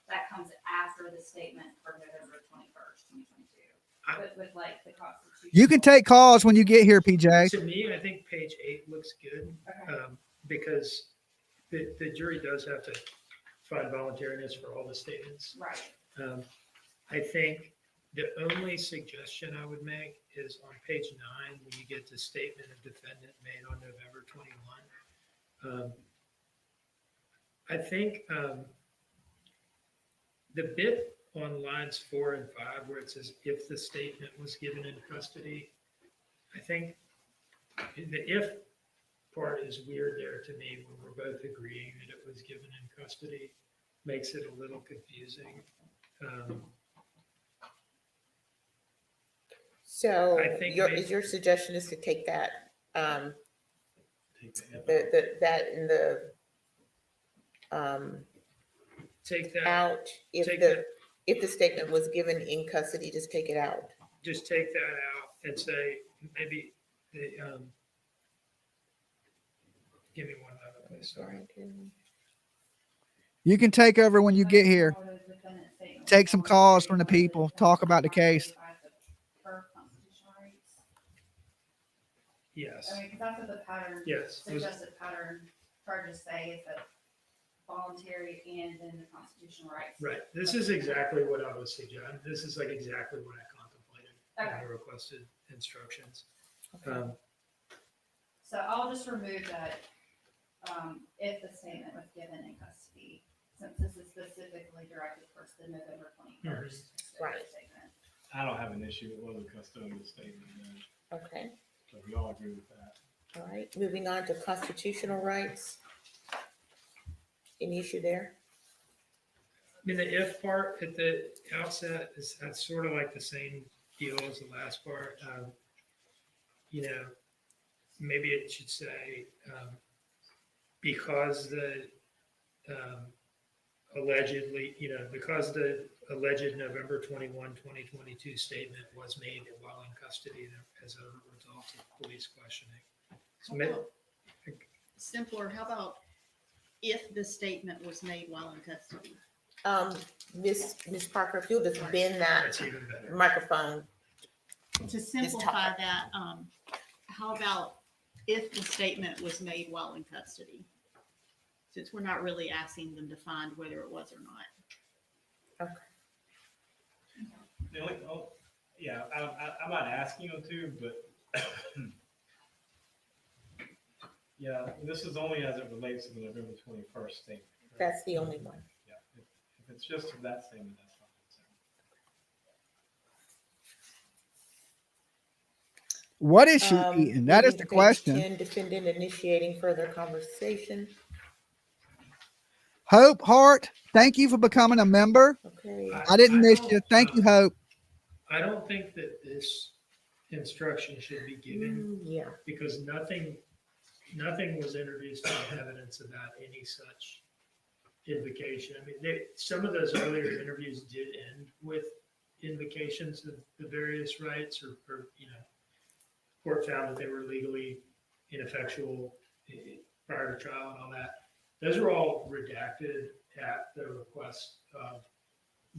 that comes after the statement for November 21st, 2022. With like the Constitution. You can take calls when you get here, PJ. To me, I think page 8 looks good, because the jury does have to find voluntariness for all the statements. Right. I think the only suggestion I would make is on page 9, when you get the statement of defendant made on November 21. I think the bit on lines 4 and 5 where it says if the statement was given in custody, I think the if part is weird there to me, when we're both agreeing that it was given in custody. Makes it a little confusing. So I think your suggestion is to take that that in the take that out. If the statement was given in custody, just take it out. Just take that out and say maybe the Give me one moment, please. Sorry. You can take over when you get here. Take some calls from the people. Talk about the case. Yes. I mean, because that's what the pattern, Yes. suggested pattern charges say, is that voluntary and then the constitutional rights. Right. This is exactly what I was suggesting. This is like exactly what I contemplated in the requested instructions. So I'll just remove that, if the statement was given in custody, since this is specifically directed towards the November 21st. Right. Statement. I don't have an issue with whether custodial statement. Okay. So we all agree with that. All right, moving on to constitutional rights. Any issue there? I mean, the if part at the outset is that's sort of like the same deal as the last part. You know, maybe it should say because the allegedly, you know, because the alleged November 21, 2022 statement was made while in custody as a result of police questioning. So Simpler, how about if the statement was made while in custody? Ms. Parker, if you'll just bend that microphone. To simplify that, how about if the statement was made while in custody? Since we're not really asking them to find whether it was or not. Okay. Yeah, I'm not asking them to, but yeah, this is only as it relates to the November 21st statement. Right? That's the only one. Yeah, if it's just for that statement, that's fine. What is she eating? That is the question. 10, defendant initiating further conversation. Hope Hart, thank you for becoming a member. Okay. I didn't miss you. Thank you, Hope. I don't think that this instruction should be given. Yeah. Because nothing was introduced in evidence about any such invocation. I mean, some of those earlier interviews did end with invocations of the various rights, or you know, court found that they were legally ineffectual prior to trial and all that. Those are all redacted at the request of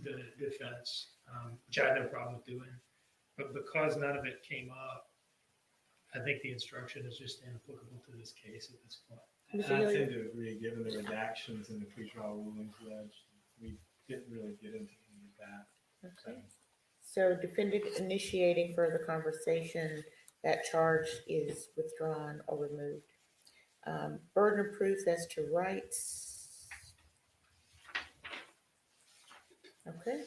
the defense, which I had no problem with doing. But because none of it came up, I think the instruction is just inapplicable to this case at this point. I tend to agree, given the redactions in the pretrial rulings, Judge, we didn't really get into any of that. Okay. So defendant initiating further conversation, that charge is withdrawn or removed. Burden of proof as to rights. Okay.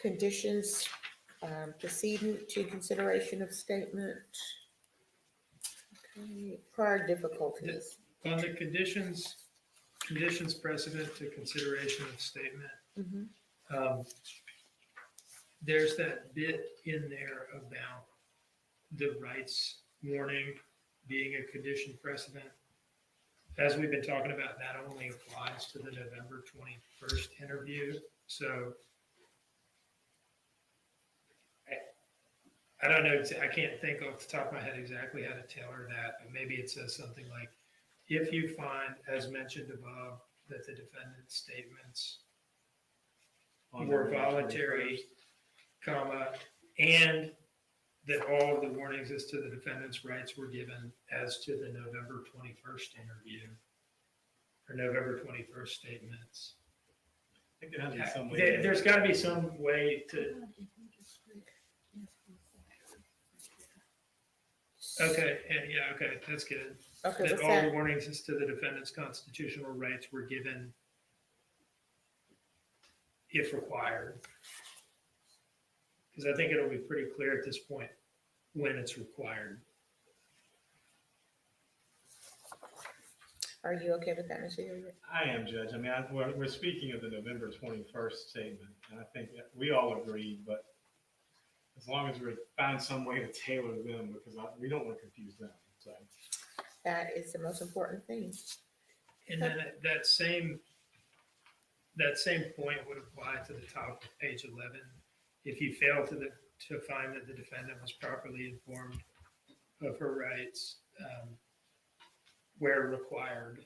Conditions proceeding to consideration of statement. Okay. Prior difficulties. On the conditions precedent to consideration of statement, there's that bit in there about the rights warning being a condition precedent. As we've been talking about, that only applies to the November 21st interview. So I don't know, I can't think off the top of my head exactly how to tailor that, but maybe it says something like, if you find, as mentioned above, that the defendant's statements were voluntary, comma, and that all of the warnings as to the defendant's rights were given as to the November 21st interview or November 21st statements. I think there has to be some way. There's got to be some way to. Okay, yeah, okay, that's good. Okay, that all the warnings as to the defendant's constitutional rights were given if required. Because I think it'll be pretty clear at this point when it's required. Are you okay with that, Mr. Hilliard? I am, Judge. I mean, we're speaking of the November 21st statement, and I think that we all agree, but as long as we find some way to tailor them, because we don't want to confuse them. So that is the most important thing. And then that same point would apply to the top of page 11. If you fail to find that the defendant was properly informed of her rights, where required.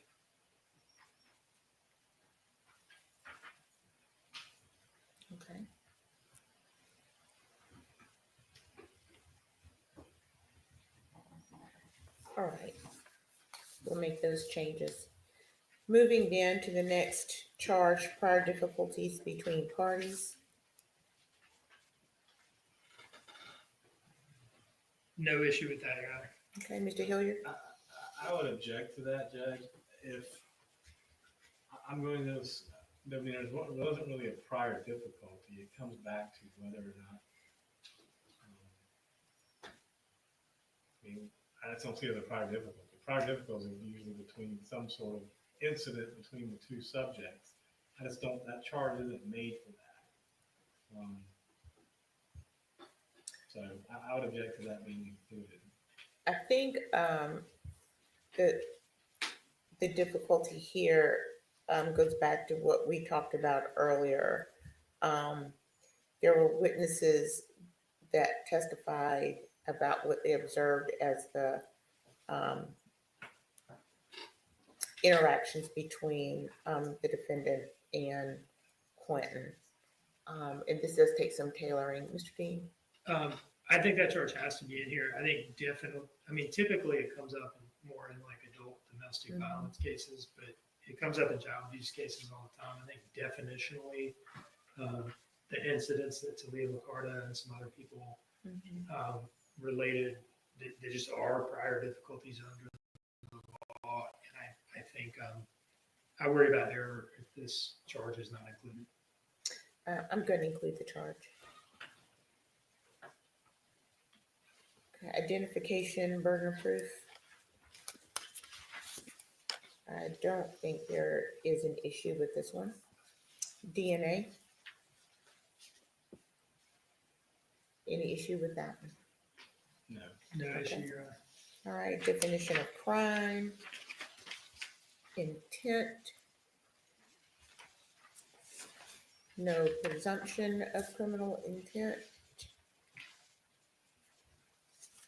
Okay. All right. We'll make those changes. Moving then to the next charge, prior difficulties between parties. No issue with that, Your Honor. Okay, Mr. Hilliard? I would object to that, Judge. If I'm going to, I mean, there wasn't really a prior difficulty. It comes back to whether or not, I mean, I just don't see it as a prior difficulty. Prior difficulty is usually between some sort of incident between the two subjects. I just don't, that charge isn't made for that. So I would object to that being included. I think the difficulty here goes back to what we talked about earlier. There were witnesses that testified about what they observed as the interactions between the defendant and Quinton. And this does take some tailoring. Mr. Dean? I think that charge has to be in here. I think definitely, I mean, typically it comes up more in like adult domestic violence cases, but it comes up in child abuse cases all the time. I think definitionally, the incidents that Talia Lacarda and some other people related, there just are prior difficulties under the law. And I think I worry about error if this charge is not included. I'm going to include the charge. Okay, identification, burden of proof. I don't think there is an issue with this one. DNA. Any issue with that one? No. No issue, Okay. Your Honor. All right, definition of crime, intent. No presumption of criminal intent.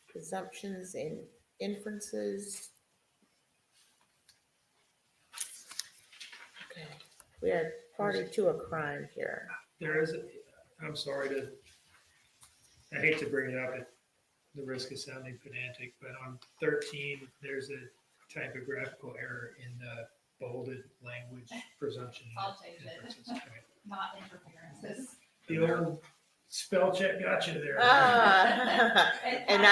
Presumptions and inferences. Okay, we are party to a crime here. There is, I'm sorry to, I hate to bring it up at the risk of sounding pedantic, but on 13, there's a typographical error in the bolded language presumption. I'll change it. Inferences. Okay. Not interferences. The old spell check got you there. And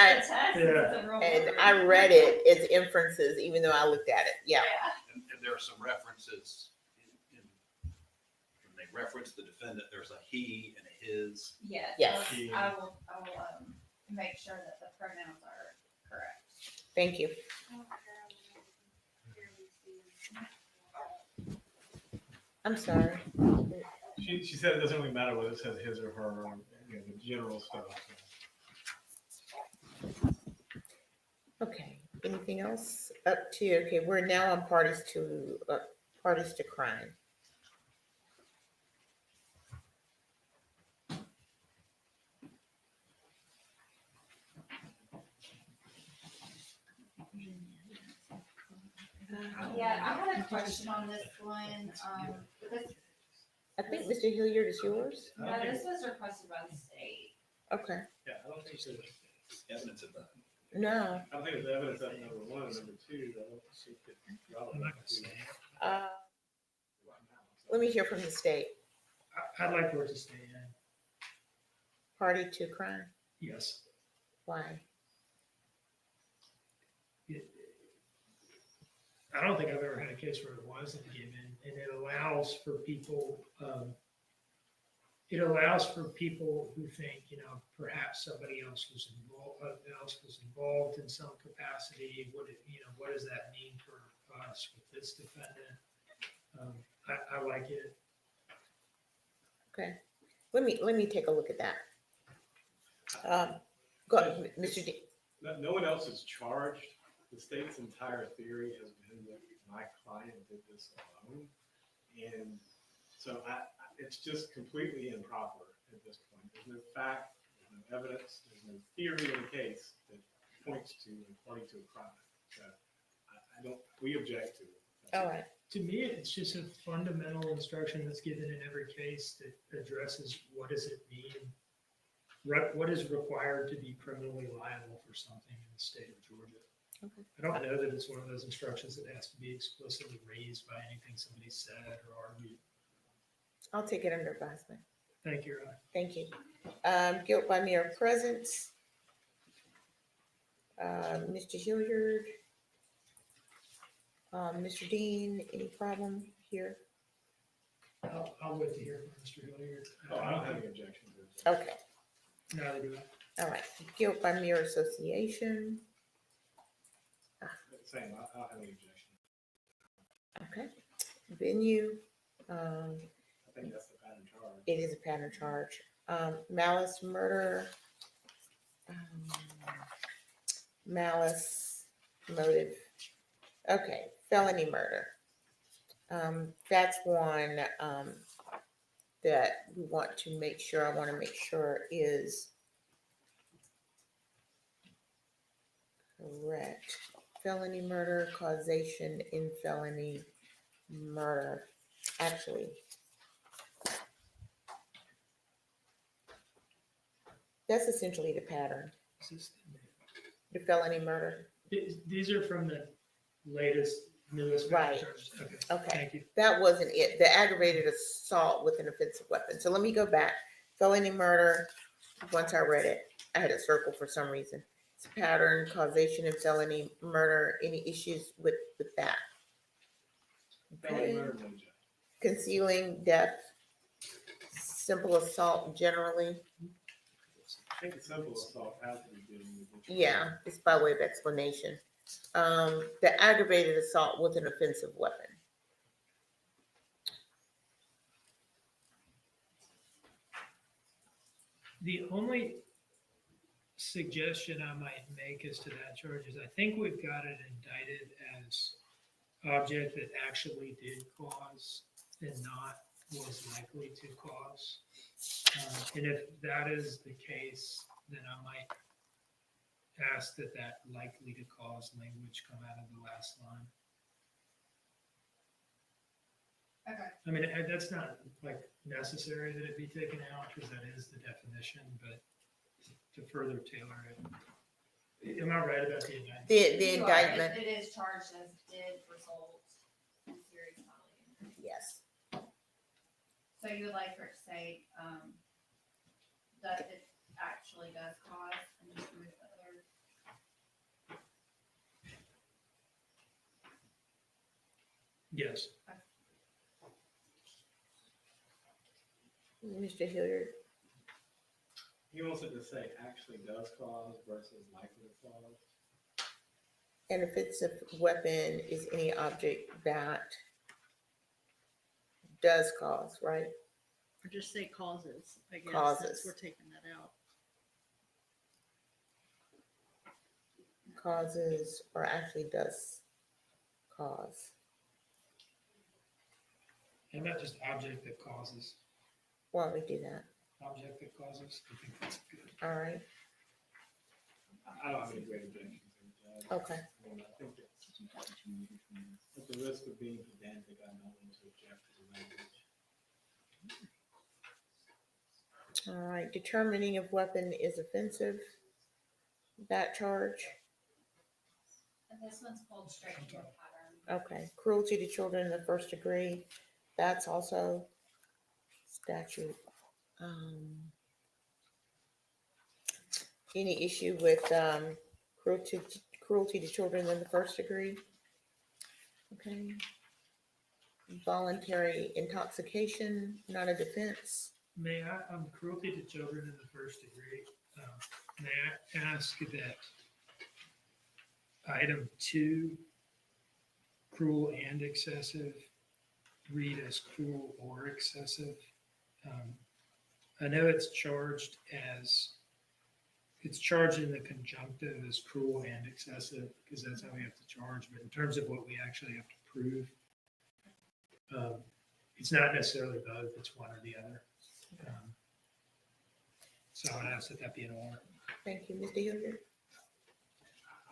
I read it as inferences, even though I looked at it. Yeah. And there are some references in when they reference the defendant, there's a he and a his. Yes. Yes. I will make sure that the pronouns are correct. Thank you. I'm sorry. She said it doesn't really matter whether it says his or her, or, you know, the general stuff. Okay, anything else? Up to, okay, we're now on parties to crime. Yeah, I had a question on this one. I think Mr. Hilliard is yours. No, this was requested by the state. Okay. Yeah, I don't think there's evidence of that. No. I don't think there's evidence of number one and number two. I don't see it. Let me hear from the state. I'd like for it to stay in. Party to crime. Yes. Why? I don't think I've ever had a case where it wasn't given, and it allows for people. It allows for people who think, you know, perhaps somebody else was involved in some capacity. What does that mean for us with this defendant? I like it. Okay. Let me take a look at that. Go ahead, Mr. D. No one else is charged. The state's entire theory has been that my client did this alone. And so it's just completely improper at this point. There's no fact, there's no evidence, there's no theory in the case that points to a party to a crime. So I we object to it. All right. To me, it's just a fundamental instruction that's given in every case that addresses what does it mean, what is required to be criminally liable for something in the state of Georgia. Okay. I don't know that it's one of those instructions that has to be explicitly raised by anything somebody said or argued. I'll take it under advisement. Thank you, Your Honor. Thank you. Guilt by mere presence. Mr. Hilliard. Mr. Dean, any problem here? I'll wait to hear from Mr. Hilliard. Oh, I don't have any objection to it. Okay. Neither do I. All right. Guilt by mere association. Same, I don't have any objection. Okay. Venue. I think that's the pattern charge. It is a pattern charge. Malice, murder. Malice, motive. Okay, felony murder. That's one that we want to make sure, I want to make sure is correct. Felony murder, causation in felony murder. Actually, that's essentially the pattern. The felony murder. These are from the latest, newest. Right. charges. Okay. Okay. Thank you. That wasn't it. The aggravated assault with an offensive weapon. So let me go back. Felony murder. Once I read it, I had a circle for some reason. It's a pattern, causation, and felony murder. Any issues with that? Felony Okay. murder, no objection. Concealing death. Simple assault generally. I think the simple assault has to be given. Yeah, it's by way of explanation. The aggravated assault with an offensive weapon. The only suggestion I might make as to that charge is I think we've got it indicted as object that actually did cause and not was likely to cause. And if that is the case, then I might ask that that likely to cause language come out of the last line. Okay. I mean, that's not like necessary that it be taken out because that is the definition, but to further tailor it. Am I right about the indictment? The You are. indictment. It is charged as did result in serious bodily injury. Yes. So you would like for it to say, that it actually does cause and just remove the other. Yes. Mr. Hilliard. He wants it to say actually does cause versus likely to cause. An offensive weapon is any object that does cause, right? Or just say causes, I guess, Causes. since we're taking that out. Causes or actually does cause. And not just object that causes, Why don't we do that? object that causes. I think that's good. All right. I don't have any great objections. Okay. I mean, I think it's at the risk of being pedantic, I'm not going to object to the language. All right. Determining if weapon is offensive. That charge. And this one's pulled straight from the pattern. Okay. Cruelty to children in the first degree. That's also statute. Any issue with cruelty to children in the first degree? Okay. Voluntary intoxication, not a defense. May I, cruelty to children in the first degree, may I ask that item 2, cruel and excessive, read as cruel or excessive? I know it's charged in the conjunctive as cruel and excessive because that's how we have to charge, but in terms of what we actually have to prove, it's not necessarily both, it's one or the other. So I would ask that that be an order. Thank you, Mr. Hilliard.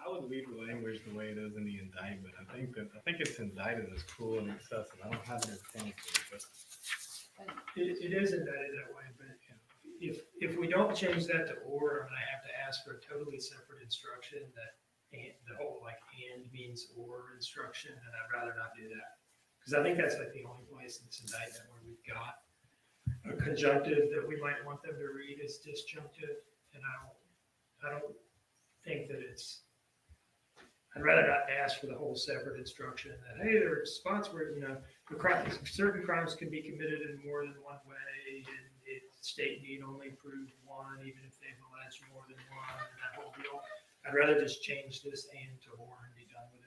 I would leave the language the way it is in the indictment. I think it's indicted as cruel and excessive. I don't have any problem with it, but It is indicted that way, but if we don't change that to or, I'm gonna have to ask for a totally separate instruction that the whole like and means or instruction, and I'd rather not do that. Because I think that's like the only place in this indictment where we've got a conjunctive that we might want them to read as disjunctive, and I don't think that I'd rather not ask for the whole separate instruction that, hey, there are spots where, certain crimes can be committed in more than one way, and the state need only prove one, even if they've alleged more than one, and that whole deal. I'd rather just change this and to or and be done with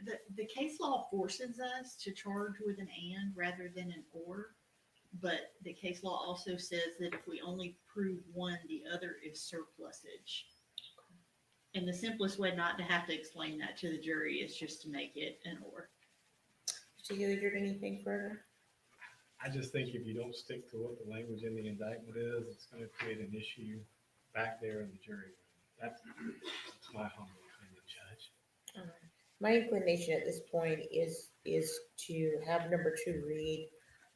it. The case law forces us to charge with an and rather than an or, but the case law also says that if we only prove one, the other is surplusage. And the simplest way not to have to explain that to the jury is just to make it an or. Mr. Hilliard, anything further? I just think if you don't stick to what the language in the indictment is, it's going to create an issue back there in the jury room. That's my humble opinion, Judge. All right. My inclination at this point is to have number 2 read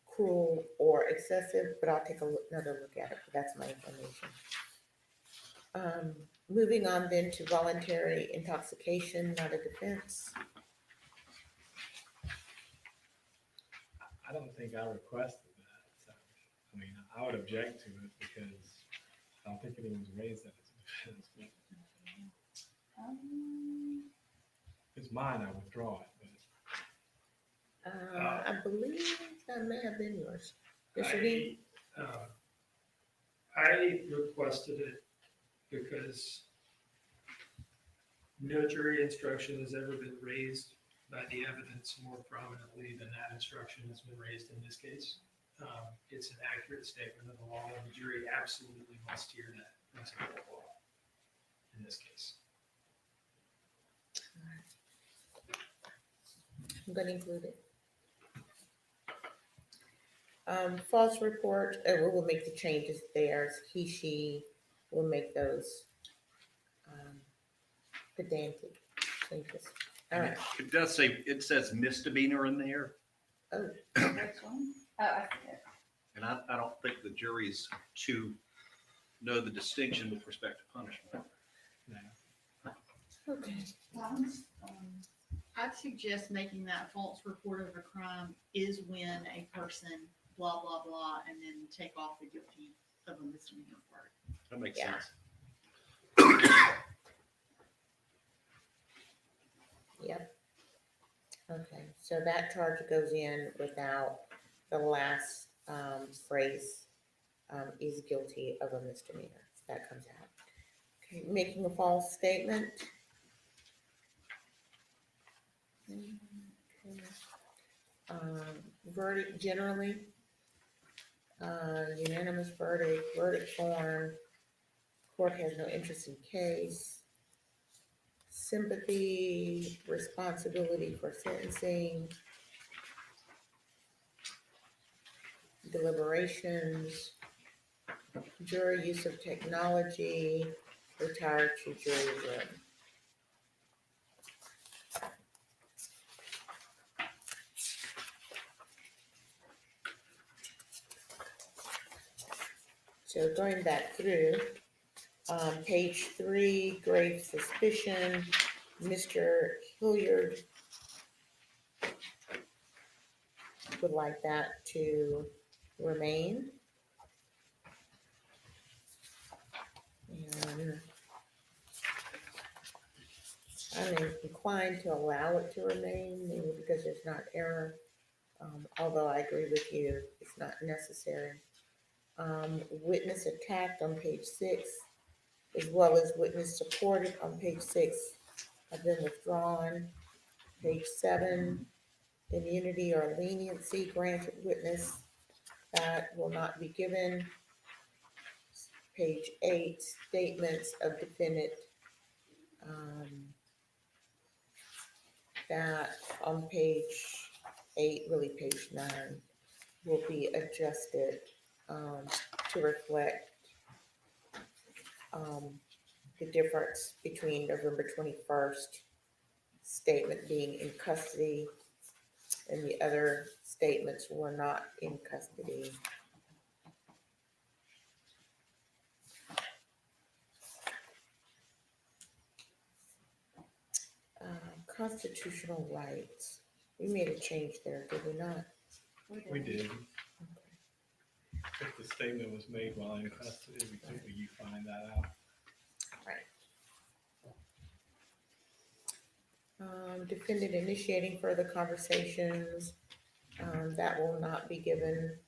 cruel or excessive, but I'll take another look at it. But that's my inclination. Moving on then to voluntary intoxication, not a defense. I don't think I requested that. So, I mean, I would object to it because I don't think anyone's raised that as a defense. If it's mine, I withdraw it. But, I believe that may have been yours. Mr. Dean? I requested it because no jury instruction has ever been raised by the evidence more prominently than that instruction has been raised in this case. It's an accurate statement of the law, and the jury absolutely must hear that principle of law in this case. I'm going to include it. False report, we will make the changes there. He, she will make those pedantic changes. All right. It does say, it says misdemeanor in there. Oh. Oh, I see it. And I don't think the jury's to know the distinction with respect to punishment. Okay. I'd suggest making that false report of a crime is when a person blah, blah, blah, and then take off the guilty of a misdemeanor part. That makes Yeah. sense. Yep. Okay, so that charge goes in without the last phrase, is guilty of a misdemeanor. That comes out. Okay, making a false statement. Okay. Verdict generally. Unanimous verdict form. Court has no interest in case. Sympathy, responsibility for sentencing. Deliberations. Jury use of technology. Retired to jury room. So going back through, page 3, grave suspicion, Mr. Hilliard would like that to remain. And I'm inclined to allow it to remain, maybe because there's not error. Although I agree with you, it's not necessary. Witness attacked on page 6, as well as witness supported on page 6, have been withdrawn. Page 7, immunity or leniency granted witness, that will not be given. Page 8, statements of defendant, that on page 8, really page 9, will be adjusted to reflect the difference between November 21st statement being in custody and the other statements were not in custody. Constitutional rights. We made a change there, did we not? We did. If the statement was made while in custody, you find that out. Right. Defendant initiating further conversations, that will not be given.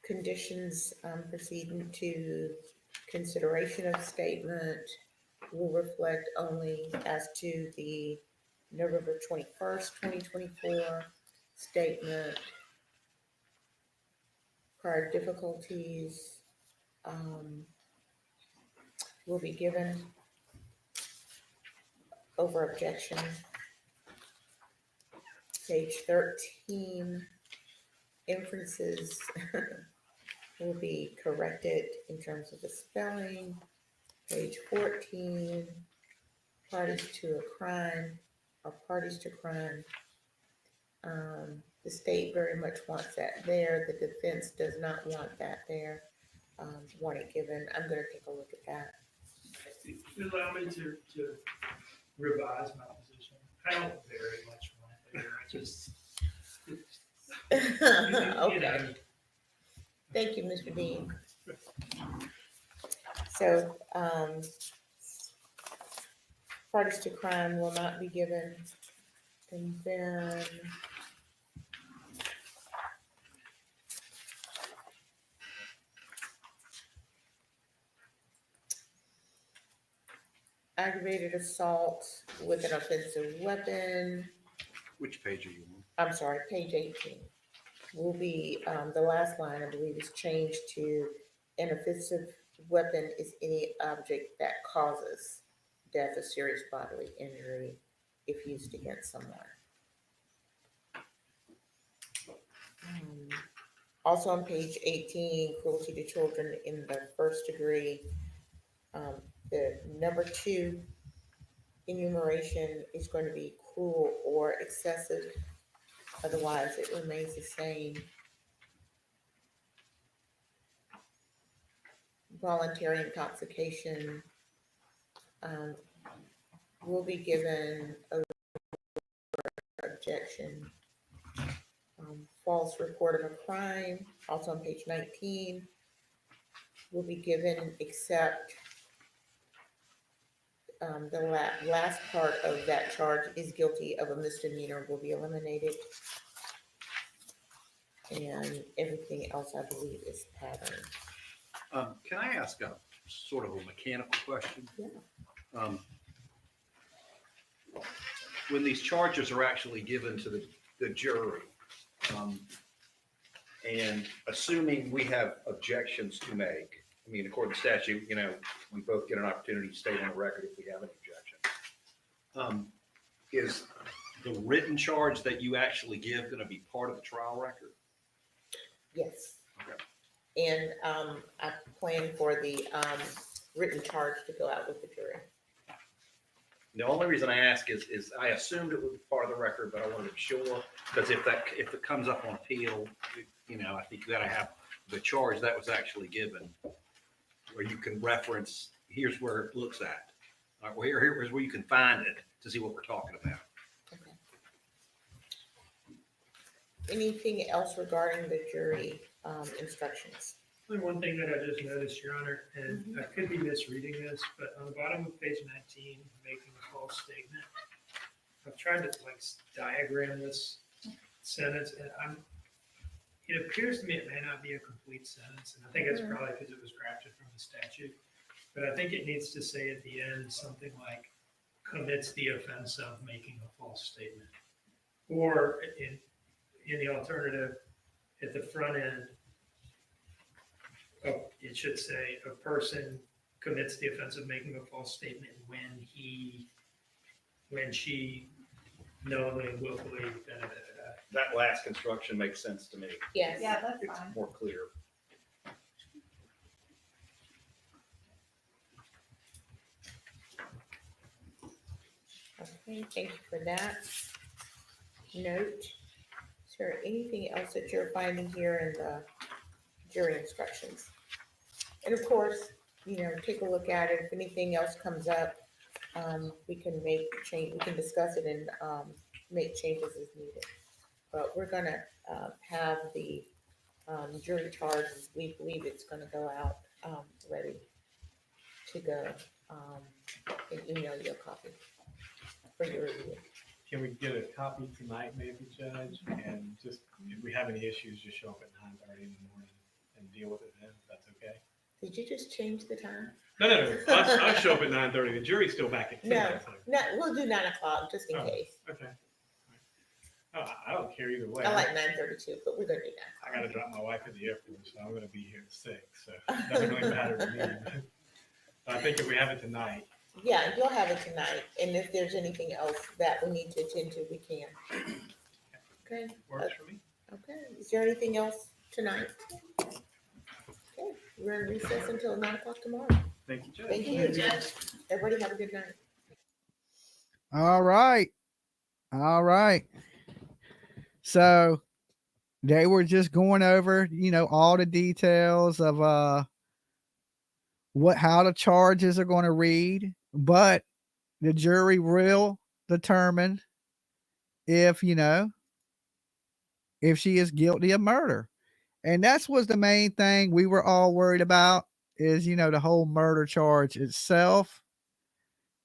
Conditions proceeding to consideration of statement will reflect only as to the November 21st, 2024 statement. Prior difficulties will be given over objection. Page 13, inferences will be corrected in terms of the spelling. Page 14, parties to a crime or parties to crime. The state very much wants that there. The defense does not want that there. Want it given. I'm going to take a look at that. Allow me to revise my position. I don't very much want it there. I just. Okay. Thank you, Mr. Dean. So, parties to crime will not be given. And then aggravated assault with an offensive weapon. Which page are you on? I'm sorry, page 18. Will be, the last line, I believe, is changed to an offensive weapon is any object that causes death or serious bodily injury if used against someone. Also on page 18, cruelty to children in the first degree. The number 2 enumeration is going to be cruel or excessive. Otherwise, it remains the same. Voluntary intoxication will be given over objection. False report of a crime, also on page 19, will be given except the last part of that charge is guilty of a misdemeanor will be eliminated. And everything else, I believe, is pattern. Can I ask a sort of a mechanical question? Yeah. When these charges are actually given to the jury, and assuming we have objections to make, I mean, according to statute, you know, we both get an opportunity to state on the record if we have an objection. Is the written charge that you actually give going to be part of the trial record? Yes. Okay. And I plan for the written charge to go out with the jury. The only reason I ask is I assumed it would be part of the record, but I wanted to be sure, because if it comes up on appeal, you know, I think you got to have the charge that was actually given, where you can reference, here's where it looks at. All right, well, here's where you can find it to see what we're talking about. Okay. Anything else regarding the jury instructions? Only one thing that I just noticed, Your Honor, and I could be misreading this, but on the bottom of page 19, making a false statement, I've tried to like diagram this sentence, and it appears to me it may not be a complete sentence, and I think it's probably because it was drafted from the statute, but I think it needs to say at the end something like commits the offense of making a false statement, or in the alternative, at the front end, it should say a person commits the offense of making a false statement when she knowingly and willfully That last construction makes sense to me. Yes. Yeah, that's It's fine. more clear. Okay, thank you for that note. Is there anything else that you're finding here in the jury instructions? And of course, take a look at it. If anything else comes up, we can make change, we can discuss it and make changes as needed. But we're gonna have the jury charge, we believe it's gonna go out ready to go, and email you a copy for your review. Can we get a copy tonight, maybe, Judge? And just, if we have any issues, just show up at 9:30 in the morning and deal with it then, if that's okay? Did you just change the time? No. I'll show up at 9:30. The jury's still back at 10. No, we'll do 9 o'clock just in case. Okay. Oh, I don't care either way. I like 9:32, but we're gonna do that. I gotta drop my wife at the airport, so I'm gonna be here at 6, so it doesn't really matter to me. But I think if we have it tonight. Yeah, you'll have it tonight, and if there's anything else that we need to attend to, we can. Okay. Works for me. Okay, is there anything else tonight? Okay, we're in recess until 9 o'clock tomorrow. Thank you, Judge. Thank you, Judge. Everybody have a good night. All right. So they were just going over, all the details of how the charges are going to read, but the jury will determine if she is guilty of murder. And that's was the main thing we were all worried about is, the whole murder charge itself.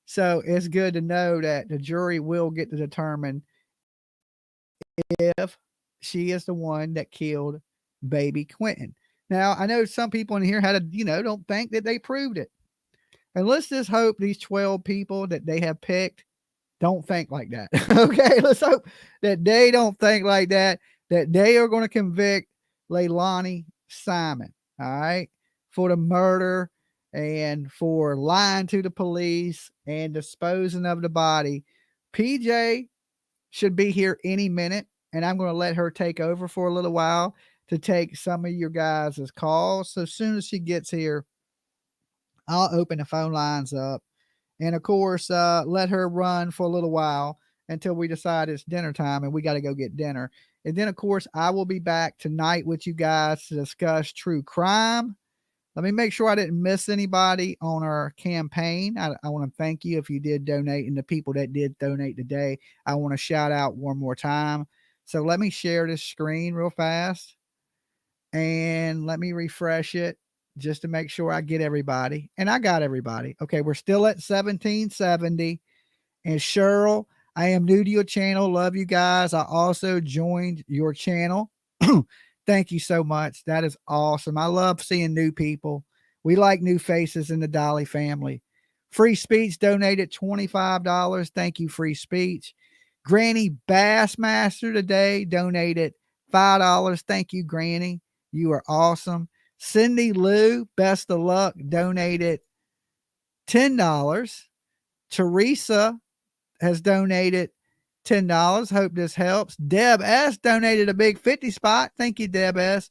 So it's good to know that the jury will get to determine if she is the one that killed baby Quinton. Now, I know some people in here don't think that they proved it. And let's just hope these 12 people that they have picked don't think like that. Okay, let's hope that they don't think like that they are going to convict Leilani Simon, all right, for the murder and for lying to the police and disposing of the body. PJ should be here any minute, and I'm going to let her take over for a little while to take some of your guys' calls. So as soon as she gets here, I'll open the phone lines up. And of course, let her run for a little while until we decide it's dinner time and we got to go get dinner. And then, of course, I will be back tonight with you guys to discuss true crime. Let me make sure I didn't miss anybody on our campaign. I want to thank you if you did donate, and the people that did donate today, I want to shout out one more time. So let me share this screen real fast and let me refresh it just to make sure I get everybody. And I got everybody. Okay, we're still at 1770. And Cheryl, I am new to your channel. Love you guys. I also joined your channel. Thank you so much. That is awesome. I love seeing new people. We like new faces in the Dolly family. Free Speech donated $25. Thank you, Free Speech. Granny Bassmaster today donated $5. Thank you, Granny. You are awesome. Cindy Lou, best of luck, donated $10. Teresa has donated $10. Hope this helps. Deb S donated a big 50 spot. Thank you, Deb S.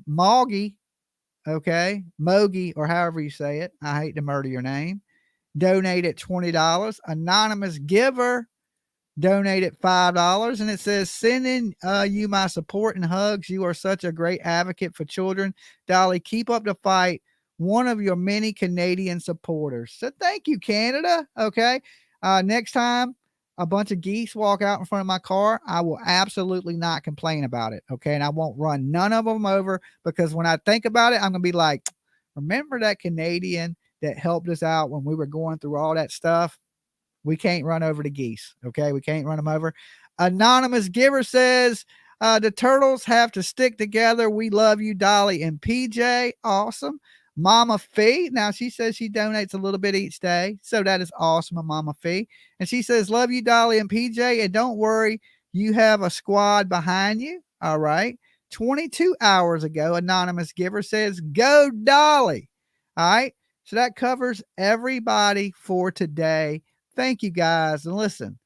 Moggy, okay, Mogi, or however you say it. I hate to murder your name. Donated $20. Anonymous Giver donated $5, and it says, sending you my support and hugs. You are such a great advocate for children. Dolly, keep up the fight. One of your many Canadian supporters. So thank you, Canada. Okay. Next time a bunch of geese walk out in front of my car, I will absolutely not complain about it. Okay. And I won't run none of them over, because when I think about it, I'm going to be like, remember that Canadian that helped us out when we were going through all that stuff? We can't run over the geese. Okay. We can't run them over. Anonymous Giver says, the turtles have to stick together. We love you, Dolly and PJ. Awesome. Mama Fee. Now she says she donates a little bit each day. So that is awesome, Mama Fee. And she says, love you, Dolly and PJ. And don't worry, you have a squad behind you. All right. 22 hours ago, Anonymous Giver says, go Dolly. All right. So that covers everybody for today. Thank you, guys. And listen,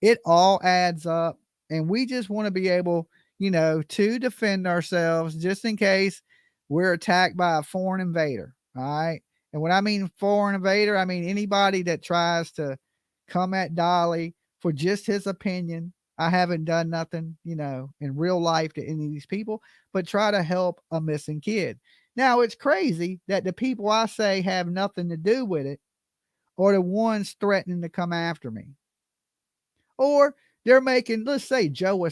it all adds up. And we just want to be able, to defend ourselves just in case we're attacked by a foreign invader. All right. And when I mean foreign invader, I mean anybody that tries to come at Dolly for just his opinion. I haven't done nothing, in real life to any of these people, but try to help a missing kid. Now, it's crazy that the people I say have nothing to do with it are the ones threatening to come after me. Or they're making, let's say, Joe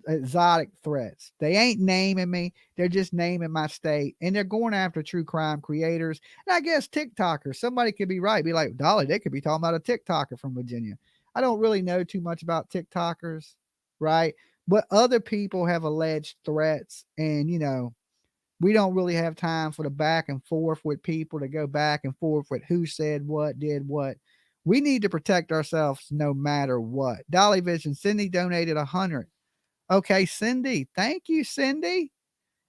exotic threats. They ain't naming me. They're just naming my state, and they're going after true crime creators. And I guess TikTokers. Somebody could be right. Be like, Dolly, they could be talking about a TikToker from Virginia. I don't really know too much about TikTokers, right? But other people have alleged threats, and we don't really have time for the back and forth with people to go back and forth with who said what, did what. We need to protect ourselves no matter what. Dolly Vision, Cindy donated 100. Okay, Cindy. Thank you, Cindy.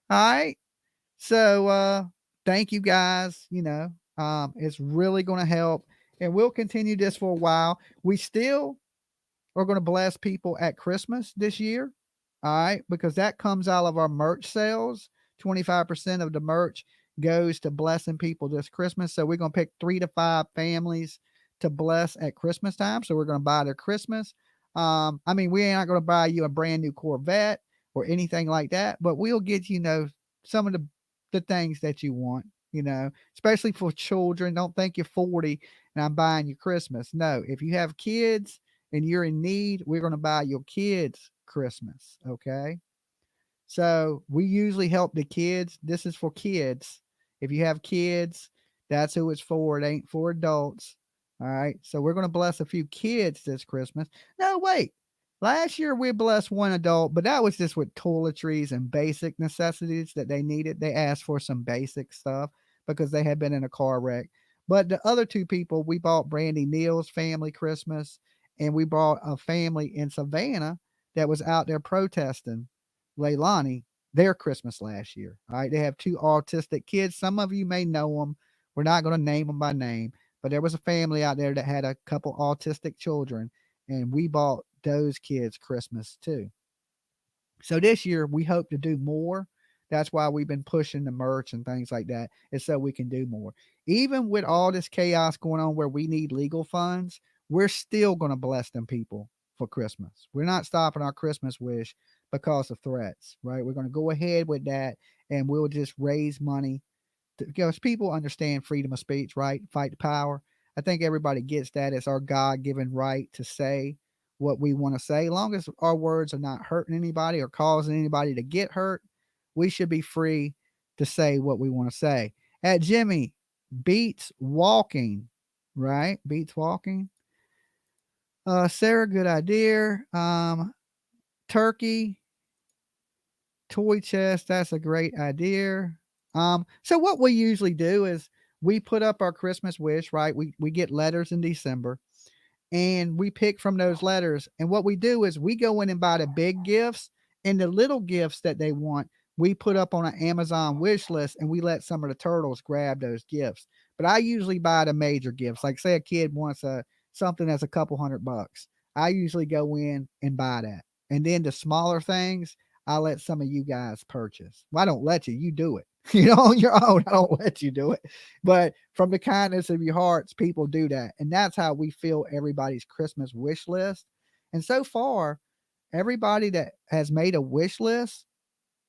All right. So thank you guys. It's really going to help. And we'll continue this for a while. We still are going to bless people at Christmas this year. All right, because that comes out of our merch sales. 25% of the merch goes to blessing people this Christmas. So we're going to pick 3 to 5 families to bless at Christmas time. So we're going to buy their Christmas. I mean, we ain't not going to buy you a brand new Corvette or anything like that, but we'll get some of the things that you want, especially for children. Don't think you're 40 and I'm buying you Christmas. No, if you have kids and you're in need, we're going to buy your kids Christmas. Okay. So we usually help the kids. This is for kids. If you have kids, that's who it's for. It ain't for adults. All right. So we're going to bless a few kids this Christmas. No, wait. Last year we blessed one adult, but that was just with toiletries and basic necessities that they needed. They asked for some basic stuff because they had been in a car wreck. But the other 2 people, we bought Brandy Neal's family Christmas, and we brought a family in Savannah that was out there protesting Leilani their Christmas last year. All right. They have 2 autistic kids. Some of you may know them. We're not going to name them by name, but there was a family out there that had a couple autistic children, and we bought those kids Christmas too. So this year we hope to do more. That's why we've been pushing the merch and things like that, is so we can do more. Even with all this chaos going on where we need legal funds, we're still going to bless them people for Christmas. We're not stopping our Christmas wish because of threats, right? We're going to go ahead with that, and we'll just raise money because people understand freedom of speech, right? Fight the power. I think everybody gets that. It's our God-given right to say what we want to say. As long as our words are not hurting anybody or causing anybody to get hurt, we should be free to say what we want to say. At Jimmy, beats walking, right? Beats walking. Sarah, good idea. Turkey, toy chest, that's a great idea. So what we usually do is we put up our Christmas wish, right? We get letters in December, and we pick from those letters. And what we do is we go in and buy the big gifts, and the little gifts that they want, we put up on an Amazon wish list, and we let some of the turtles grab those gifts. But I usually buy the major gifts. Like say a kid wants something that's a couple $100. I usually go in and buy that. And then the smaller things, I'll let some of you guys purchase. Well, I don't let you. You do it. On your own. I don't let you do it. But from the kindness of your hearts, people do that. And that's how we fill everybody's Christmas wish list. And so far, everybody that has made a wish list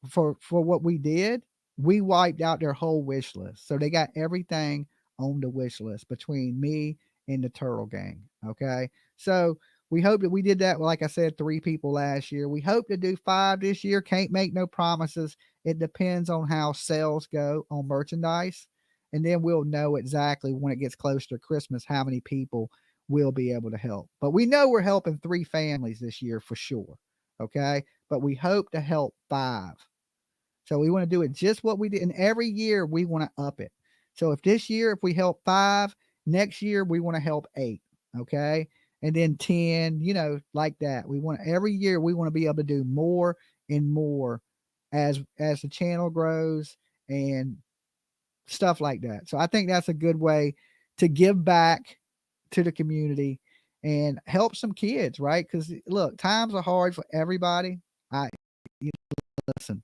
for what we did, we wiped out their whole wish list. So they got everything on the wish list between me and the Turtle Gang. Okay. So we hope that we did that. Like I said, 3 people last year. We hope to do 5 this year. Can't make no promises. It depends on how sales go on merchandise. And then we'll know exactly when it gets close to Christmas how many people we'll be able to help. But we know we're helping 3 families this year for sure. Okay. But we hope to help 5. So we want to do it just what we did. And every year we want to up it. So if this year, if we help 5, next year we want to help 8. Okay. And then 10, like that. We want every year we want to be able to do more and more as the channel grows and stuff like that. So I think that's a good way to give back to the community and help some kids, right? Because look, times are hard for everybody. Listen,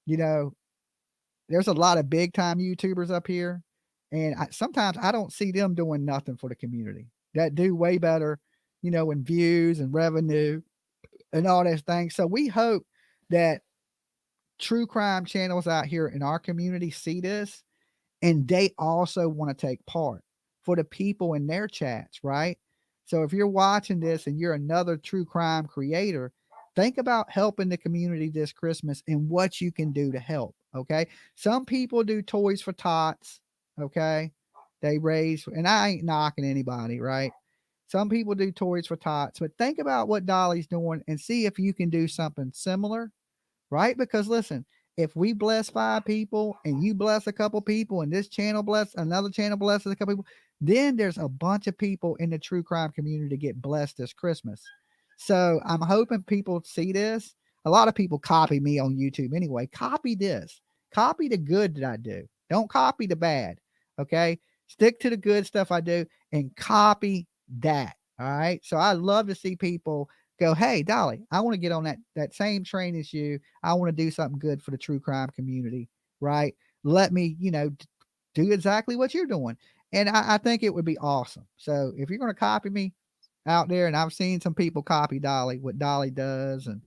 there's a lot of big time YouTubers up here, and sometimes I don't see them doing nothing for the community. that do way better, in views and revenue and all those things. So we hope that true crime channels out here in our community see this, and they also want to take part for the people in their chats, right? So if you're watching this and you're another true crime creator, think about helping the community this Christmas and what you can do to help. Okay. Some people do toys for tots. Okay. They raise, and I ain't knocking anybody, right? Some people do toys for tots, but think about what Dolly's doing and see if you can do something similar, right? Because listen, if we bless 5 people and you bless a couple people and this channel bless another channel blesses a couple people, then there's a bunch of people in the true crime community to get blessed this Christmas. So I'm hoping people see this. A lot of people copy me on YouTube anyway. Copy this. Copy the good that I do. Don't copy the bad. Okay. Stick to the good stuff I do and copy that. All right. So I love to see people go, hey, Dolly, I want to get on that same train as you. I want to do something good for the true crime community. Right. Let me, do exactly what you're doing. And I think it would be awesome. So if you're going to copy me out there, and I've seen some people copy Dolly, what Dolly does, and,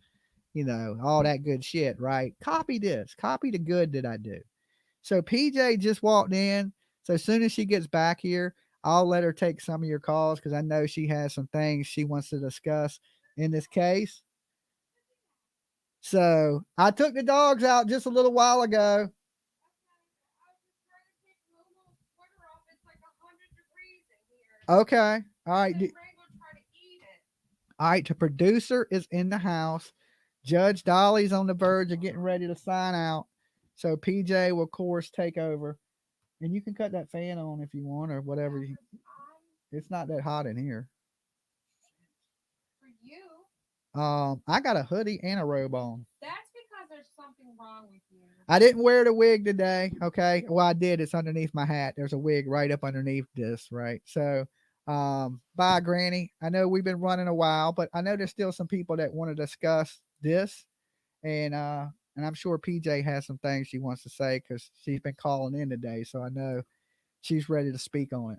all that good shit, right? Copy this, copy the good that I do. So PJ just walked in. So as soon as she gets back here, I'll let her take some of your calls because I know she has some things she wants to discuss in this case. So I took the dogs out just a little while ago. Okay. All right. All right. The producer is in the house. Judge Dolly's on the verge of getting ready to sign out. So PJ will, of course, take over. And you can cut that fan on if you want or whatever. It's not that hot in here. For you. I got a hoodie and a robe on. That's because there's something wrong with you. I didn't wear the wig today. Okay. Well, I did. It's underneath my hat. There's a wig right up underneath this. Right. So, bye, Granny. I know we've been running a while, but I know there's still some people that want to discuss this. And I'm sure PJ has some things she wants to say because she's been calling in today. So I know she's ready to speak on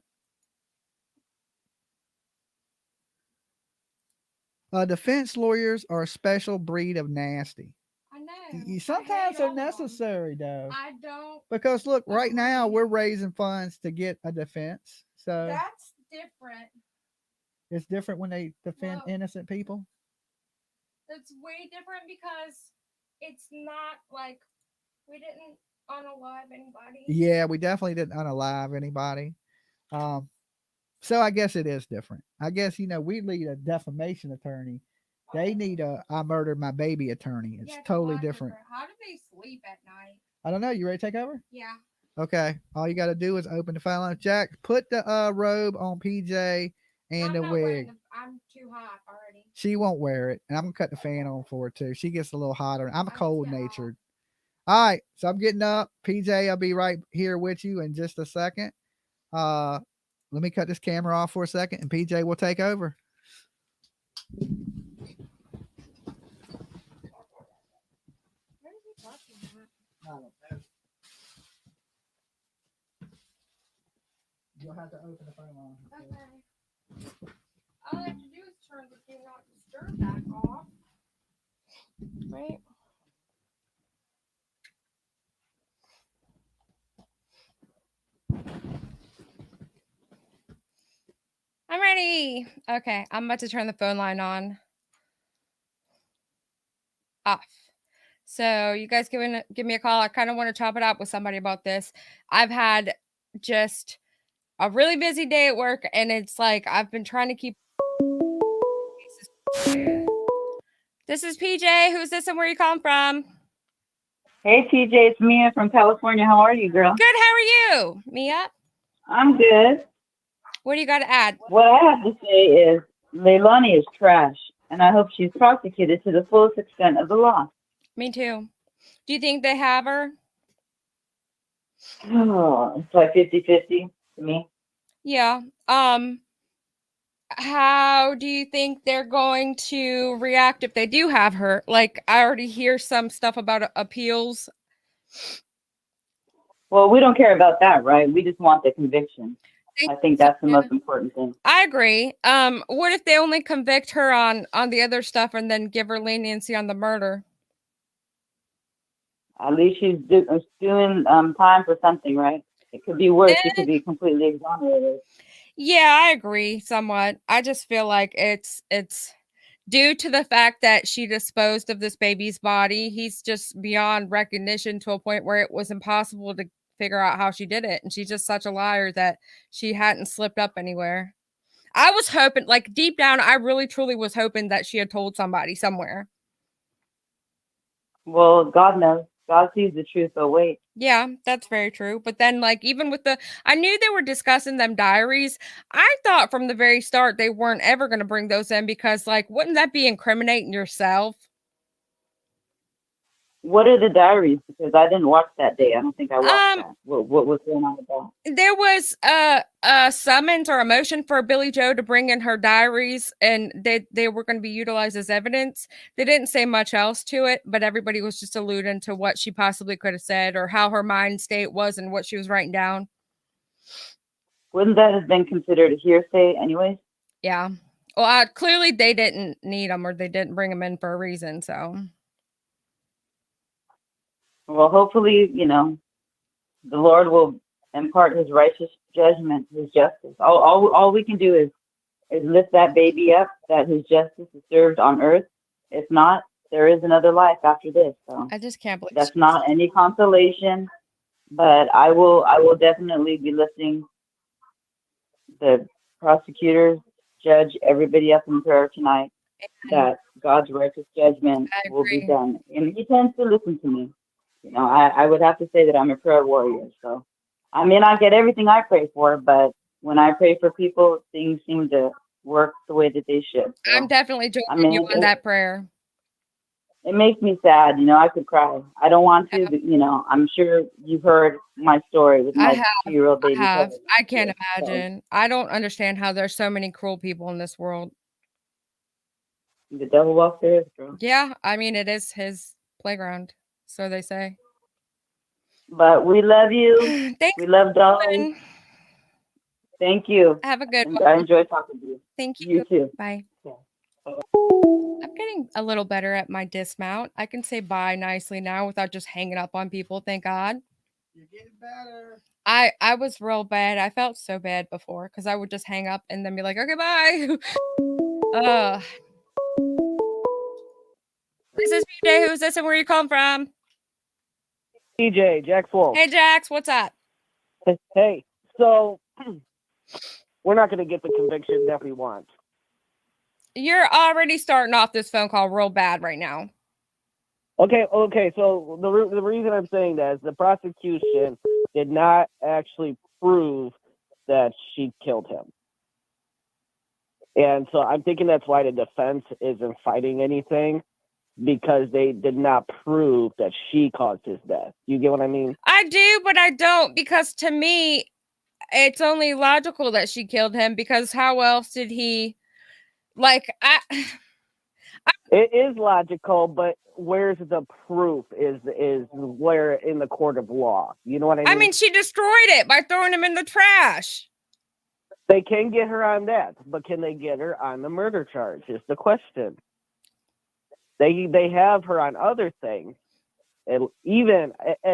it. Defense lawyers are a special breed of nasty. I know. Sometimes they're necessary, though. I don't. Because look, right now we're raising funds to get a defense. So that's different. It's different when they defend innocent people. That's way different because it's not like we didn't unalive anybody. Yeah, we definitely didn't unalive anybody. So I guess it is different. I guess, we need a defamation attorney. They need a I murdered my baby attorney. It's totally different. How do they sleep at night? I don't know. You ready to take over? Yeah. Okay. All you got to do is open the phone line. Jack, put the robe on PJ and the wig. I'm too hot already. She won't wear it. And I'm going to cut the fan on for her too. She gets a little hotter. I'm cold natured. All right. So I'm getting up. PJ, I'll be right here with you in just a second. Let me cut this camera off for a second and PJ will take over. You'll have to open the phone line. Okay. All I have to do is turn the do not disturb back off. Right? I'm ready. Okay, I'm about to turn the phone line on. Off. So you guys give me a call. I kind of want to chop it up with somebody about this. I've had just a really busy day at work, and it's like I've been trying to keep. This is PJ. Who's this and where you calling from? Hey, TJ, it's Mia from California. How are you, girl? Good. How are you, Mia? I'm good. What do you got to add? What I have to say is Leilani is trash, and I hope she's prosecuted to the fullest extent of the law. Me too. Do you think they have her? Oh, it's like 50-50 to me. Yeah. How do you think they're going to react if they do have her? Like, I already hear some stuff about appeals. Well, we don't care about that, right? We just want the conviction. I think that's the most important thing. I agree. What if they only convict her on the other stuff and then give her leniency on the murder? At least she's doing time for something, right? It could be worse. It could be completely exonerated. Yeah, I agree somewhat. I just feel like it's due to the fact that she disposed of this baby's body. He's just beyond recognition to a point where it was impossible to figure out how she did it. And she's just such a liar that she hadn't slipped up anywhere. I was hoping, like deep down, I really truly was hoping that she had told somebody somewhere. Well, God knows. God sees the truth, but wait. Yeah, that's very true. But then, like, even with I knew they were discussing them diaries. I thought from the very start they weren't ever going to bring those in because, like, wouldn't that be incriminating yourself? What are the diaries? Because I didn't watch that day. I don't think I watched that. What was going on with that? There was a summons or a motion for Billy Joe to bring in her diaries, and they were going to be utilized as evidence. They didn't say much else to it, but everybody was just alluding to what she possibly could have said or how her mind state was and what she was writing down. Wouldn't that have been considered a hearsay anyways? Yeah. Well, clearly they didn't need them or they didn't bring them in for a reason, so... Well, hopefully, the Lord will impart his righteous judgment, his justice. All we can do is lift that baby up, that his justice is served on earth. If not, there is another life after this. So I just can't believe that's not any consolation, but I will definitely be lifting the prosecutors, judge, everybody up in prayer tonight that God's righteous judgment will be done. And he tends to listen to me. I would have to say that I'm a prayer warrior. So I may not get everything I pray for, but when I pray for people, things seem to work the way that they should. So, I'm definitely joining you on that prayer. It makes me sad. I could cry. I don't want to, but, I'm sure you've heard my story with my 2-year-old baby. I can't imagine. I don't understand how there's so many cruel people in this world. The devil walks the earth, girl. Yeah, I mean, it is his playground. So they say. But we love you. We love Dolly. Thank you. Have a good one. I enjoy talking to you. Thank you. You too. Bye. I'm getting a little better at my dismount. I can say bye nicely now without just hanging up on people. Thank God. You're getting better. I was real bad. I felt so bad before because I would just hang up and then be like, okay, bye. This is PJ. Who's this and where are you calling from? PJ, Jack Wolf. Hey, Jax, what's up? Hey, so we're not going to get the conviction that we want. You're already starting off this phone call real bad right now. Okay. So the reason I'm saying that is the prosecution did not actually prove that she killed him. And so I'm thinking that's why the defense isn't fighting anything, because they did not prove that she caused his death. You get what I mean? I do, but I don't, because to me, it's only logical that she killed him, because how else did he, It is logical, but where's the proof is where in the court of law. You know what I mean? I mean, she destroyed it by throwing him in the trash. They can get her on that, but can they get her on the murder charge is the question. They have her on other things, at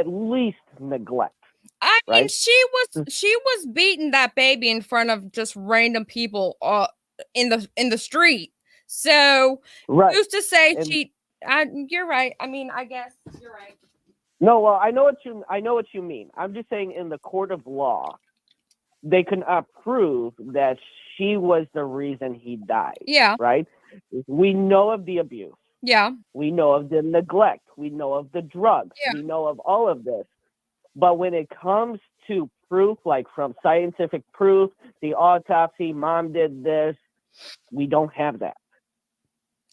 least neglect. I mean, right? she was beating that baby in front of just random people in the street. So Right. who's to say you're right. I mean, I guess you're right. No, well, I know what you mean. I'm just saying, in the court of law, they could not prove that she was the reason he died. Yeah. Right? We know of the abuse. Yeah. We know of the neglect. We know of the drugs. Yeah. We know of all of this. But when it comes to proof, like from scientific proof, the autopsy, mom did this, we don't have that.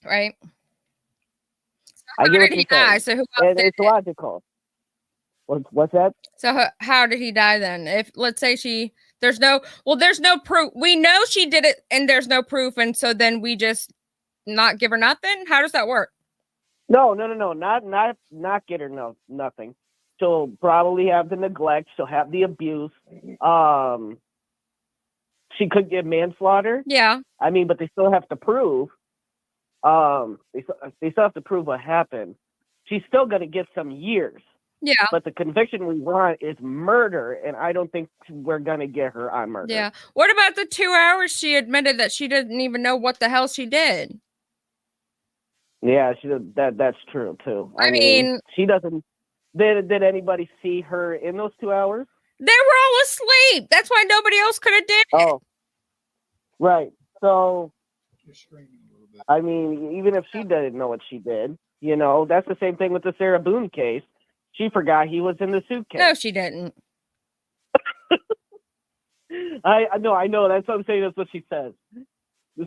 Right. I get what you're saying. So who else And did it's logical. What's that? So how did he die then? If let's say there's no proof. We know she did it and there's no proof. And so then we just not give her nothing. How does that work? No. Not get her nothing. She'll probably have the neglect. She'll have the abuse. she could get manslaughter. Yeah. I mean, but they still have to prove. They still have to prove what happened. She's still going to get some years. Yeah. But the conviction we want is murder, and I don't think we're going to get her on murder. Yeah. What about the 2 hours she admitted that she didn't even know what the hell she did? Yeah, that's true too. I mean, she doesn't. Did anybody see her in those 2 hours? They were all asleep. That's why nobody else could have did it. Oh, right. So, I mean, even if she didn't know what she did, you know, that's the same thing with the Sarah Boone case. She forgot he was in the suitcase. No, she didn't. I know. That's what I'm saying. That's what she says.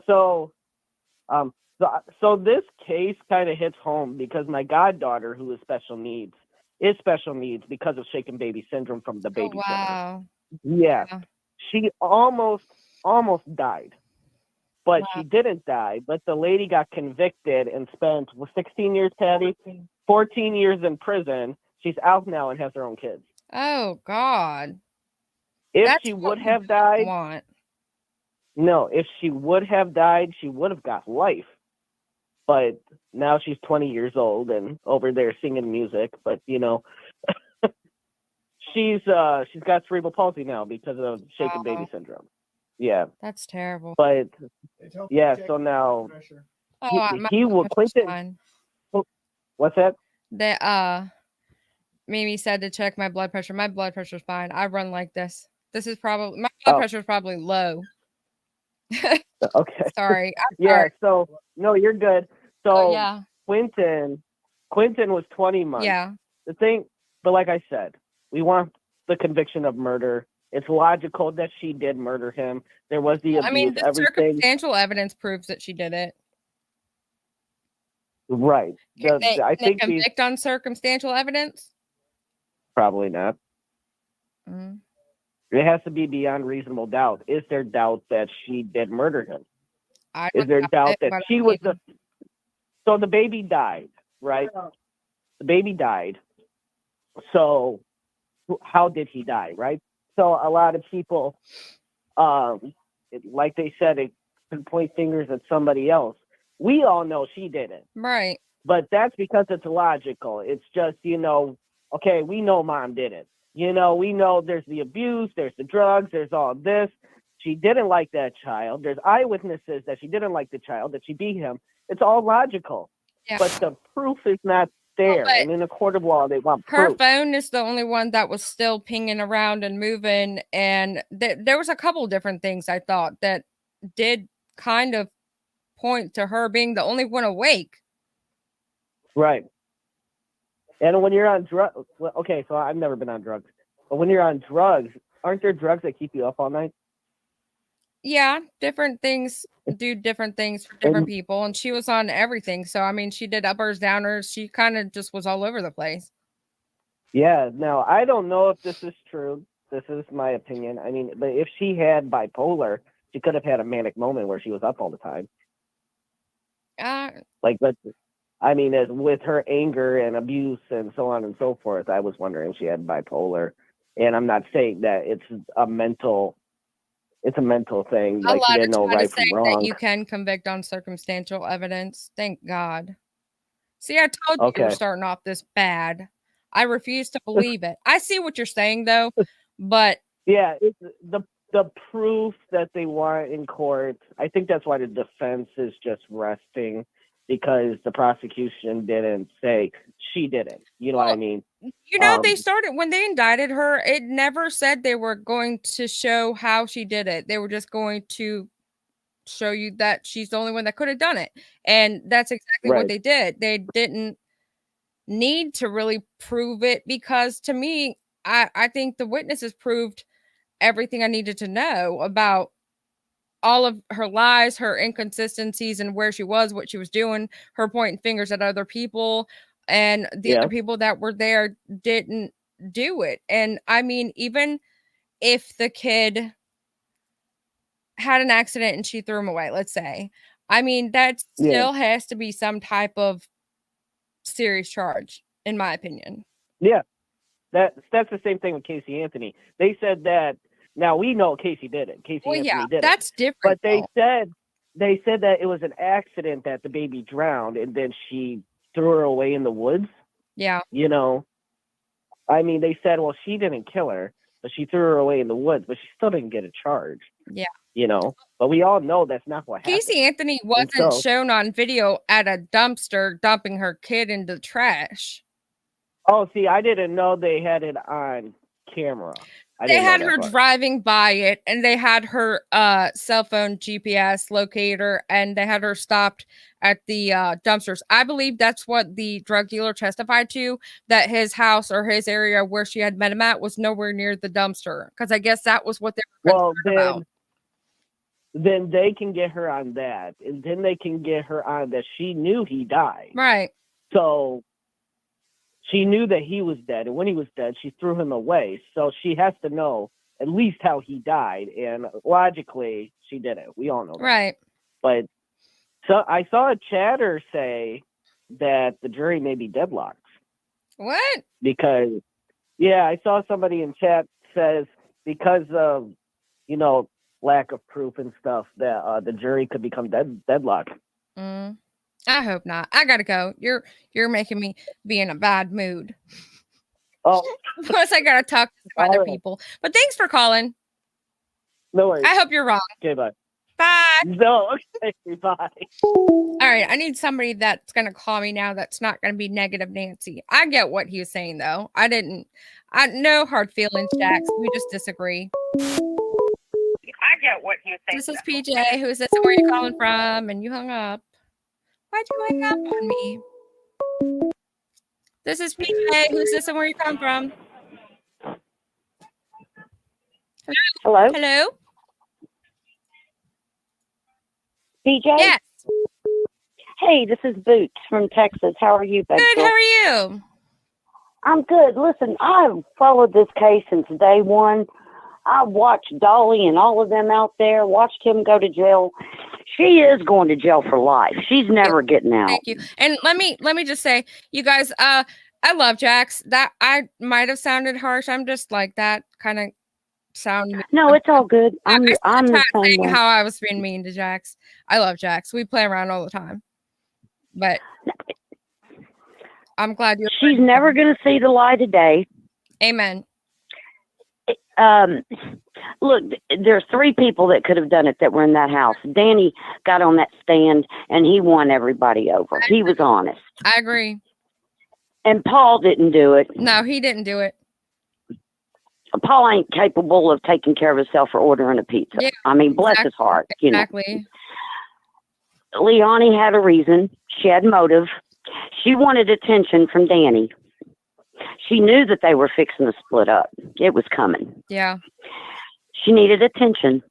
So this case kind of hits home because my goddaughter, who is special needs because of shaken baby syndrome from the baby. Oh, wow. Yeah. She almost died, but she didn't die. But the lady got convicted and spent 16 years, Patty, 14 years in prison. She's out now and has her own kids. Oh, God. If That's she what would we have don't died, want. no, if she would have died, she would have got life. But now she's 20 years old and over there singing music. But, you know, she's got cerebral palsy now because of shaken baby syndrome. Yeah. That's terrible. But, yeah, so now he will, Quinton. Fine. What's that? Mimi said to check my blood pressure. My blood pressure's fine. I run like this. This is probably, my blood pressure is probably low. Okay. Sorry. Yeah. So no, you're good. So yeah. Quinton was 20 months. Yeah. The thing, but like I said, we want the conviction of murder. It's logical that she did murder him. There was the abuse. I mean, the everything. circumstantial evidence proves that she did it. Right. I think convict on circumstantial evidence. Probably not. Mm-hmm. It has to be beyond reasonable doubt. Is there doubt that she did murder him? Is there doubt that she was the... So the baby died, right? The baby died. So how did he die, right? So a lot of people, like they said, it can point fingers at somebody else. We all know she did it. Right. But that's because it's logical. It's just, you know, okay, we know mom did it. You know, we know there's the abuse, there's the drugs, there's all this. She didn't like that child. There's eyewitnesses that she didn't like the child, that she beat him. It's all logical. Yeah. But the proof is not there. And in a court of law, they want proof. Her phone is the only one that was still pinging around and moving. And there was a couple different things I thought that did kind of point to her being the only one awake. Right. And when you're on drugs, well, okay, so I've never been on drugs, but when you're on drugs, aren't there drugs that keep you up all night? Yeah, different things do different things for different people, and she was on everything. So, I mean, she did uppers, downers. She kind of just was all over the place. Yeah, now, I don't know if this is true. This is my opinion. I mean, but if she had bipolar, she could have had a manic moment where she was up all the time. I mean, with her anger and abuse and so on and so forth, I was wondering if she had bipolar. And I'm not saying that it's a mental thing. Like she didn't know right from wrong. That you can convict on circumstantial evidence. Thank God. See, I told you you were starting off this bad. I refuse to believe it. I see what you're saying though, but yeah, it's the proof that they want in court. I think that's why the defense is just resting. Because the prosecution didn't say she did it. You know what I mean? You know, they started when they indicted her, it never said they were going to show how she did it. They were just going to show you that she's the only one that could have done it. And that's exactly what they did. They didn't need to really prove it because to me, I think the witnesses proved everything I needed to know about all of her lies, her inconsistencies, and where she was, what she was doing, her pointing fingers at other people, and the other people that were there didn't do it. And I mean, even if the kid had an accident and she threw him away, let's say, I mean, that still has to be some type of serious charge, in my opinion. Yeah, that's the same thing with Casey Anthony. They said that Now we know Casey did it. Casey Well, Anthony yeah, did it. that's different. But they though. said that it was an accident that the baby drowned, and then she threw her away in the woods. Yeah. You know, I mean, they said, well, she didn't kill her, but she threw her away in the woods, but she still didn't get a charge. Yeah. You know, but we all know that's not what happened. Casey Anthony wasn't so- shown on video at a dumpster dumping her kid into the trash. Oh, see, I didn't know they had it on camera. They had know her that part. driving by it, and they had her cell phone GPS locator, and they had her stopped at the dumpsters. I believe that's what the drug dealer testified to, that his house or his area where she had met him at was nowhere near the dumpster, because I guess that was what they were Well, concerned about. then they can get her on that, and then they can get her on that she knew he died. Right. So she knew that he was dead, and when he was dead, she threw him away. So she has to know at least how he died, and logically, she did it. We all know that. Right. But so I saw a chatter say that the jury may be deadlocked What? because, yeah, I saw somebody in chat says because of, you know, lack of proof and stuff that the jury could become deadlocked. I hope not. I gotta go. You're making me be in a bad mood. Oh, Plus I gotta talk to some other right. people. But thanks for calling. No worries. I hope you're wrong. Okay, bye. Bye. No, okay, bye. All right, I need somebody that's gonna call me now that's not gonna be negative Nancy. I get what he was saying though. I no hard feelings, Jax. We just disagree. I get what you think. This is PJ. Who is this? Where are you calling from? And you hung up. Why'd you hang up on me? This is PJ. Who's this and where you come from? Hello? Hello? PJ? Yes. Hey, this is Boots from Texas. How are you, baby? Good. How are you? I'm good. Listen, I've followed this case since day one. I watched Dolly and all of them out there, watched him go to jail. She is going to jail for life. She's never getting out. Thank you. And let me just say, you guys, I love Jax. That I might have sounded harsh. I'm just like that kind of sound. No, it's all good. I'm the saying same way. how I was being mean to Jax. I love Jax. We play around all the time. But I'm glad you're. She's never going to see the light of day. Amen. Look, there's 3 people that could have done it that were in that house. Danny got on that stand and he won everybody over. He was honest. I agree. And Paul didn't do it. No, he didn't do it. Paul ain't capable of taking care of himself or ordering a pizza. Yeah, I mean, bless his heart. You know. Exactly. Leilani had a reason. She had motive. She wanted attention from Danny. She knew that they were fixing to split up. It was coming. Yeah. She needed attention.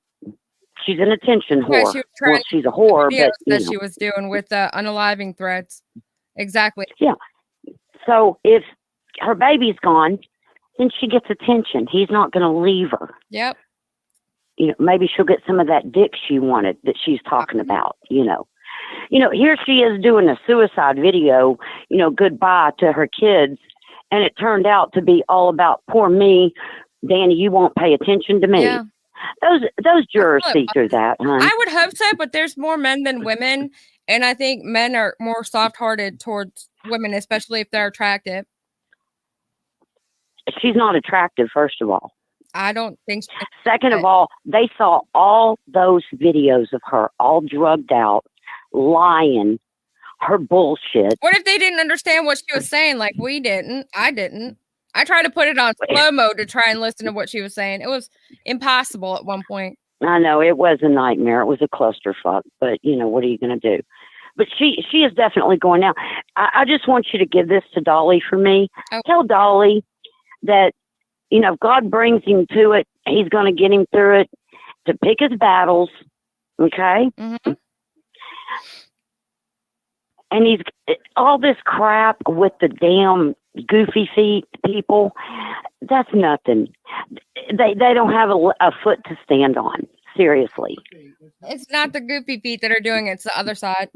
She's an attention Right, whore. she was trying Well, she's a whore, videos but you that know. she was doing with the unaliving threats. Exactly. Yeah. So if her baby's gone, then she gets attention. He's not going to leave her. Yep. You know, maybe she'll get some of that dick she wanted that she's talking about, you know. You know, here she is doing a suicide video, you know, goodbye to her kids. And it turned out to be all about poor me. Danny, you won't pay attention to me. Yeah. Those jurors see through that, huh? I would hope so, but there's more men than women. And I think men are more soft-hearted towards women, especially if they're attractive. She's not attractive, first of all. I don't think so. Second of all, they saw all those videos of her all drugged out, lying, her bullshit. What if they didn't understand what she was saying like we didn't? I didn't. I tried to put it on slow-mo to try and listen to what she was saying. It was impossible at one point. I know, it was a nightmare. It was a clusterfuck, but, you know, what are you going to do? But she is definitely going now. I just want you to give this to Dolly for me. Okay. Tell Dolly that, you know, if God brings him to it, he's going to get him through it, to pick his battles, okay? Mm-hmm. And he's all this crap with the damn goofy feet people. That's nothing. They don't have a foot to stand on. Seriously. It's not the goofy feet that are doing it. It's the other side.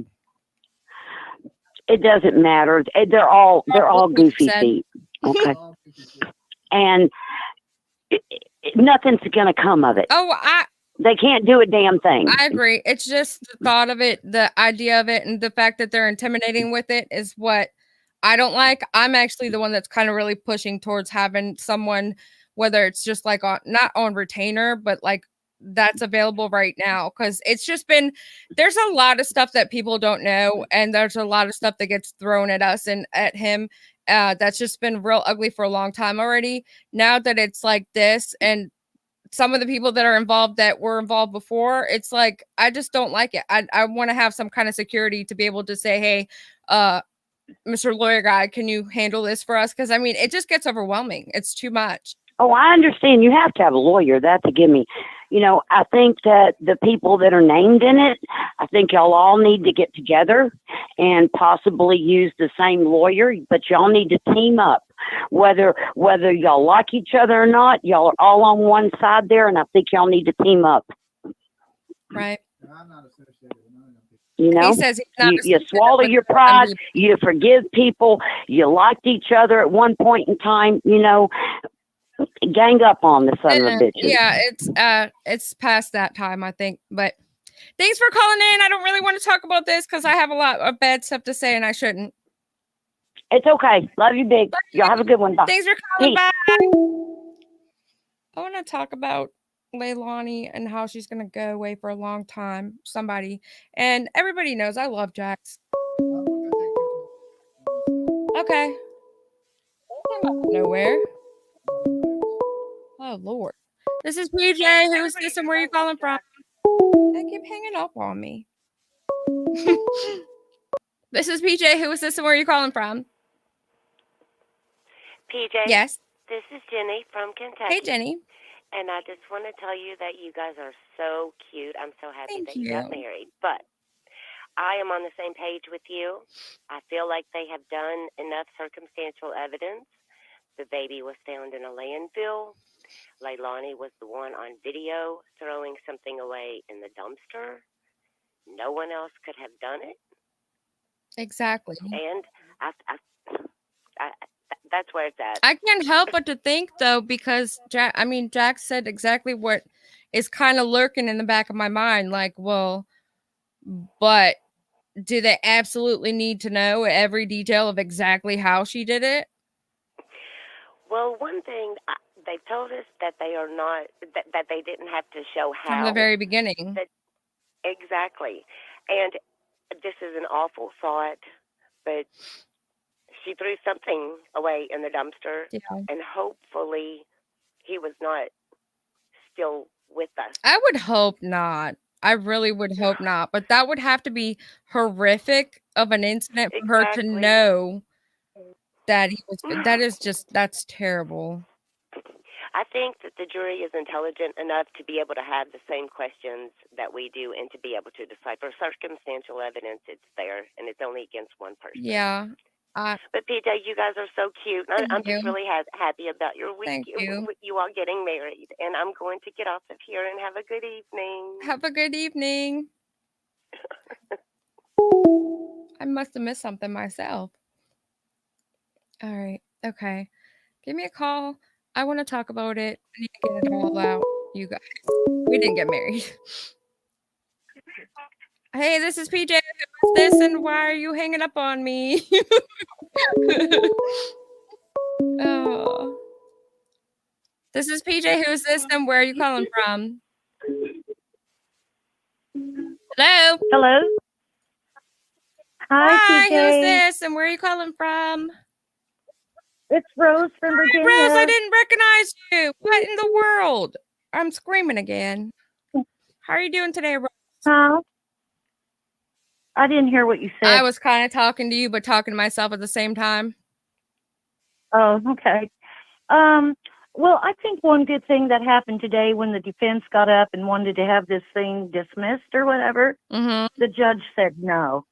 It doesn't matter. They're all goofy feet. Okay. And nothing's going to come of it. Oh, They can't do a damn thing. I agree. It's just the thought of it, the idea of it, and the fact that they're intimidating with it is what I don't like. I'm actually the one that's kind of really pushing towards having someone, whether it's just like on, not on retainer, but like that's available right now. Cause it's just been, there's a lot of stuff that people don't know. And there's a lot of stuff that gets thrown at us and at him. That's just been real ugly for a long time already. Now that it's like this, and some of the people that are involved that were involved before, it's like, I just don't like it. I want to have some kind of security to be able to say, hey, Mr. Lawyer Guy, can you handle this for us? Because I mean, it just gets overwhelming. It's too much. Oh, I understand. You have to have a lawyer. That to give me, I think that the people that are named in it, I think y'all all need to get together and possibly use the same lawyer, but y'all need to team up. Whether y'all like each other or not, y'all are all on one side there, and I think y'all need to team up. Right. He says he's not you swallow your pride, you forgive people, you liked each other at one point in time, gang up on the son of a bitch. Yeah, it's past that time, I think. But thanks for calling in. I don't really want to talk about this because I have a lot of bad stuff to say and I shouldn't. It's okay. Love you, big. Y'all have a good one. Bye. Thanks for calling. Peace. Bye. I want to talk about Leilani and how she's going to go away for a long time. Somebody. And everybody knows I love Jax. Okay. Nowhere. Oh, Lord. This is PJ. Who's this and where are you calling from? They keep hanging up on me. This is PJ. Who is this and where are you calling from? PJ? Yes. This is Jenny from Kentucky. Hey, Jenny. And I just want to tell you that you guys are so cute. I'm so happy Thank that you got you. married. But I am on the same page with you. I feel like they have done enough circumstantial evidence. The baby was found in a landfill. Leilani was the one on video throwing something away in the dumpster. No one else could have done it. Exactly. And I that's where it's at. I can't help but to think, though, because Jack said exactly what is kind of lurking in the back of my mind. Like, well, but do they absolutely need to know every detail of exactly how she did it? Well, one thing they've told us that they are not that they didn't have to show how From the very beginning. Exactly, and this is an awful thought, but she threw something away in the dumpster, and hopefully he was not still with us. I would hope not. I really would hope not. But that would have to be horrific of an incident for her to know that he was. That's terrible. I think that the jury is intelligent enough to be able to have the same questions that we do and to be able to decipher circumstantial evidence. It's there, and it's only against one person. Yeah. But PJ, you guys are so cute. I'm just really happy about your week. Thank you. You all getting married, and I'm going to get off of here and have a good evening. Have a good evening. I must have missed something myself. All right. Okay. Give me a call. I want to talk about it. I need to get it all out, you guys. We didn't get married. Hey, this is PJ. What's this and why are you hanging up on me? Oh. This is PJ. Who is this and where are you calling from? Hello? Hello? Hi, PJ. Who's this and where are you calling from? It's Rose from Virginia. Rose, I didn't recognize you. What in the world? I'm screaming again. How are you doing today, Rose? Huh? I didn't hear what you said. I was kind of talking to you, but talking to myself at the same time. Oh, okay. Well, I think one good thing that happened today when the defense got up and wanted to have this thing dismissed or whatever, the judge said no.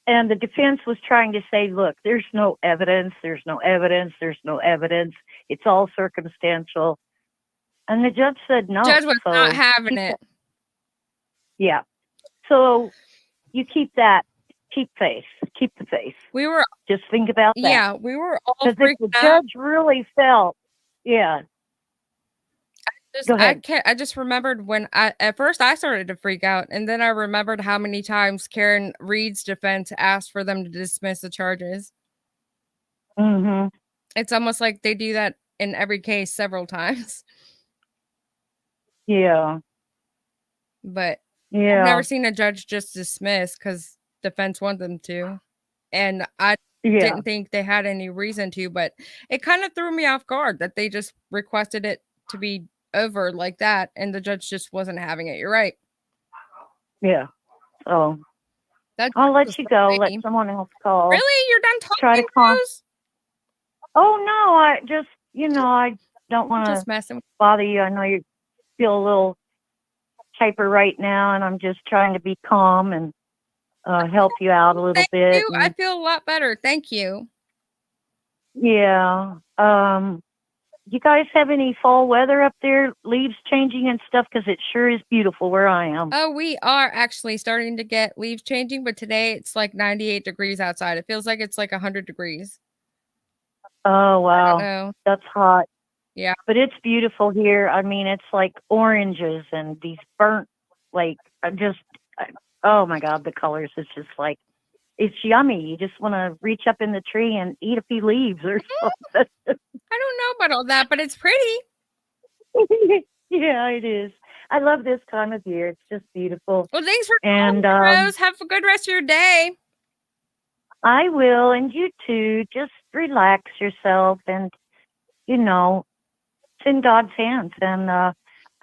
And the defense was trying to say, look, there's no evidence, there's no evidence, there's no evidence. It's all circumstantial. And the judge said no. Judge was not having it. Yeah. So you keep that, keep faith, keep the faith. We were just think about that. Yeah, we were all because freaked if the out. judge really felt, yeah. Go ahead. I just remembered when at first I started to freak out, and then I remembered how many times Karen Reed's defense asked for them to dismiss the charges. Mm-hmm. It's almost like they do that in every case several times. Yeah. But I've Yeah. never seen a judge just dismiss because defense want them to. And I Yeah. didn't think they had any reason to, but it kind of threw me off guard that they just requested it to be over like that, and the judge just wasn't having it. You're right. Yeah. So That I'll was let you go. Let frustrating. someone else call. Really? You're done Try to talking, call. Rose? Oh no, I just I don't want to Just messing with bother you. I know you feel a little hyper right now, and I'm just trying to be calm and help you out a little Thank bit. you. I And, feel a lot better. Thank you. yeah. You guys have any fall weather up there? Leaves changing and stuff? Because it sure is beautiful where I am. Oh, we are actually starting to get leaves changing, but today it's like 98 degrees outside. It feels like it's like 100 degrees. Oh I don't wow, know. that's hot. Yeah. But it's beautiful here. I mean, it's like oranges and these burnt, like oh my God, the colors. It's just like, it's yummy. You just want to reach up in the tree and eat a few leaves or something. I don't know about all that, but it's pretty. Yeah, it is. I love this time of year. It's just beautiful. Well, thanks for And calling, Rose. Have a good rest of your day. I will, and you too. Just relax yourself and, it's in God's hands. And I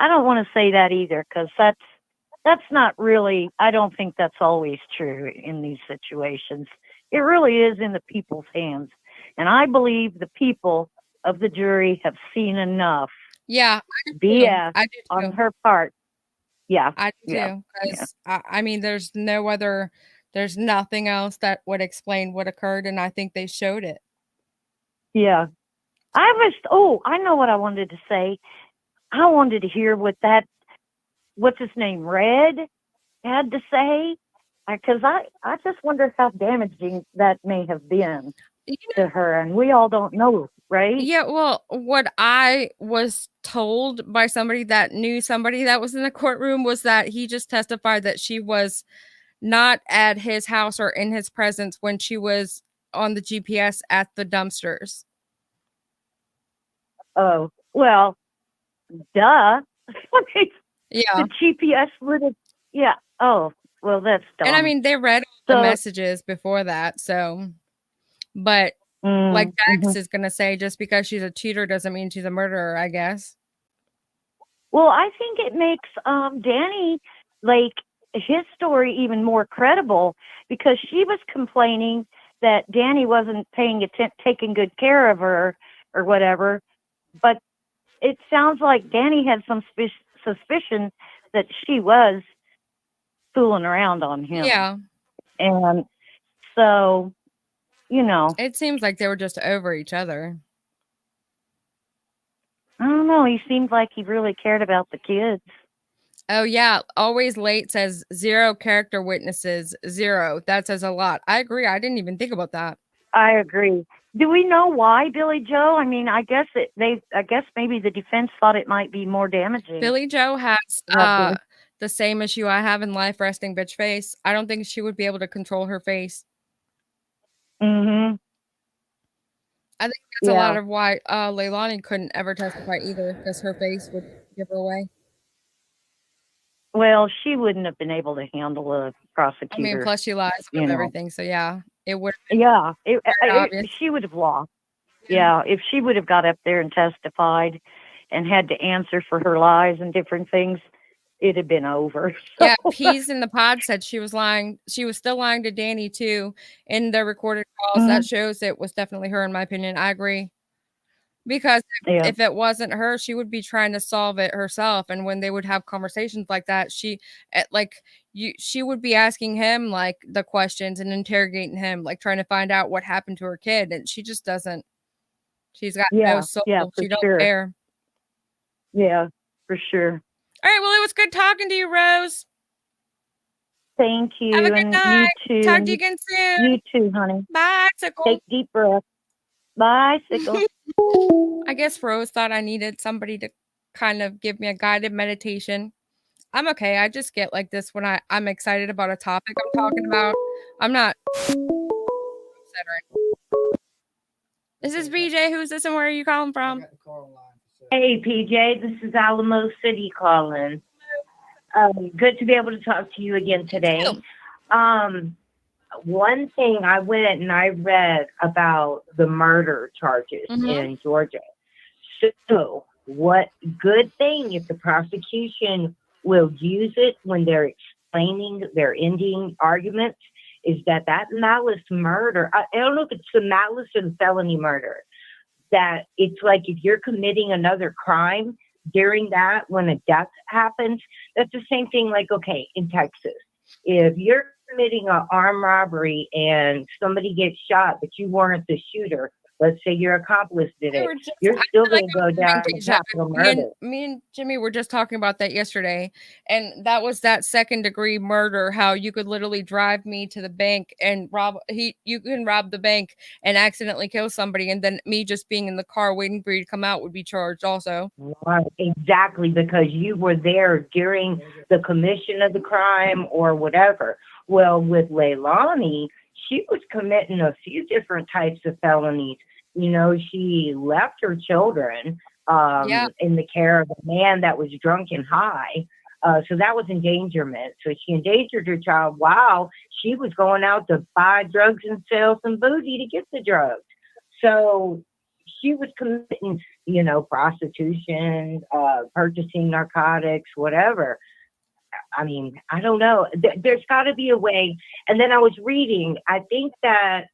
don't want to say that either, because that's not really, I don't think that's always true in these situations. It really is in the people's hands. And I believe the people of the jury have seen enough Yeah, I do too. BS I do on too. her part. Yeah. I do Yeah. too. Because I mean, there's nothing else that would explain what occurred, and I think they showed it. Yeah. I know what I wanted to say. I wanted to hear what what's his name, Red, had to say. Because I just wonder how damaging that may have been to her. And we all don't know, right? Yeah, well, what I was told by somebody that knew somebody that was in the courtroom was that he just testified that she was not at his house or in his presence when she was on the GPS at the dumpsters. Oh, well, duh. Yeah. The GPS would have, yeah. Oh, well, that's dumb. And I mean, they read the messages before that, so, but like Dax is going to say, just because she's a cheater doesn't mean she's a murderer, I guess. Well, I think it makes Danny, like, his story even more credible, because she was complaining that Danny wasn't taking good care of her or whatever. But it sounds like Danny had some suspicion that she was fooling around on him. Yeah. And so, it seems like they were just over each other. I don't know. He seemed like he really cared about the kids. Oh, yeah. Always late says 0 character witnesses, 0. That says a lot. I agree. I didn't even think about that. I agree. Do we know why, Billy Joe? I mean, I guess maybe the defense thought it might be more damaging. Billy Joe has the same issue I have in life, resting bitch face. I don't think she would be able to control her face. Mm-hmm. I think that's a lot of why Leilani couldn't ever testify either, because her face would give her away. Well, she wouldn't have been able to handle a prosecutor. I mean, plus she lies about everything, so yeah, it would. Yeah, obvious. She would have lost. Yeah, if she would have got up there and testified and had to answer for her lies and different things, it'd have been over. So. Yeah, Peas in the Pod said she was lying. She was still lying to Danny too in the recorded calls. That shows it was definitely her, in my opinion. I agree. Because if it wasn't her, she would be trying to solve it herself. And when they would have conversations like that, she would be asking him like the questions and interrogating him, like trying to find out what happened to her kid. And she just doesn't. She's got no soul. She don't care. Yeah, for sure. All right. Well, it was good talking to you, Rose. Thank you. Have a good night. You too. Talk to you again soon. You too, honey. Bye, Sickle. Take deep breaths. Bye, Sickle. I guess Rose thought I needed somebody to kind of give me a guided meditation. I'm okay. I just get like this when I'm excited about a topic I'm talking about. I'm not This is BJ. Who's this and where are you calling from? Hey, PJ, this is Alamo City calling. Good to be able to talk to you again today. One thing I went and I read about the murder charges in Georgia. So, what good thing if the prosecution will use it when they're explaining their ending arguments is that malice murder, I don't know if it's the malice or the felony murder, that it's like if you're committing another crime during that, when a death happens, that's the same thing like, okay, in Texas, if you're committing an armed robbery and somebody gets shot, but you weren't the shooter, let's say your accomplice did it, you're still going to go down to capital murder. Me and Jimmy were just talking about that yesterday, and that was that second degree murder, how you could literally drive me to the bank and you can rob the bank and accidentally kill somebody, and then me just being in the car waiting for you to come out would be charged also. Right, exactly, because you were there during the commission of the crime or whatever. Well, with Leilani, she was committing a few different types of felonies. You know, she left her children in the care of a man that was drunk and high. So that was endangerment. So she endangered her child while she was going out to buy drugs and sell some booty to get the drugs. So she was committing, you know, prostitution, purchasing narcotics, whatever. I mean, I don't know. There's got to be a way. And then I was reading, I think that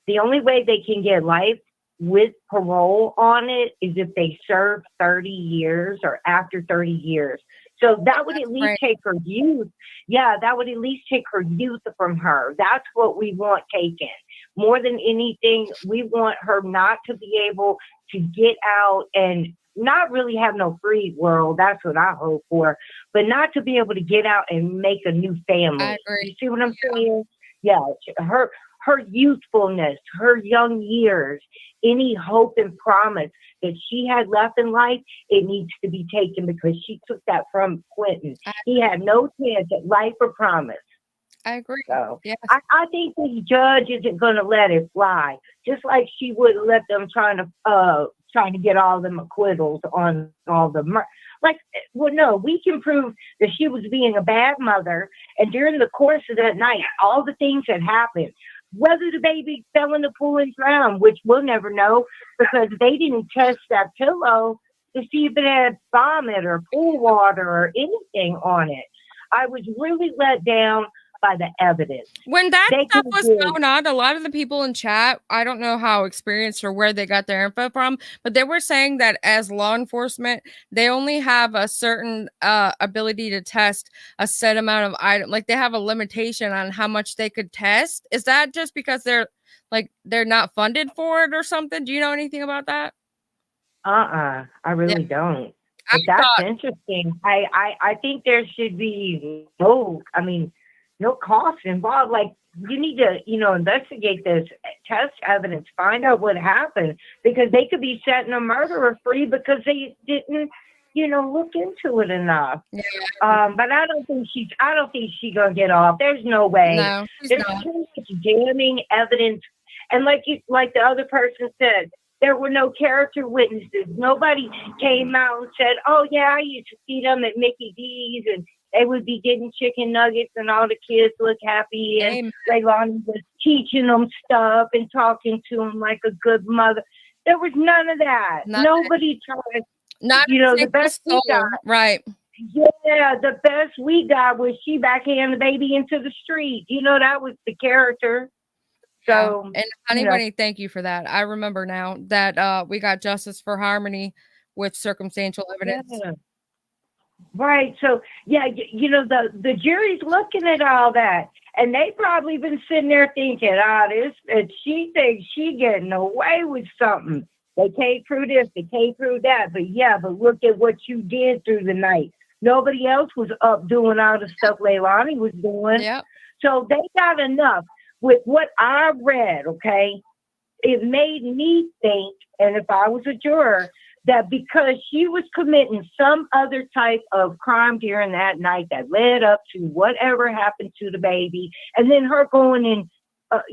the only way they can get life with parole on it is if they serve 30 years or after 30 years. So that would at least take her youth. Yeah, that would at least take her youth from her. That's what we want taken. More than anything, we want her not to be able to get out and not really have no free world. That's what I hope for. But not to be able to get out and make a new family. I agree. You see what I'm saying? Yeah, her youthfulness, her young years, any hope and promise that she had left in life, it needs to be taken because she took that from Quinton. He had no chance at life or promise. I agree. So yes. I think the judge isn't going to let it fly, just like she wouldn't let them trying to get all them acquittals on all the no, we can prove that she was being a bad mother, and during the course of that night, all the things that happened, whether the baby fell in the pool and drowned, which we'll never know because they didn't test that pillow to see if it had vomit or pool water or anything on it. I was really let down by the evidence. When that stuff was going on, a lot of the people in chat, I don't know how experienced or where they got their info from, but they were saying that as law enforcement, they only have a certain ability to test a set amount of items. Like they have a limitation on how much they could test. Is that just because they're not funded for it or something? Do you know anything about that? I really don't. But that's interesting. I think there should be no cost involved. Like you need to, investigate this, test evidence, find out what happened, because they could be setting a murderer free because they didn't, look into it enough. Yeah. But I don't think she's gonna get off. There's no way. No, there's too much damning evidence. And like the other person said, there were no character witnesses. Nobody came out and said, "Oh yeah, I used to see them at Mickey D's and they would be getting chicken nuggets and all the kids look happy." And Leilani was teaching them stuff and talking to them like a good mother. There was none of that. Nobody tried. The best we got. Right. Yeah, the best we got was she backhanded the baby into the street. That was the character. So, and Honey Bunny, thank you for that. I remember now that we got justice for Harmony with circumstantial evidence. Yeah. Right. So, the jury's looking at all that, and they probably been sitting there thinking, she thinks she getting away with something. They can't prove this, they can't prove that. But look at what you did through the night. Nobody else was up doing all the stuff Leilani was doing. Yep. So they got enough. With what I read, okay, it made me think, and if I was a juror, that because she was committing some other type of crime during that night that led up to whatever happened to the baby, and then her going and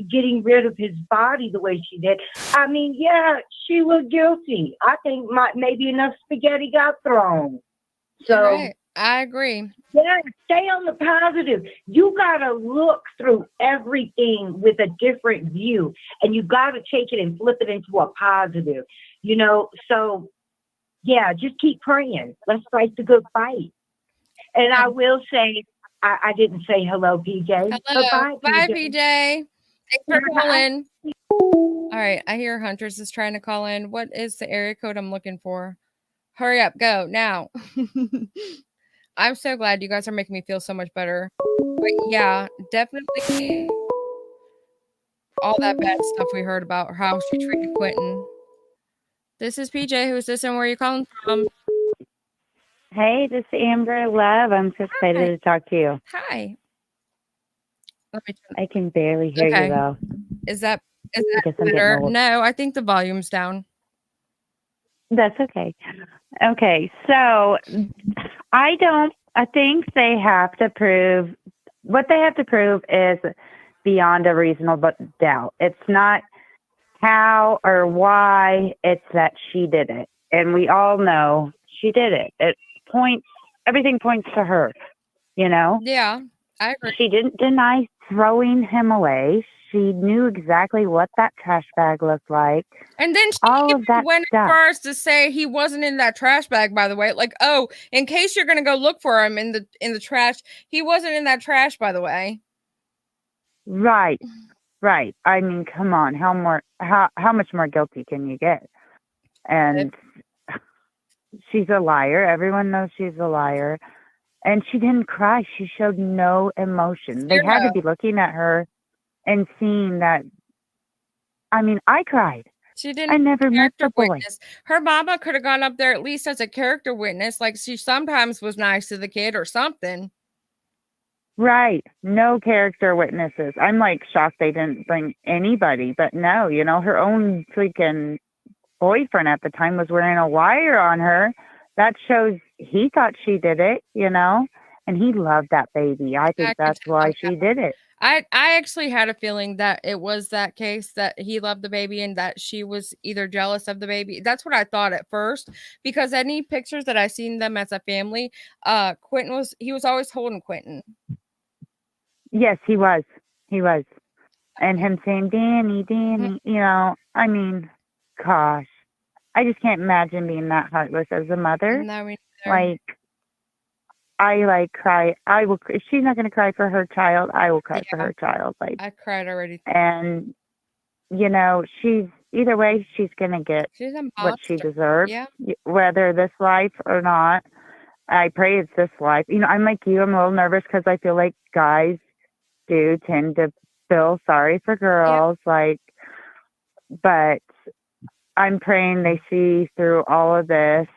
getting rid of his body the way she did. I mean, yeah, she was guilty. I think maybe enough spaghetti got thrown. So, Right. I agree. yeah, stay on the positive. You got to look through everything with a different view, and you got to take it and flip it into a positive, you know? So, yeah, just keep praying. Let's fight the good fight. And I will say, I didn't say hello, PJ. Hello. Bye, Bye, PJ. PJ. Thanks for calling. All right. I hear Hunters is trying to call in. What is the area code I'm looking for? Hurry up. Go now. I'm so glad you guys are making me feel so much better. But yeah, definitely all that bad stuff we heard about how she treated Quinton. This is PJ. Who's this and where are you calling from? Hey, this is Amber Love. I'm so excited to talk to you. Hi. I can barely hear you though. Is that I guess I'm getting better? old. No, I think the volume's down. That's okay. Okay, so I think they have to prove what they have to prove is beyond a reasonable doubt. It's not how or why, it's that she did it. And we all know she did it. Everything points to her, you know? Yeah, I agree. She didn't deny throwing him away. She knew exactly what that trash bag looked like. And then she all even of that went stuff. first to say he wasn't in that trash bag, by the way. Like, oh, in case you're gonna go look for him in the trash, he wasn't in that trash, by the way. Right. Right. I mean, come on. How much more guilty can you get? And she's a liar. Everyone knows she's a liar. And she didn't cry. She showed no emotion. They had to be looking at her and seeing that. I mean, I cried. She didn't. I never met the boy. Witness. Her mama could have gone up there at least as a character witness, like she sometimes was nice to the kid or something. Right. No character witnesses. I'm like shocked they didn't bring anybody, but no, you know, her own freaking boyfriend at the time was wearing a wire on her. That shows he thought she did it, you know, and he loved that baby. I think that's why she did it. I actually had a feeling that it was that case that he loved the baby and that she was either jealous of the baby. That's what I thought at first, because any pictures that I seen them as a family, Quinton was always holding Quinton. Yes, he was. He was. And him saying, Danny, Danny, you know, I mean, gosh, I just can't imagine being that heartless as a mother. No, like, I like cry. I will. If she's not going to cry for her child, I will cry for her child. Like, I cried already. And, you know, either way, she's going to get She's a what she monster. deserves, Yeah. whether this life or not. I pray it's this life. You know, I'm like you. I'm a little nervous because I feel like guys do tend to feel sorry for girls. Like, but I'm praying they see through all of this.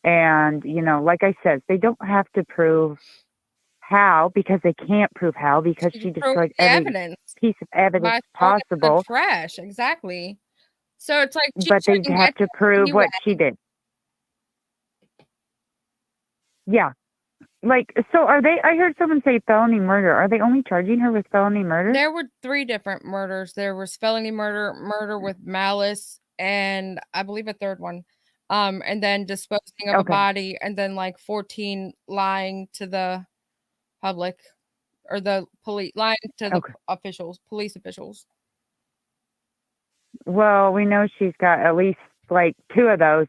And, you know, like I said, they don't have to prove how, because they can't prove how, because she destroyed every piece of evidence possible. Trash, exactly. So it's like, But they have to prove what she did. Yeah. Like, so are they? I heard someone say felony murder. Are they only charging her with felony murder? There were 3 different murders. There was felony murder, murder with malice, and I believe a third one. And then disposing of a body, and then like 14 lying to the public or the police, lying to the police officials. Well, we know she's got at least like 2 of those,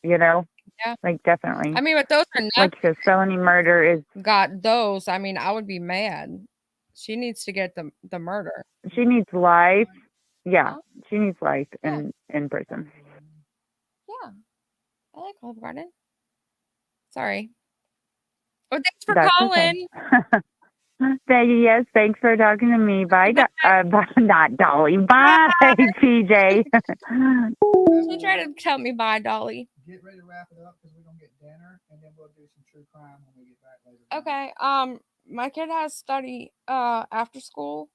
you know? Yeah. Like, definitely. I mean, but those are not. Like, because felony murder is. Got those. I mean, I would be mad. She needs to get the murder. She needs life. Yeah. She needs life in prison. Yeah. I like Olive Garden. Sorry. Oh, thanks for calling. Okay. Yes, thanks for talking to me. Bye, not Dolly. Bye, PJ. She tried to tell me bye, Dolly. Get ready to wrap it up because we're gonna get dinner and then we'll do some true crime when we get back later. Okay. My kid has study after school,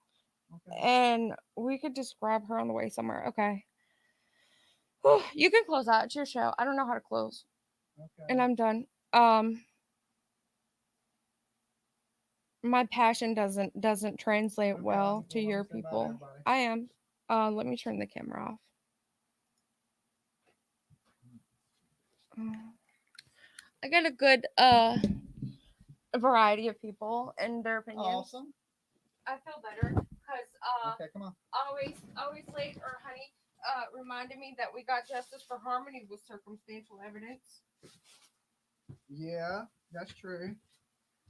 and we could just grab her on the way somewhere. Okay. You can close out. It's your show. I don't know how to close. Okay. And I'm done. My passion doesn't translate Okay, well to hold on, your say bye to people. everybody. I am. Let me turn the camera off. I got a good variety of people and their opinions. Awesome. I feel better because Okay, come on. always late or honey reminded me that we got justice for harmony with circumstantial evidence. Yeah, that's true.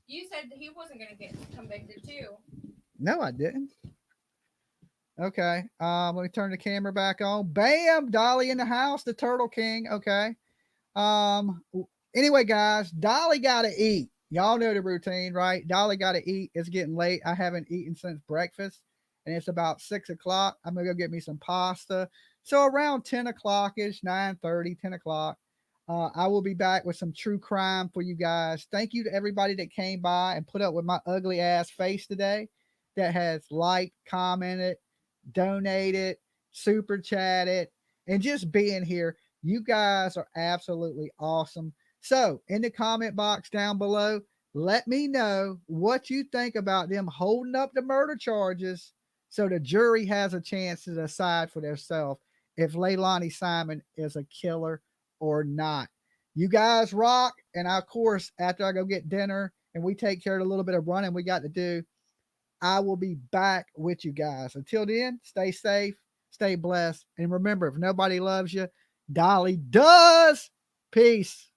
You said that he wasn't going to get convicted too. No, I didn't. Okay. Let me turn the camera back on. Bam! Dolly in the house, the Turtle King. Okay. Anyway, guys, Dolly got to eat. Y'all know the routine, right? Dolly got to eat. It's getting late. I haven't eaten since breakfast, and it's about 6 o'clock. I'm gonna go get me some pasta. So around 10 o'clock ish, 9:30, 10 o'clock. I will be back with some true crime for you guys. Thank you to everybody that came by and put up with my ugly ass face today, that has liked, commented, donated, super chatted, and just being here. You guys are absolutely awesome. So, in the comment box down below, let me know what you think about them holding up the murder charges so the jury has a chance to decide for themselves if Leilani Simon is a killer or not. You guys rock. And of course, after I go get dinner and we take care of a little bit of running we got to do, I will be back with you guys. Until then, stay safe, stay blessed. And remember, if nobody loves you, Dolly does. Peace.